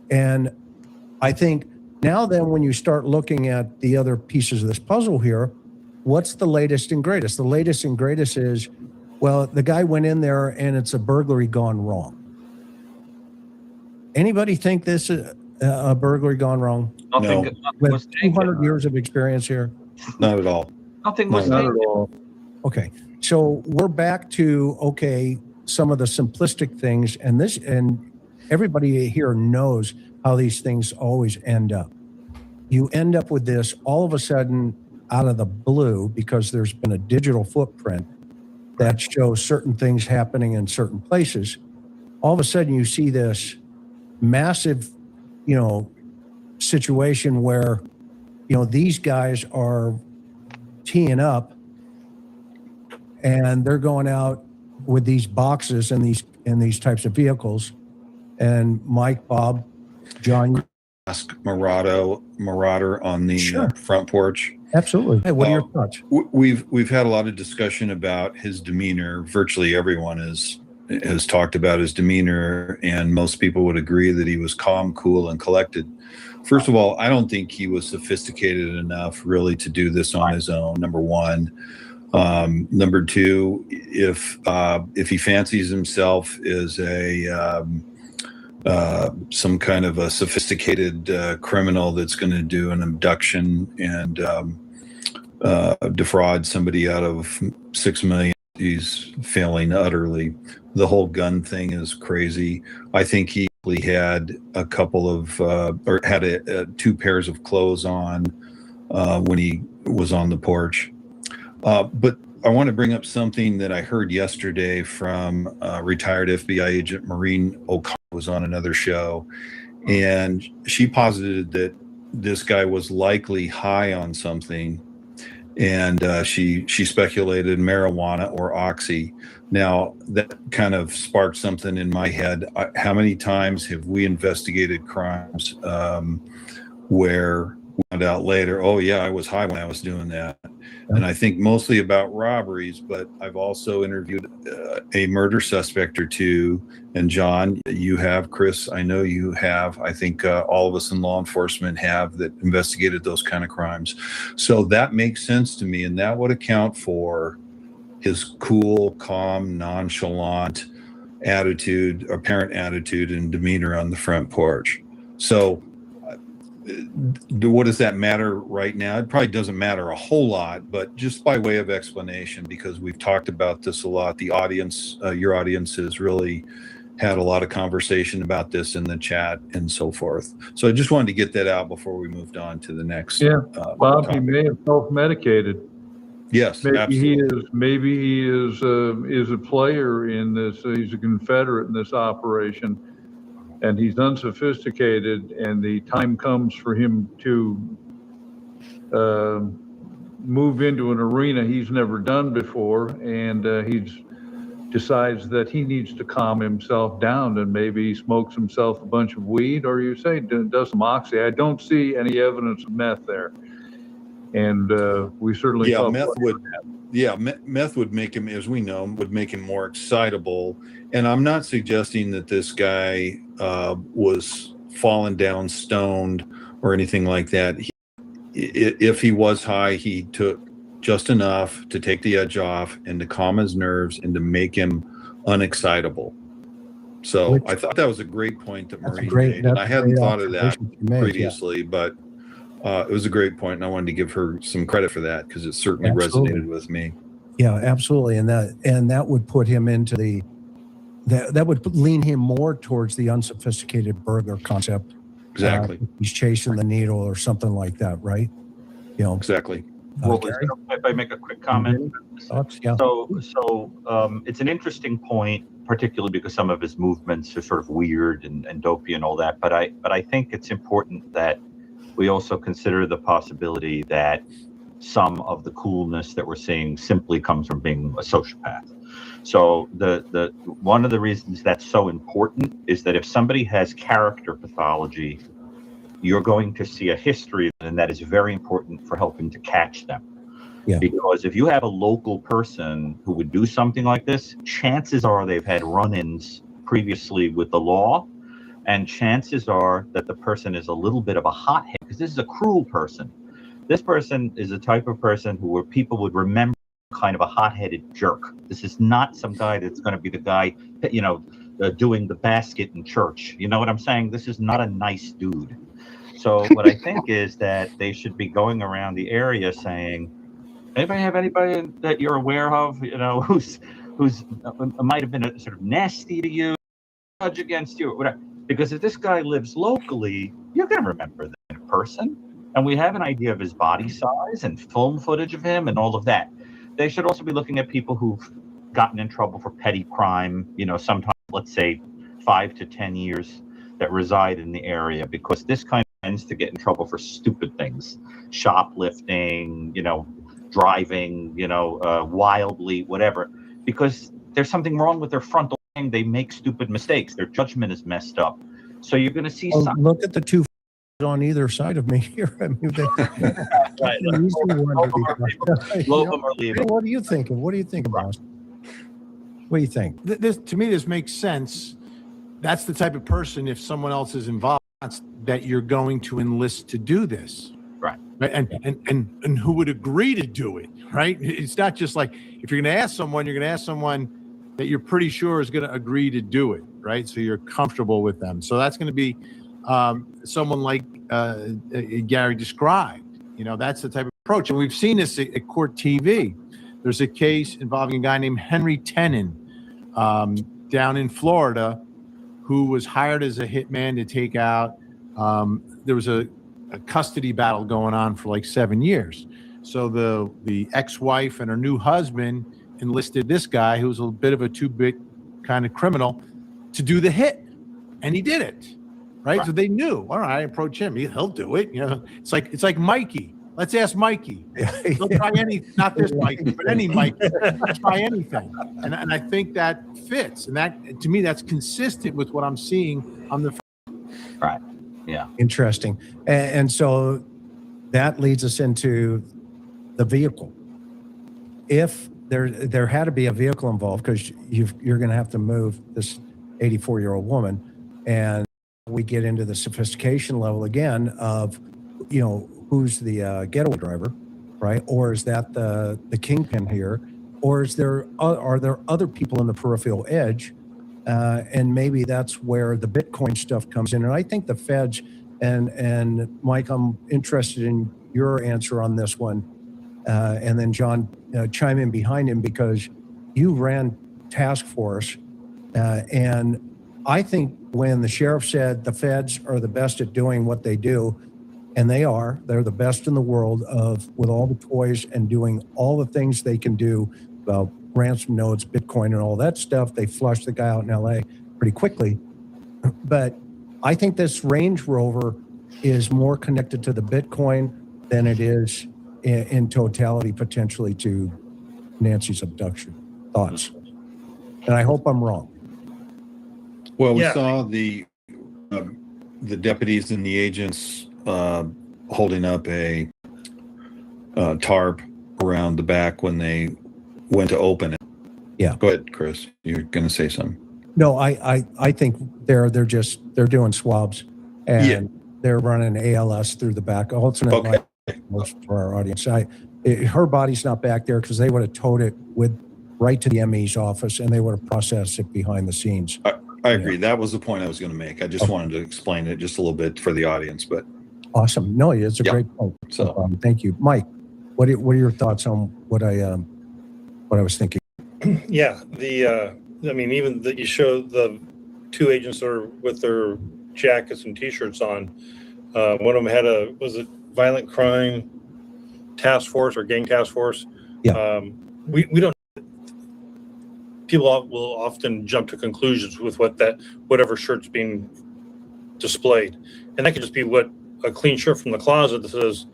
And I think now then, when you start looking at the other pieces of this puzzle here, what's the latest and greatest? The latest and greatest is, well, the guy went in there and it's a burglary gone wrong. Anybody think this is a burglary gone wrong? No. With 200 years of experience here? Not at all. Nothing was Not taken. at all. Okay. So we're back to, some of the simplistic things, and everybody here knows how these things always end up. You end up with this all of a sudden out of the blue because there's been a digital footprint that shows certain things happening in certain places. All of a sudden you see this massive, situation where, these guys are teeing up and they're going out with these boxes and these types of vehicles. And Mike, Bob, John, Ask Marauder on the front porch. Absolutely. Hey, what are your thoughts? We've had a lot of discussion about his demeanor. Virtually everyone has talked about his demeanor, and most people would agree that he was calm, cool, and collected. First of all, I don't think he was sophisticated enough really to do this on his own, number one. Number two, if he fancies himself as some kind of a sophisticated criminal that's going to do an abduction and defraud somebody out of 6 million, he's failing utterly. The whole gun thing is crazy. I think he had a couple of or had 2 pairs of clothes on when he was on the porch. But I want to bring up something that I heard yesterday from retired FBI agent Maureen O'Connor, was on another show, and she posited that this guy was likely high on something, and she speculated marijuana or oxy. Now that kind of sparked something in my head. How many times have we investigated crimes where found out later, oh yeah, I was high when I was doing that. And I think mostly about robberies, but I've also interviewed a murder suspect or two. And John, you have, Chris, I know you have, I think all of us in law enforcement have, that investigated those kind of crimes. So that makes sense to me. And that would account for his cool, calm, nonchalant attitude, apparent attitude and demeanor on the front porch. So what does that matter right now? It probably doesn't matter a whole lot, but just by way of explanation, because we've talked about this a lot, the audience, your audience has really had a lot of conversation about this in the chat and so forth. So I just wanted to get that out before we moved on to the next. Yeah, Bob, topic. he may have self-medicated. Yes, maybe absolutely. Maybe he is a player in this. He's a Confederate in this operation, and he's unsophisticated. And the time comes for him to move into an arena he's never done before, and he decides that he needs to calm himself down, and maybe he smokes himself a bunch of weed, or you say does some oxy. I don't see any evidence of meth there. And we certainly meth would make him, as we know, would make him more excitable. And I'm not suggesting that this guy was fallen down stoned or anything like that. If he was high, he took just enough to take the edge off and to calm his nerves and to make him unexcitable. So I thought that was a great point that Marie made, and I hadn't thought of that previously, but it was a great point, and I wanted to give her some credit for that because it certainly resonated with me. Yeah, absolutely, and that would put him into that would lean him more towards the unsophisticated burglar concept. Exactly. He's chasing the needle or something like that, right? You know, exactly. Well, if I make a quick comment. Yeah. So it's an interesting point, particularly because some of his movements are sort of weird and dopey and all that. But I think it's important that we also consider the possibility that some of the coolness that we're seeing simply comes from being a sociopath. So the one of the reasons that's so important is that if somebody has character pathology, you're going to see a history, and that is very important for helping to catch them. Yeah. Because if you have a local person who would do something like this, chances are they've had run-ins previously with the law, and chances are that the person is a little bit of a hothead, because this is a cruel person. This person is the type of person who people would remember kind of a hot-headed jerk. This is not some guy that's going to be the guy, doing the basket in church. You know what I'm saying? This is not a nice dude. So what I think is that they should be going around the area saying, anybody have anybody that you're aware of, who's might have been a sort of nasty to you, judge against you, or whatever. Because if this guy lives locally, you're going to remember that person. And we have an idea of his body size and film footage of him and all of that. They should also be looking at people who've gotten in trouble for petty crime, sometimes, let's say, 5 to 10 years, that reside in the area, because this kind of tends to get in trouble for stupid things, shoplifting, driving, wildly, whatever, because there's something wrong with their frontal thing. They make stupid mistakes. Their judgment is messed up. So you're going to see look at the two on either side of me here. I mean, what are you thinking? What do you think, boss? What do you think? This makes sense. That's the type of person, if someone else is involved, that you're going to enlist to do this. Right. And who would agree to do it, right? It's not just like, if you're going to ask someone, you're going to ask someone that you're pretty sure is going to agree to do it, right? So you're comfortable with them. So that's going to be someone like Gary described. That's the type of approach. And we've seen this at Court TV. There's a case involving a guy named Henry Tenen down in Florida, who was hired as a hitman to take out, there was a custody battle going on for like 7 years. So the ex-wife and her new husband enlisted this guy, who was a bit of a two-bit kind of criminal, to do the hit. And he did it, right? So they knew, all right, I approach him, he'll do it. It's like Mikey. Let's ask Mikey. He'll try not this Mikey, but any Mikey. He'll try anything. And I think that fits. And that, to me, that's consistent with what I'm seeing on the. Right. Yeah. Interesting. And so that leads us into the vehicle. If there had to be a vehicle involved, because you're going to have to move this 84-year-old woman, and we get into the sophistication level again of, who's the getaway driver, right? Or is that the kingpin here? Or are there other people in the peripheral edge? And maybe that's where the Bitcoin stuff comes in. And I think the feds, and Mike, I'm interested in your answer on this one. And then John, chime in behind him, because you ran task force. And I think when the sheriff said the feds are the best at doing what they do, and they're the best in the world with all the toys and doing all the things they can do about ransom notes, Bitcoin, and all that stuff. They flushed the guy out in LA pretty quickly. But I think this Range Rover is more connected to the Bitcoin than it is in totality, potentially, to Nancy's abduction. Thoughts? And I hope I'm wrong. Well, we saw the deputies and the agents holding up a tarp around the back when they went to open it. Yeah. Go ahead, Chris. You're going to say something. No, I think they're doing swabs, and they're running ALS through the back. Alternate life for our audience. Her body's not back there, because they would have towed it right to the ME's office, and they would have processed it behind the scenes. I agree. That was the point I was going to make. I just wanted to explain it just a little bit for the audience, but awesome. No, it's a great point. So thank you, Mike. What are your thoughts on what I was thinking? Yeah, even that you show the two agents that are with their jackets and T-shirts on. One of them had was it violent crime task force or gang task force? Yeah. We don't. People will often jump to conclusions with whatever shirt's being displayed, and that could just be a clean shirt from the closet that says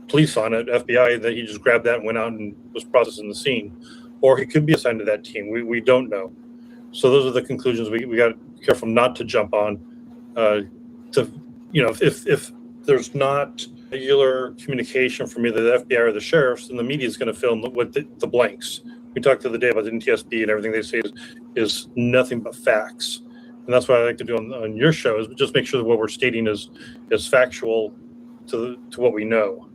police on it, FBI, that he just grabbed that and went out and was processing the scene, or he could be assigned to that team. We don't know. So those are the conclusions we got to be careful not to jump on. If there's not regular communication from either the FBI or the sheriffs, then the media is going to fill in with the blanks. We talked the other day about the NTSB, and everything they say is nothing but facts. And that's what I like to do on your show, is just make sure that what we're stating is factual to what we know.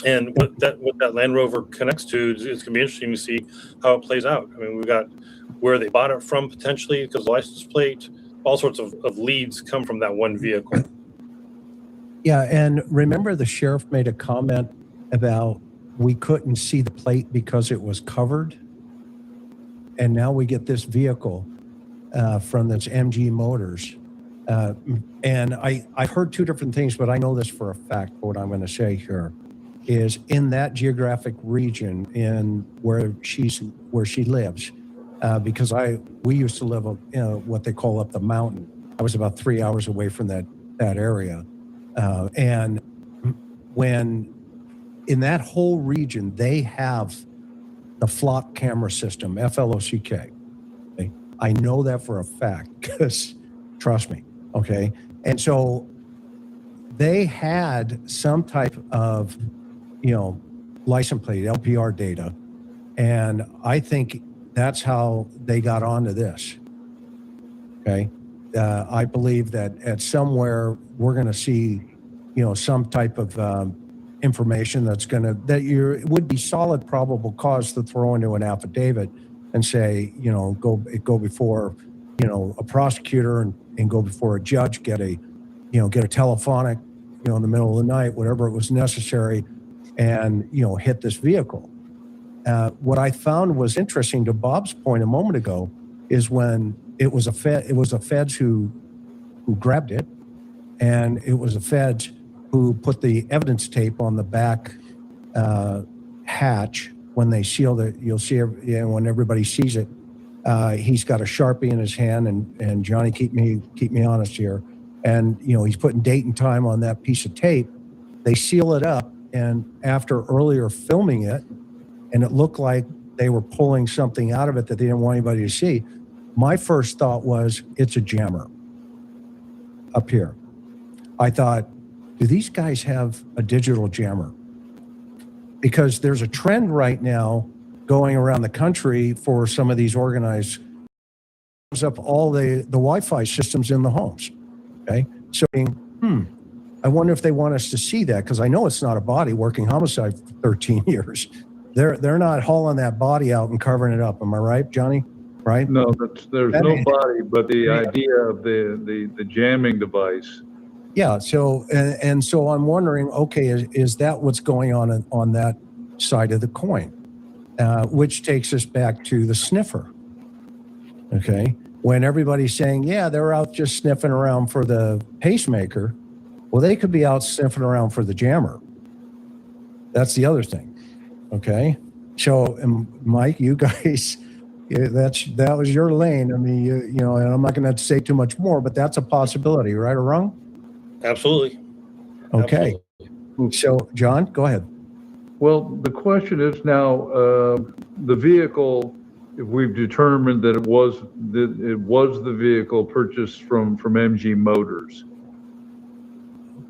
And what that Land Rover connects to, it's going to be interesting to see how it plays out. I mean, we've got where they bought it from potentially, because the license plate, all sorts of leads come from that one vehicle. Yeah, and remember the sheriff made a comment about we couldn't see the plate because it was covered. And now we get this vehicle from this MG Motors. And I've heard two different things, but I know this for a fact. What I'm going to say here is, in that geographic region, in where she lives, because we used to live what they call up the mountain. I was about 3 hours away from that area, and when in that whole region they have the flock camera system, FLOCK. Okay? I know that for a fact, because trust me. Okay, and so they had some type of license plate, LPR data, and I think that's how they got onto this. Okay, I believe that at somewhere we're going to see, some type of information that would be solid probable cause to throw into an affidavit and say, go before, a prosecutor and go before a judge, get a telephonic, in the middle of the night, whatever it was necessary, and hit this vehicle. What I found was interesting, to Bob's point a moment ago, is when it was a feds who grabbed it, and it was a feds who put the evidence tape on the back hatch when they sealed it. You'll see when everybody sees it. He's got a Sharpie in his hand, and Johnny, keep me honest here. And he's putting date and time on that piece of tape. They seal it up, and after earlier filming it, and it looked like they were pulling something out of it that they didn't want anybody to see. My first thought was, it's a jammer up here. I thought, do these guys have a digital jammer? Because there's a trend right now going around the country for some of these organized up all the Wi-Fi systems in the homes. Okay, so I wonder if they want us to see that, because I know it's not a body working homicide for 13 years. They're not hauling that body out and covering it up. Am I right, Johnny? Right? No, there's no body, but the idea of the jamming device. Yeah. So and so I'm wondering, okay, is that what's going on that side of the coin? Which takes us back to the sniffer. Okay. When everybody's saying, yeah, they're out just sniffing around for the pacemaker, well, they could be out sniffing around for the jammer. That's the other thing. Okay. So, and Mike, you guys, that was your lane. I mean, you know, and I'm not going to say too much more, but that's a possibility, right or wrong? Absolutely. Okay. Absolutely. So, John, go ahead. Well, the question is now, the vehicle, if we've determined that it was the vehicle purchased from MG Motors,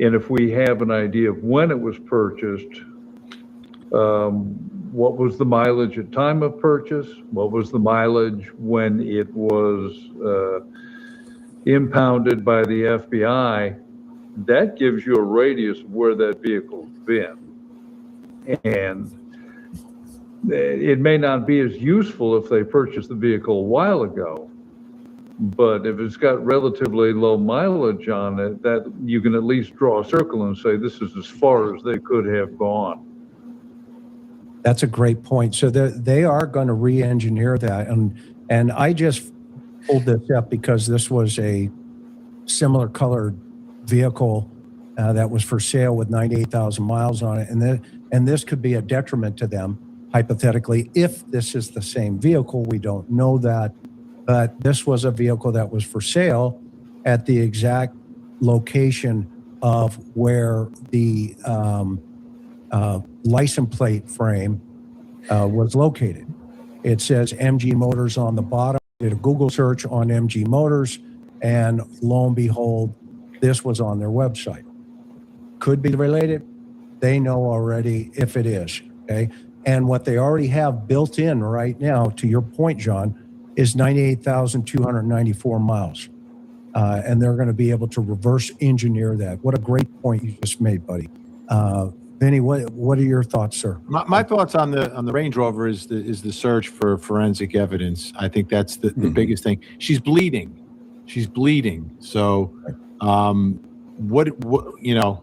and if we have an idea of when it was purchased, what was the mileage at time of purchase? What was the mileage when it was impounded by the FBI? That gives you a radius of where that vehicle's been. And it may not be as useful if they purchased the vehicle a while ago, but if it's got relatively low mileage on it, that you can at least draw a circle and say this is as far as they could have gone. That's a great point. So they are going to re-engineer that, and I just pulled this up because this was a similar colored vehicle that was for sale with 98,000 miles on it, and this could be a detriment to them hypothetically if this is the same vehicle. We don't know that, but this was a vehicle that was for sale at the exact location of where the license plate frame was located. It says MG Motors on the bottom. Did a Google search on MG Motors, and lo and behold, this was on their website. Could be related. They know already if it is, okay? And what they already have built in right now, to your point, John, is 98,294 miles. And they're going to be able to reverse engineer that. What a great point you just made, buddy. Vinny, what are your thoughts, sir? My thoughts on the Range Rover is the search for forensic evidence. I think that's the biggest thing. She's bleeding. So, what you know,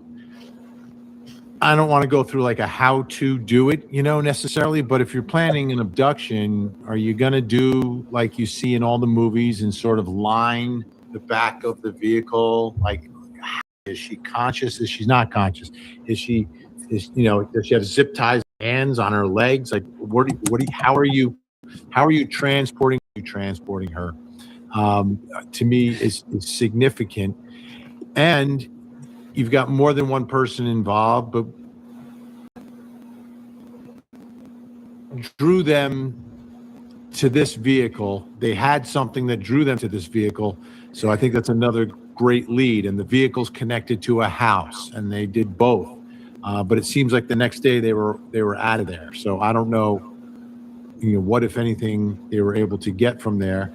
I don't want to go through like a how to do it, you know, necessarily. But if you're planning an abduction, are you going to do like you see in all the movies and sort of line the back of the vehicle? Like, is she conscious? Is she not conscious? Does she have zip ties hands on her legs? Like, how are you transporting her? To me is significant. And you've got more than one person involved, but drew them to this vehicle. They had something that drew them to this vehicle. So I think that's another great lead. And the vehicle's connected to a house, and they did both. But it seems like the next day they were out of there. So I don't know, what, if anything, they were able to get from there.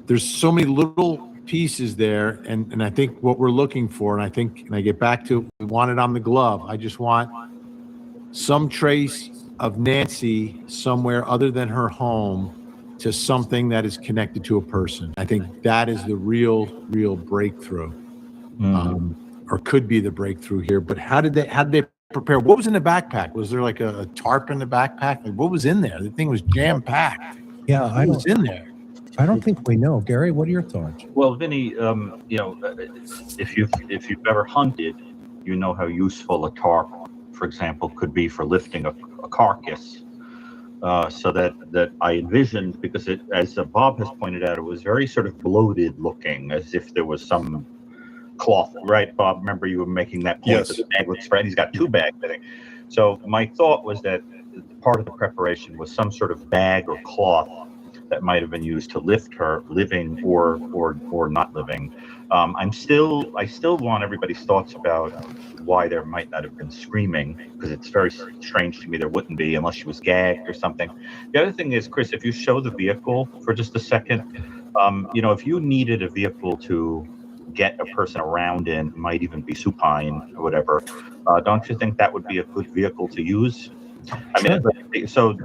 There's so many little pieces there, and I think what we're looking for, and I get back to, we want it on the glove. I just want some trace of Nancy somewhere other than her home to something that is connected to a person. I think that is the real breakthrough, or could be the breakthrough here. But how did they prepare? What was in the backpack? Was there like a tarp in the backpack? Like, what was in there? The thing was jam packed. Yeah, what was in there? I don't think we know. Gary, what are your thoughts? Well, Vinny, if you've ever hunted, you know how useful a tarp, for example, could be for lifting a carcass. So that I envisioned, because it, as Bob has pointed out, it was very sort of bloated looking, as if there was some cloth, right, Bob? Remember you were making that point. Yes. That the bag was spread. He's got two bags, I think. So my thought was that part of the preparation was some sort of bag or cloth that might have been used to lift her, living or not living. I still want everybody's thoughts about why there might not have been screaming, because it's very strange to me there wouldn't be unless she was gagged or something. The other thing is, Chris, if you show the vehicle for just a second, if you needed a vehicle to get a person around in, might even be supine or whatever, don't you think that would be a good vehicle to use? I mean, so,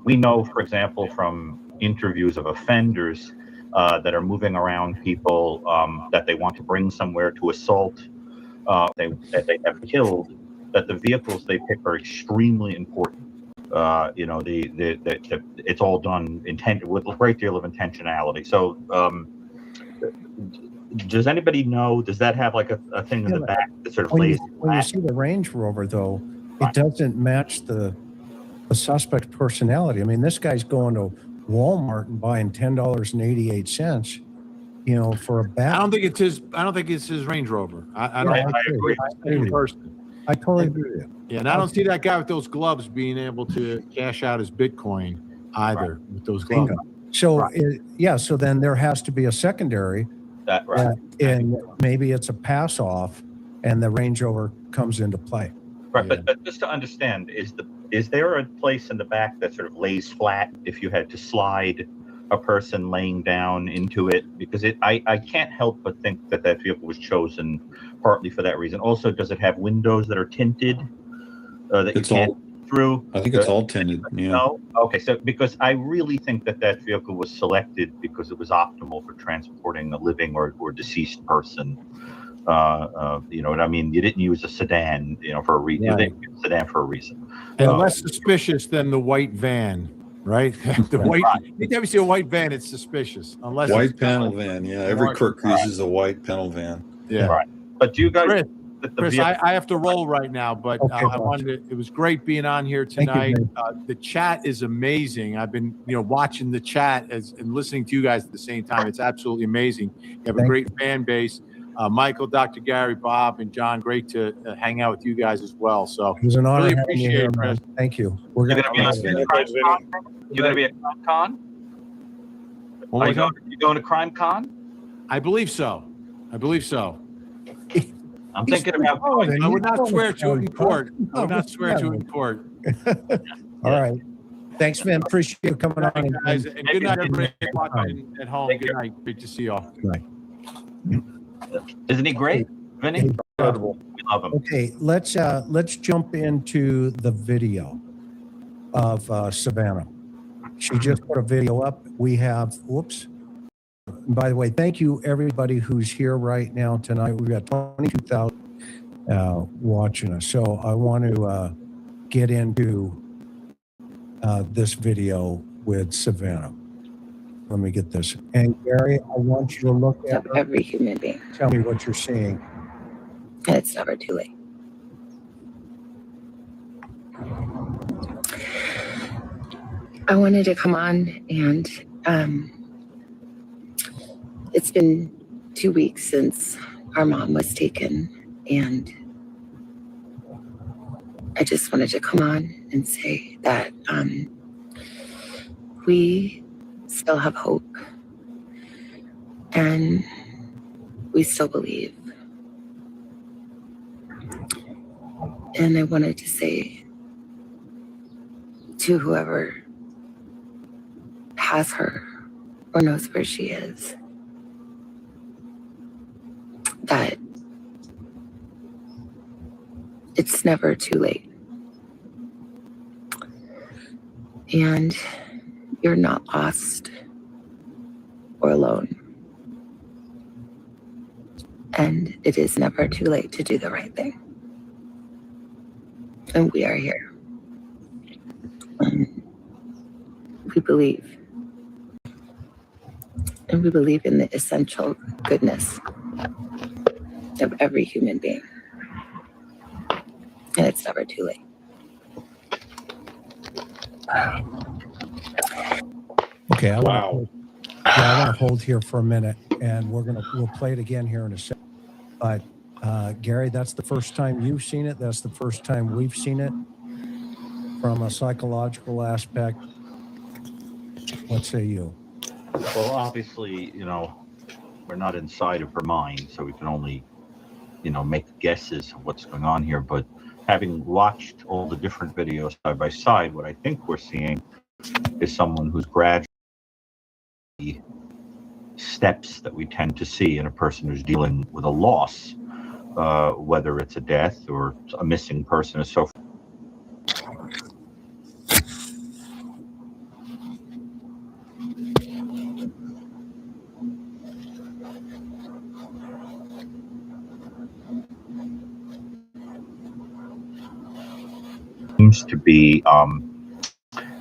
we know, for example, from interviews of offenders that are moving around people that they want to bring somewhere to assault, that they have killed, that the vehicles they pick are extremely important. It's all done with a great deal of intentionality. So, does anybody know? Does that have like a thing in the back that sort of lays? When you see the Range Rover, though, it doesn't match the suspect's personality. I mean, this guy's going to Walmart and buying $10.88, for a bat. I don't think it's his Range Rover. I agree. I totally agree with you. Yeah, and I don't see that guy with those gloves being able to cash out his Bitcoin either with those gloves. So, so then there has to be a secondary. And maybe it's a pass off and the Range Rover comes into play. Right, but just to understand, is there a place in the back that sort of lays flat if you had to slide a person laying down into it? Because I can't help but think that vehicle was chosen partly for that reason. Also, does it have windows that are tinted that you can't through? I think it's all tinted. Yeah. No? Okay, so because I really think that vehicle was selected because it was optimal for transporting a living or deceased person. You know what I mean? You didn't use a sedan, for a reason. You didn't use a sedan for a reason. And less suspicious than the white van, right? The white. Anytime you see a white van, it's suspicious. Unless white panel van. Yeah, every Kirk uses a white panel van. Yeah. Right. But do you guys? Chris, I have to roll right now, but I wanted it was great being on here tonight. The chat is amazing. I've been, watching the chat and listening to you guys at the same time. It's absolutely amazing. You have a great fan base. Michael, Dr. Gary, Bob, and John, great to hang out with you guys as well. So it was an honor really having you appreciate here, it, Chris. man. Thank you. You're gonna be at Crime Con? Are you going to Crime Con? I believe so. I'm thinking about going. I would not swear to it in court. I would not swear to it in court. All right. Thanks, man. Appreciate you coming on. Guys, and good night, everybody watching at home. Good night. Great to see you all. Good night. Isn't he great, Vinny? Incredible. We love him. Okay, let's jump into the video of Savannah. She just put a video up. We have, whoops. And by the way, thank you everybody who's here right now tonight. We've got 22,000 watching us. So I want to get into this video with Savannah. Let me get this. And Gary, I want you to look at every human being. Tell me what you're seeing. It's never too late. I wanted to come on and it's been 2 weeks since our mom was taken, and I just wanted to come on and say that we still have hope and we still believe. And I wanted to say to whoever has her or knows where she is that it's never too late. And you're not lost or alone. And it is never too late to do the right thing. And we are here. We believe. And we believe in the essential goodness of every human being. And it's never too late. Okay, I want to hold here for a minute, and we'll play it again here in a second. But Gary, that's the first time you've seen it. That's the first time we've seen it from a psychological aspect. What say you? Well, obviously, not inside of her mind, so we can only, make guesses of what's going on here. But having watched all the different videos side by side, what I think we're seeing is someone who's gradually steps that we tend to see in a person who's dealing with a loss, whether it's a death or a missing person or so forth. Seems to be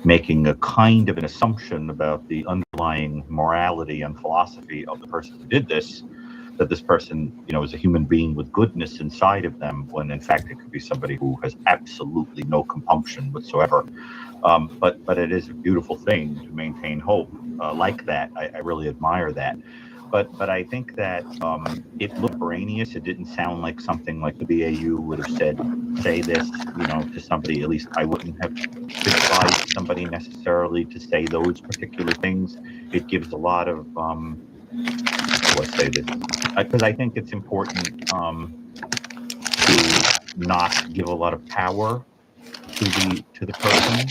making a kind of an assumption about the underlying morality and philosophy of the person who did this, that this person, is a human being with goodness inside of them, when in fact it could be somebody who has absolutely no compunction whatsoever. But it is a beautiful thing to maintain hope like that. I really admire that. But I think that it looked brainious. It didn't sound like something like the BAU would have say this, to somebody. At least I wouldn't have advised somebody necessarily to say those particular things. It gives a lot of, let's say this, because I think it's important to not give a lot of power to the person.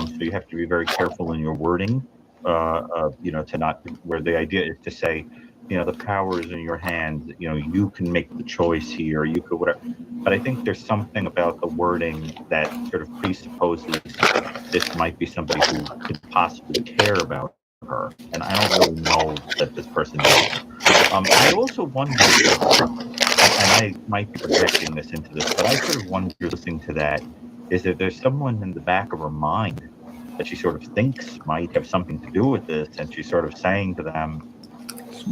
So you have to be very careful in your wording. To not, where the idea is to say, the power is in your hands, you can make the choice here, you could whatever. But I think there's something about the wording that sort of presupposes this might be somebody who could possibly care about her. And I don't really know that this person does. I also wonder, and I might be projecting this into this, but I sort of wonder, listening to that, is that there's someone in the back of her mind that she sort of thinks might have something to do with this, and she's sort of saying to them,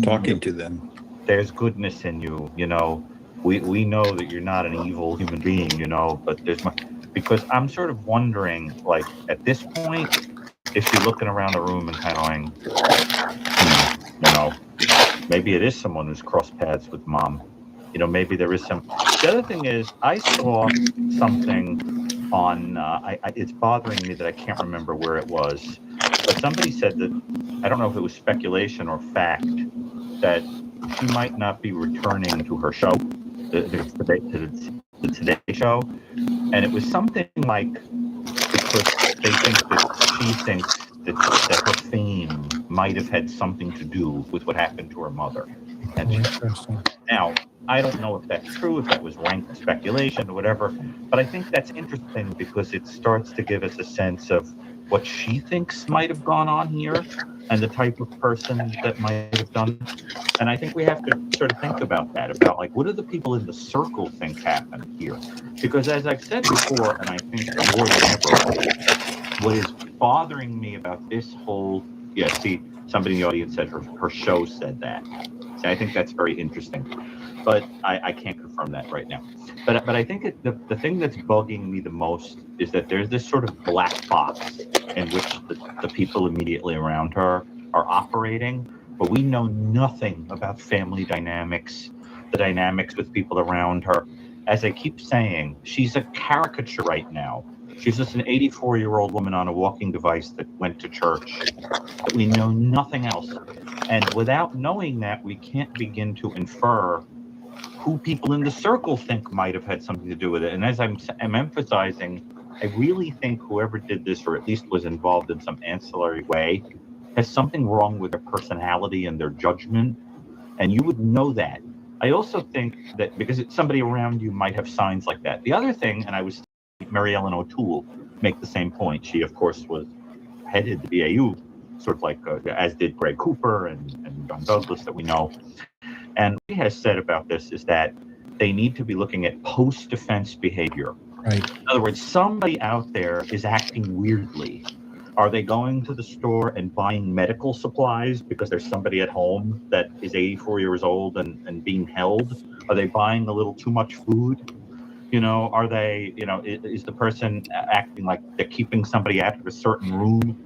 talking to them, there's goodness in you, we know that you're not an evil human being, but there's because I'm sort of wondering, like, at this point, is she looking around the room and kind of going, maybe it is someone who's crossed paths with mom, maybe there is some. The other thing is, I saw something on, it's bothering me that I can't remember where it was, but somebody said that, I don't know if it was speculation or fact, that she might not be returning to her show, the Today Show, and it was something like, because they think that she thinks that her fame might have had something to do with what happened to her mother. And now, I don't know if that's true, if that was rank speculation or whatever, but I think that's interesting because it starts to give us a sense of what she thinks might have gone on here and the type of person that might have done it. And I think we have to sort of think about that, about like, what do the people in the circle think happened here? Because as I've said before, and I think more than ever, what is bothering me about this whole, somebody in the audience said her show said that. So I think that's very interesting. But I can't confirm that right now. But I think the thing that's bugging me the most is that there's this sort of black box in which the people immediately around her are operating, but we know nothing about family dynamics, the dynamics with people around her. As I keep saying, she's a caricature right now. She's just an 84-year-old woman on a walking device that went to church. But we know nothing else. And without knowing that, we can't begin to infer who people in the circle think might have had something to do with it. And as I'm emphasizing, I really think whoever did this, or at least was involved in some ancillary way, has something wrong with their personality and their judgment. And you would know that. I also think that because somebody around you might have signs like that. The other thing, and I was Mary Ellen O'Toole make the same point. She, of course, was headed the BAU, sort of like, as did Greg Cooper and John Douglas that we know. And what he has said about this is that they need to be looking at post-defense behavior. Right. In other words, somebody out there is acting weirdly. Are they going to the store and buying medical supplies because there's somebody at home that is 84 years old and being held? Are they buying a little too much food? Are they, is the person acting like they're keeping somebody out of a certain room?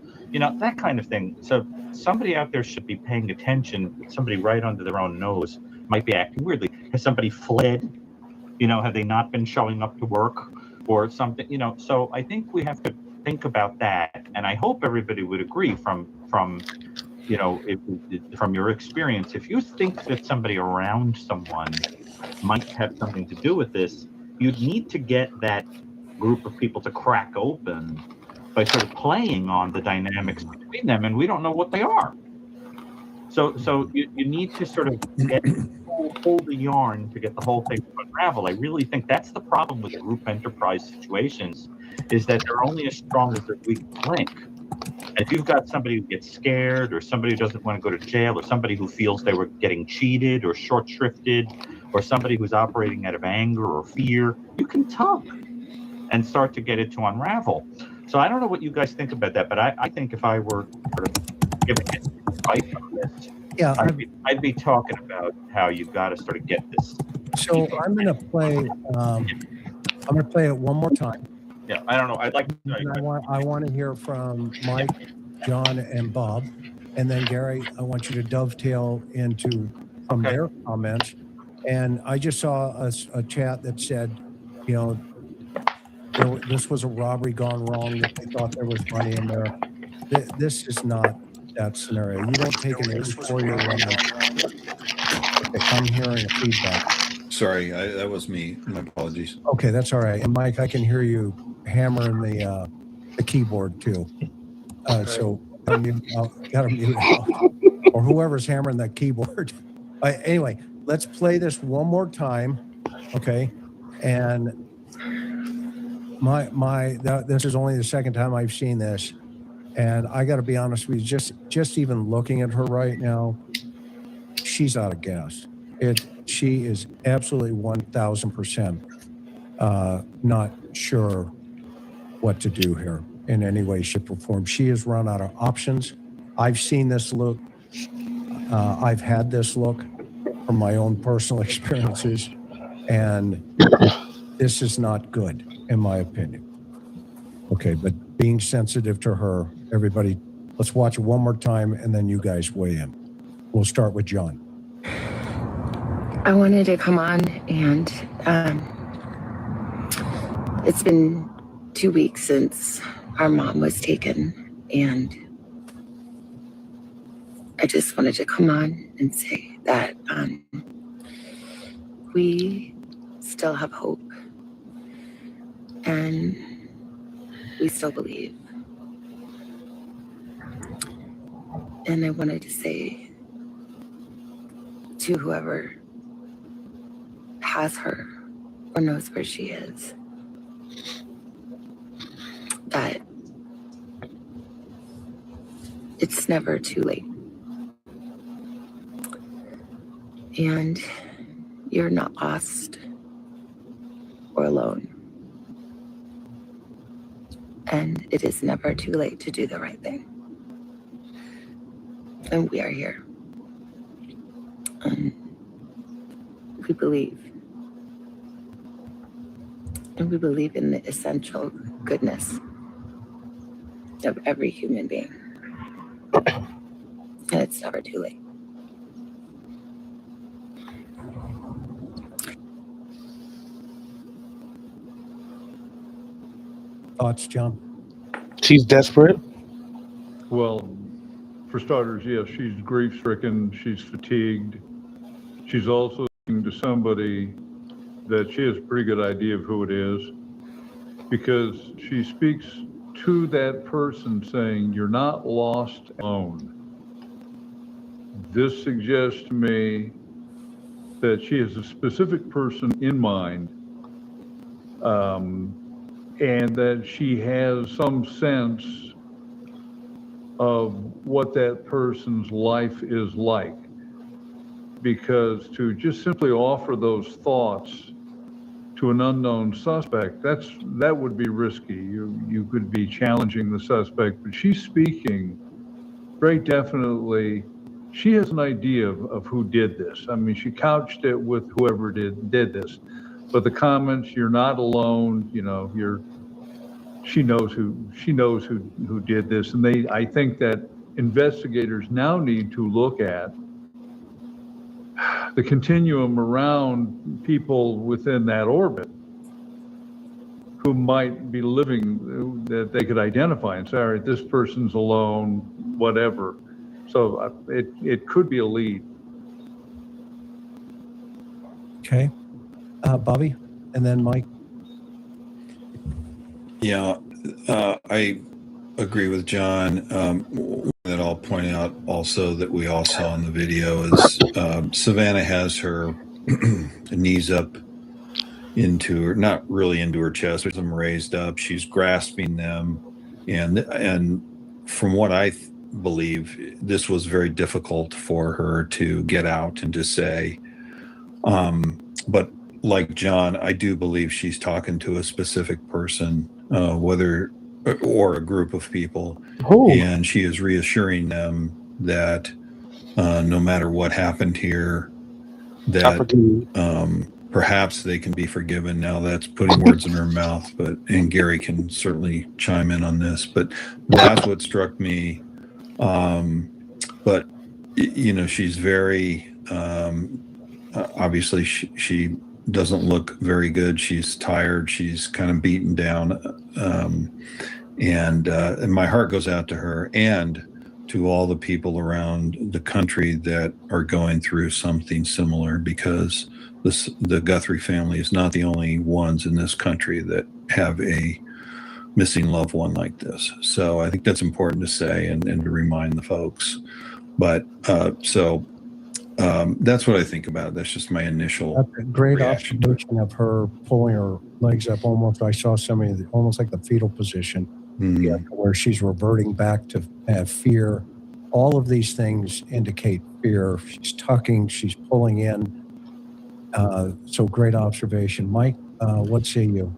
That kind of thing. So somebody out there should be paying attention. Somebody right under their own nose might be acting weirdly. Has somebody fled? Have they not been showing up to work or something? So I think we have to think about that. And I hope everybody would agree from you know, from your experience, if you think that somebody around someone might have something to do with this, you'd need to get that group of people to crack open by sort of playing on the dynamics between them, and we don't know what they are. So you need to sort of hold the yarn to get the whole thing to unravel. I really think that's the problem with group enterprise situations, is that they're only as strong as their weak link. If you've got somebody who gets scared, or somebody who doesn't want to go to jail, or somebody who feels they were getting cheated or short shrifted, or somebody who's operating out of anger or fear, you can tug and start to get it to unravel. So I don't know what you guys think about that, but I think if I were sort of giving advice on this, Yeah, I'd be talking about how you've got to sort of get this. So I'm going to play. I'm going to play it one more time. Yeah, I don't know. I'd like. I want to hear from Mike, John, and Bob, and then Gary. I want you to dovetail into from their comments. And I just saw a chat that said, you know, this was a robbery gone wrong. That they thought there was money in there. This is not that scenario. You don't take an 84-year woman. Okay, I'm hearing a feedback. Sorry, that was me. My apologies. Okay, that's all right. And Mike, I can hear you hammering the keyboard too. So got to mute out. Or whoever's hammering that keyboard. Anyway, let's play this one more time, okay? And this is only the second time I've seen this, and I got to be honest with you. Just even looking at her right now, she's out of gas. She is absolutely 1,000% not sure what to do here in any way, shape, or form. She has run out of options. I've seen this look. I've had this look from my own personal experiences, and this is not good, in my opinion. Okay, but being sensitive to her, everybody, let's watch it one more time, and then you guys weigh in. We'll start with John. I wanted to come on, and it's been 2 weeks since our mom was taken, and I just wanted to come on and say that we still have hope, and we still believe. And I wanted to say to whoever has her or knows where she is, that it's never too late. And you're not lost or alone. And it is never too late to do the right thing. And we are here. We believe. And we believe in the essential goodness of every human being. And it's never too late. Thoughts, John? She's desperate. Well, for starters, yes, she's grief-stricken, she's fatigued. She's also speaking to somebody that she has a pretty good idea of who it is, because she speaks to that person saying, you're not lost alone. This suggests to me that she has a specific person in mind, and that she has some sense of what that person's life is like. Because to just simply offer those thoughts to an unknown suspect, that would be risky. You could be challenging the suspect, but she's speaking very definitely. She has an idea of who did this. I mean, she couched it with whoever did this, but the comments, you're not alone, you know, she knows who did this. And I think that investigators now need to look at the continuum around people within that orbit who might be living, that they could identify and say, all right, this person's alone, whatever. So it could be a lead. Okay. Bobby, and then Mike. Yeah, I agree with John. That I'll point out also that we all saw in the video is Savannah has her knees up into her, not really into her chest, but them raised up. She's grasping them, and from what I believe, this was very difficult for her to get out and to say. But like John, I do believe she's talking to a specific person, whether or a group of people, and she is reassuring them that no matter what happened here, that perhaps they can be forgiven. Now that's putting words in her mouth, and Gary can certainly chime in on this, but that's what struck me. But she's very obviously she doesn't look very good. She's tired. She's kind of beaten down, and my heart goes out to her and to all the people around the country that are going through something similar, because the Guthrie family is not the only ones in this country that have a missing loved one like this. So I think that's important to say and to remind the folks. But that's what I think about. That's just my initial That's a great reaction observation of her pulling her legs up almost. I saw somebody almost like the fetal position, where she's reverting back to have fear. All of these things indicate fear. She's tucking, she's pulling in. So great observation. Mike, what say you?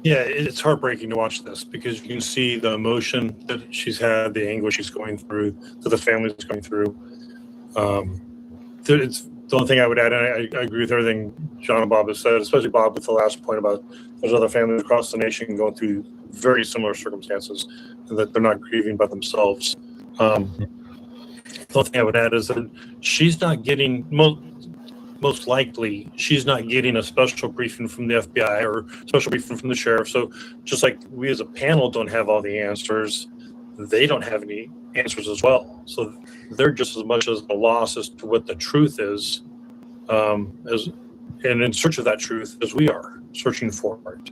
Yeah, it's heartbreaking to watch this because you can see the emotion that she's had, the anguish she's going through, that the family's going through. It's the only thing I would add, and I agree with everything John and Bob has said, especially Bob with the last point about there's other families across the nation going through very similar circumstances, and that they're not grieving by themselves. The only thing I would add is that she's not getting, most likely, she's not getting a special briefing from the FBI or special briefing from the sheriff. So just like we as a panel don't have all the answers, they don't have any answers as well. So they're just as much as a loss as to what the truth is, and in search of that truth as we are searching for it.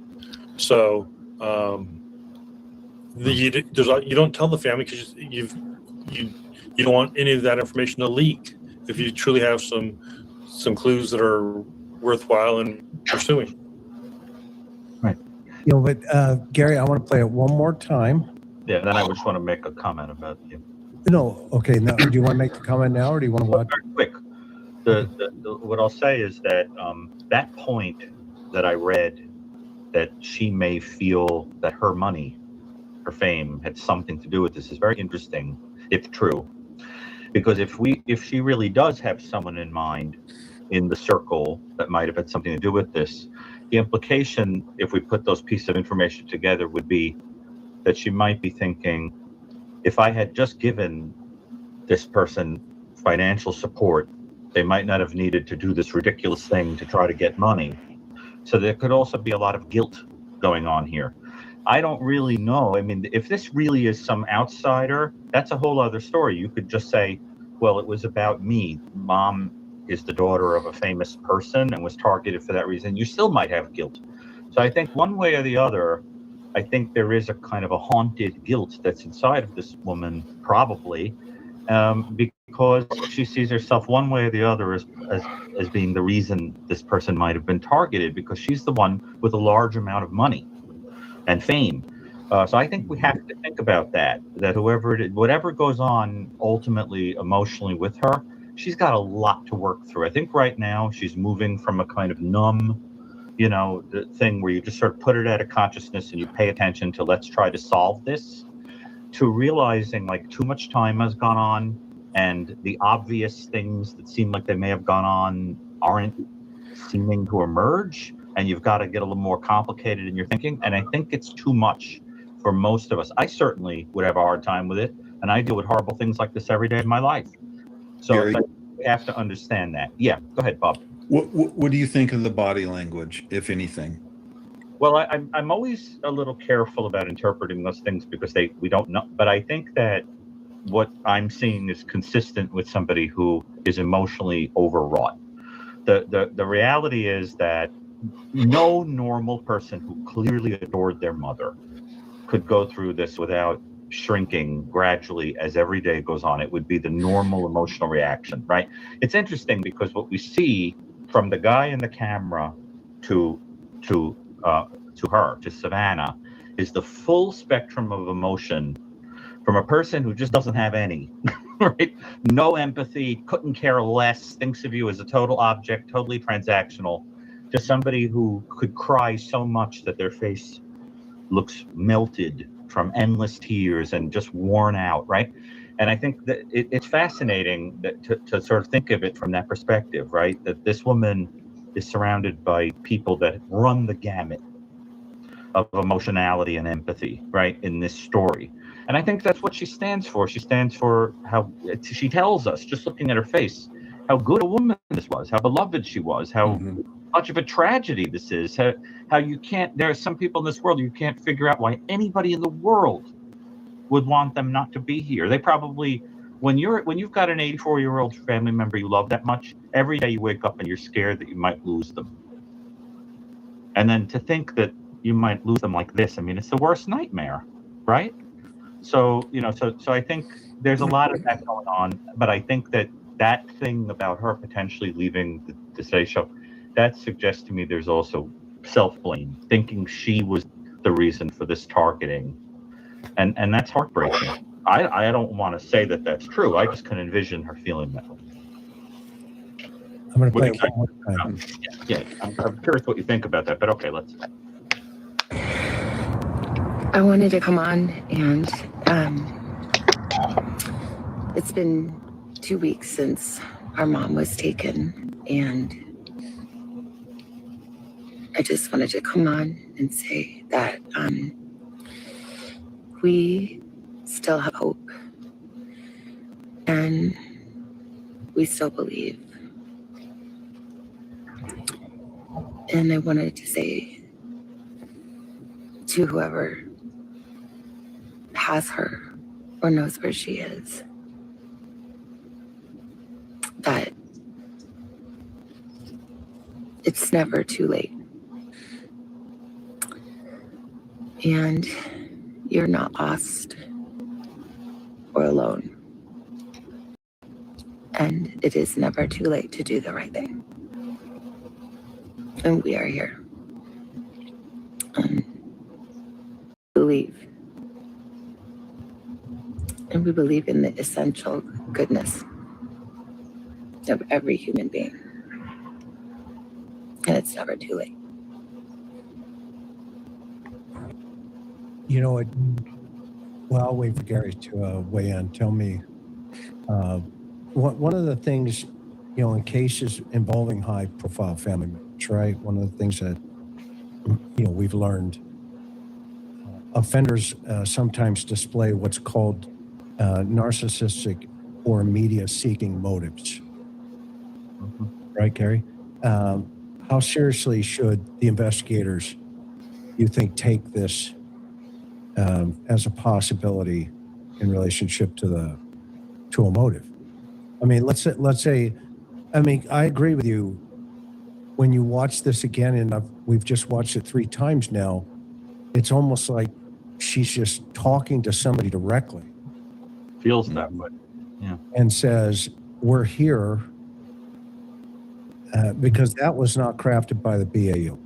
So you don't tell the family because you don't want any of that information to leak. If you truly have some clues that are worthwhile in pursuing. Right. But Gary, I want to play it one more time. Yeah, then I just want to make a comment about you. No, okay. Now, do you want to make the comment now, or do you want to watch? Very quick. What I'll say is that that point that I read, that she may feel that her money, her fame, had something to do with this, is very interesting, if true. Because if she really does have someone in mind in the circle that might have had something to do with this, the implication, if we put those pieces of information together, would be that she might be thinking, if I had just given this person financial support, they might not have needed to do this ridiculous thing to try to get money. So there could also be a lot of guilt going on here. I don't really know. I mean, if this really is some outsider, that's a whole other story. You could just say, well, it was about me. Mom is the daughter of a famous person and was targeted for that reason. You still might have guilt. So I think one way or the other, I think there is a kind of a haunted guilt that's inside of this woman, probably, because she sees herself one way or the other as being the reason this person might have been targeted, because she's the one with a large amount of money and fame. So I think we have to think about that whatever goes on ultimately emotionally with her, she's got a lot to work through. I think right now she's moving from a kind of numb, the thing where you just sort of put it out of consciousness and you pay attention to let's try to solve this, to realizing like too much time has gone on and the obvious things that seem like they may have gone on aren't seeming to emerge, and you've got to get a little more complicated in your thinking. And I think it's too much for most of us. I certainly would have a hard time with it, and I deal with horrible things like this every day of my life. So we have to understand that. Yeah, go ahead, Bob. What do you think of the body language, if anything? Well, I'm always a little careful about interpreting those things because we don't know. But I think that what I'm seeing is consistent with somebody who is emotionally overwrought. The reality is that no normal person who clearly adored their mother could go through this without shrinking gradually as every day goes on. It would be the normal emotional reaction, right? It's interesting because what we see from the guy in the camera to her, to Savannah, is the full spectrum of emotion from a person who just doesn't have any, right? No empathy, couldn't care less, thinks of you as a total object, totally transactional, to somebody who could cry so much that their face looks melted from endless tears and just worn out, right? And I think that it's fascinating that to sort of think of it from that perspective, right? That this woman is surrounded by people that run the gamut of emotionality and empathy, right, in this story. And I think that's what she stands for. She stands for how she tells us, just looking at her face, how good a woman this was, how beloved she was, how much of a tragedy this is, how you can't, there are some people in this world, you can't figure out why anybody in the world would want them not to be here. They probably, when you've got an 84-year-old family member you love that much, every day you wake up and you're scared that you might lose them. And then to think that you might lose them like this, I mean, it's the worst nightmare, right? So, so I think there's a lot of that going on, but I think that thing about her potentially leaving the Today Show, that suggests to me there's also self-blame, thinking she was the reason for this targeting. And that's heartbreaking. I don't want to say that that's true. I just can envision her feeling that way. I'm going to play it one more time. Yeah, I'm curious what you think about that, but okay, let's. I wanted to come on and it's been 2 weeks since our mom was taken, and I just wanted to come on and say that we still have hope and we still believe. And I wanted to say to whoever has her or knows where she is, that it's never too late. And you're not lost or alone. And it is never too late to do the right thing. And we are here. Believe. And we believe in the essential goodness of every human being. And it's never too late. You know what? Well, I'll wait for Gary to weigh in. Tell me, one of the things, in cases involving high-profile family members, right? One of the things that, we've learned, offenders sometimes display what's called narcissistic or media-seeking motives. Right, Gary? How seriously should the investigators, you think, take this as a possibility in relationship to a motive? I mean, let's say, I agree with you. When you watch this again, and we've just watched it 3 times now, it's almost like she's just talking to somebody directly. Feels that way. Yeah. And says, we're here because that was not crafted by the BAU.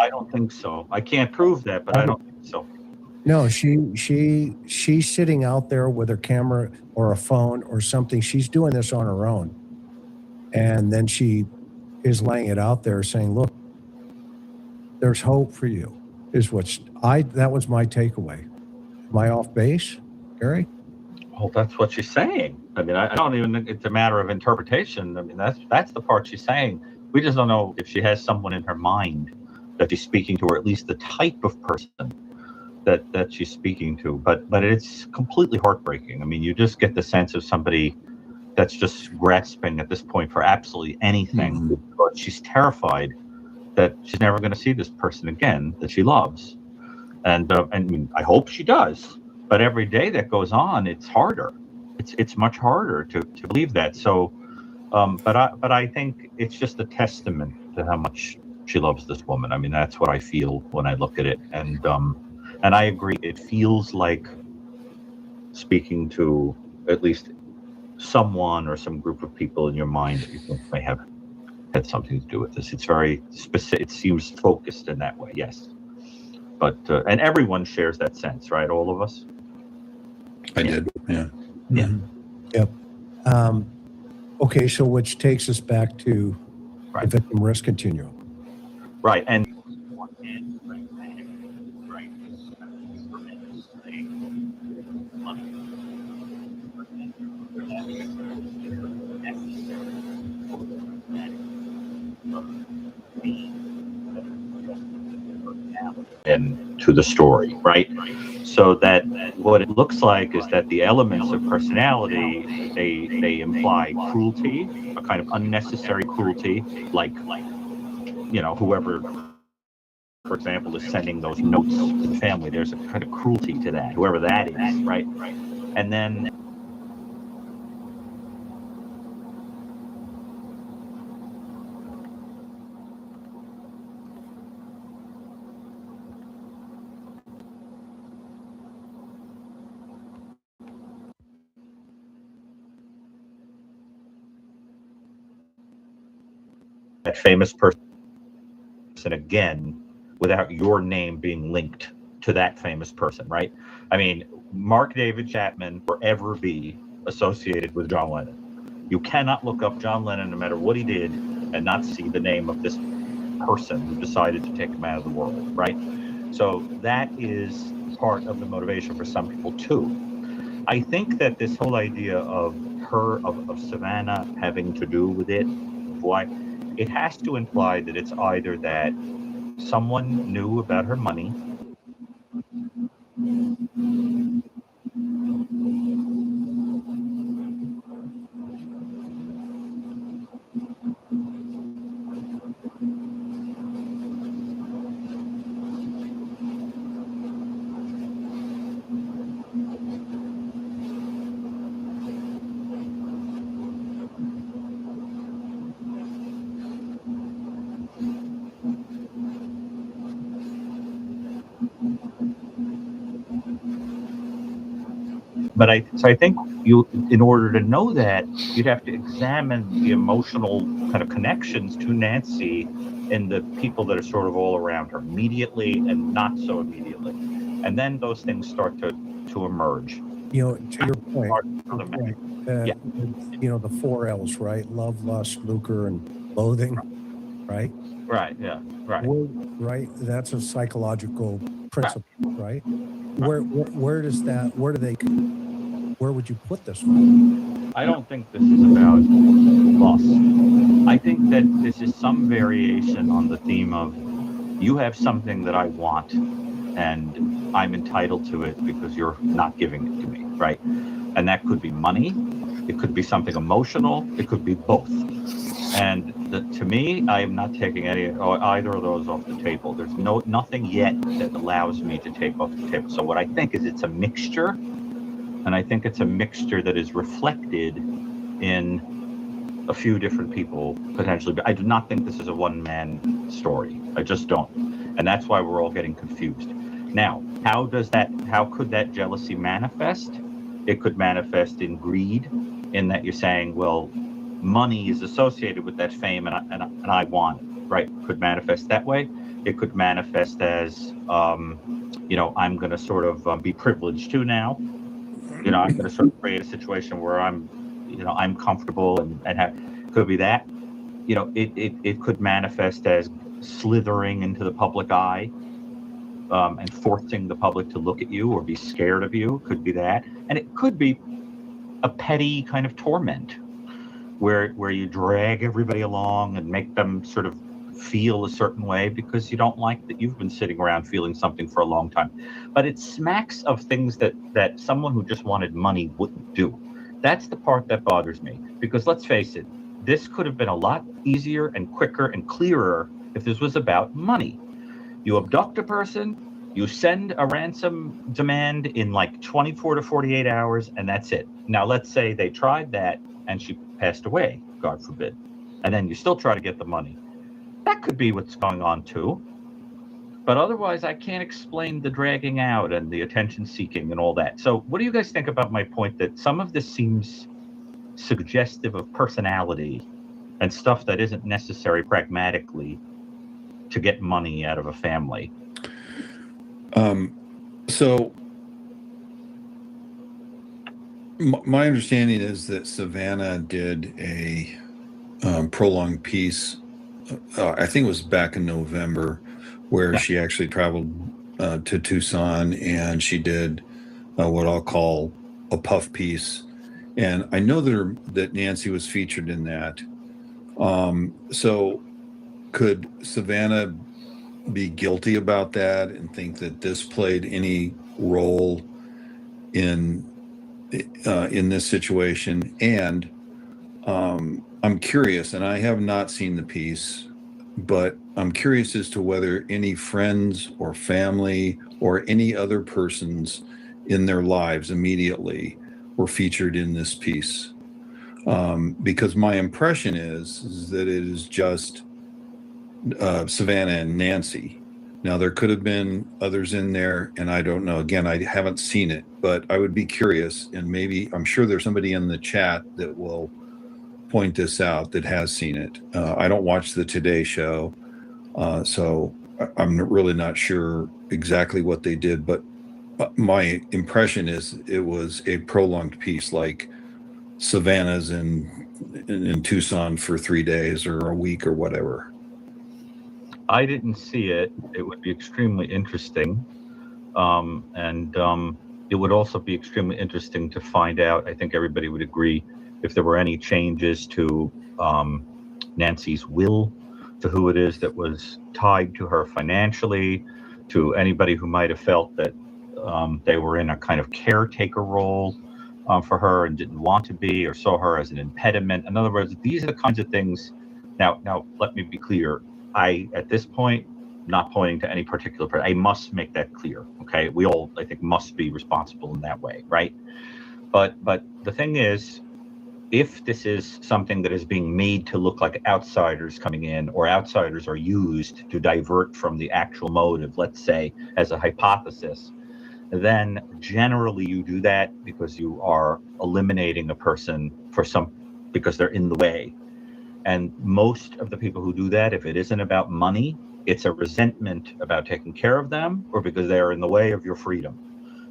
I don't think so. I can't prove that, but I don't think so. No, she's sitting out there with her camera or a phone or something. She's doing this on her own. And then she is laying it out there saying, look, there's hope for you, that was my takeaway. Am I off base, Gary? Well, that's what she's saying. I mean, I don't even think it's a matter of interpretation. I mean, that's the part she's saying. We just don't know if she has someone in her mind that she's speaking to, or at least the type of person that she's speaking to. But it's completely heartbreaking. I mean, you just get the sense of somebody that's just grasping at this point for absolutely anything. But she's terrified that she's never going to see this person again that she loves. And I mean, I hope she does. But every day that goes on, it's harder. it's much harder to believe that. So, but I think it's just a testament to how much she loves this woman. I mean, that's what I feel when I look at it, and I agree. It feels like speaking to at least someone or some group of people in your mind that you think may have had something to do with this. It's very specific. It seems focused in that way. Yes, but and everyone shares that sense, right? All of us. I did. Yeah. Yeah. Yep. Okay, so which takes us back to the victim risk continuum. Right. And to the story, right? So that what it looks like is that the elements of personality, they imply cruelty, a kind of unnecessary cruelty, like whoever, for example, is sending those notes to the family. There's a kind of cruelty to that, whoever that is, right? And then that famous person again without your name being linked to that famous person, right? I mean, Mark David Chapman forever be associated with John Lennon. You cannot look up John Lennon no matter what he did and not see the name of this person who decided to take him out of the world, right? So that is part of the motivation for some people too. I think that this whole idea of Savannah having to do with it, why it has to imply that it's either that someone knew about her money, but I think in order to know that, you'd have to examine the emotional kind of connections to Nancy and the people that are sort of all around her, immediately and not so immediately, and then those things start to emerge. To your point, the 4 L's, right? Love, lust, lucre, and loathing, right? Right. Yeah. Right. Right. That's a psychological principle, right? Where would you put this one? I don't think this is about lust. I think that this is some variation on the theme of you have something that I want and I'm entitled to it because you're not giving it to me, right? And that could be money, it could be something emotional, it could be both. And to me, I am not taking either of those off the table. There's nothing yet that allows me to take off the table. So what I think is it's a mixture, and I think it's a mixture that is reflected in a few different people potentially. But I do not think this is a one-man story. I just don't, and that's why we're all getting confused. Now, how could that jealousy manifest? It could manifest in greed, in that you're saying, well, money is associated with that fame and I want it, right? Could manifest that way. It could manifest as, I'm going to sort of be privileged too now. I'm going to sort of create a situation where I'm comfortable and could be that. It could manifest as slithering into the public eye and forcing the public to look at you or be scared of you. Could be that. And it could be a petty kind of torment where you drag everybody along and make them sort of feel a certain way because you don't like that you've been sitting around feeling something for a long time. But it smacks of things that someone who just wanted money wouldn't do. That's the part that bothers me, because let's face it, this could have been a lot easier and quicker and clearer if this was about money. You abduct a person, You send a ransom demand in like 24 to 48 hours, and that's it. Now, let's say they tried that and she passed away, God forbid, and then you still try to get the money. That could be what's going on too. But otherwise, I can't explain the dragging out and the attention seeking and all that. So what do you guys think about my point that some of this seems suggestive of personality and stuff that isn't necessary pragmatically to get money out of a family? So my understanding is that Savannah did a prolonged piece. I think it was back in November, where she actually traveled to Tucson, and she did what I'll call a puff piece. And I know that Nancy was featured in that. So could Savannah be guilty about that and think that this played any role in this situation? And I'm curious, and I have not seen the piece, but I'm curious as to whether any friends or family or any other persons in their lives immediately were featured in this piece. Because my impression is that it is just Savannah and Nancy. Now, there could have been others in there, and I don't know. Again, I haven't seen it, but I would be curious, and maybe I'm sure there's somebody in the chat that will point this out that has seen it. I don't watch the Today Show, so I'm really not sure exactly what they did, but my impression is it was a prolonged piece, like Savannah's in Tucson for 3 days or a week or whatever. I didn't see it. It would be extremely interesting. And it would also be extremely interesting to find out, I think everybody would agree, if there were any changes to Nancy's will, to who it is that was tied to her financially, to anybody who might have felt that they were in a kind of caretaker role for her and didn't want to be, or saw her as an impediment. In other words, these are the kinds of things. Now, let me be clear. At this point, not pointing to any particular person, I must make that clear. Okay, we all, I think, must be responsible in that way, right? But the thing is, if this is something that is being made to look like outsiders coming in, or outsiders are used to divert from the actual motive, let's say, as a hypothesis, then generally you do that because you are eliminating a person because they're in the way. And most of the people who do that, if it isn't about money, it's a resentment about taking care of them, or because they are in the way of your freedom.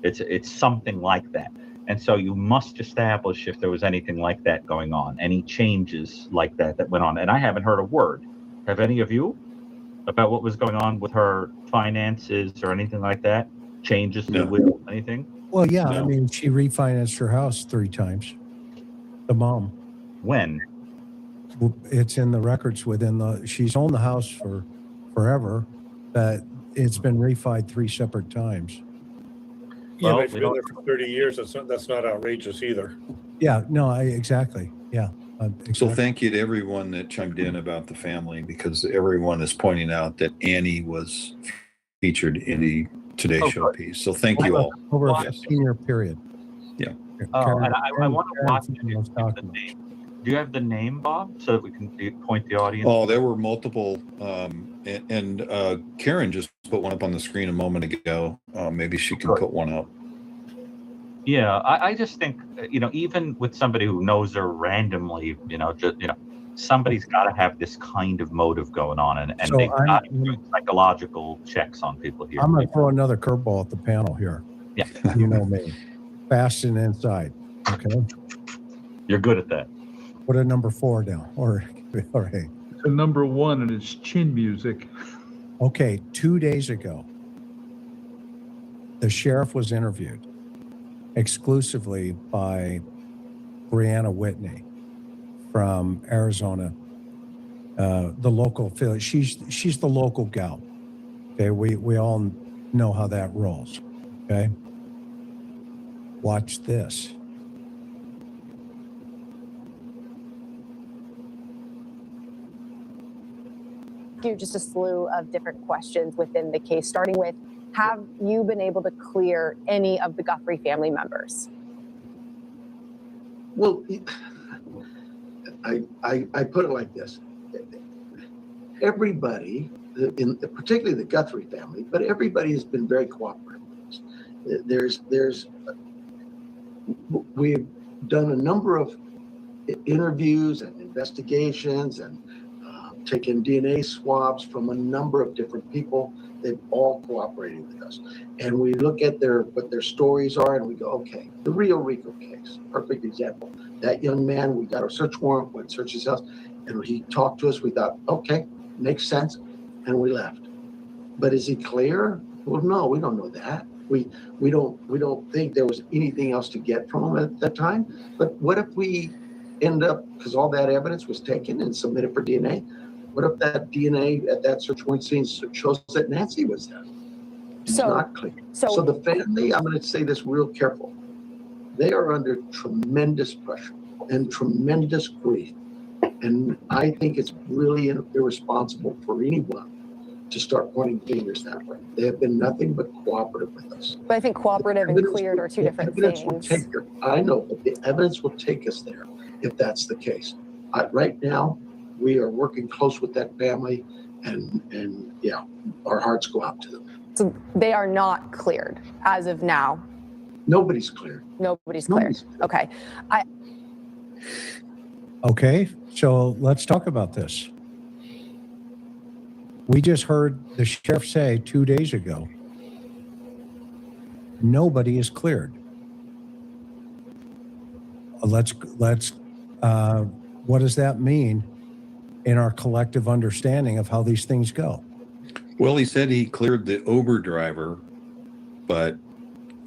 It's something like that. And so you must establish if there was anything like that going on, any changes like that went on. And I haven't heard a word. Have any of you? About what was going on with her finances or anything like that? Changes to will, anything? Well, yeah, I mean, she refinanced her house 3 times. The mom. When? It's in the records she's owned the house for forever, but it's been refied 3 separate times. Yeah, but if you've been there for 30 years, that's not outrageous either. Yeah, no, exactly. Yeah. Exactly. So thank you to everyone that chimed in about the family, because everyone is pointing out that Annie was featured in the Today Show piece. So thank you all. Over a 15-year period. Yeah. And I want to watch it. Do you have the name, Bob, so that we can point the audience? Oh, there were multiple. And Karen just put one up on the screen a moment ago. Maybe she can put one up. Yeah, I just think, even with somebody who knows her randomly, somebody's got to have this kind of motive going on, and So they've got to do psychological checks on people here. I'm going to throw another curveball at the panel here. Yeah. You know me. Fast and inside. Okay. You're good at that. Put a number 4 down. Or hey. It's a number 1, and it's chin music. Okay, 2 days ago, the sheriff was interviewed exclusively by Brianna Whitney from Arizona, the local affiliate. She's the local gal. Okay, we all know how that rolls. Okay, watch this. You just a slew of different questions within the case, starting with Have you been able to clear any of the Guthrie family members? Well, I put it like this. Everybody, particularly the Guthrie family, but everybody has been very cooperative with us. We've done a number of interviews and investigations and taken DNA swabs from a number of different people. They've all cooperated with us. And we look at what their stories are and we go, okay, the Rio Rico case, perfect example. That young man, we got a search warrant, went search his house, and he talked to us. We thought, okay, makes sense, and we left. But is he clear? Well, no, we don't know that. We don't think there was anything else to get from him at that time. But what if we end up, because all that evidence was taken and submitted for DNA, what if that DNA at that search warrant scene shows that Nancy was there? It's not clear. So the family, I'm going to say this real careful. They are under tremendous pressure and tremendous grief. And I think it's really irresponsible for anyone to start pointing fingers that way. They have been nothing but cooperative with us. But I think cooperative and cleared are two different things. I know, but the evidence will take us there if that's the case. Right now, we are working close with that family, and yeah, our hearts go out to them. So they are not cleared as of now. Nobody's cleared. Nobody's cleared. Okay. Okay, so let's talk about this. We just heard the sheriff say 2 days ago, nobody is cleared. What does that mean in our collective understanding of how these things go? Well, he said he cleared the Uber driver, but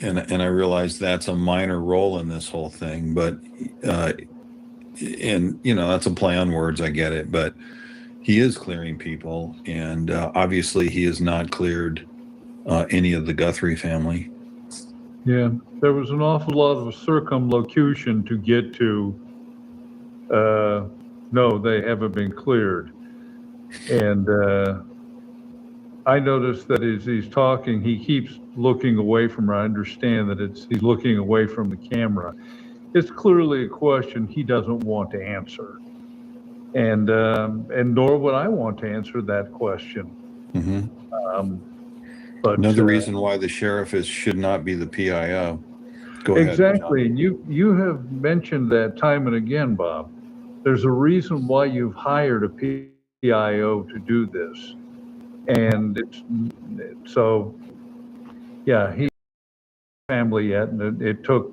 and I realize that's a minor role in this whole thing, but and that's a play on words, I get it, but he is clearing people, and obviously he has not cleared any of the Guthrie family. Yeah, there was an awful lot of circumlocution to get to, no, they haven't been cleared. And I noticed that as he's talking, he keeps looking away from her. I understand that he's looking away from the camera. It's clearly a question he doesn't want to answer. And nor would I want to answer that question. Mm-hmm. But another reason why the sheriff should not be the PIO. Go ahead. Exactly. And you have mentioned that time and again, Bob. There's a reason why you've hired a PIO to do this. And so, yeah, he family yet, and it took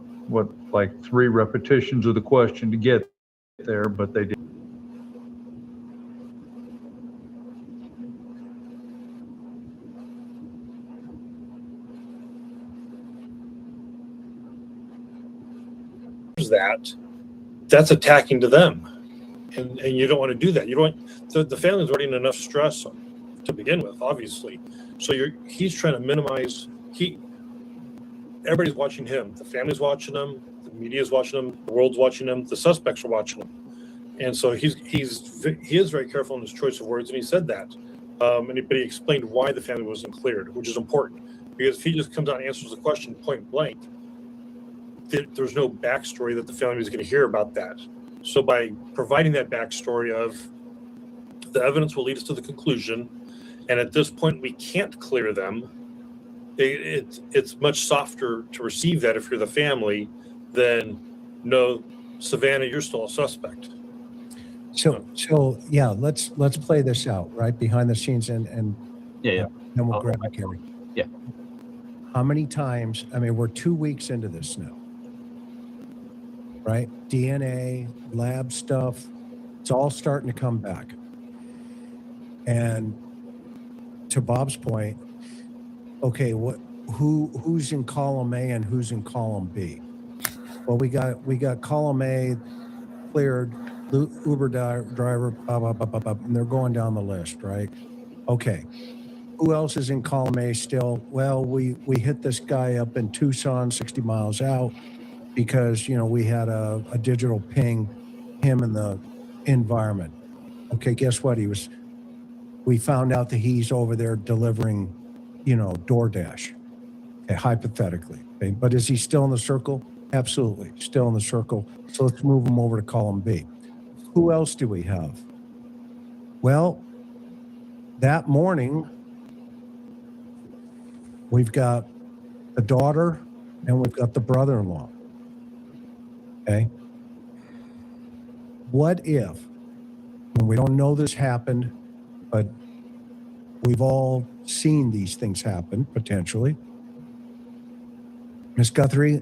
like 3 repetitions of the question to get there, but they did. That's attacking to them, and you don't want to do that. You don't. The family's already in enough stress to begin with, obviously. So he's trying to minimize. Everybody's watching him. The family's watching him. The media's watching him. The world's watching him. The suspects are watching him, and so he is very careful in his choice of words, and he said that. But he explained why the family wasn't cleared, which is important, because if he just comes out and answers the question point blank, there's no backstory that the family is going to hear about that. So by providing that backstory of the evidence will lead us to the conclusion, and at this point we can't clear them, it's much softer to receive that if you're the family than, no, Savannah, you're still a suspect. So yeah, let's play this out right behind the scenes and then we'll grab a Gary. Yeah. How many times? I mean, we're 2 weeks into this now, right? DNA, lab stuff, it's all starting to come back. And to Bob's point, okay, who's in column A and who's in column B? Well, we got column A cleared, Uber driver, blah, blah, blah, blah, blah, and they're going down the list, right? Okay. Who else is in column A still? Well, we hit this guy up in Tucson, 60 miles out, because, we had a digital ping him in the environment. Okay, guess what? We found out that he's over there delivering, DoorDash, okay, hypothetically. Okay? But is he still in the circle? Absolutely, still in the circle. So let's move him over to column B. Who else do we have? Well, that morning, we've got the daughter and we've got the brother-in-law. Okay. What if, and we don't know this happened, but we've all seen these things happen potentially. Ms. Guthrie,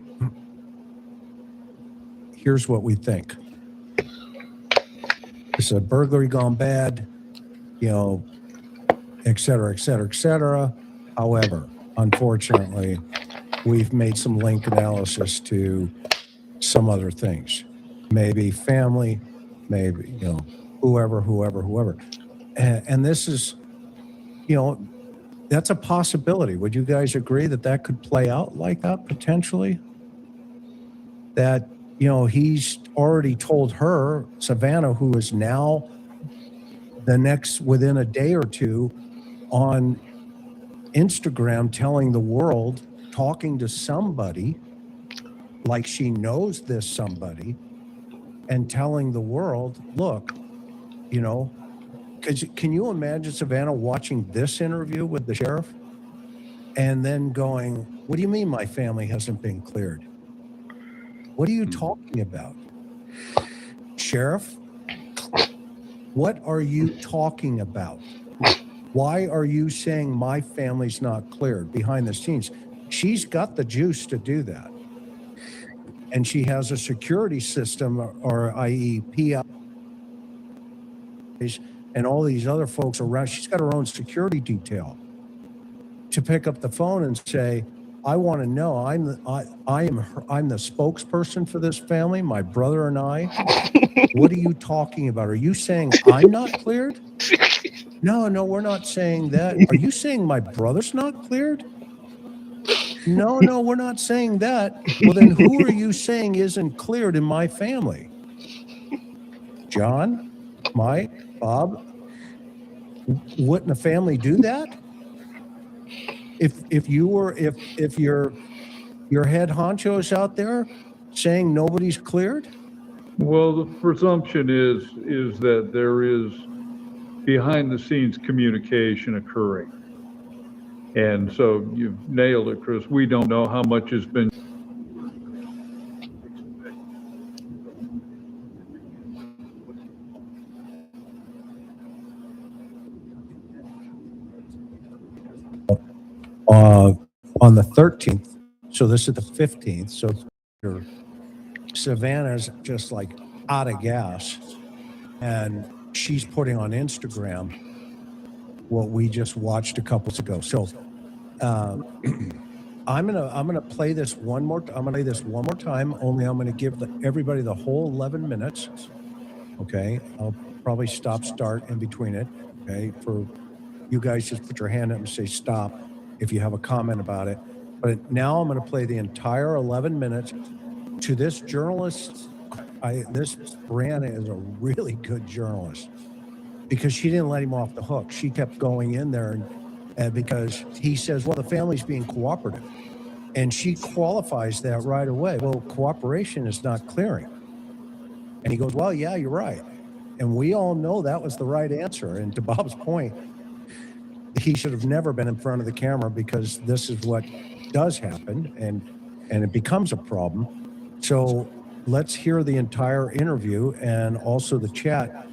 here's what we think. It's a burglary gone bad, et cetera, et cetera, et cetera. However, unfortunately, we've made some link analysis to some other things. Maybe family, maybe, whoever. And this is, that's a possibility. Would you guys agree that that could play out like that potentially? That, he's already told her, Savannah, who is now within a day or two on Instagram telling the world, talking to somebody like she knows this somebody and telling the world, look, can you imagine Savannah watching this interview with the sheriff and then going, what do you mean my family hasn't been cleared? What are you talking about? Sheriff, what are you talking about? Why are you saying my family's not cleared behind the scenes? She's got the juice to do that. And she has a security system, or i.e. PI, and all these other folks around. She's got her own security detail to pick up the phone and say, I want to know, I'm the spokesperson for this family, my brother and I. What are you talking about? Are you saying I'm not cleared? No, we're not saying that. Are you saying my brother's not cleared? No, we're not saying that. Well, then who are you saying isn't cleared in my family? John, Mike, Bob? Wouldn't a family do that? If your head honcho is out there saying nobody's cleared? Well, the presumption is that there is behind the scenes communication occurring. And so you've nailed it, Chris. We don't know how much has been on the 13th. So this is the 15th. So Savannah's just like out of gas, and she's putting on Instagram what we just watched a couple ago. So I'm gonna play this one more. I'm gonna play this one more time. Only I'm gonna give everybody the whole 11 minutes. Okay, I'll probably start in between it. Okay, for you guys, just put your hand up and say stop if you have a comment about it. But now I'm going to play the entire 11 minutes to this journalist. This Brianna is a really good journalist because she didn't let him off the hook. She kept going in there and because he says, well, the family's being cooperative. And she qualifies that right away. Well, cooperation is not clearing. And he goes, well, yeah, you're right. And we all know that was the right answer. And to Bob's point, he should have never been in front of the camera because this is what does happen and it becomes a problem. So let's hear the entire interview and also the chat.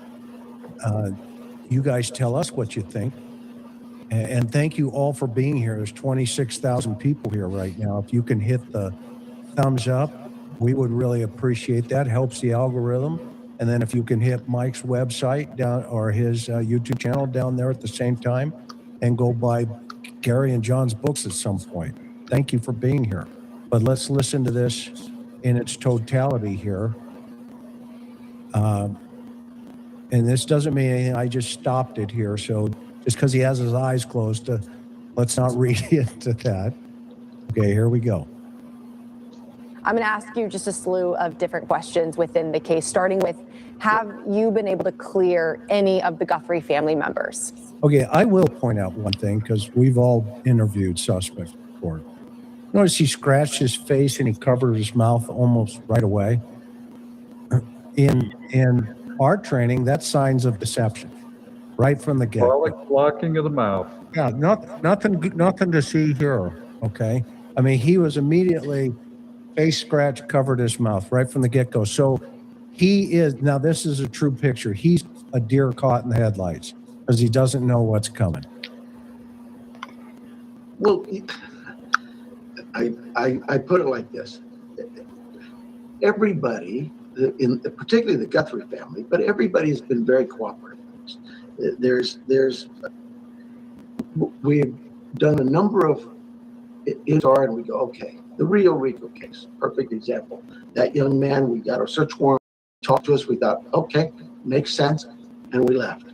You guys tell us what you think. And thank you all for being here. There's 26,000 people here right now. If you can hit the thumbs up, we would really appreciate that. Helps the algorithm. And then if you can hit Mike's website down or his YouTube channel down there at the same time and go buy Gary and John's books at some point. Thank you for being here. But let's listen to this in its totality here. And this doesn't mean anything. I just stopped it here. So just because he has his eyes closed, let's not read into that. Okay, here we go. I'm going to ask you just a slew of different questions within the case, starting with, have you been able to clear any of the Guthrie family members? Okay, I will point out one thing because we've all interviewed suspects before. Notice he scratched his face and he covered his mouth almost right away. In our training, that's signs of deception, right from the get. Blocking of the mouth. Yeah, nothing to see here. Okay, I mean he was immediately face scratch, covered his mouth right from the get go. So he is now. This is a true picture. He's a deer caught in the headlights because he doesn't know what's coming. Well, I put it like this: everybody, particularly the Guthrie family, but everybody has been very cooperative. We've done a number of INTAR, and we go, okay, the Rio Rico case, perfect example. That young man, we got our search warrant, talked to us, we thought, okay, makes sense, and we left.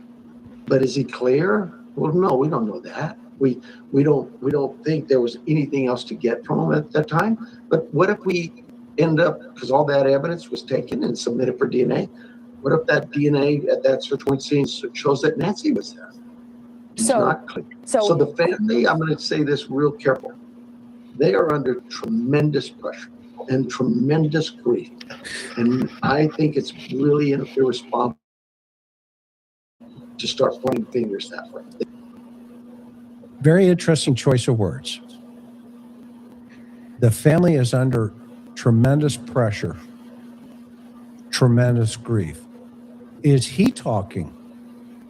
But is he clear? Well, no, we don't know that. We don't think there was anything else to get from him at that time. But what if we end up, because all that evidence was taken and submitted for DNA, what if that DNA at that search warrant scene shows that Nancy was there? It's not clear. So the family, I'm going to say this real careful. They are under tremendous pressure and tremendous grief. And I think it's really irresponsible to start pointing fingers that way. Very interesting choice of words. The family is under tremendous pressure, tremendous grief. Is he talking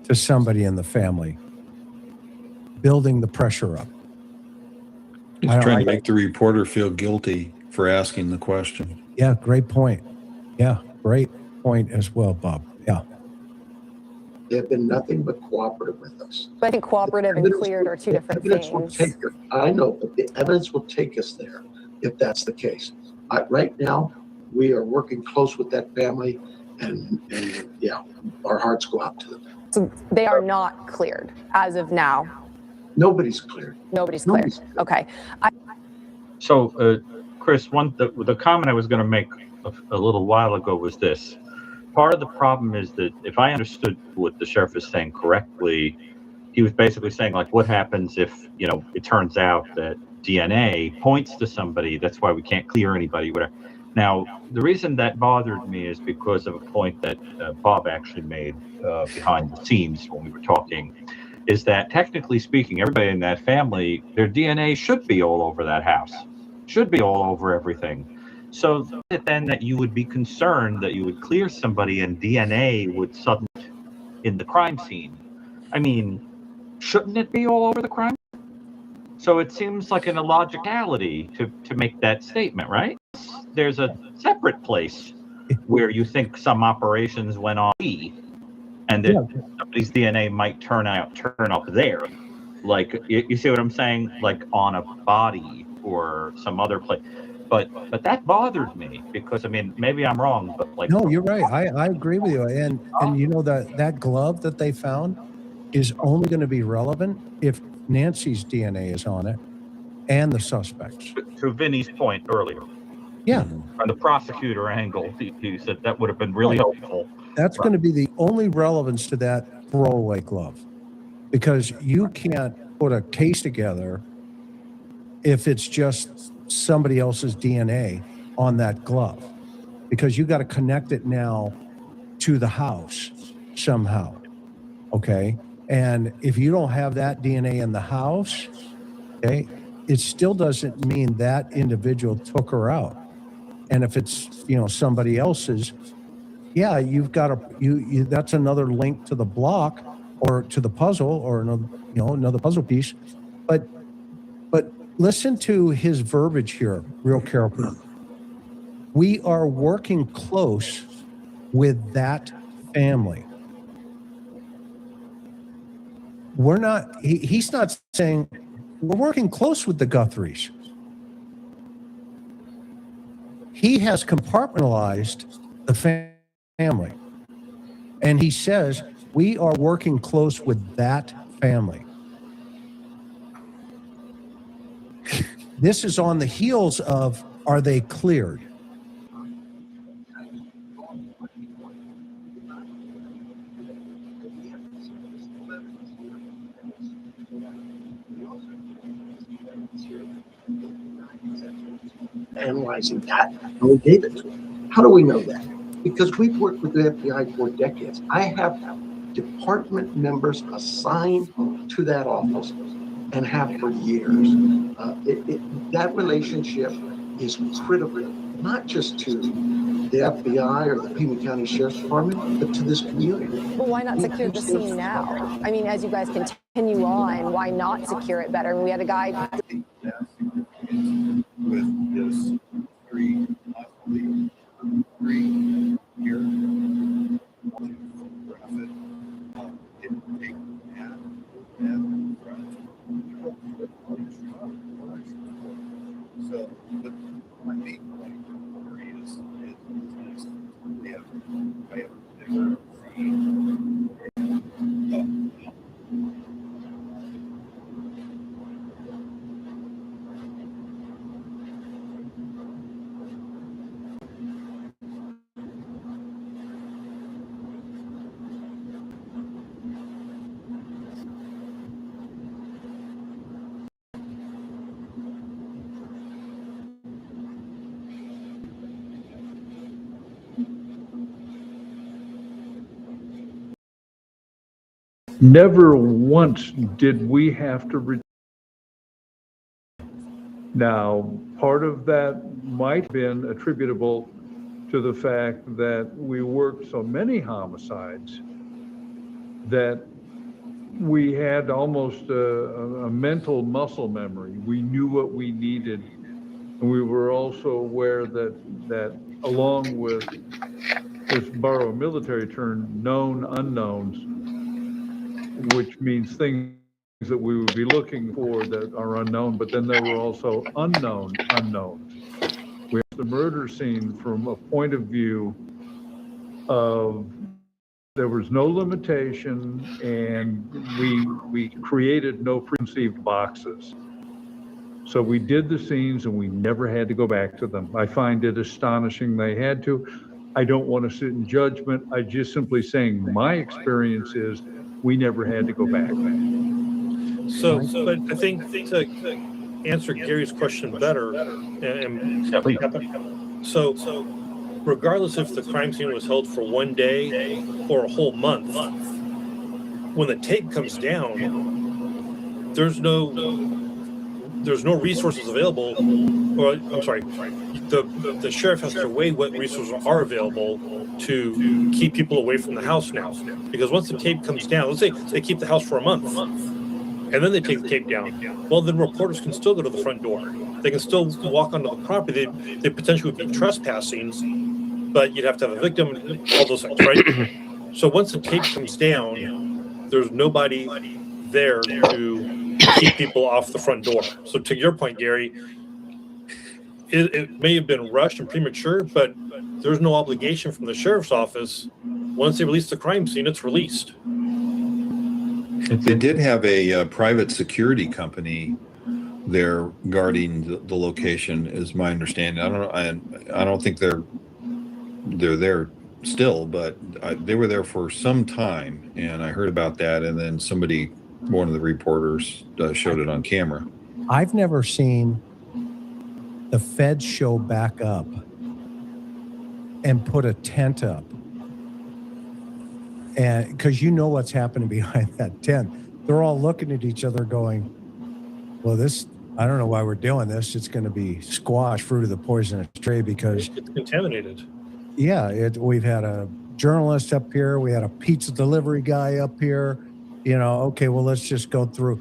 to somebody in the family, building the pressure up? He's trying to make the reporter feel guilty for asking the question. Yeah, great point. Yeah, great point as well, Bob. Yeah. They have been nothing but cooperative with us. But I think cooperative and cleared are two different things. I know, but the evidence will take us there if that's the case. Right now, we are working close with that family, and yeah, our hearts go out to them. So they are not cleared as of now. Nobody's cleared. Nobody's cleared. Okay. So, Chris, the comment I was going to make a little while ago was this. Part of the problem is that if I understood what the sheriff is saying correctly, he was basically saying, like, what happens if, it turns out that DNA points to somebody, that's why we can't clear anybody, whatever. Now, the reason that bothered me is because of a point that Bob actually made behind the scenes when we were talking, is that technically speaking, everybody in that family, their DNA should be all over that house, should be all over everything. So then that you would be concerned that you would clear somebody and DNA would suddenly in the crime scene. I mean, shouldn't it be all over the crime? So it seems like an illogicality to make that statement, right? There's a separate place where you think some operations went on, and that somebody's DNA might turn up there. Like, you see what I'm saying? Like on a body or some other place. But that bothered me because, I mean, maybe I'm wrong, but like. No, you're right. I agree with you. And you know that glove that they found is only going to be relevant if Nancy's DNA is on it and the suspects. To Vinny's point earlier. Yeah. From the prosecutor angle, he said that would have been really helpful. That's going to be the only relevance to that throwaway glove, because you can't put a case together if it's just somebody else's DNA on that glove, because you got to connect it now to the house somehow. Okay. And if you don't have that DNA in the house, okay, it still doesn't mean that individual took her out. And if it's, somebody else's, yeah, you've got you that's another link to the block or to the puzzle or another puzzle piece. But listen to his verbiage here real carefully. We are working close with that family. We're not, he's not saying we're working close with the Guthries. He has compartmentalized the family. And he says, we are working close with that family. This is on the heels of, are they cleared? analyzing that, and we gave it to them. How do we know that? Because we've worked with the FBI for decades. I have department members assigned to that office and have for years. That relationship is critical, not just to the FBI or the Pima County Sheriff's Department, but to this community. But why not secure the scene now? I mean, as you guys continue on, why not secure it better? We had a guy. With this three here, photograph it, didn't take and so, but my main point is I have Never once did we have to. Now, part of that might have been attributable to the fact that we worked so many homicides that we had almost a mental muscle memory. We knew what we needed, and we were also aware that along with, let's borrow a military term, known unknowns, which means things that we would be looking for that are unknown, but then there were also unknown unknowns. We have the murder scene from a point of view of there was no limitation, and we created no preconceived boxes. So we did the scenes and we never had to go back to them. I find it astonishing they had to. I don't want to sit in judgment. I just simply saying my experience is we never had to go back. So, but I think to answer Gary's question better, so regardless if the crime scene was held for one day or a whole month, when the tape comes down, there's no resources available, or I'm sorry, the sheriff has to weigh what resources are available to keep people away from the house now. Because once the tape comes down, let's say they keep the house for a month, and then they take the tape down, well, then reporters can still go to the front door. They can still walk onto the property. They potentially would be trespassing, but you'd have to have a victim, all those things, right? So once the tape comes down, there's nobody there to keep people off the front door. So to your point, Gary, it may have been rushed and premature, but there's no obligation from the sheriff's office. Once they release the crime scene, it's released. They did have a private security company there guarding the location, is my understanding. I don't think they're there still, but they were there for some time, and I heard about that, and then one of the reporters showed it on camera. I've never seen the feds show back up and put a tent up, and because you know what's happening behind that tent. They're all looking at each other going, well, this, I don't know why we're doing this. It's going to be squash, fruit of the poisonous tree, because it's contaminated. Yeah, we've had a journalist up here. We had a pizza delivery guy up here. Okay, well, let's just go through,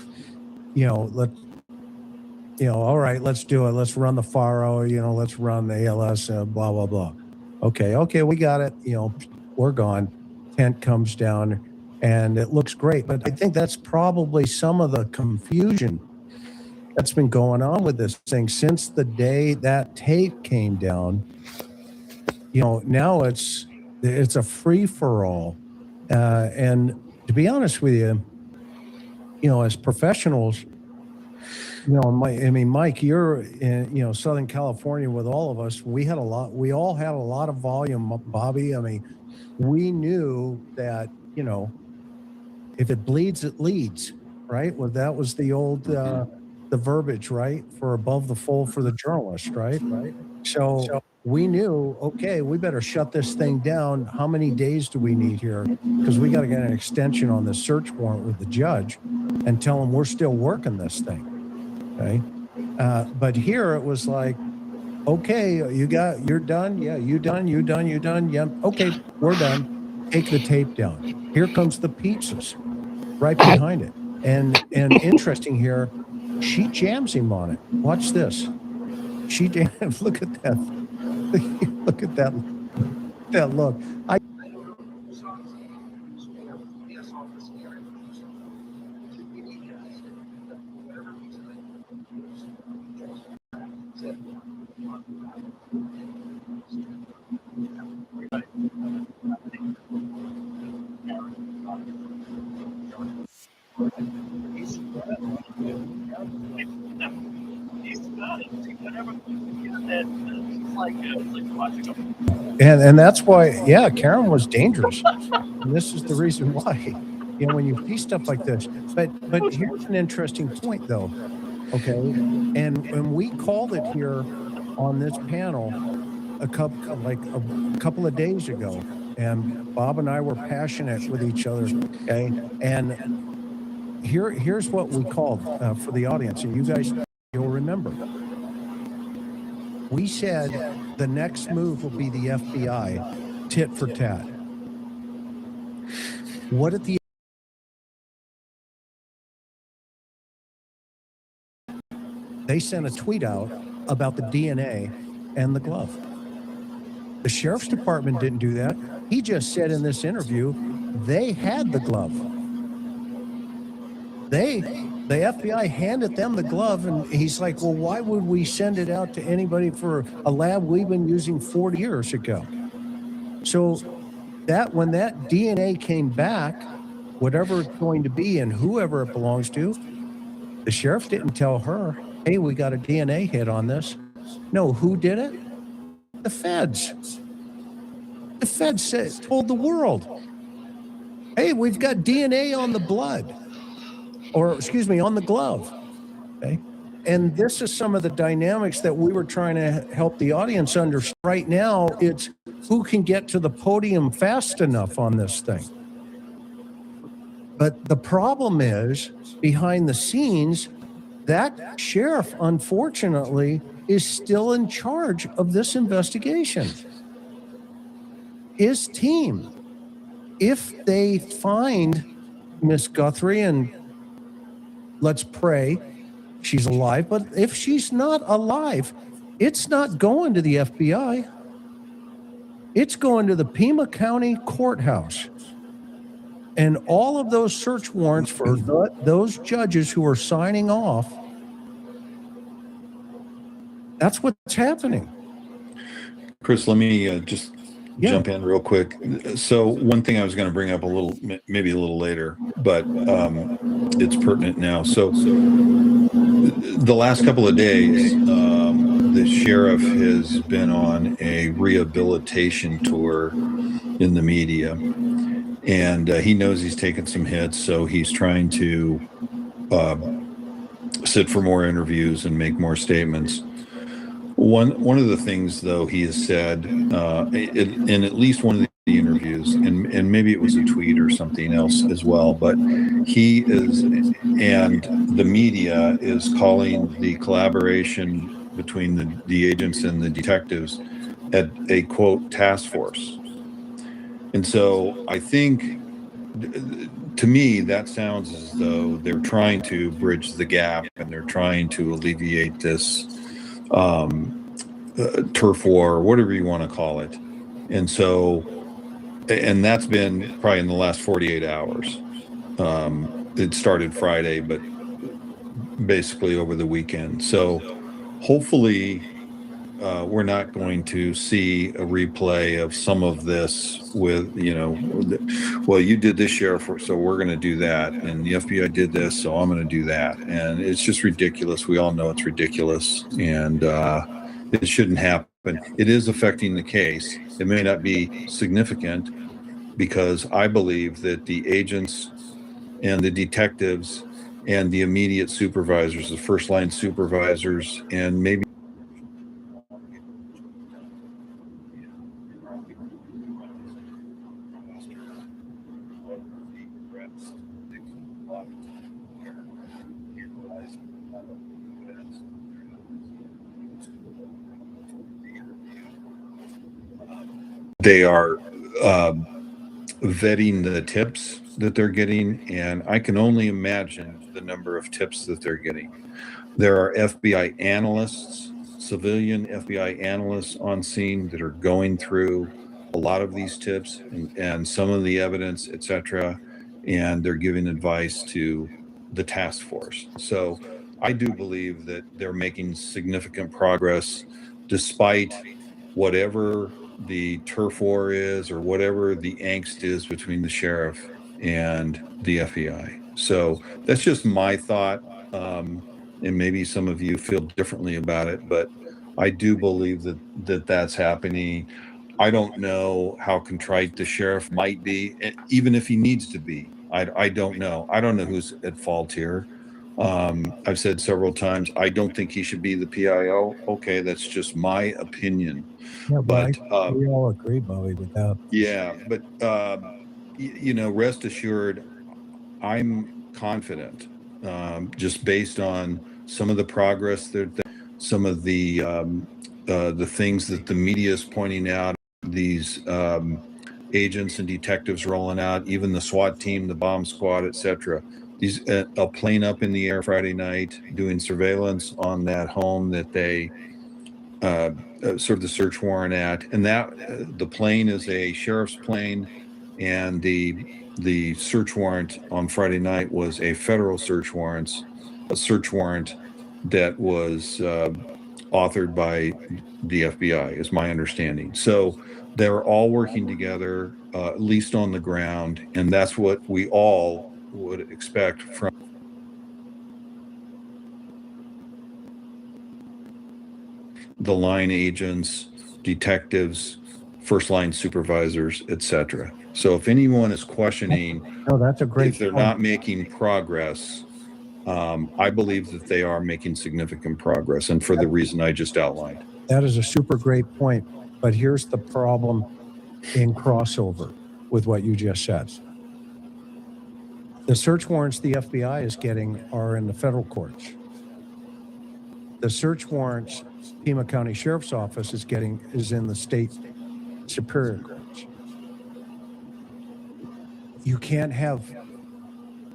all right, let's do it. Let's run the FARO, let's run the ALS, blah, blah, blah. Okay, we got it. We're gone. Tent comes down and it looks great. But I think that's probably some of the confusion that's been going on with this thing since the day that tape came down. Now it's a free for all. And to be honest with you, as professionals, Mike, you're in, Southern California with all of us. We all had a lot of volume, Bobby. We knew that, if it bleeds, it leads, right? Well, that was the old the verbiage, right, for above the fold for the journalist, right? So we knew, okay, we better shut this thing down. How many days do we need here? Because we got to get an extension on the search warrant with the judge and tell him we're still working this thing. Okay. But here it was like, okay, you're done. Yeah, you done. Yeah. Okay, we're done. Take the tape down. Here comes the pizzas right behind it. And interesting here, she jams him on it. Watch this. She jams. Look at that. Look at that look. And that's why, yeah, Karen was dangerous. And this is the reason why. You know, when you see stuff like this. But here's an interesting point, though. Okay, and we called it here on this panel a couple of days ago, and Bob and I were passionate with each other. Okay, and here's what we called for the audience, and you guys, you'll remember. We said the next move will be the FBI, tit for tat. What did the They sent a tweet out about the DNA and the glove. The sheriff's department didn't do that. He just said in this interview, they had the glove. The FBI handed them the glove, and he's like, well, why would we send it out to anybody for a lab we've been using 40 years ago? So that when that DNA came back, whatever it's going to be and whoever it belongs to, the sheriff didn't tell her, hey, we got a DNA hit on this. No, who did it? The feds. The feds told the world, hey, we've got DNA on the blood, or excuse me, on the glove. Okay. And this is some of the dynamics that we were trying to help the audience understand. Right now, it's who can get to the podium fast enough on this thing. But the problem is, behind the scenes, that sheriff, unfortunately, is still in charge of this investigation. His team, if they find Miss Guthrie, and let's pray she's alive, but if she's not alive, it's not going to the FBI. It's going to the Pima County Courthouse. And all of those search warrants for those judges who are signing off, that's what's happening. Chris, let me just jump in real quick. So one thing I was going to bring up maybe a little later, but it's pertinent now. So the last couple of days, the sheriff has been on a rehabilitation tour in the media. And he knows he's taken some hits, so he's trying to sit for more interviews and make more statements. One of the things, though, he has said in at least one of the interviews, and maybe it was a tweet or something else as well, but he is, and the media is calling the collaboration between the agents and the detectives at a, quote, task force. And so I think, to me, that sounds as though they're trying to bridge the gap and they're trying to alleviate this turf war, or whatever you want to call it. And so, and that's been probably in the last 48 hours. It started Friday, but basically over the weekend. So hopefully we're not going to see a replay of some of this with, well, you did this, sheriff, so we're going to do that. And the FBI did this, so I'm going to do that. And it's just ridiculous. We all know it's ridiculous. And it shouldn't happen. It is affecting the case. It may not be significant because I believe that the agents and the detectives and the immediate supervisors, the first line supervisors, and maybe they are vetting the tips that they're getting, and I can only imagine the number of tips that they're getting. There are FBI analysts, civilian FBI analysts on scene that are going through a lot of these tips and some of the evidence, etc., and they're giving advice to the task force. So I do believe that they're making significant progress despite whatever the turf war is or whatever the angst is between the sheriff and the FBI. So that's just my thought. And maybe some of you feel differently about it, but I do believe that that's happening. I don't know how contrite the sheriff might be, even if he needs to be. I don't know. I don't know who's at fault here. I've said several times, I don't think he should be the PIO. Okay, that's just my opinion. Yeah, But we all agree, Bobby, with that. yeah, but rest assured, I'm confident, just based on some of the progress some of the things that the media is pointing out, these agents and detectives rolling out, even the SWAT team, the bomb squad, etc. These a plane up in the air Friday night doing surveillance on that home that they served the search warrant at, and that the plane is a sheriff's plane, and the search warrant on Friday night was a federal search warrant that was authored by the FBI, is my understanding. So they're all working together, at least on the ground, and that's what we all would expect from the line agents, detectives, first line supervisors, etc. So if anyone is questioning that's a great if they're point. not making progress, I believe that they are making significant progress, and for the reason I just outlined. That is a super great point. But here's the problem in crossover with what you just said. The search warrants the FBI is getting are in the federal courts. The search warrants Pima County Sheriff's Office is getting is in the state superior courts. You can't have,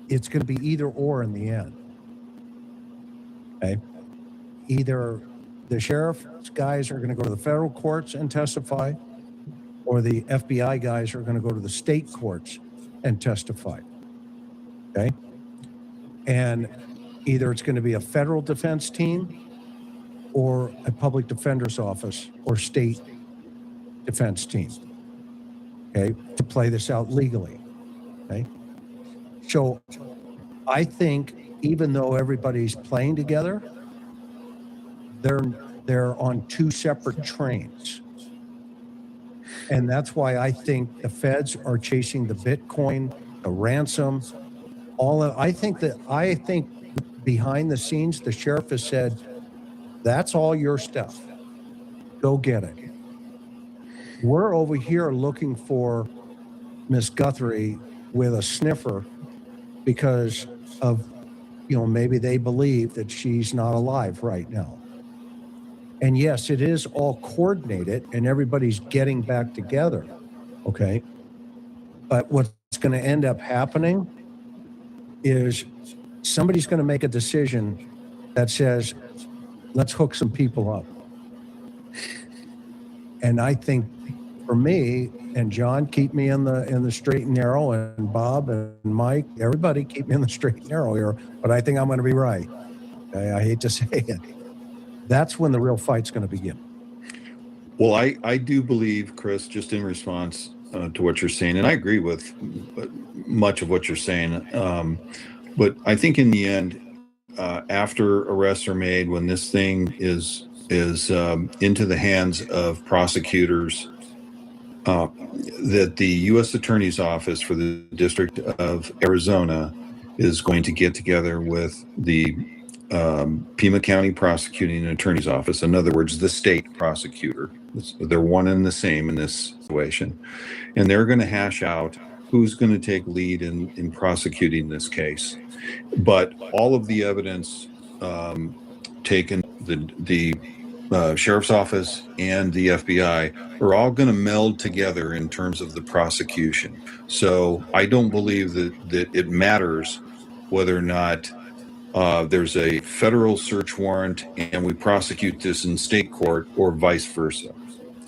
it's going to be either or in the end. Okay? Either the sheriff's guys are going to go to the federal courts and testify, or the FBI guys are going to go to the state courts and testify. Okay? And either it's going to be a federal defense team or a public defender's office or state defense team, okay, to play this out legally, okay? So I think even though everybody's playing together, they're on two separate trains. And that's why I think the feds are chasing the Bitcoin, the ransom, I think behind the scenes, the sheriff has said, that's all your stuff. Go get it. We're over here looking for Miss Guthrie with a sniffer because of, maybe they believe that she's not alive right now. And yes, it is all coordinated and everybody's getting back together. Okay. But what's going to end up happening is somebody's going to make a decision that says, let's hook some people up. And I think for me and John, keep me in the straight and narrow, and Bob and Mike, everybody keep me in the straight and narrow here, but I think I'm going to be right. I hate to say it. That's when the real fight's going to begin. Well, I do believe, Chris, just in response to what you're saying, and I agree with much of what you're saying, but I think in the end, after arrests are made, when this thing is into the hands of prosecutors, that the U.S. Attorney's Office for the District of Arizona is going to get together with the Pima County Prosecuting Attorney's Office. In other words, the state prosecutor. They're one and the same in this situation. And they're going to hash out who's going to take lead in prosecuting this case. But all of the evidence taken, the sheriff's office and the FBI are all going to meld together in terms of the prosecution. So I don't believe that it matters whether or not there's a federal search warrant and we prosecute this in state court or vice versa.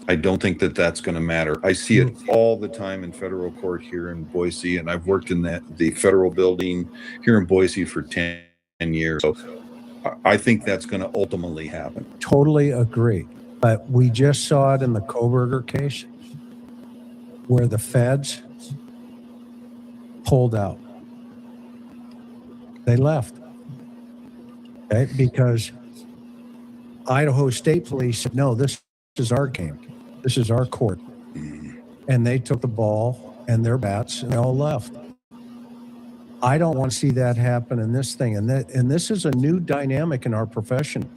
I don't think that that's going to matter. I see it all the time in federal court here in Boise, and I've worked in the federal building here in Boise for 10 years. So I think that's going to ultimately happen. Totally agree. But we just saw it in the Koberger case where the feds pulled out. They left. Okay? Because Idaho State Police said, no, this is our game. This is our court. And they took the ball and their bats and they all left. I don't want to see that happen in this thing. And this is a new dynamic in our profession.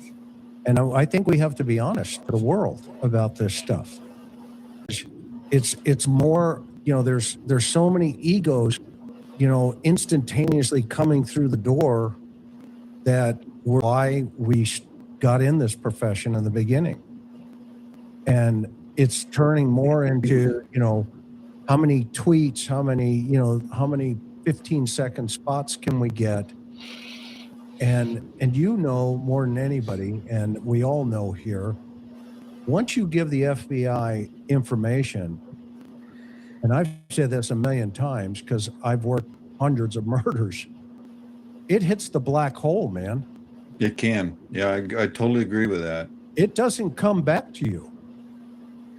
And I think we have to be honest to the world about this stuff. It's more, there's so many egos, instantaneously coming through the door that were why we got in this profession in the beginning. And it's turning more into, how many tweets, how many 15-second spots can we get? And more than anybody, and we all know here, once you give the FBI information, and I've said this a million times because I've worked hundreds of murders, it hits the black hole, man. It can. Yeah, I totally agree with that. It doesn't come back to you.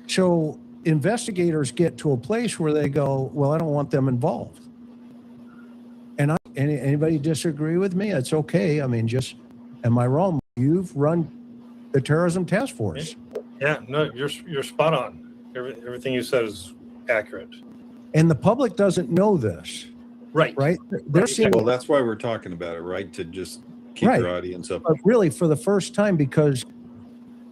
So investigators get to a place where they go, well, I don't want them involved. And anybody disagree with me? It's okay. I mean, am I wrong? You've run the terrorism task force. Yeah, no, you're spot on. Everything you said is accurate. And the public doesn't know this. Right. Right? They're seeing, well, that's why we're talking about it, right? To just keep your audience up. But really, for the first time, because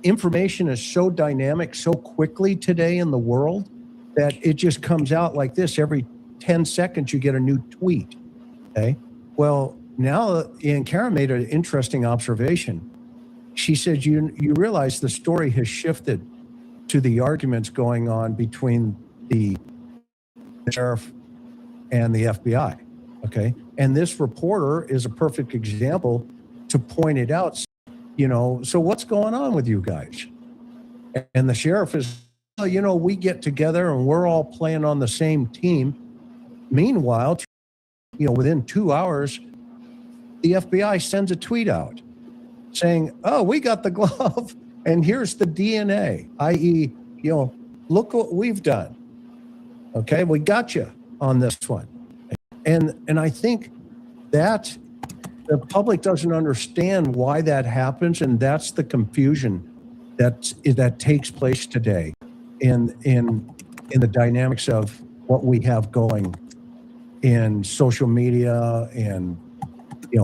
information is so dynamic so quickly today in the world that it just comes out like this. Every 10 seconds, you get a new tweet. Okay. Well, now Karen made an interesting observation. She said, you realize the story has shifted to the arguments going on between the sheriff and the FBI. Okay. And this reporter is a perfect example to point it out. So what's going on with you guys? And the sheriff is, we get together and we're all playing on the same team. Meanwhile, within 2 hours, the FBI sends a tweet out saying, oh, we got the glove and here's the DNA, i.e., look what we've done. Okay, we got you on this one. And I think that the public doesn't understand why that happens, and that's the confusion that takes place today in the dynamics of what we have going in social media and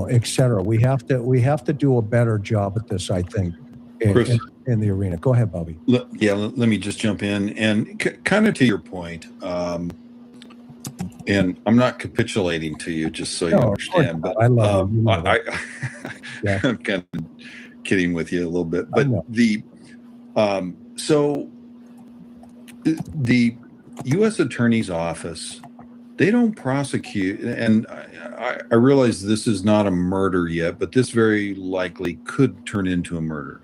et cetera. We have to do a better job at this, I think, in the arena. Go ahead, Bobby. Let me just jump in and kind of to your point. And I'm not capitulating to you, just so you understand. But I love you. Yeah. I'm kind of kidding with you a little bit. But so the U.S. Attorney's Office, they don't prosecute, and I realize this is not a murder yet, but this very likely could turn into a murder.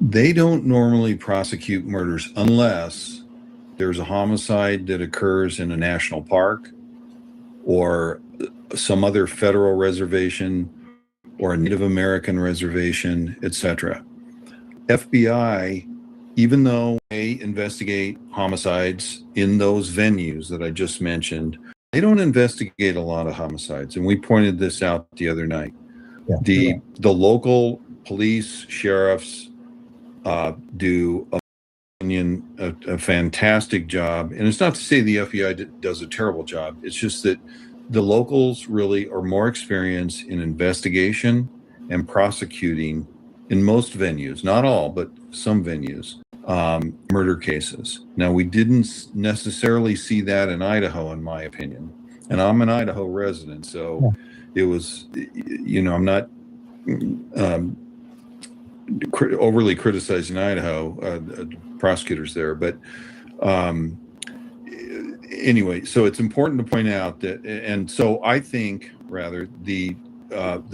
They don't normally prosecute murders unless there's a homicide that occurs in a national park or some other federal reservation or a Native American reservation, etc. FBI, even though they investigate homicides in those venues that I just mentioned, they don't investigate a lot of homicides. And we pointed this out the other night. Yeah. The local police, sheriffs do a fantastic job. And it's not to say the FBI does a terrible job. It's just that the locals really are more experienced in investigation and prosecuting in most venues, not all, but some venues, murder cases. Now, we didn't necessarily see that in Idaho, in my opinion. And I'm an Idaho resident, so it was, I'm not overly criticizing Idaho prosecutors there, but anyway, so it's important to point out that, and so I think rather the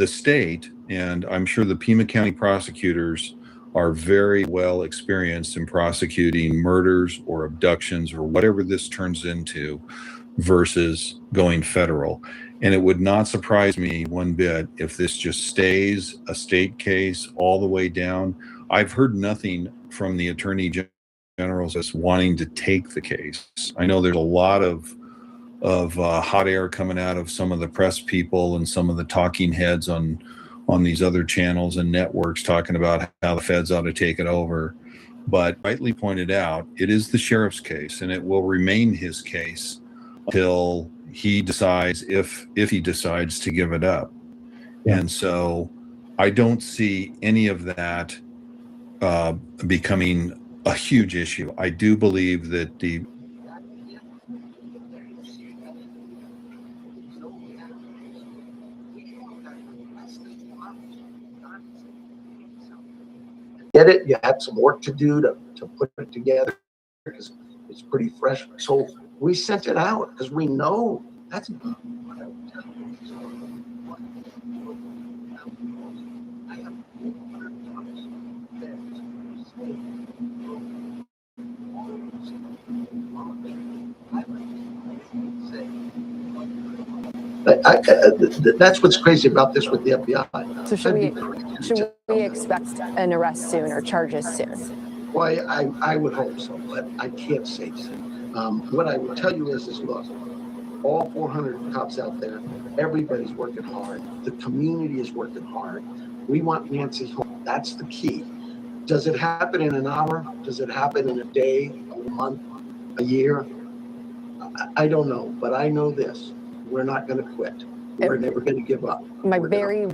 state, and I'm sure the Pima County prosecutors are very well experienced in prosecuting murders or abductions or whatever this turns into versus going federal. And it would not surprise me one bit if this just stays a state case all the way down. I've heard nothing from the Attorney General's just wanting to take the case. I know there's a lot of hot air coming out of some of the press people and some of the talking heads on these other channels and networks talking about how the feds ought to take it over. But rightly pointed out, it is the sheriff's case, and it will remain his case until he decides, if he decides to give it up. And so I don't see any of that becoming a huge issue. I do believe that the get it. You have some work to do to put it together because it's pretty fresh. So we sent it out because we know that's. That's what's crazy about this with the FBI. So should we expect an arrest soon or charges soon? Well, I would hope so, but I can't say so. What I would tell you is look, all 400 cops out there, everybody's working hard. The community is working hard. We want Nancy home. That's the key. Does it happen in an hour? Does it happen in a day, a month, a year? I don't know, but I know this. We're not going to quit. We're never going to give up. My very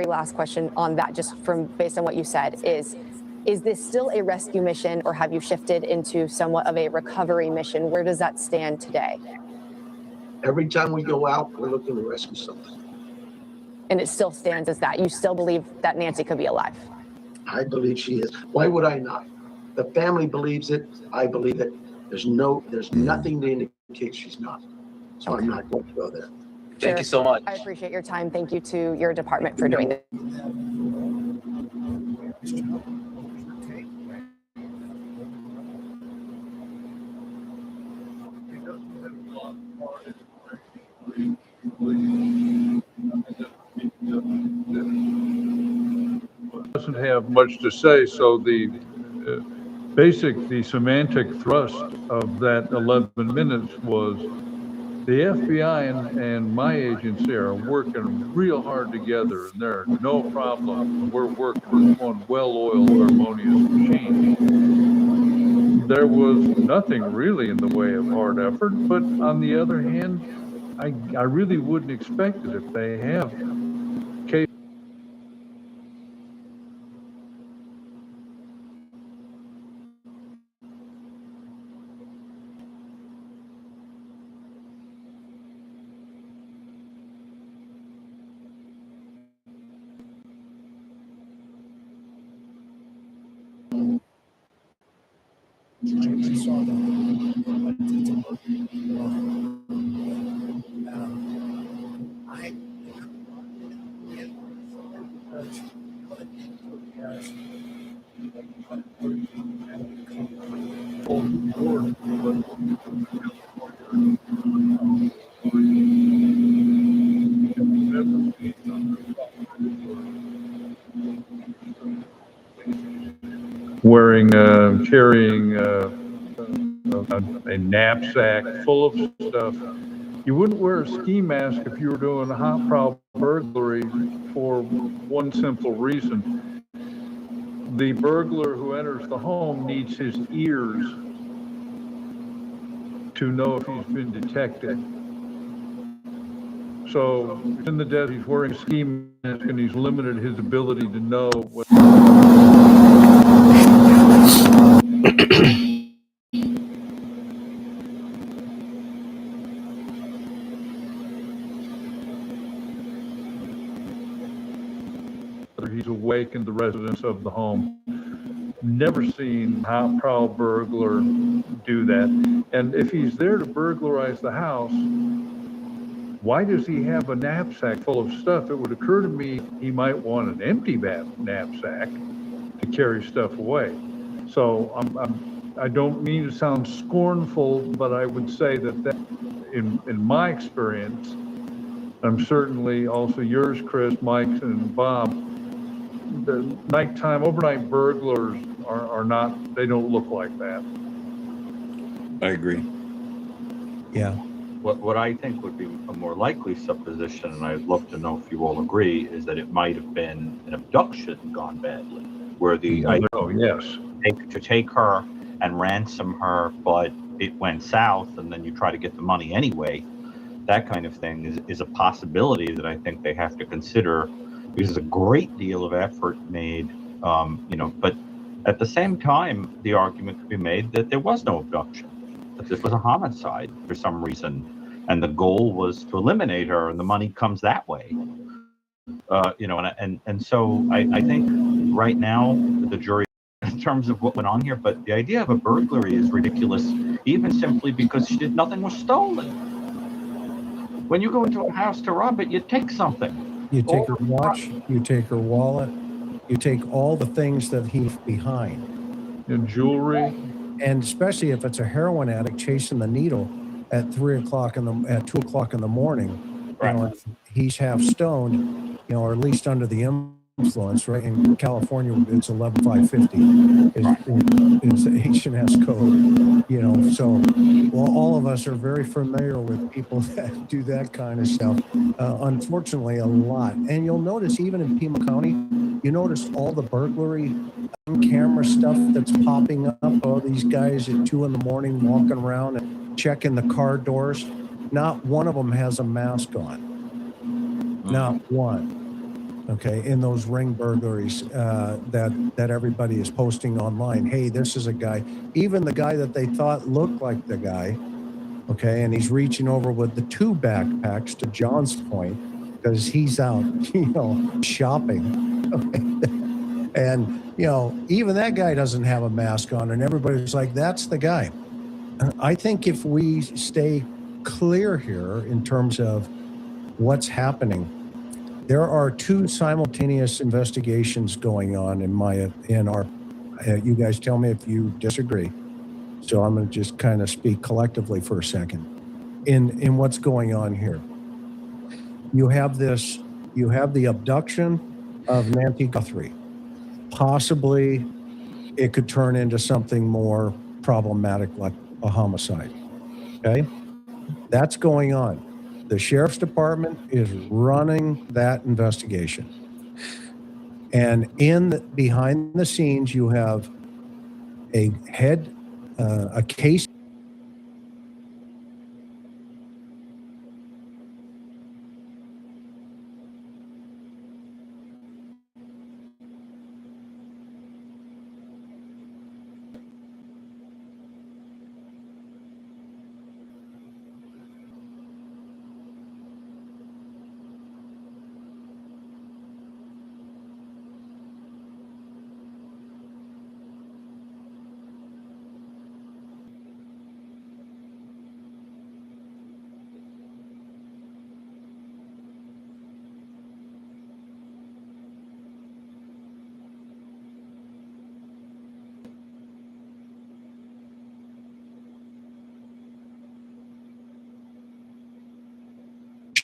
last question on that, just from based on what you said, is this still a rescue mission, or have you shifted into somewhat of a recovery mission? Where does that stand today? Every time we go out, we're looking to rescue something. And it still stands as that. You still believe that Nancy could be alive? I believe she is. Why would I not? The family believes it. I believe it. There's nothing to indicate she's not. So I'm not going to go there. Thank you so much. I appreciate your time. Thank you to your department for doing this. Doesn't have much to say, so the semantic thrust of that 11 minutes was the FBI and my agency are working real hard together, and there are no problem. We're working with one well-oiled, harmonious machine. There was nothing really in the way of hard effort, but on the other hand, I really wouldn't expect it if they have case. Carrying a knapsack full of stuff. You wouldn't wear a ski mask if you were doing a hot prop burglary for one simple reason. The burglar who enters the home needs his ears to know if he's been detected. So he's in the desert, he's wearing a ski mask, and he's limited his ability to know what. He's awakened the residents of the home. Never seen a proud burglar do that. And if he's there to burglarize the house, why does he have a knapsack full of stuff? It would occur to me he might want an empty knapsack to carry stuff away. So I don't mean to sound scornful, but I would say that in my experience, I'm certainly also yours, Chris, Mike's, and Bob, the nighttime, overnight burglars are not, they don't look like that. I agree. Yeah. What I think would be a more likely supposition, and I'd love to know if you all agree, is that it might have been an abduction gone badly, where the to take her and ransom her, but it went south, and then you try to get the money anyway. That kind of thing is a possibility that I think they have to consider, because there's a great deal of effort made, but at the same time, the argument could be made that there was no abduction, that this was a homicide for some reason, and the goal was to eliminate her, and the money comes that way. And so I think right now the jury, in terms of what went on here, but the idea of a burglary is ridiculous, even simply because nothing was stolen. When you go into a house to rob it, you take something. You take her watch, you take her wallet, you take all the things that he left behind. And jewelry. And especially if it's a heroin addict chasing the needle at 2 o'clock in the morning, right. He's half stoned, or at least under the influence, right? In California, it's 11,550 is H&S code, so all of us are very familiar with people that do that kind of stuff. Unfortunately, a lot. And you'll notice even in Pima County, you notice all the burglary camera stuff that's popping up. Oh, these guys at 2 a.m. walking around and checking the car doors. Not one of them has a mask on. Not one. Okay, in those ring burglaries that everybody is posting online. Hey, this is a guy. Even the guy that they thought looked like the guy. Okay, and he's reaching over with the 2 backpacks, to John's point, because he's out, shopping. Okay. And even that guy doesn't have a mask on, and everybody's like, "That's the guy." I think if we stay clear here in terms of what's happening, there are 2 simultaneous investigations going on in our. You guys tell me if you disagree. So I'm going to just kind of speak collectively for a second. In what's going on here, you have the abduction of Nancy Guthrie. Possibly, it could turn into something more problematic, like a homicide. Okay, that's going on. The sheriff's department is running that investigation. And behind the scenes, you have a case.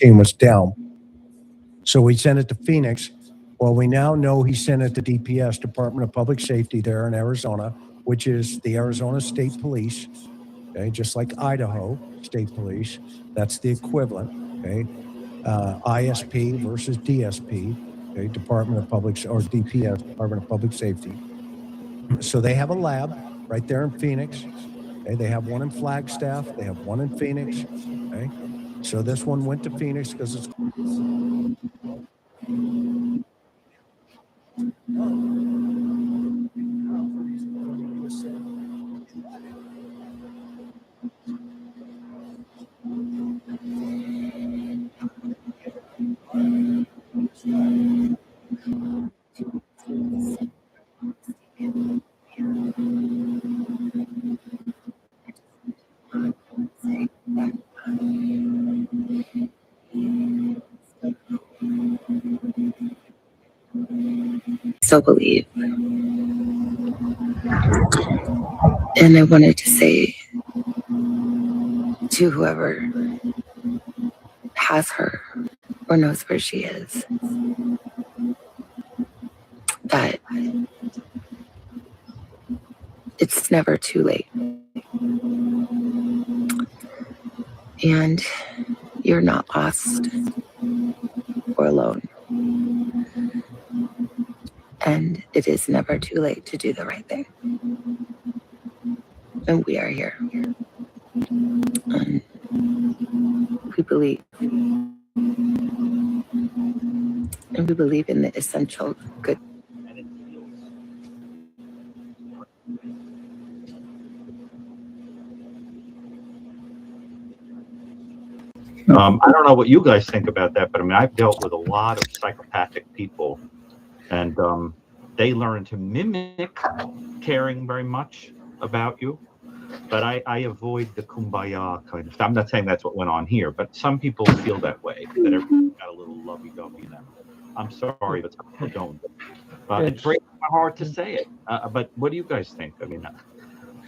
Was down. So we sent it to Phoenix. Well, we now know he sent it to DPS, Department of Public Safety there in Arizona, which is the Arizona State Police. Okay, just like Idaho State Police, that's the equivalent. Okay, ISP versus DSP. Okay, Department of Public or DPS, Department of Public Safety. So they have a lab right there in Phoenix. Okay, they have one in Flagstaff. They have one in Phoenix. Okay. So this one went to Phoenix because it's still believe. And I wanted to say to whoever has her or knows where she is that it's never too late. And you're not lost or alone. And it is never too late to do the right thing. And we are here. And we believe. And we believe in the essential good. I don't know what you guys think about that, but I mean, I've dealt with a lot of psychopathic people, and they learn to mimic caring very much about you. But I avoid the kumbaya kind of stuff. I'm not saying that's what went on here, but some people feel that way, that everyone's got a little lovey-dovey in them. I'm sorry, but some people don't. It breaks my heart to say it. But what do you guys think? I mean,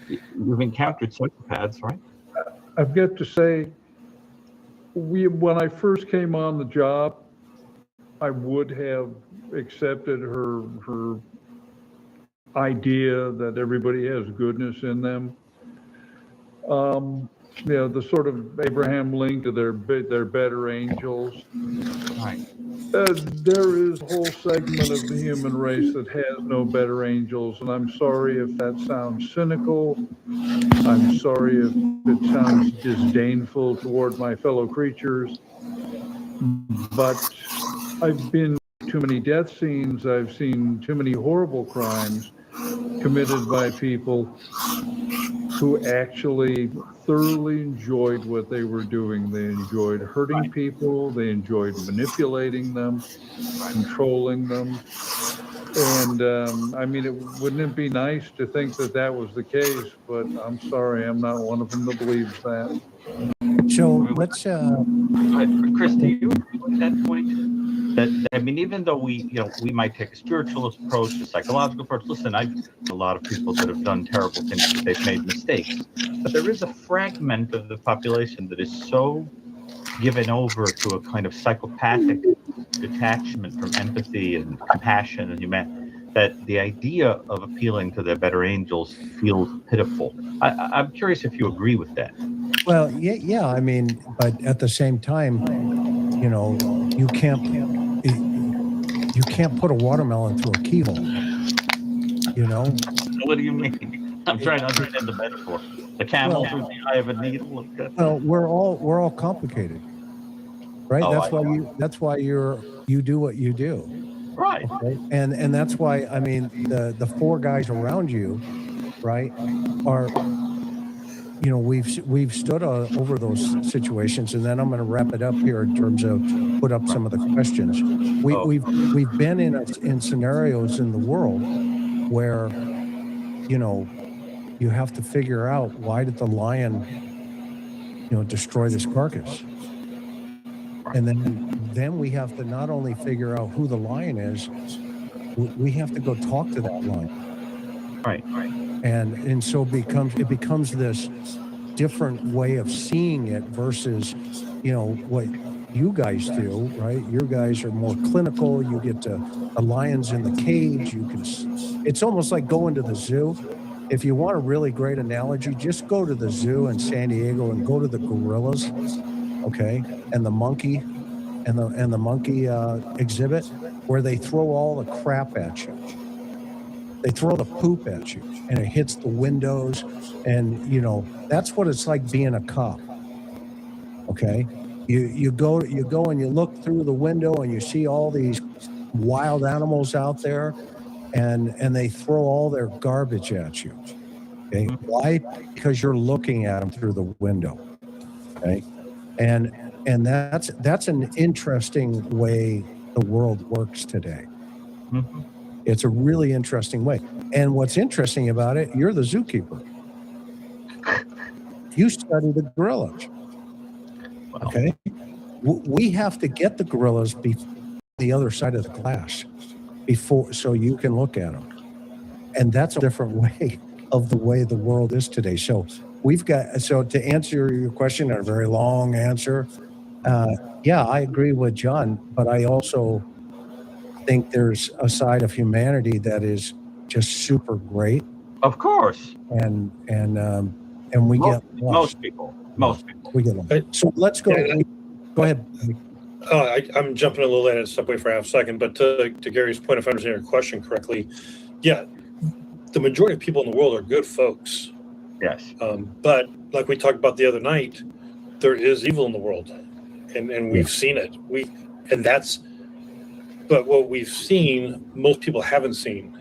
you've encountered psychopaths, right? I've got to say, when I first came on the job, I would have accepted her idea that everybody has goodness in them. The sort of Abraham link to their better angels. Right. There is a whole segment of the human race that has no better angels, and I'm sorry if that sounds cynical. I'm sorry if it sounds disdainful toward my fellow creatures, but I've been to too many death scenes. I've seen too many horrible crimes committed by people who actually thoroughly enjoyed what they were doing. They enjoyed hurting people. They enjoyed manipulating them, controlling them. And I mean, wouldn't it be nice to think that that was the case? But I'm sorry, I'm not one of them that believes that. So let's. Chris, do you agree with that point? That I mean, even though we might take a spiritualist approach, a psychological approach. Listen, I've a lot of people that have done terrible things, that they've made mistakes, but there is a fragment of the population that is so given over to a kind of psychopathic detachment from empathy and compassion and humanity, that the idea of appealing to their better angels feels pitiful. I'm curious if you agree with that. Well, yeah. I mean, but at the same time, you can't put a watermelon through a keyhole. What do you mean? I'm trying to understand the metaphor. The camel through the eye of a needle. Well, we're all complicated, right? That's why you do what you do. Right. Okay? And that's why, I mean, the four guys around you, right, are, we've stood over those situations, and then I'm going to wrap it up here in terms of put up some of the questions. We've been in scenarios in the world where, you have to figure out, why did the lion, destroy this carcass? And then we have to not only figure out who the lion is, we have to go talk to that lion. Right. And so it becomes this different way of seeing it versus, what you guys do, right? You guys are more clinical. You get to the lions in the cage. It's almost like going to the zoo. If you want a really great analogy, just go to the zoo in San Diego and go to the gorillas, okay, and the monkey, and the monkey exhibit, where they throw all the crap at you. They throw the poop at you, and it hits the windows, and that's what it's like being a cop, okay. You go and you look through the window and you see all these wild animals out there, and they throw all their garbage at you. Okay, why? Because you're looking at them through the window. Okay, and that's an interesting way the world works today. It's a really interesting way. And what's interesting about it, you're the zookeeper. You study the gorillas. Okay. We have to get the gorillas the other side of the glass before, so you can look at them. And that's a different way of the way the world is today. So to answer your question, a very long answer, yeah, I agree with John, but I also think there's a side of humanity that is just super great. Of course. And we get lost. Most people. We get lost. So let's go. Go ahead. I'm jumping a little in and step away for a half second, but to Gary's point, if I understand your question correctly, yeah, the majority of people in the world are good folks. Yes. But like we talked about the other night, there is evil in the world, and we've seen it. But what we've seen, most people haven't seen,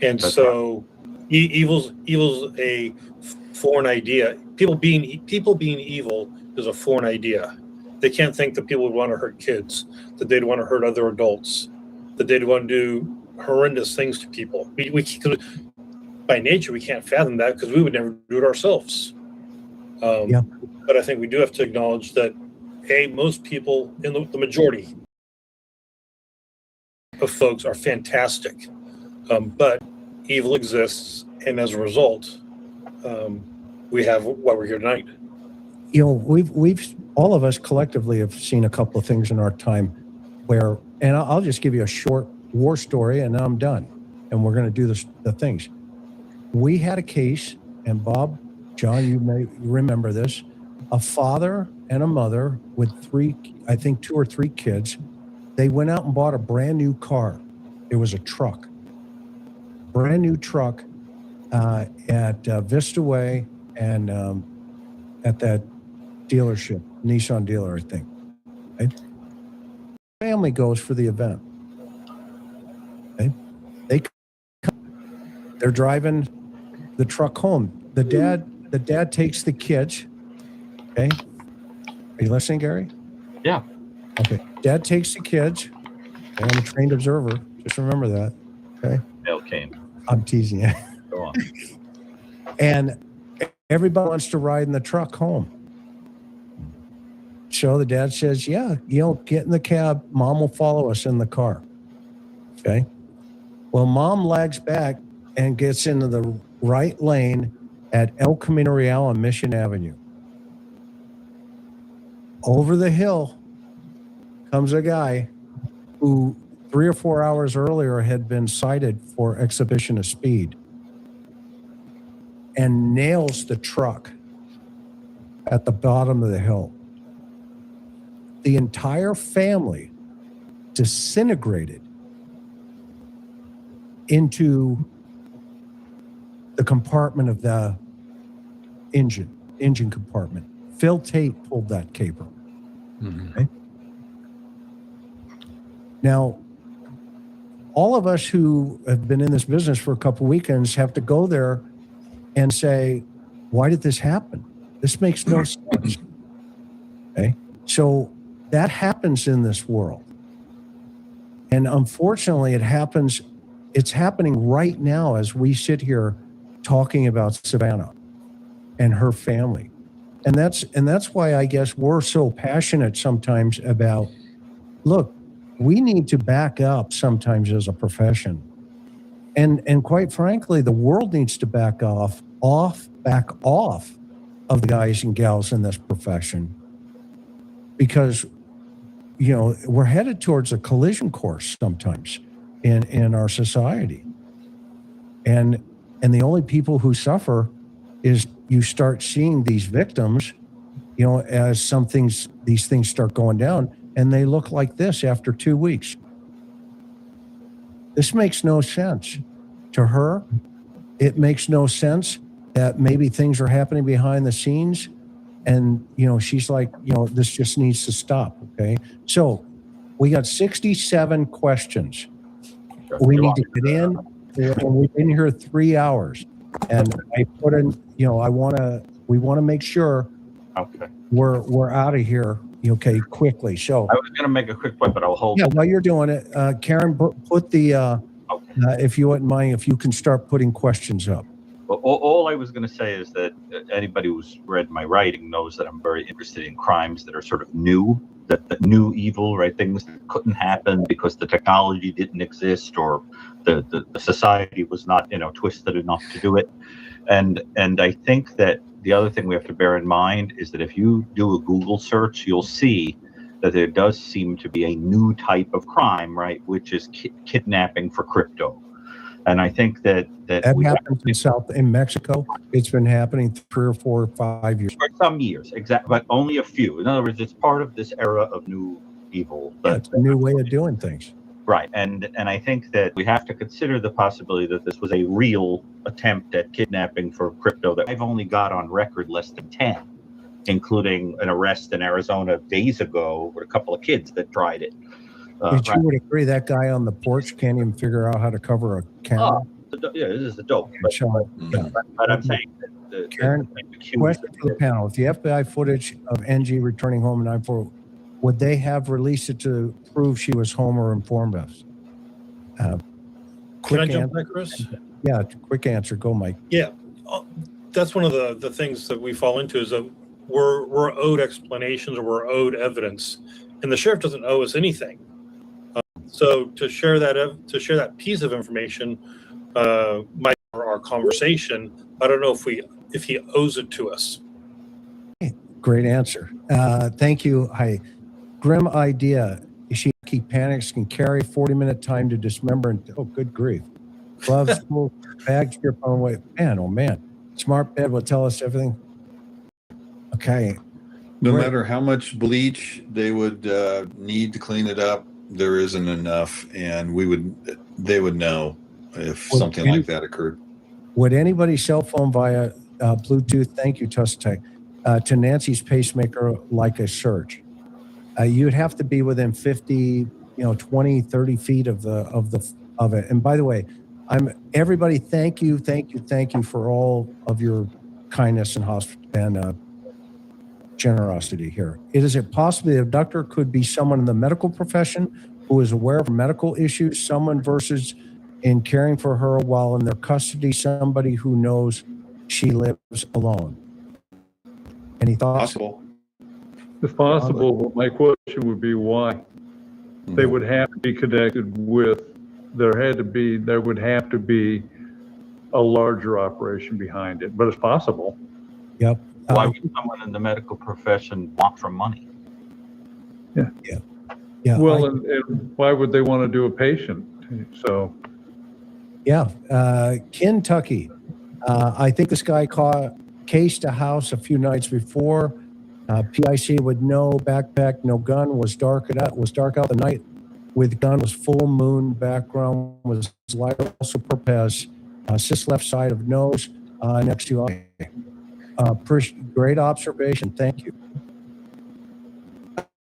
and that's so right. Evil's a foreign idea. People being evil is a foreign idea. They can't think that people would want to hurt kids, that they'd want to hurt other adults, that they'd want to do horrendous things to people. We by nature, we can't fathom that because we would never do it ourselves. But I think we do have to acknowledge that, most people, in the majority of folks, are fantastic. But evil exists, and as a result, we have why we're here tonight. We've all of us collectively have seen a couple of things in our time where, and I'll just give you a short war story and then I'm done. And we're going to do the things. We had a case, and Bob, John, you may remember this, a father and a mother with 2 or 3 kids. They went out and bought a brand new car. It was a truck, brand new truck at Vista Way and at that dealership, Nissan dealer, I think. Right? Family goes for the event. Okay? They're driving the truck home. The dad takes the kids. Okay. Are you listening, Gary? Yeah. Okay. Dad takes the kids. Okay, I'm a trained observer. Just remember that. Okay. Bill came. I'm teasing you. Go on. And everybody wants to ride in the truck home. So the dad says, yeah, get in the cab. Mom will follow us in the car. Okay. Well, mom lags back and gets into the right lane at El Camino Real on Mission Avenue. Over the hill comes a guy who 3 or 4 hours earlier had been cited for exhibition of speed and nails the truck at the bottom of the hill. The entire family disintegrated into the compartment of the engine compartment. Phil Tate pulled that caper. Okay? Now, all of us who have been in this business for a couple weekends have to go there and say, why did this happen? This makes no sense. Okay? So that happens in this world. And unfortunately, it's happening right now as we sit here talking about Savannah and her family. And that's why I guess we're so passionate sometimes about, look, we need to back up sometimes as a profession. And quite frankly, the world needs to back off of the guys and gals in this profession, because we're headed towards a collision course sometimes in our society. And the only people who suffer is you start seeing these victims, as these things start going down, and they look like this after 2 weeks. This makes no sense to her. It makes no sense that maybe things are happening behind the scenes And, she's like, this just needs to stop. Okay. So we got 67 questions. We need to get in, and we've been here 3 hours. And I put in, we want to make sure we're out of here, quickly. So I was going to make a quick point, but I'll hold. yeah, while you're doing it, Karen, put the, if you wouldn't mind, if you can start putting questions up. Well, all I was going to say is that anybody who's read my writing knows that I'm very interested in crimes that are sort of new, that new evil, right? Things that couldn't happen because the technology didn't exist or the society was not, twisted enough to do it. And I think that the other thing we have to bear in mind is that if you do a Google search, you'll see that there does seem to be a new type of crime, right? Which is kidnapping for crypto. And I think that happens in Mexico. It's been happening 3 or 4 or 5 years. For some years, exactly, but only a few. In other words, it's part of this era of new evil. It's a new way of doing things. Right, and I think that we have to consider the possibility that this was a real attempt at kidnapping for crypto that I've only got on record less than 10, including an arrest in Arizona days ago with a couple of kids that tried it. But you would agree that guy on the porch can't even figure out how to cover a camera? Yeah, this is the dope. But I'm saying that Karen, question for the panel. If the FBI footage of NG returning home in 9/4, would they have released it to prove she was home or informed us? Can I jump back, Chris? Yeah, quick answer. Go, Mike. Yeah, that's one of the things that we fall into is that we're owed explanations or we're owed evidence, and the sheriff doesn't owe us anything. So to share that piece of information, our conversation, I don't know if he owes it to us. Great answer. Thank you. Hi, grim idea. She panics can carry 40-minute time to dismember and good grief. Gloves, full, bags, grip on way. Man, oh man. Smart bed will tell us everything. Okay. No matter how much bleach they would need to clean it up, there isn't enough, and they would know if something like that occurred. Would anybody's cell phone via Bluetooth, thank you, Tusitech, to Nancy's pacemaker like a search? You'd have to be within 50, 20, 30 feet of it. And by the way, everybody, thank you for all of your kindness and generosity here. Is it possible the abductor could be someone in the medical profession who is aware of medical issues, someone versus in caring for her while in their custody, somebody who knows she lives alone? Any thoughts? Possible. It's possible, but my question would be why? They would have to be connected with, there would have to be a larger operation behind it, but it's possible. Yep. Why would someone in the medical profession want for money? Yeah. Well, and why would they want to do a patient? So. Yeah. Kentucky. I think this guy cased a house a few nights before. PIC would know, backpack, no gun, was dark out the night with gun, was full moon, background was light, also purpose, cyst left side of nose, next to eye. Great observation, thank you.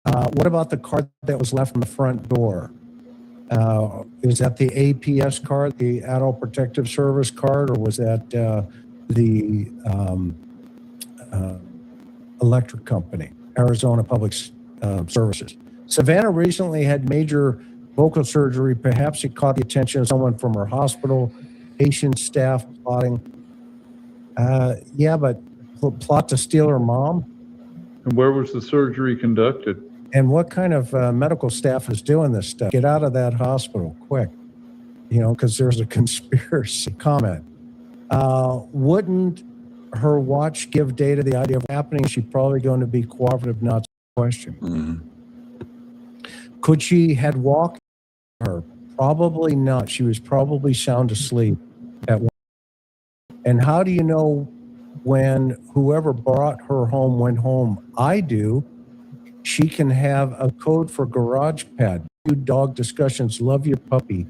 What about the card that was left on the front door? Is that the APS card, the Adult Protective Service card, or was that the electric company, Arizona Public Services? Savannah recently had major vocal surgery. Perhaps it caught the attention of someone from her hospital, patient staff plotting. Yeah, but plot to steal her mom? And where was the surgery conducted? And what kind of medical staff is doing this stuff? Get out of that hospital quick, because there's a conspiracy comment. Wouldn't her watch give data the idea of happening? She's probably going to be cooperative, not question. Mm-hmm. Could she had walked her? Probably not. She was probably sound asleep at one. And how do you know when whoever brought her home went home? I do. She can have a code for garage pad. Dog discussions. Love your puppy.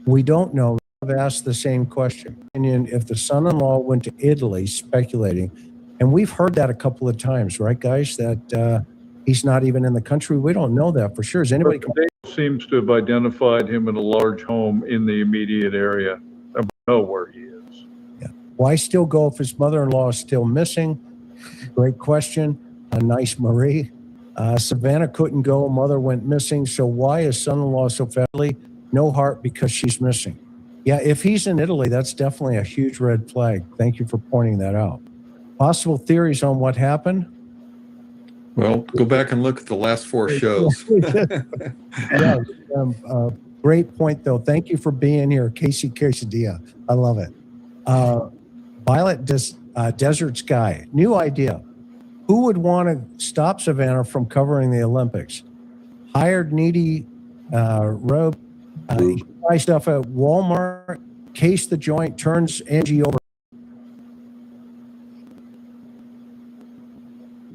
We don't know. I've asked the same question. And if the son-in-law went to Italy, speculating, And we've heard that a couple of times, right, guys? That he's not even in the country. We don't know that for sure. Is anybody? Seems to have identified him in a large home in the immediate area. I know where he is. Why still go if his mother-in-law is still missing? Great question. A nice Marie. Savannah couldn't go. Mother went missing. So why is son-in-law so badly? No heart because she's missing. Yeah, if he's in Italy, that's definitely a huge red flag. Thank you for pointing that out. Possible theories on what happened? Well, go back and look at the last 4 shows. Yeah, great point, though. Thank you for being here, Casey Quesadilla. I love it. Violet Desert Sky, new idea. Who would want to stop Savannah from covering the Olympics? Hired needy robe, buy stuff at Walmart, case the joint, turns Angie over.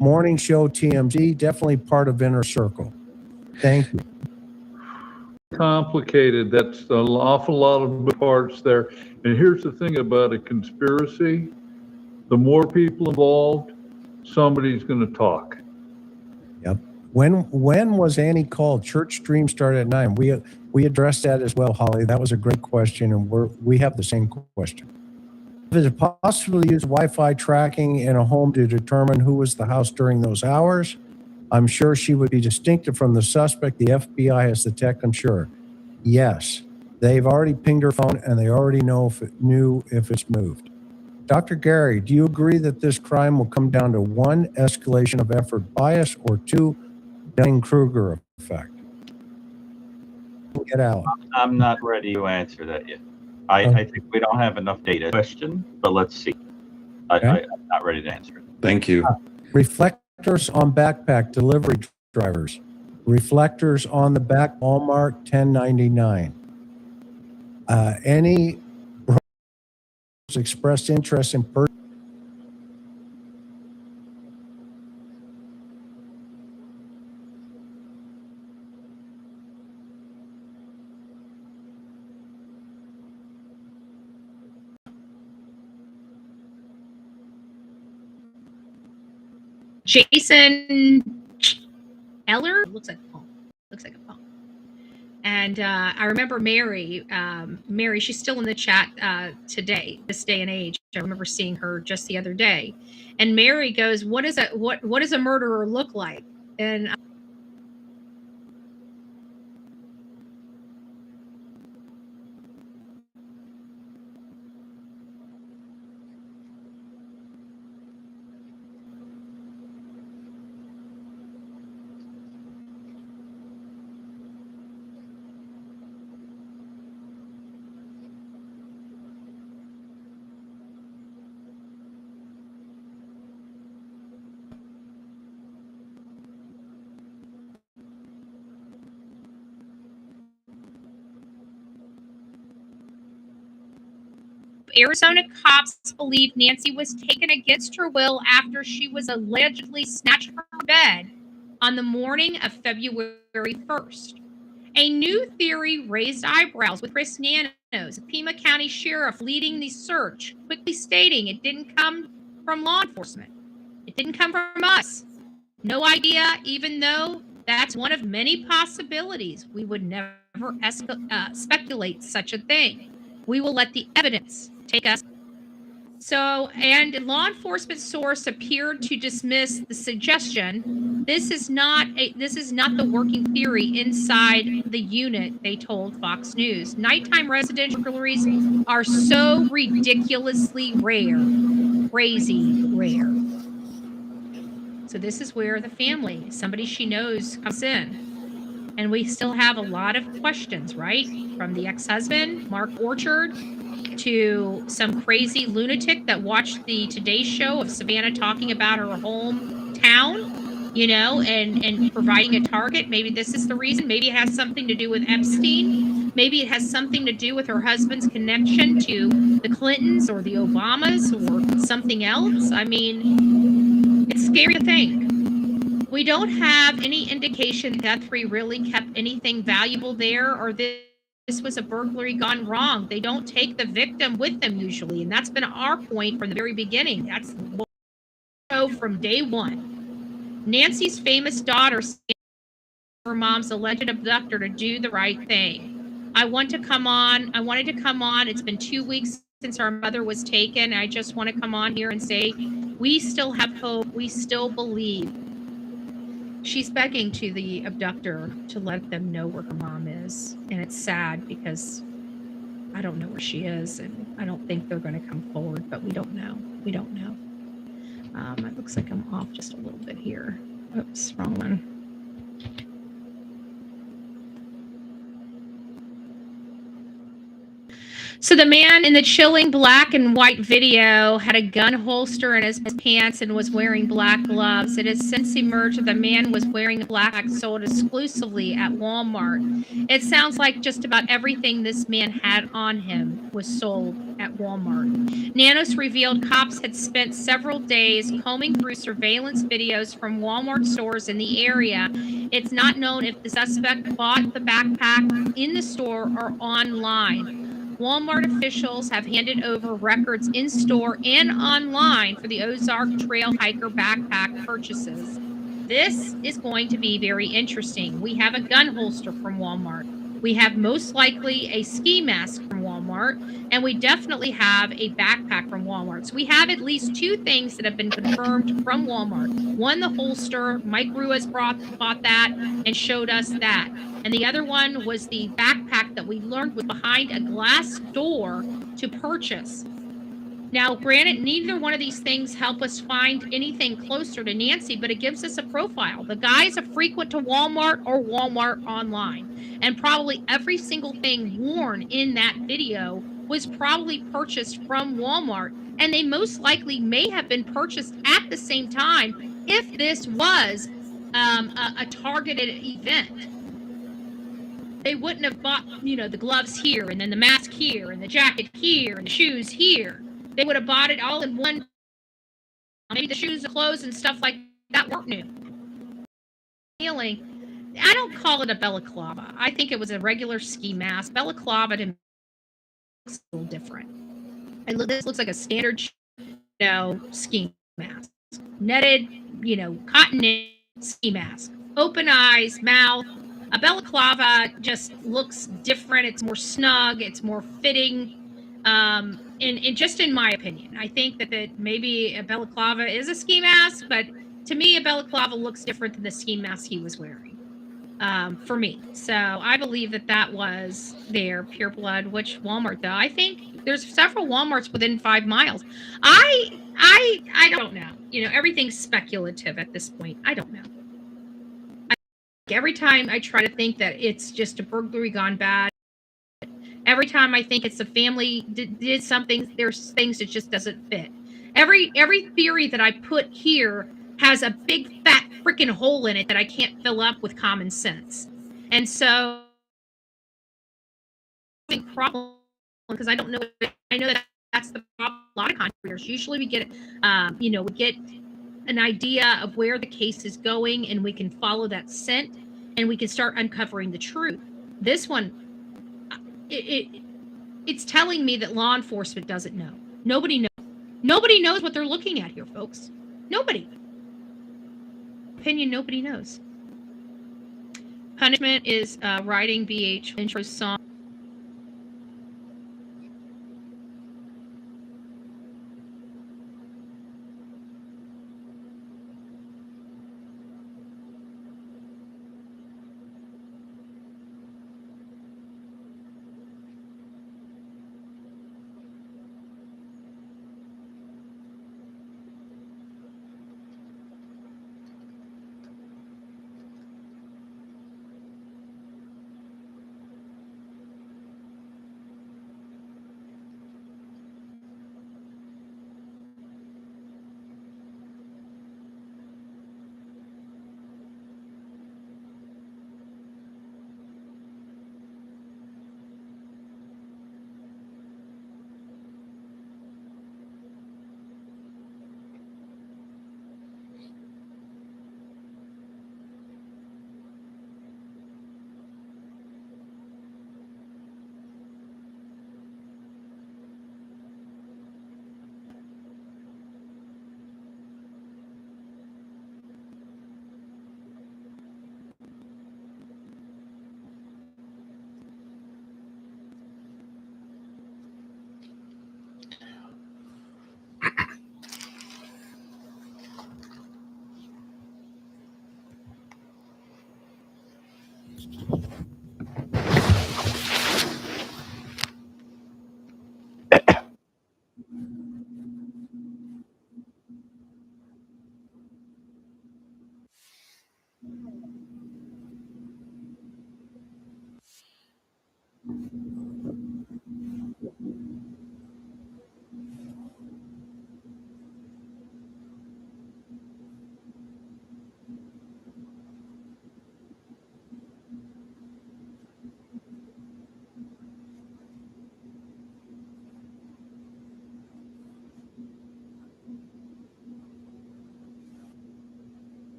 Morning show TMZ, definitely part of Inner Circle. Thank you. Complicated. That's an awful lot of parts there. And here's the thing about a conspiracy. The more people involved, somebody's going to talk. Yep. When was Annie called? Church stream started at 9. We addressed that as well, Holly. That was a great question, and we have the same question. Is it possible to use Wi-Fi tracking in a home to determine who was the house during those hours? I'm sure she would be distinctive from the suspect. The FBI has the tech, I'm sure. Yes, they've already pinged her phone, and they already knew if it's moved. Dr. Gary, do you agree that this crime will come down to 1, escalation of effort bias, or 2, Dunning-Kruger effect? Get out. I'm not ready to answer that yet. I think we don't have enough data. Question, but let's see. I'm not ready to answer it. Thank you. Reflectors on backpack delivery drivers. Reflectors on the back, Walmart, $10.99. Any expressed interest in Jason Eller looks like a phone. And I remember Mary. Mary, she's still in the chat today, this day and age. I remember seeing her just the other day. And Mary goes, "What does a murderer look like?" And Arizona cops believe Nancy was taken against her will after she was allegedly snatched from her bed on the morning of February 1st. A new theory raised eyebrows with Chris Nanos, a Pima County sheriff, leading the search, quickly stating it didn't come from law enforcement. It didn't come from us. No idea, even though that's one of many possibilities. We would never speculate such a thing. We will let the evidence take us. So, and a law enforcement source appeared to dismiss the suggestion. This is not the working theory inside the unit, they told Fox News. Nighttime residential burglaries are so ridiculously rare, crazy rare. So this is where the family, somebody she knows, comes in. And we still have a lot of questions, right? From the ex-husband, Mark Orchard, to some crazy lunatic that watched the Today Show of Savannah talking about her hometown, and providing a target. Maybe this is the reason. Maybe it has something to do with Epstein. Maybe it has something to do with her husband's connection to the Clintons or the Obamas or something else. I mean, it's scary to think. We don't have any indication that Guthrie really kept anything valuable there, or this was a burglary gone wrong. They don't take the victim with them usually, and that's been our point from the very beginning. That's know from day one. Nancy's famous daughter her mom's alleged abductor to do the right thing. I wanted to come on. It's been 2 weeks since our mother was taken. I just want to come on here and say we still have hope. We still believe. She's begging to the abductor to let them know where her mom is. And it's sad because I don't know where she is, and I don't think they're going to come forward, but we don't know. We don't know. It looks like I'm off just a little bit here. Oops, wrong one. So the man in the chilling black and white video had a gun holster in his pants and was wearing black gloves. It has since emerged that the man was wearing black sold exclusively at Walmart. It sounds like just about everything this man had on him was sold at Walmart. Nanos revealed cops had spent several days combing through surveillance videos from Walmart stores in the area. It's not known if the suspect bought the backpack in the store or online. Walmart officials have handed over records in store and online for the Ozark Trail Hiker backpack purchases. This is going to be very interesting. We have a gun holster from Walmart. We have most likely a ski mask from Walmart, and we definitely have a backpack from Walmart. So we have at least two things that have been confirmed from Walmart. One, the holster. Mike Ruiz bought that and showed us that. And the other one was the backpack that we learned was behind a glass door to purchase. Now, granted, neither one of these things help us find anything closer to Nancy, but it gives us a profile. The guy's a frequent to Walmart or Walmart online. And probably every single thing worn in that video was probably purchased from Walmart. And they most likely may have been purchased at the same time if this was a targeted event. They wouldn't have bought, the gloves here and then the mask here and the jacket here and the shoes here. They would have bought it all in one. Maybe the shoes, the clothes, and stuff like that weren't new. Feeling, I don't call it a balaclava. I think it was a regular ski mask. Balaclava to me looks a little different. And this looks like a standard, ski mask. Netted, cotton ski mask. Open eyes, mouth. A balaclava just looks different. It's more snug. It's more fitting. And just in my opinion, I think that maybe a balaclava is a ski mask, but to me, a balaclava looks different than the ski mask he was wearing. For me, so I believe that was their Pure Blood. Which Walmart though? I think there's several Walmarts within 5 miles. I don't know. Everything's speculative at this point. I don't know. Every time I try to think that it's just a burglary gone bad, every time I think it's a family did something, there's things that just doesn't fit. Every theory that I put here has a big fat freaking hole in it that I can't fill up with common sense. And so problem, because I don't know. I know that's the problem. A lot of contributors usually we get an idea of where the case is going, and we can follow that scent, and we can start uncovering the truth. This one, it's telling me that law enforcement doesn't know. Nobody knows. Nobody knows what they're looking at here, folks. Nobody. Opinion, nobody knows. Punishment is writing BH intro song.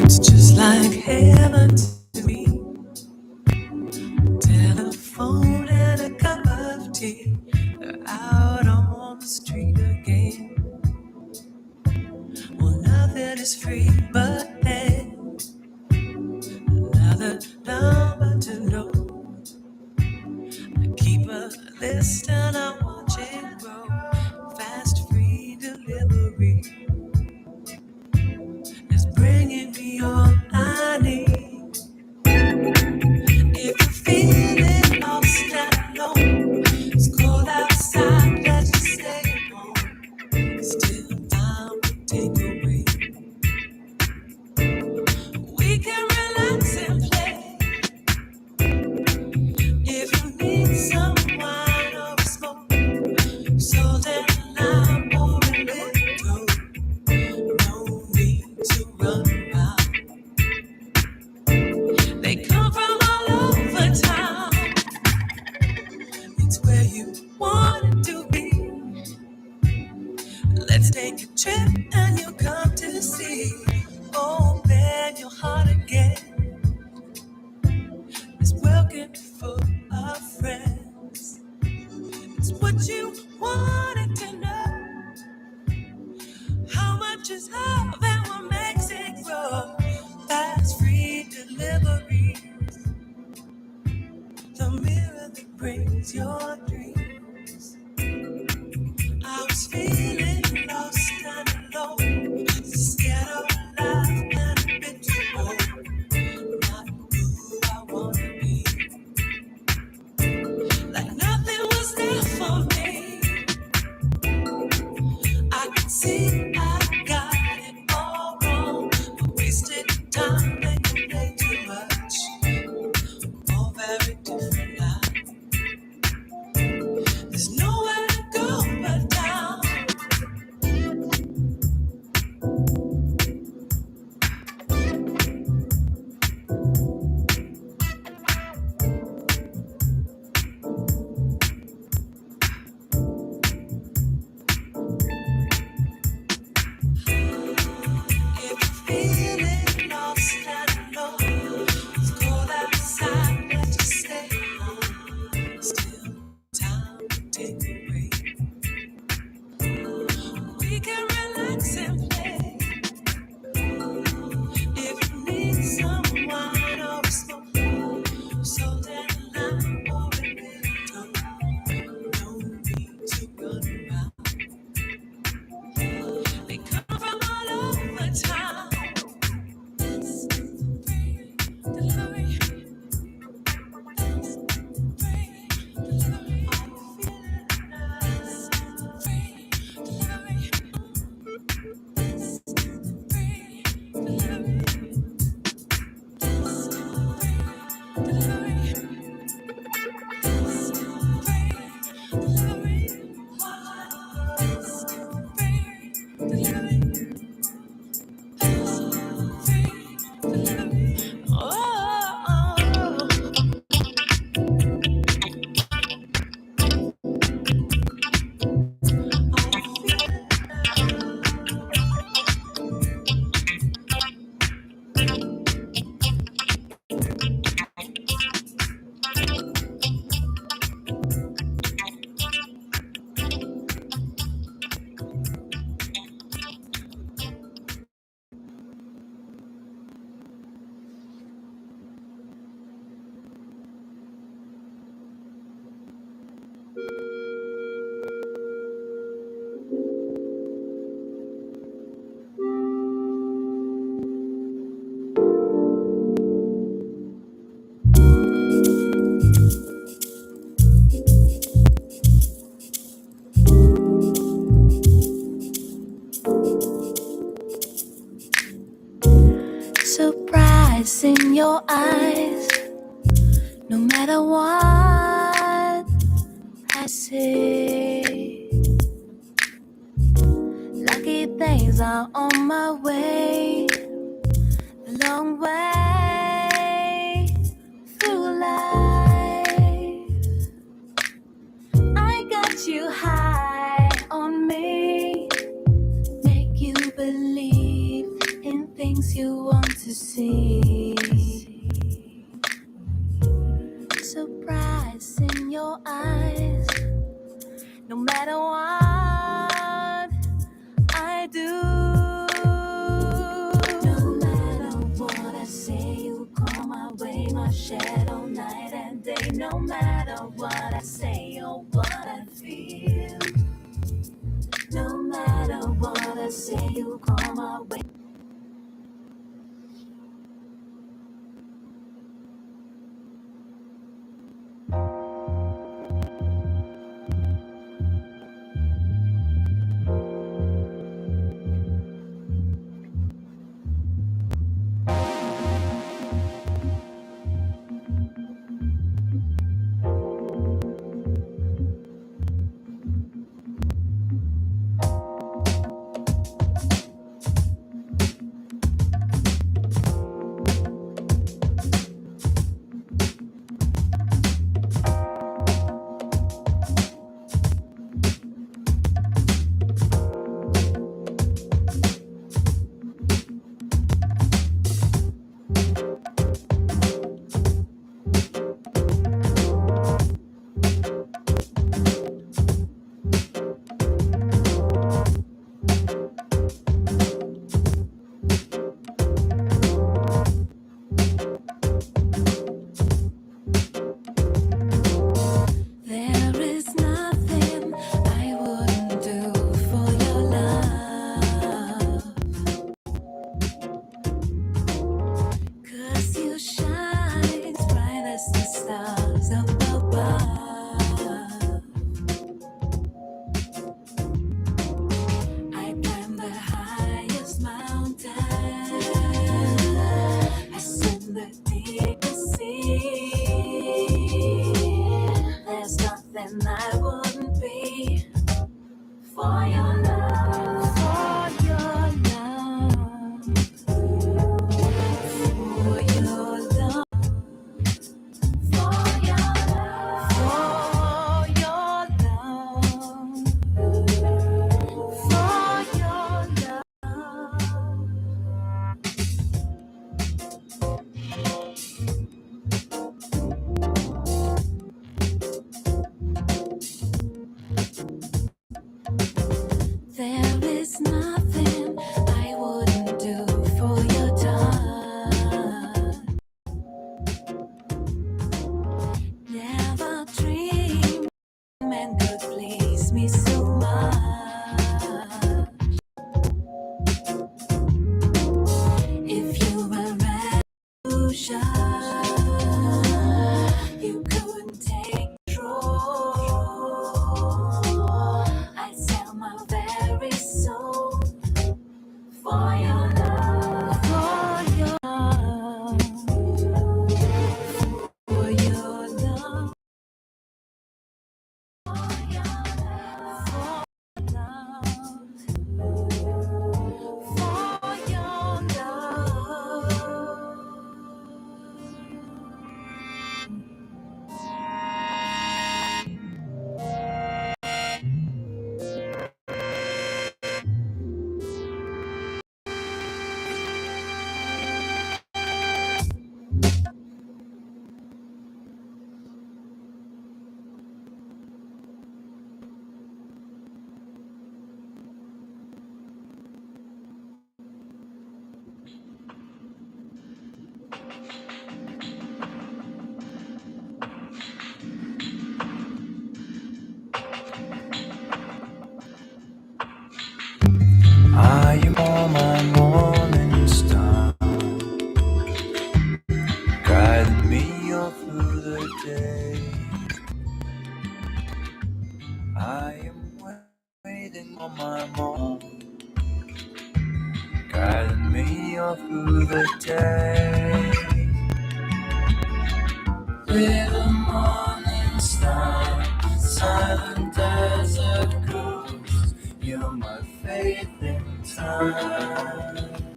It's just like heaven to me. Telephone and a cup of tea. They're out on the street again. Well, nothing is free but then another number to know. I keep a list and I watch it grow. Fast free delivery is bringing me all I need. If you feel it, I'll stand alone. It's cold outside, let's just stay home. Still, I will take away. We can relax and play. If you need some wine or a smoke, so then I'm pouring it through. No need to run around. They come from all over town. It's where you want to be. Let's take a trip and you'll come to see. Open your heart again. It's welcome full of friends. It's what you wanted to know. How much is love and what makes it grow? That's free delivery. The mirror that brings your dreams. I was feeling lost and alone, scared of life and a bit too old. Not who I wanna be. Like nothing was there for me. I can see I got it all wrong. I wasted time and complained too much. All very different now. surprise in your eyes, no matter what I say. Lucky things are on my way, a long way through life. I got you high on me, make you believe in things you want to see. Surprise in your eyes, no matter what I do. No matter what I say, you come my way, my shadow night and day. No matter what I say or what I feel. No matter what I say, you come my way. There is nothing I wouldn't do for your love, 'cause you shine bright as the stars up above. I climb the highest mountain, I swim the deepest sea. There's nothing I wouldn't be for your love, for your love, for your love, for your love, for your love, for your love. There is nothing I wouldn't do for your touch. Never dreamed man could please me so much. If you were illusion, you couldn't take control. I sell my very soul for your love, for your love, for your love, for your love, for your love. I am on my morning star, guiding me all through the day. I am waiting on my mom, guiding me all through the day. star, silent as a ghost. You're my faith in time.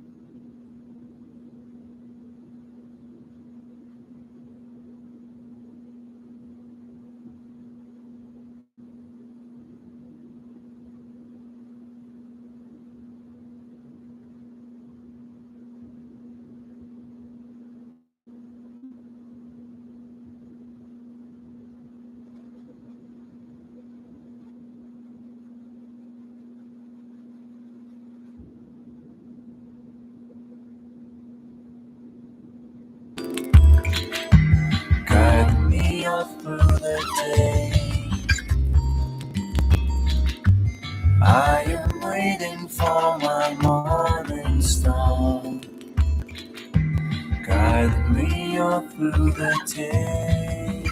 Guide me all through the day. I am waiting for my morning star. Guide me all through the day.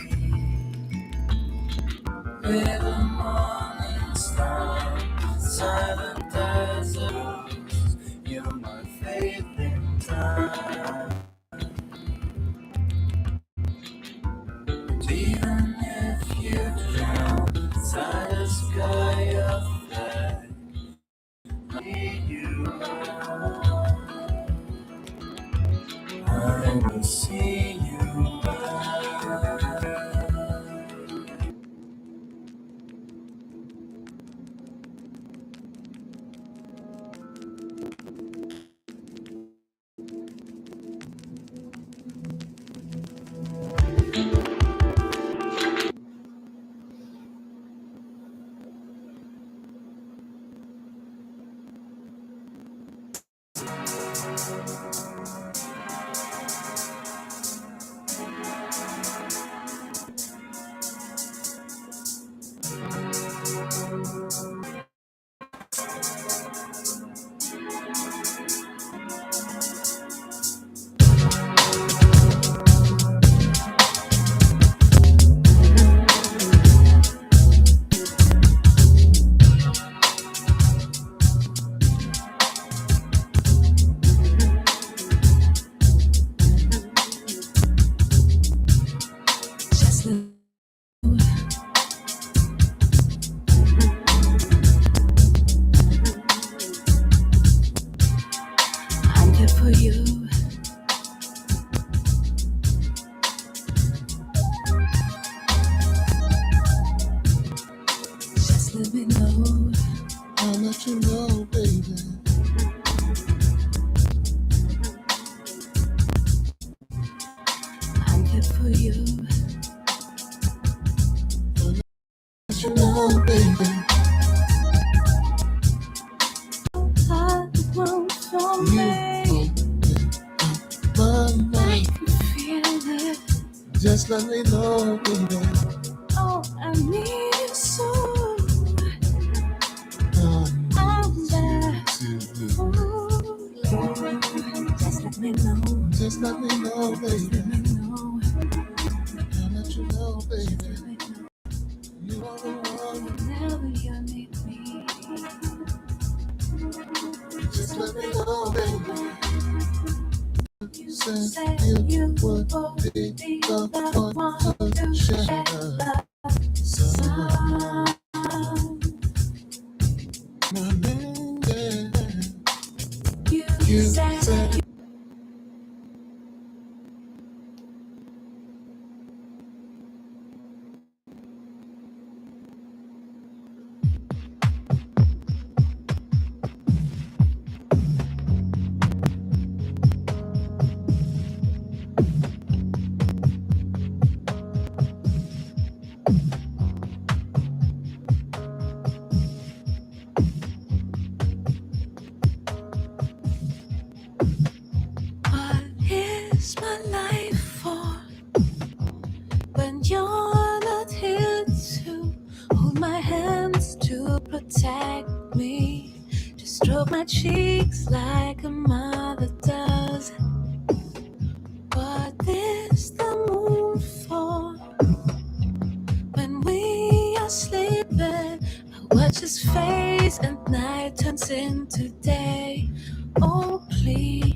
With a morning star, silent as a ghost. You're my faith in time. Even if you drown inside a sky of black, I need you. I will see you back. I'm here for you. Just let me know. I'll let you know, baby. I'm here for you. Let you know, baby. I want from me. I can feel it. Just let me know, baby. Oh, I need you so. I'm there. Just let me know. Just let me know, baby. Let me know. I'll let you know, baby. You are the one. Whenever you need me. Just let me know, baby. You said you would be the one to share the sun. My baby. You said you. What is my life for when you're not here to hold my hands to protect me, to stroke my cheeks like a mother does? What is the moon for when we are sleeping? I watch his face and night turns into day. Oh, please.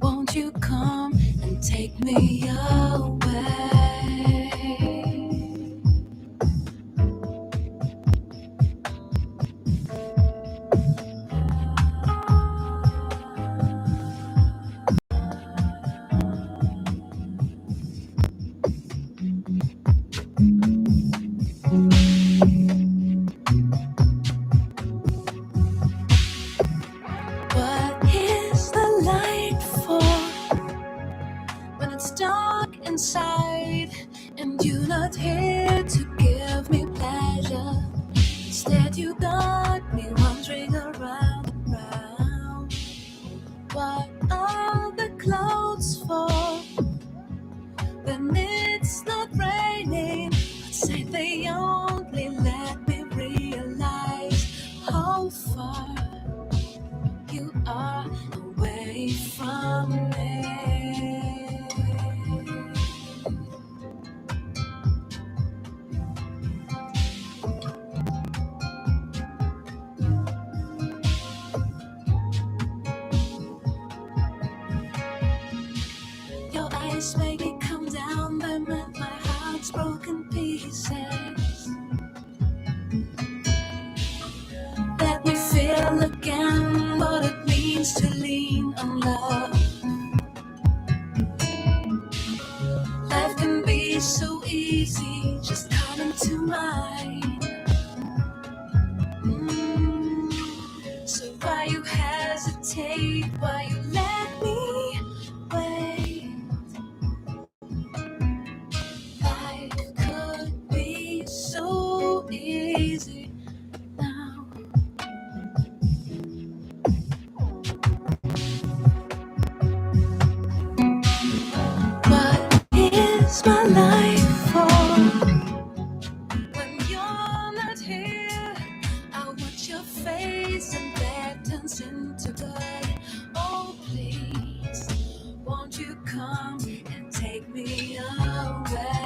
Won't you come and take me away? it's dark inside, and you're not here to give me pleasure. Instead, you got me wandering around and round. What are the clouds for? When it's not raining, I'd say they only let me realize how far you are away from me. Your eyes make me come down, them at my heart's broken pieces. Let me feel again what it means to lean on love. Life can be so easy, just come into mine. So why you hesitate, why you let me wait? Life could be so easy now. What is my life for? When you're not here, I watch your face and that turns into blood. Oh please, won't you come and take me away?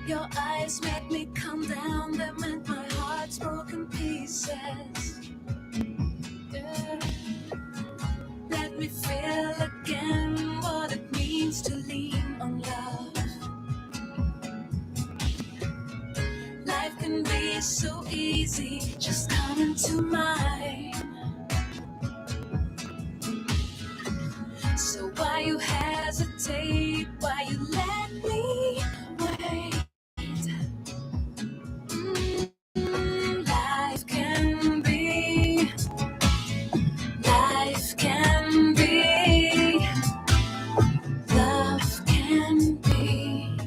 Your eyes make me come down, them and my heart's broken pieces. Yeah. Let me feel again what it means to lean on love. Life can be so easy, just come into mine. So why you hesitate, why you let me wait? Life can be, life can be, love can be.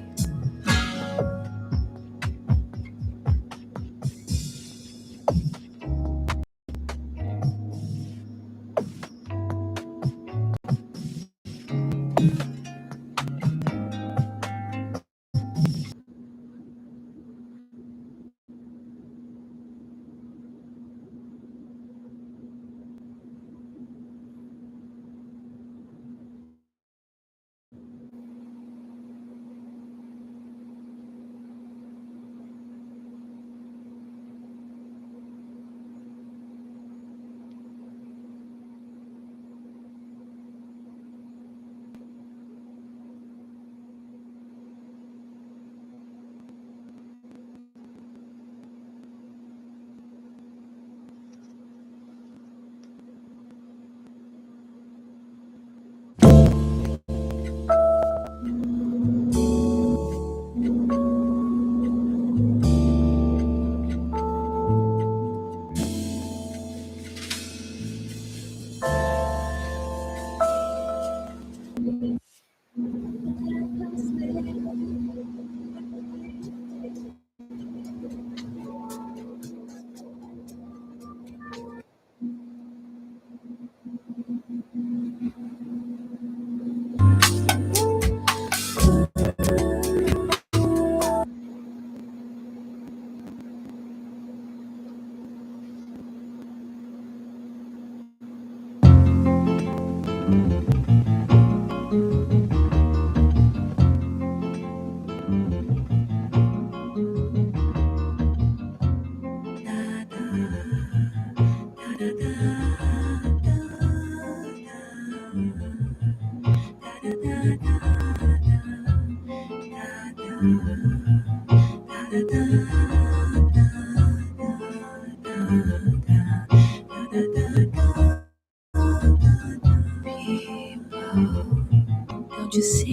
Don't you see?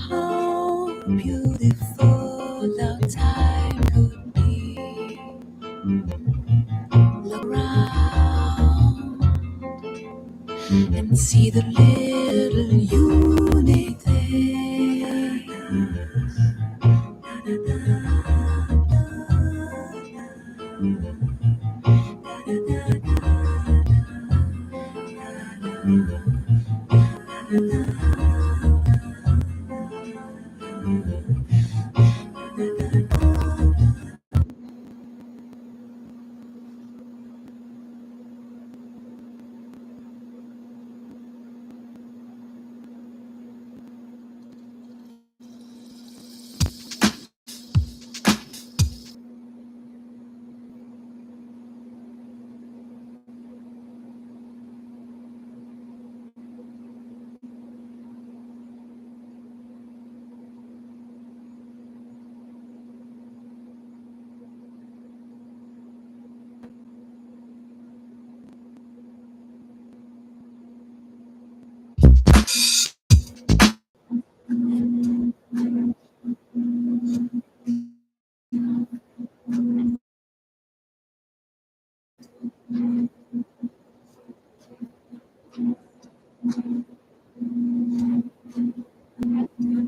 How beautiful our time could be. Look around and see the little unique things.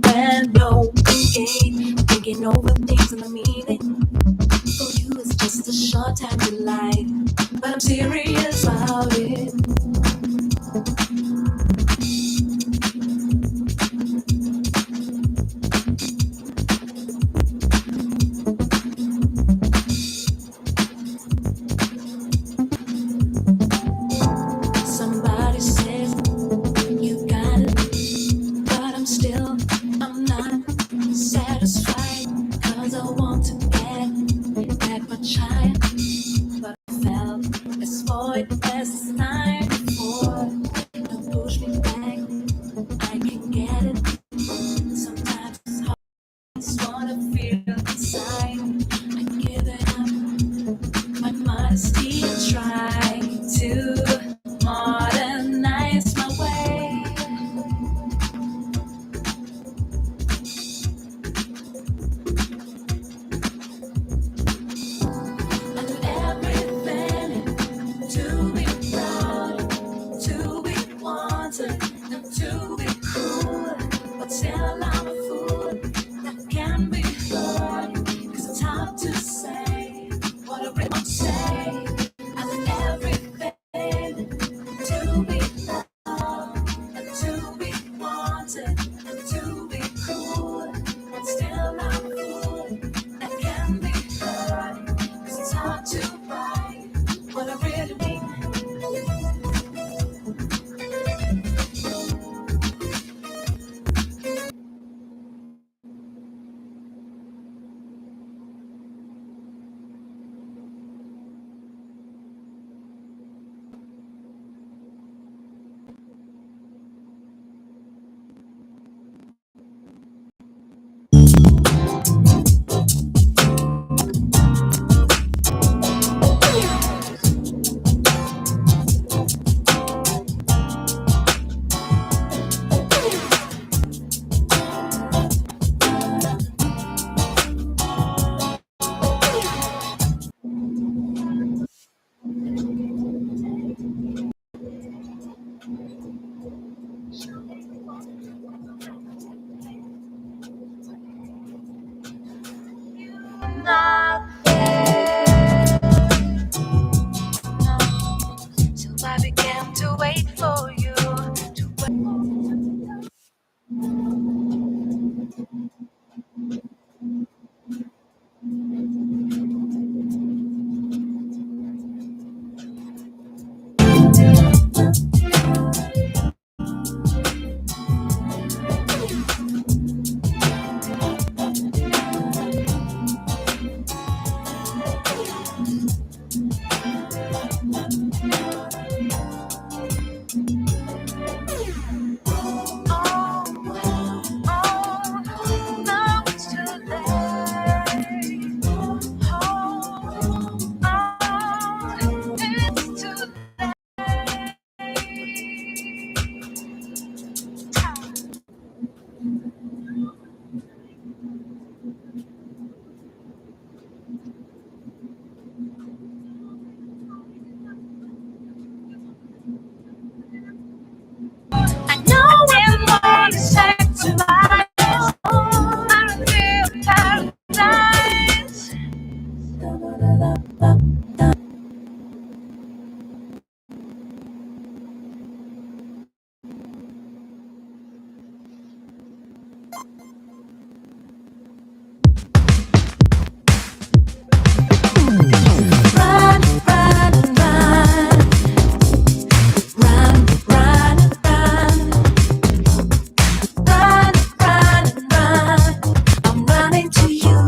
And no thinking, thinking over things and the meaning. For you, it's just a short time delight, but I'm serious about it. Somebody says you got it, but I'm not satisfied, 'cause I want to get back much higher, but I felt as void as this time before. Don't push me back, I can get it. Sometimes it's hard, I just wanna feel inside. I give it up, my modesty, I try to modernize my way. I do everything to be proud, to be wanted, and to be cool. But still I'm a fool that can be hurt, 'cause it's hard to say what I really want to say. I do everything to be loved, and to be wanted, and to be cool. But still I'm a fool that can be hurt, 'cause it's hard to write what I really mean. Run, run, run. Run, run, run. Run, run, run. I'm running to you.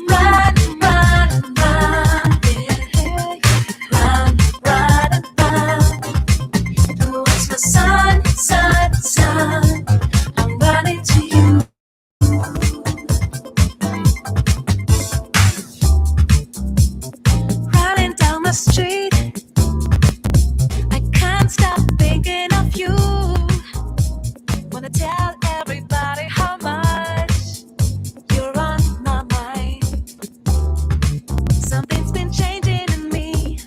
Run, run, run. Yeah. Run, run, run. Towards the sun, sun, sun. I'm running to you. Running down the street, I can't stop thinking of you. Wanna tell everybody how much you're on my mind. Something's been changing in me.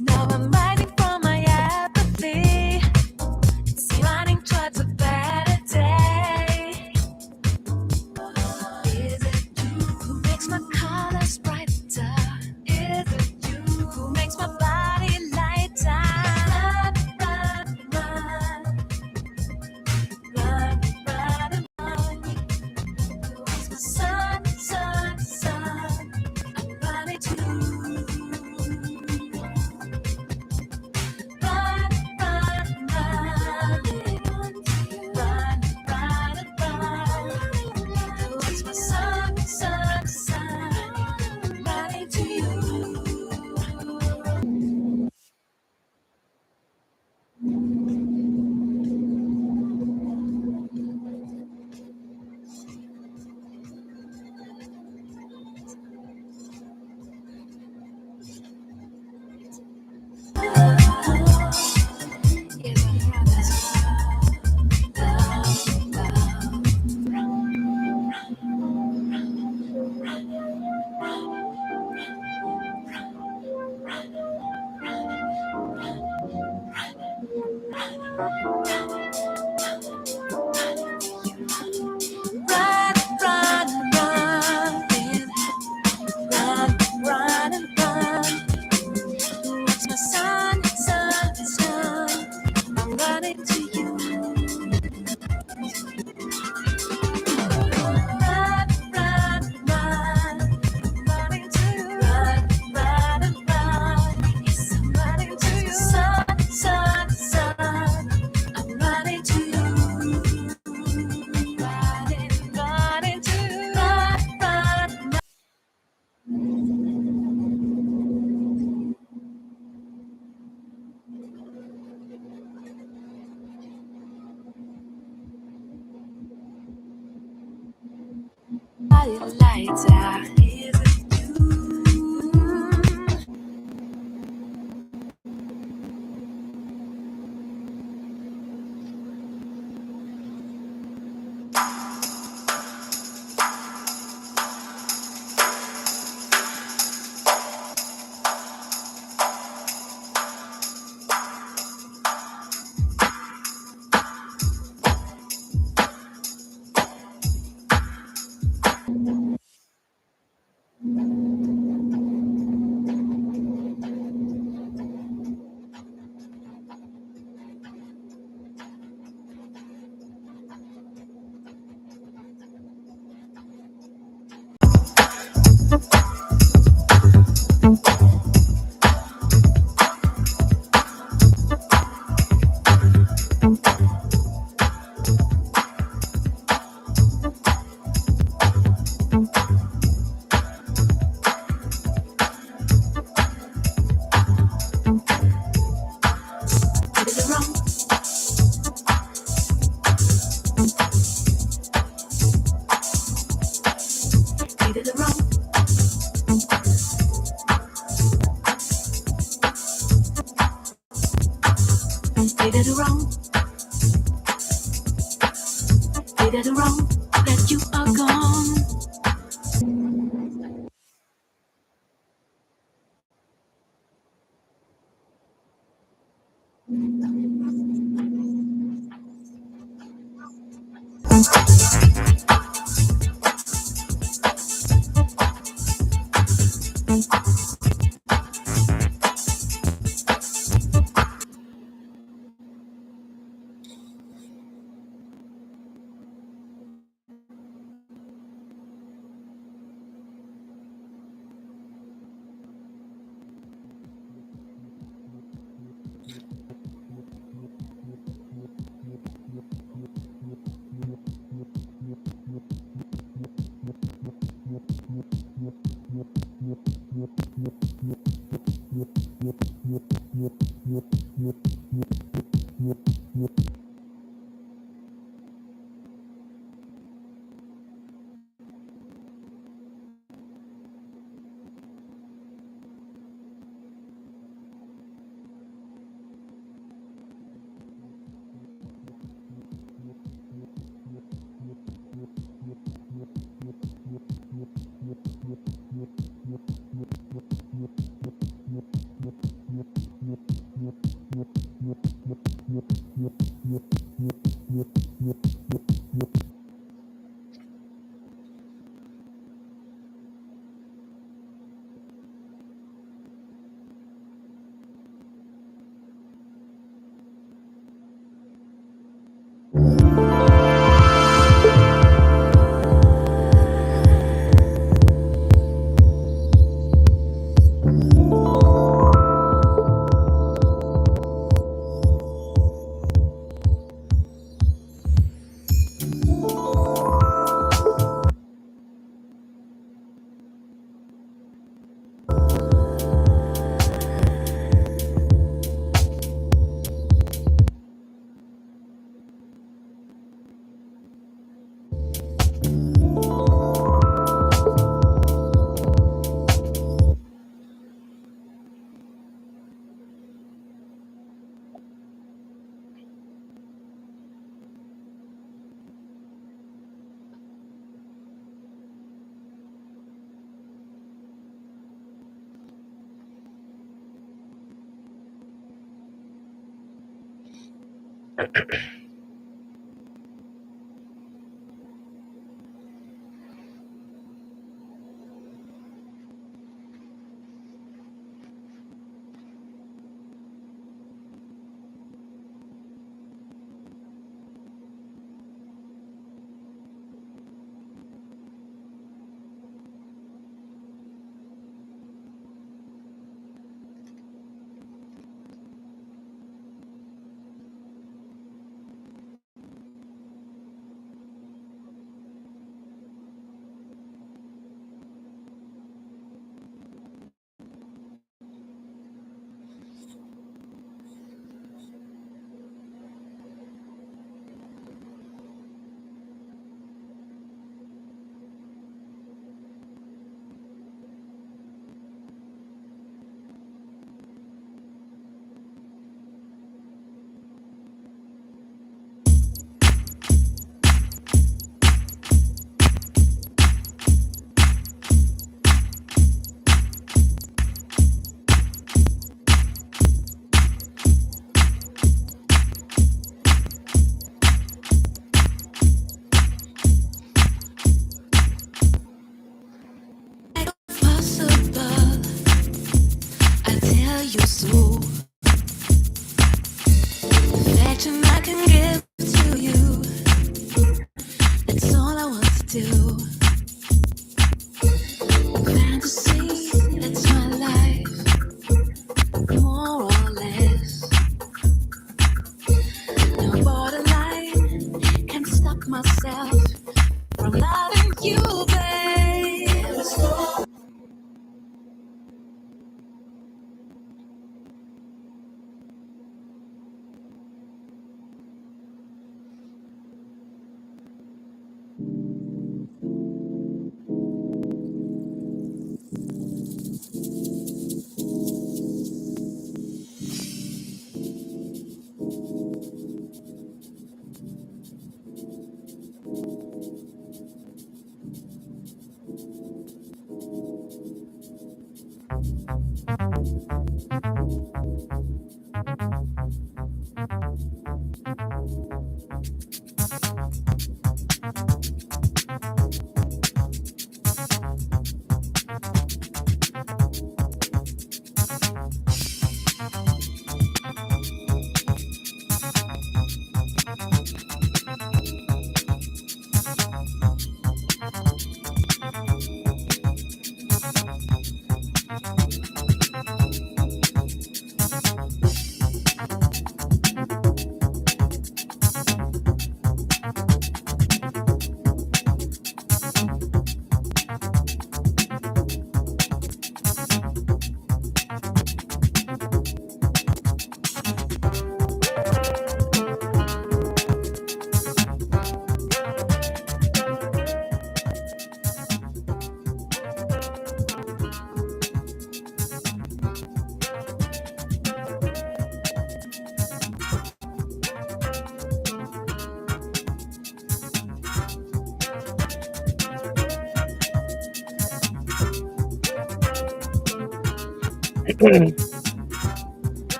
Now I'm hiding from my apathy. See, running towards a better day. Is it you who makes my colors brighter? Is it you who makes my body lighter? Run, run, run. Run, run, run. Towards the sun, sun, sun. I'm running to you. Run, run, run. Run, run, run. Towards the sun, sun, sun. I'm running to you. Run, run, run. Run, run, and run. Towards my sun, sun, sun. I'm running to you. Run, run, run. I'm running to you. Run, run, and run. Yes, I'm running to you. Sun, sun, sun. I'm running to you. Running, running to you. Run, run, run. Body lighter. Is it you? Did it wrong. Did it wrong. Did it wrong. Did it wrong. That you are gone.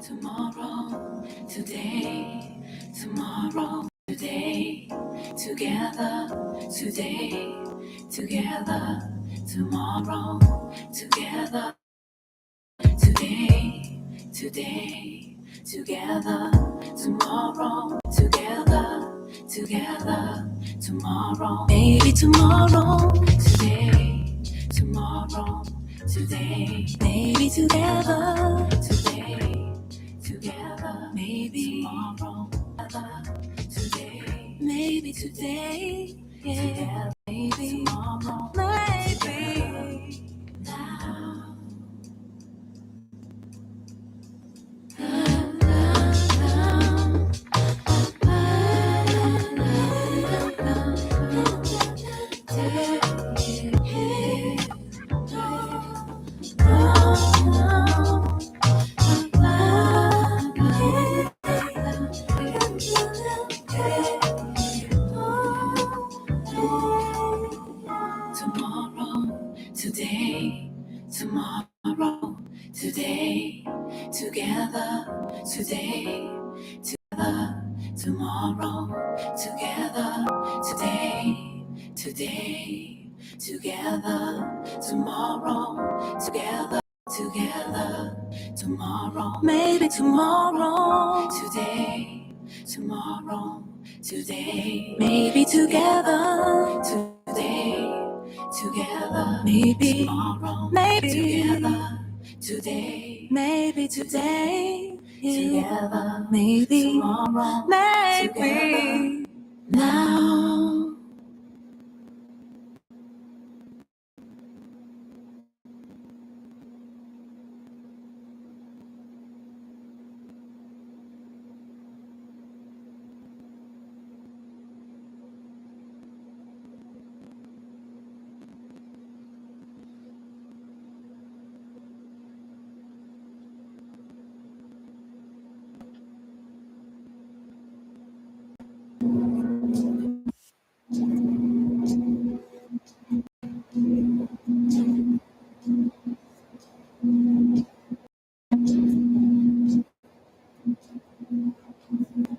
Tomorrow, today, tomorrow, today, together, today, together, tomorrow, together, today, today, together, tomorrow, together, together, tomorrow, maybe tomorrow, today, tomorrow, today, maybe together, today, together, maybe tomorrow, today, maybe today, yeah, maybe tomorrow, maybe now. Tomorrow, today, tomorrow, today, together, today, together, tomorrow, together, today, today, together, tomorrow, together, together, tomorrow, maybe tomorrow, today, tomorrow, today, maybe together, today, together, maybe tomorrow, maybe together, today, maybe today, together, maybe tomorrow, maybe now.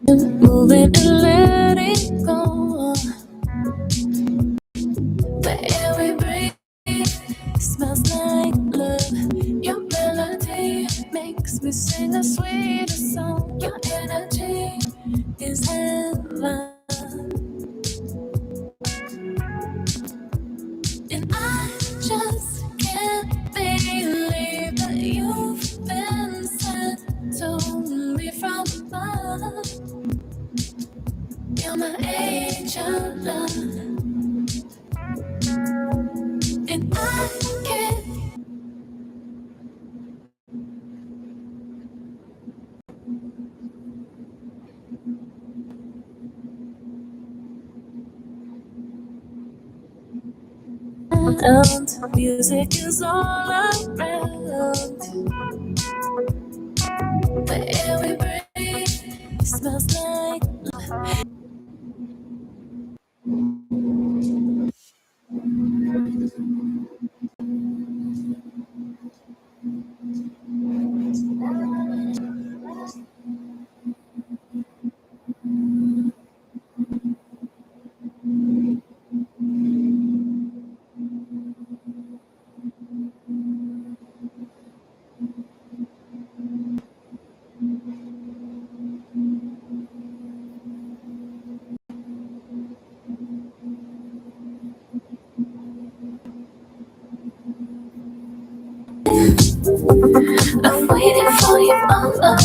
Move it and let it go. The air we breathe smells like love. Your melody makes me sing a sweeter song. Your energy is heaven, and I just can't believe that you've been sent to me from above. You're my angel love, and I can't. Music is all around. The air we breathe smells like love. I've waited for you all of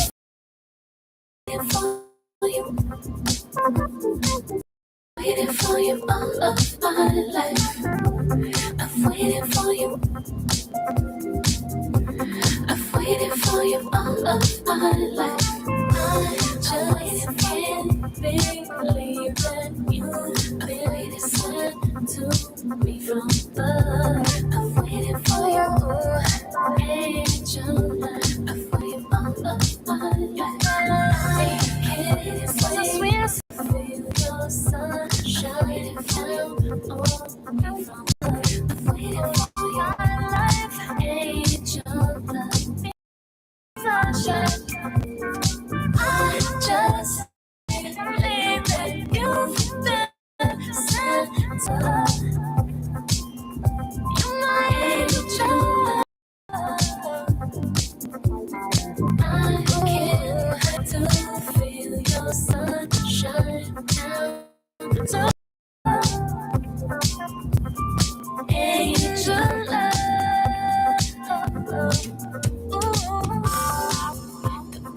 waited for you all of my life. I've waited for you. I've waited for you all of my life. I just can't believe that you've been sent to me from above. I've waited for you, angel. I've waited all of my life. It's so sweet. Feel your sunshine down on me from above. I've waited for your life, angel. Sunshine. I just can't believe that you've been sent to you're my angel. I can't wait to feel your sunshine now. So angel love.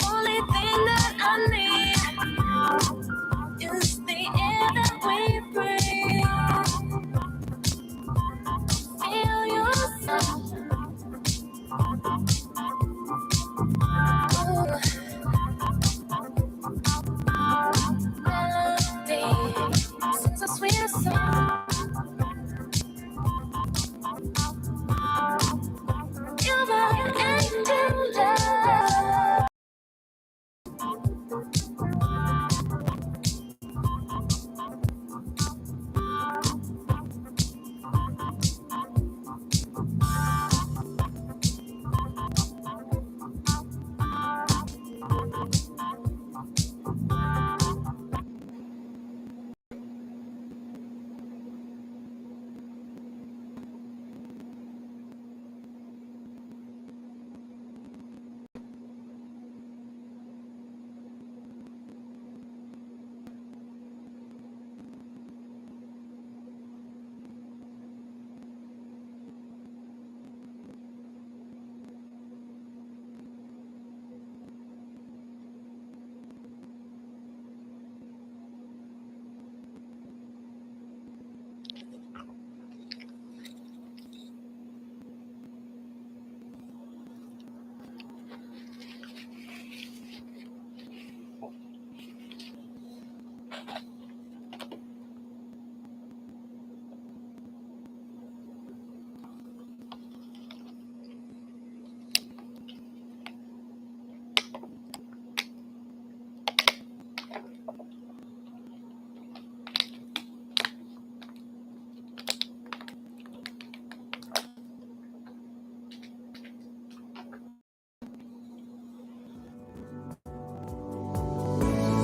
Only thing that I need is the air that we breathe. Feel your soul. Melody sings a sweet song. You're my angel love.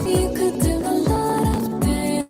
You could do a lot of things.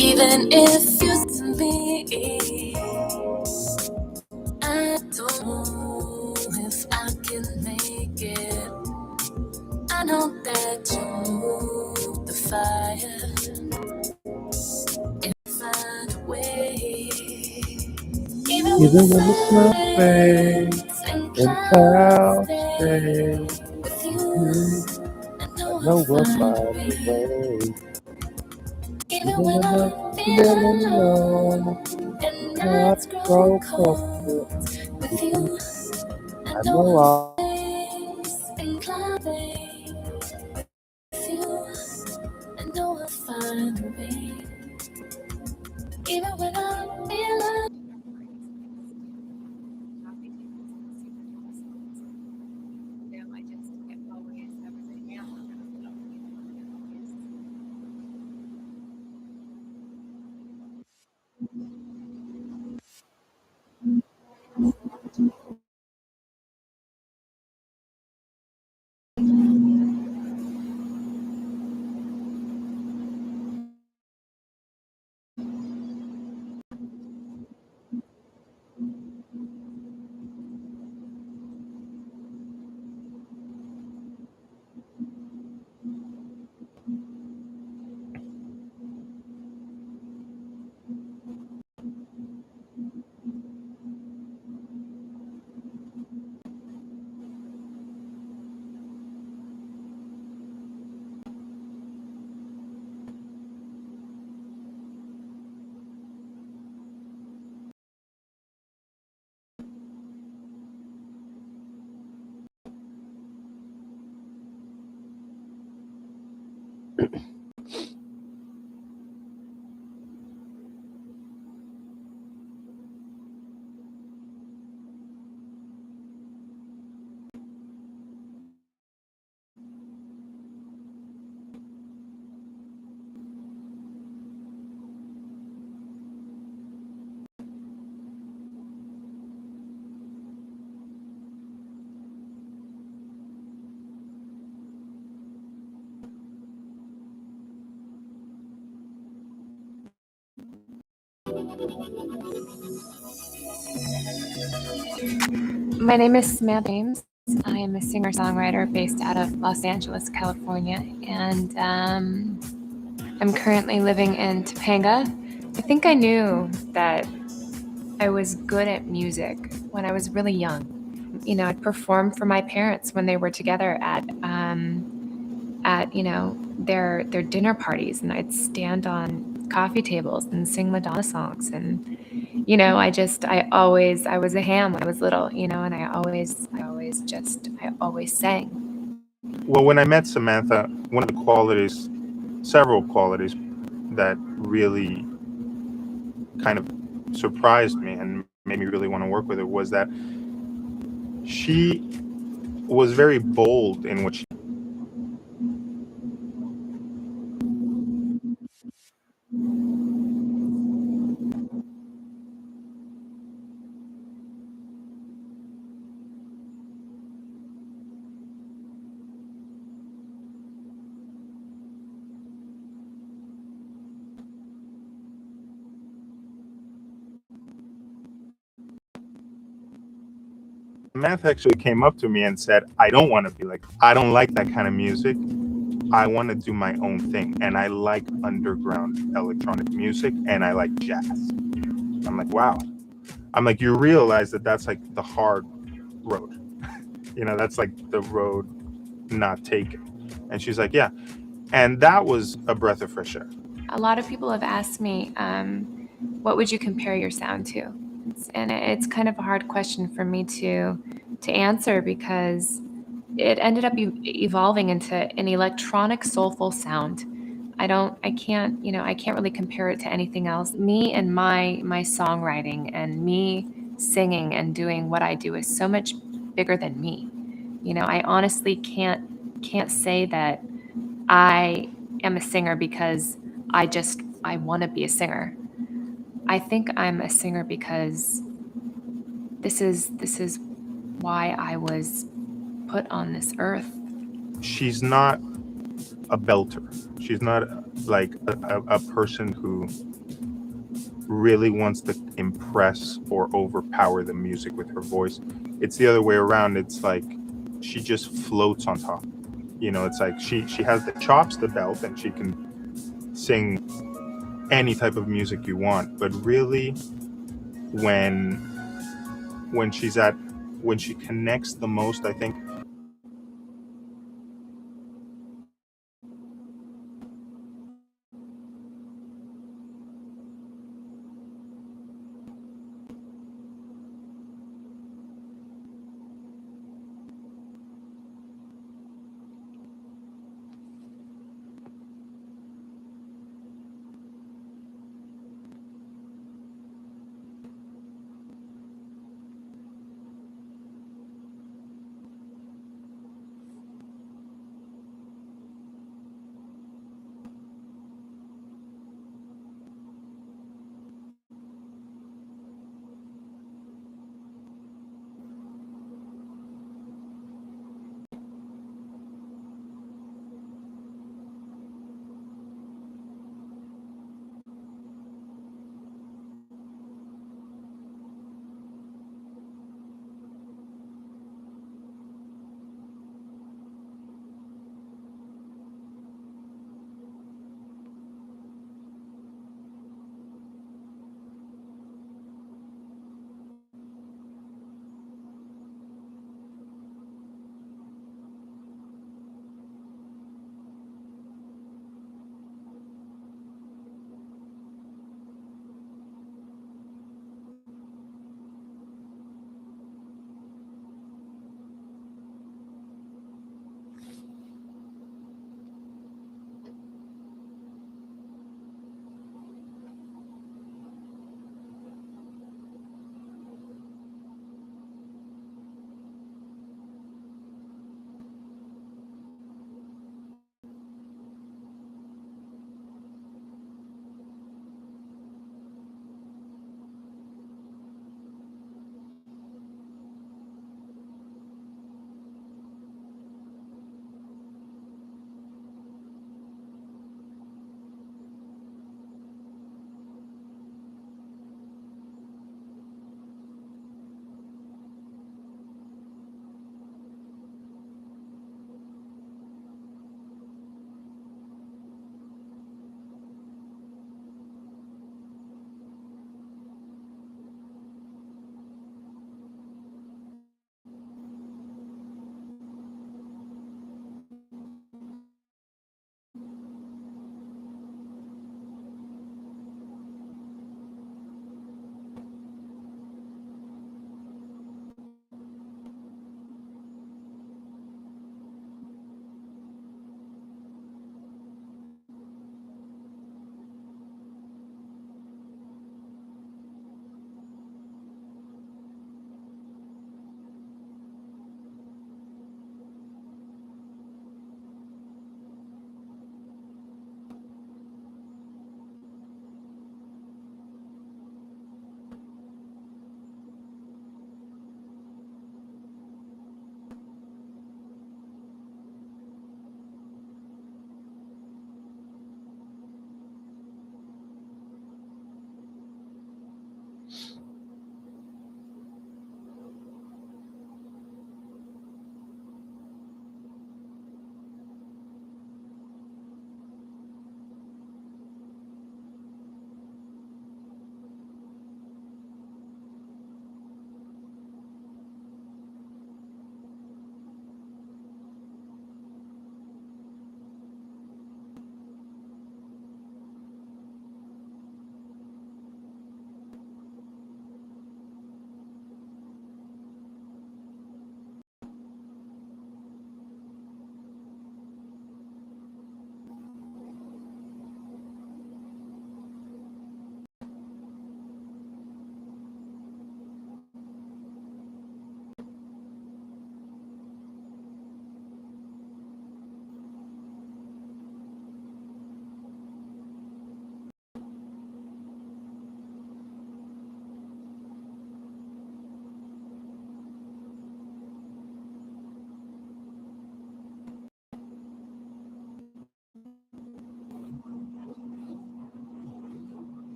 Even if you to me, I don't know if I can make it. I know that you move the fire and find a way. Even Even when when the sun fades fades and and clouds clouds stay stay, with you, I I know I'll know we'll find a find a way. way. Even when I'm feeling alone and nights grow cold with you, I know I'll face and climbing with you. I know I'll find a way. Even when I'm feeling. My name is Samantha James. I am a singer-songwriter based out of Los Angeles, California, and I'm currently living in Topanga. I think I knew that I was good at music when I was really young. You know, I'd perform for my parents when they were together at their dinner parties, and I'd stand on coffee tables and sing Madonna songs. And I was a ham when I was little, and I always sang. Well, when I met Samantha, one of the qualities, several qualities that really kind of surprised me and made me really want to work with her was that she was very bold in what she Samantha actually came up to me and said, I don't want to be like, I don't like that kind of music. I want to do my own thing. And I like underground electronic music and I like jazz. I'm like, wow. I'm like, you realize that that's like the hard road. That's like the road not taken. And she's like, yeah. And that was a breath of fresh air. A lot of people have asked me, what would you compare your sound to? And it's kind of a hard question for me to answer because it ended up evolving into an electronic soulful sound. I can't really compare it to anything else. Me and my songwriting and me singing and doing what I do is so much bigger than me. I honestly can't say that I am a singer because I want to be a singer. I think I'm a singer because this is why I was put on this earth. She's not a belter. She's not like a person who really wants to impress or overpower the music with her voice. It's the other way around. It's like she just floats on top. It's like she has the chops, the belt, and she can sing any type of music you want. But really, when she connects the most, I think,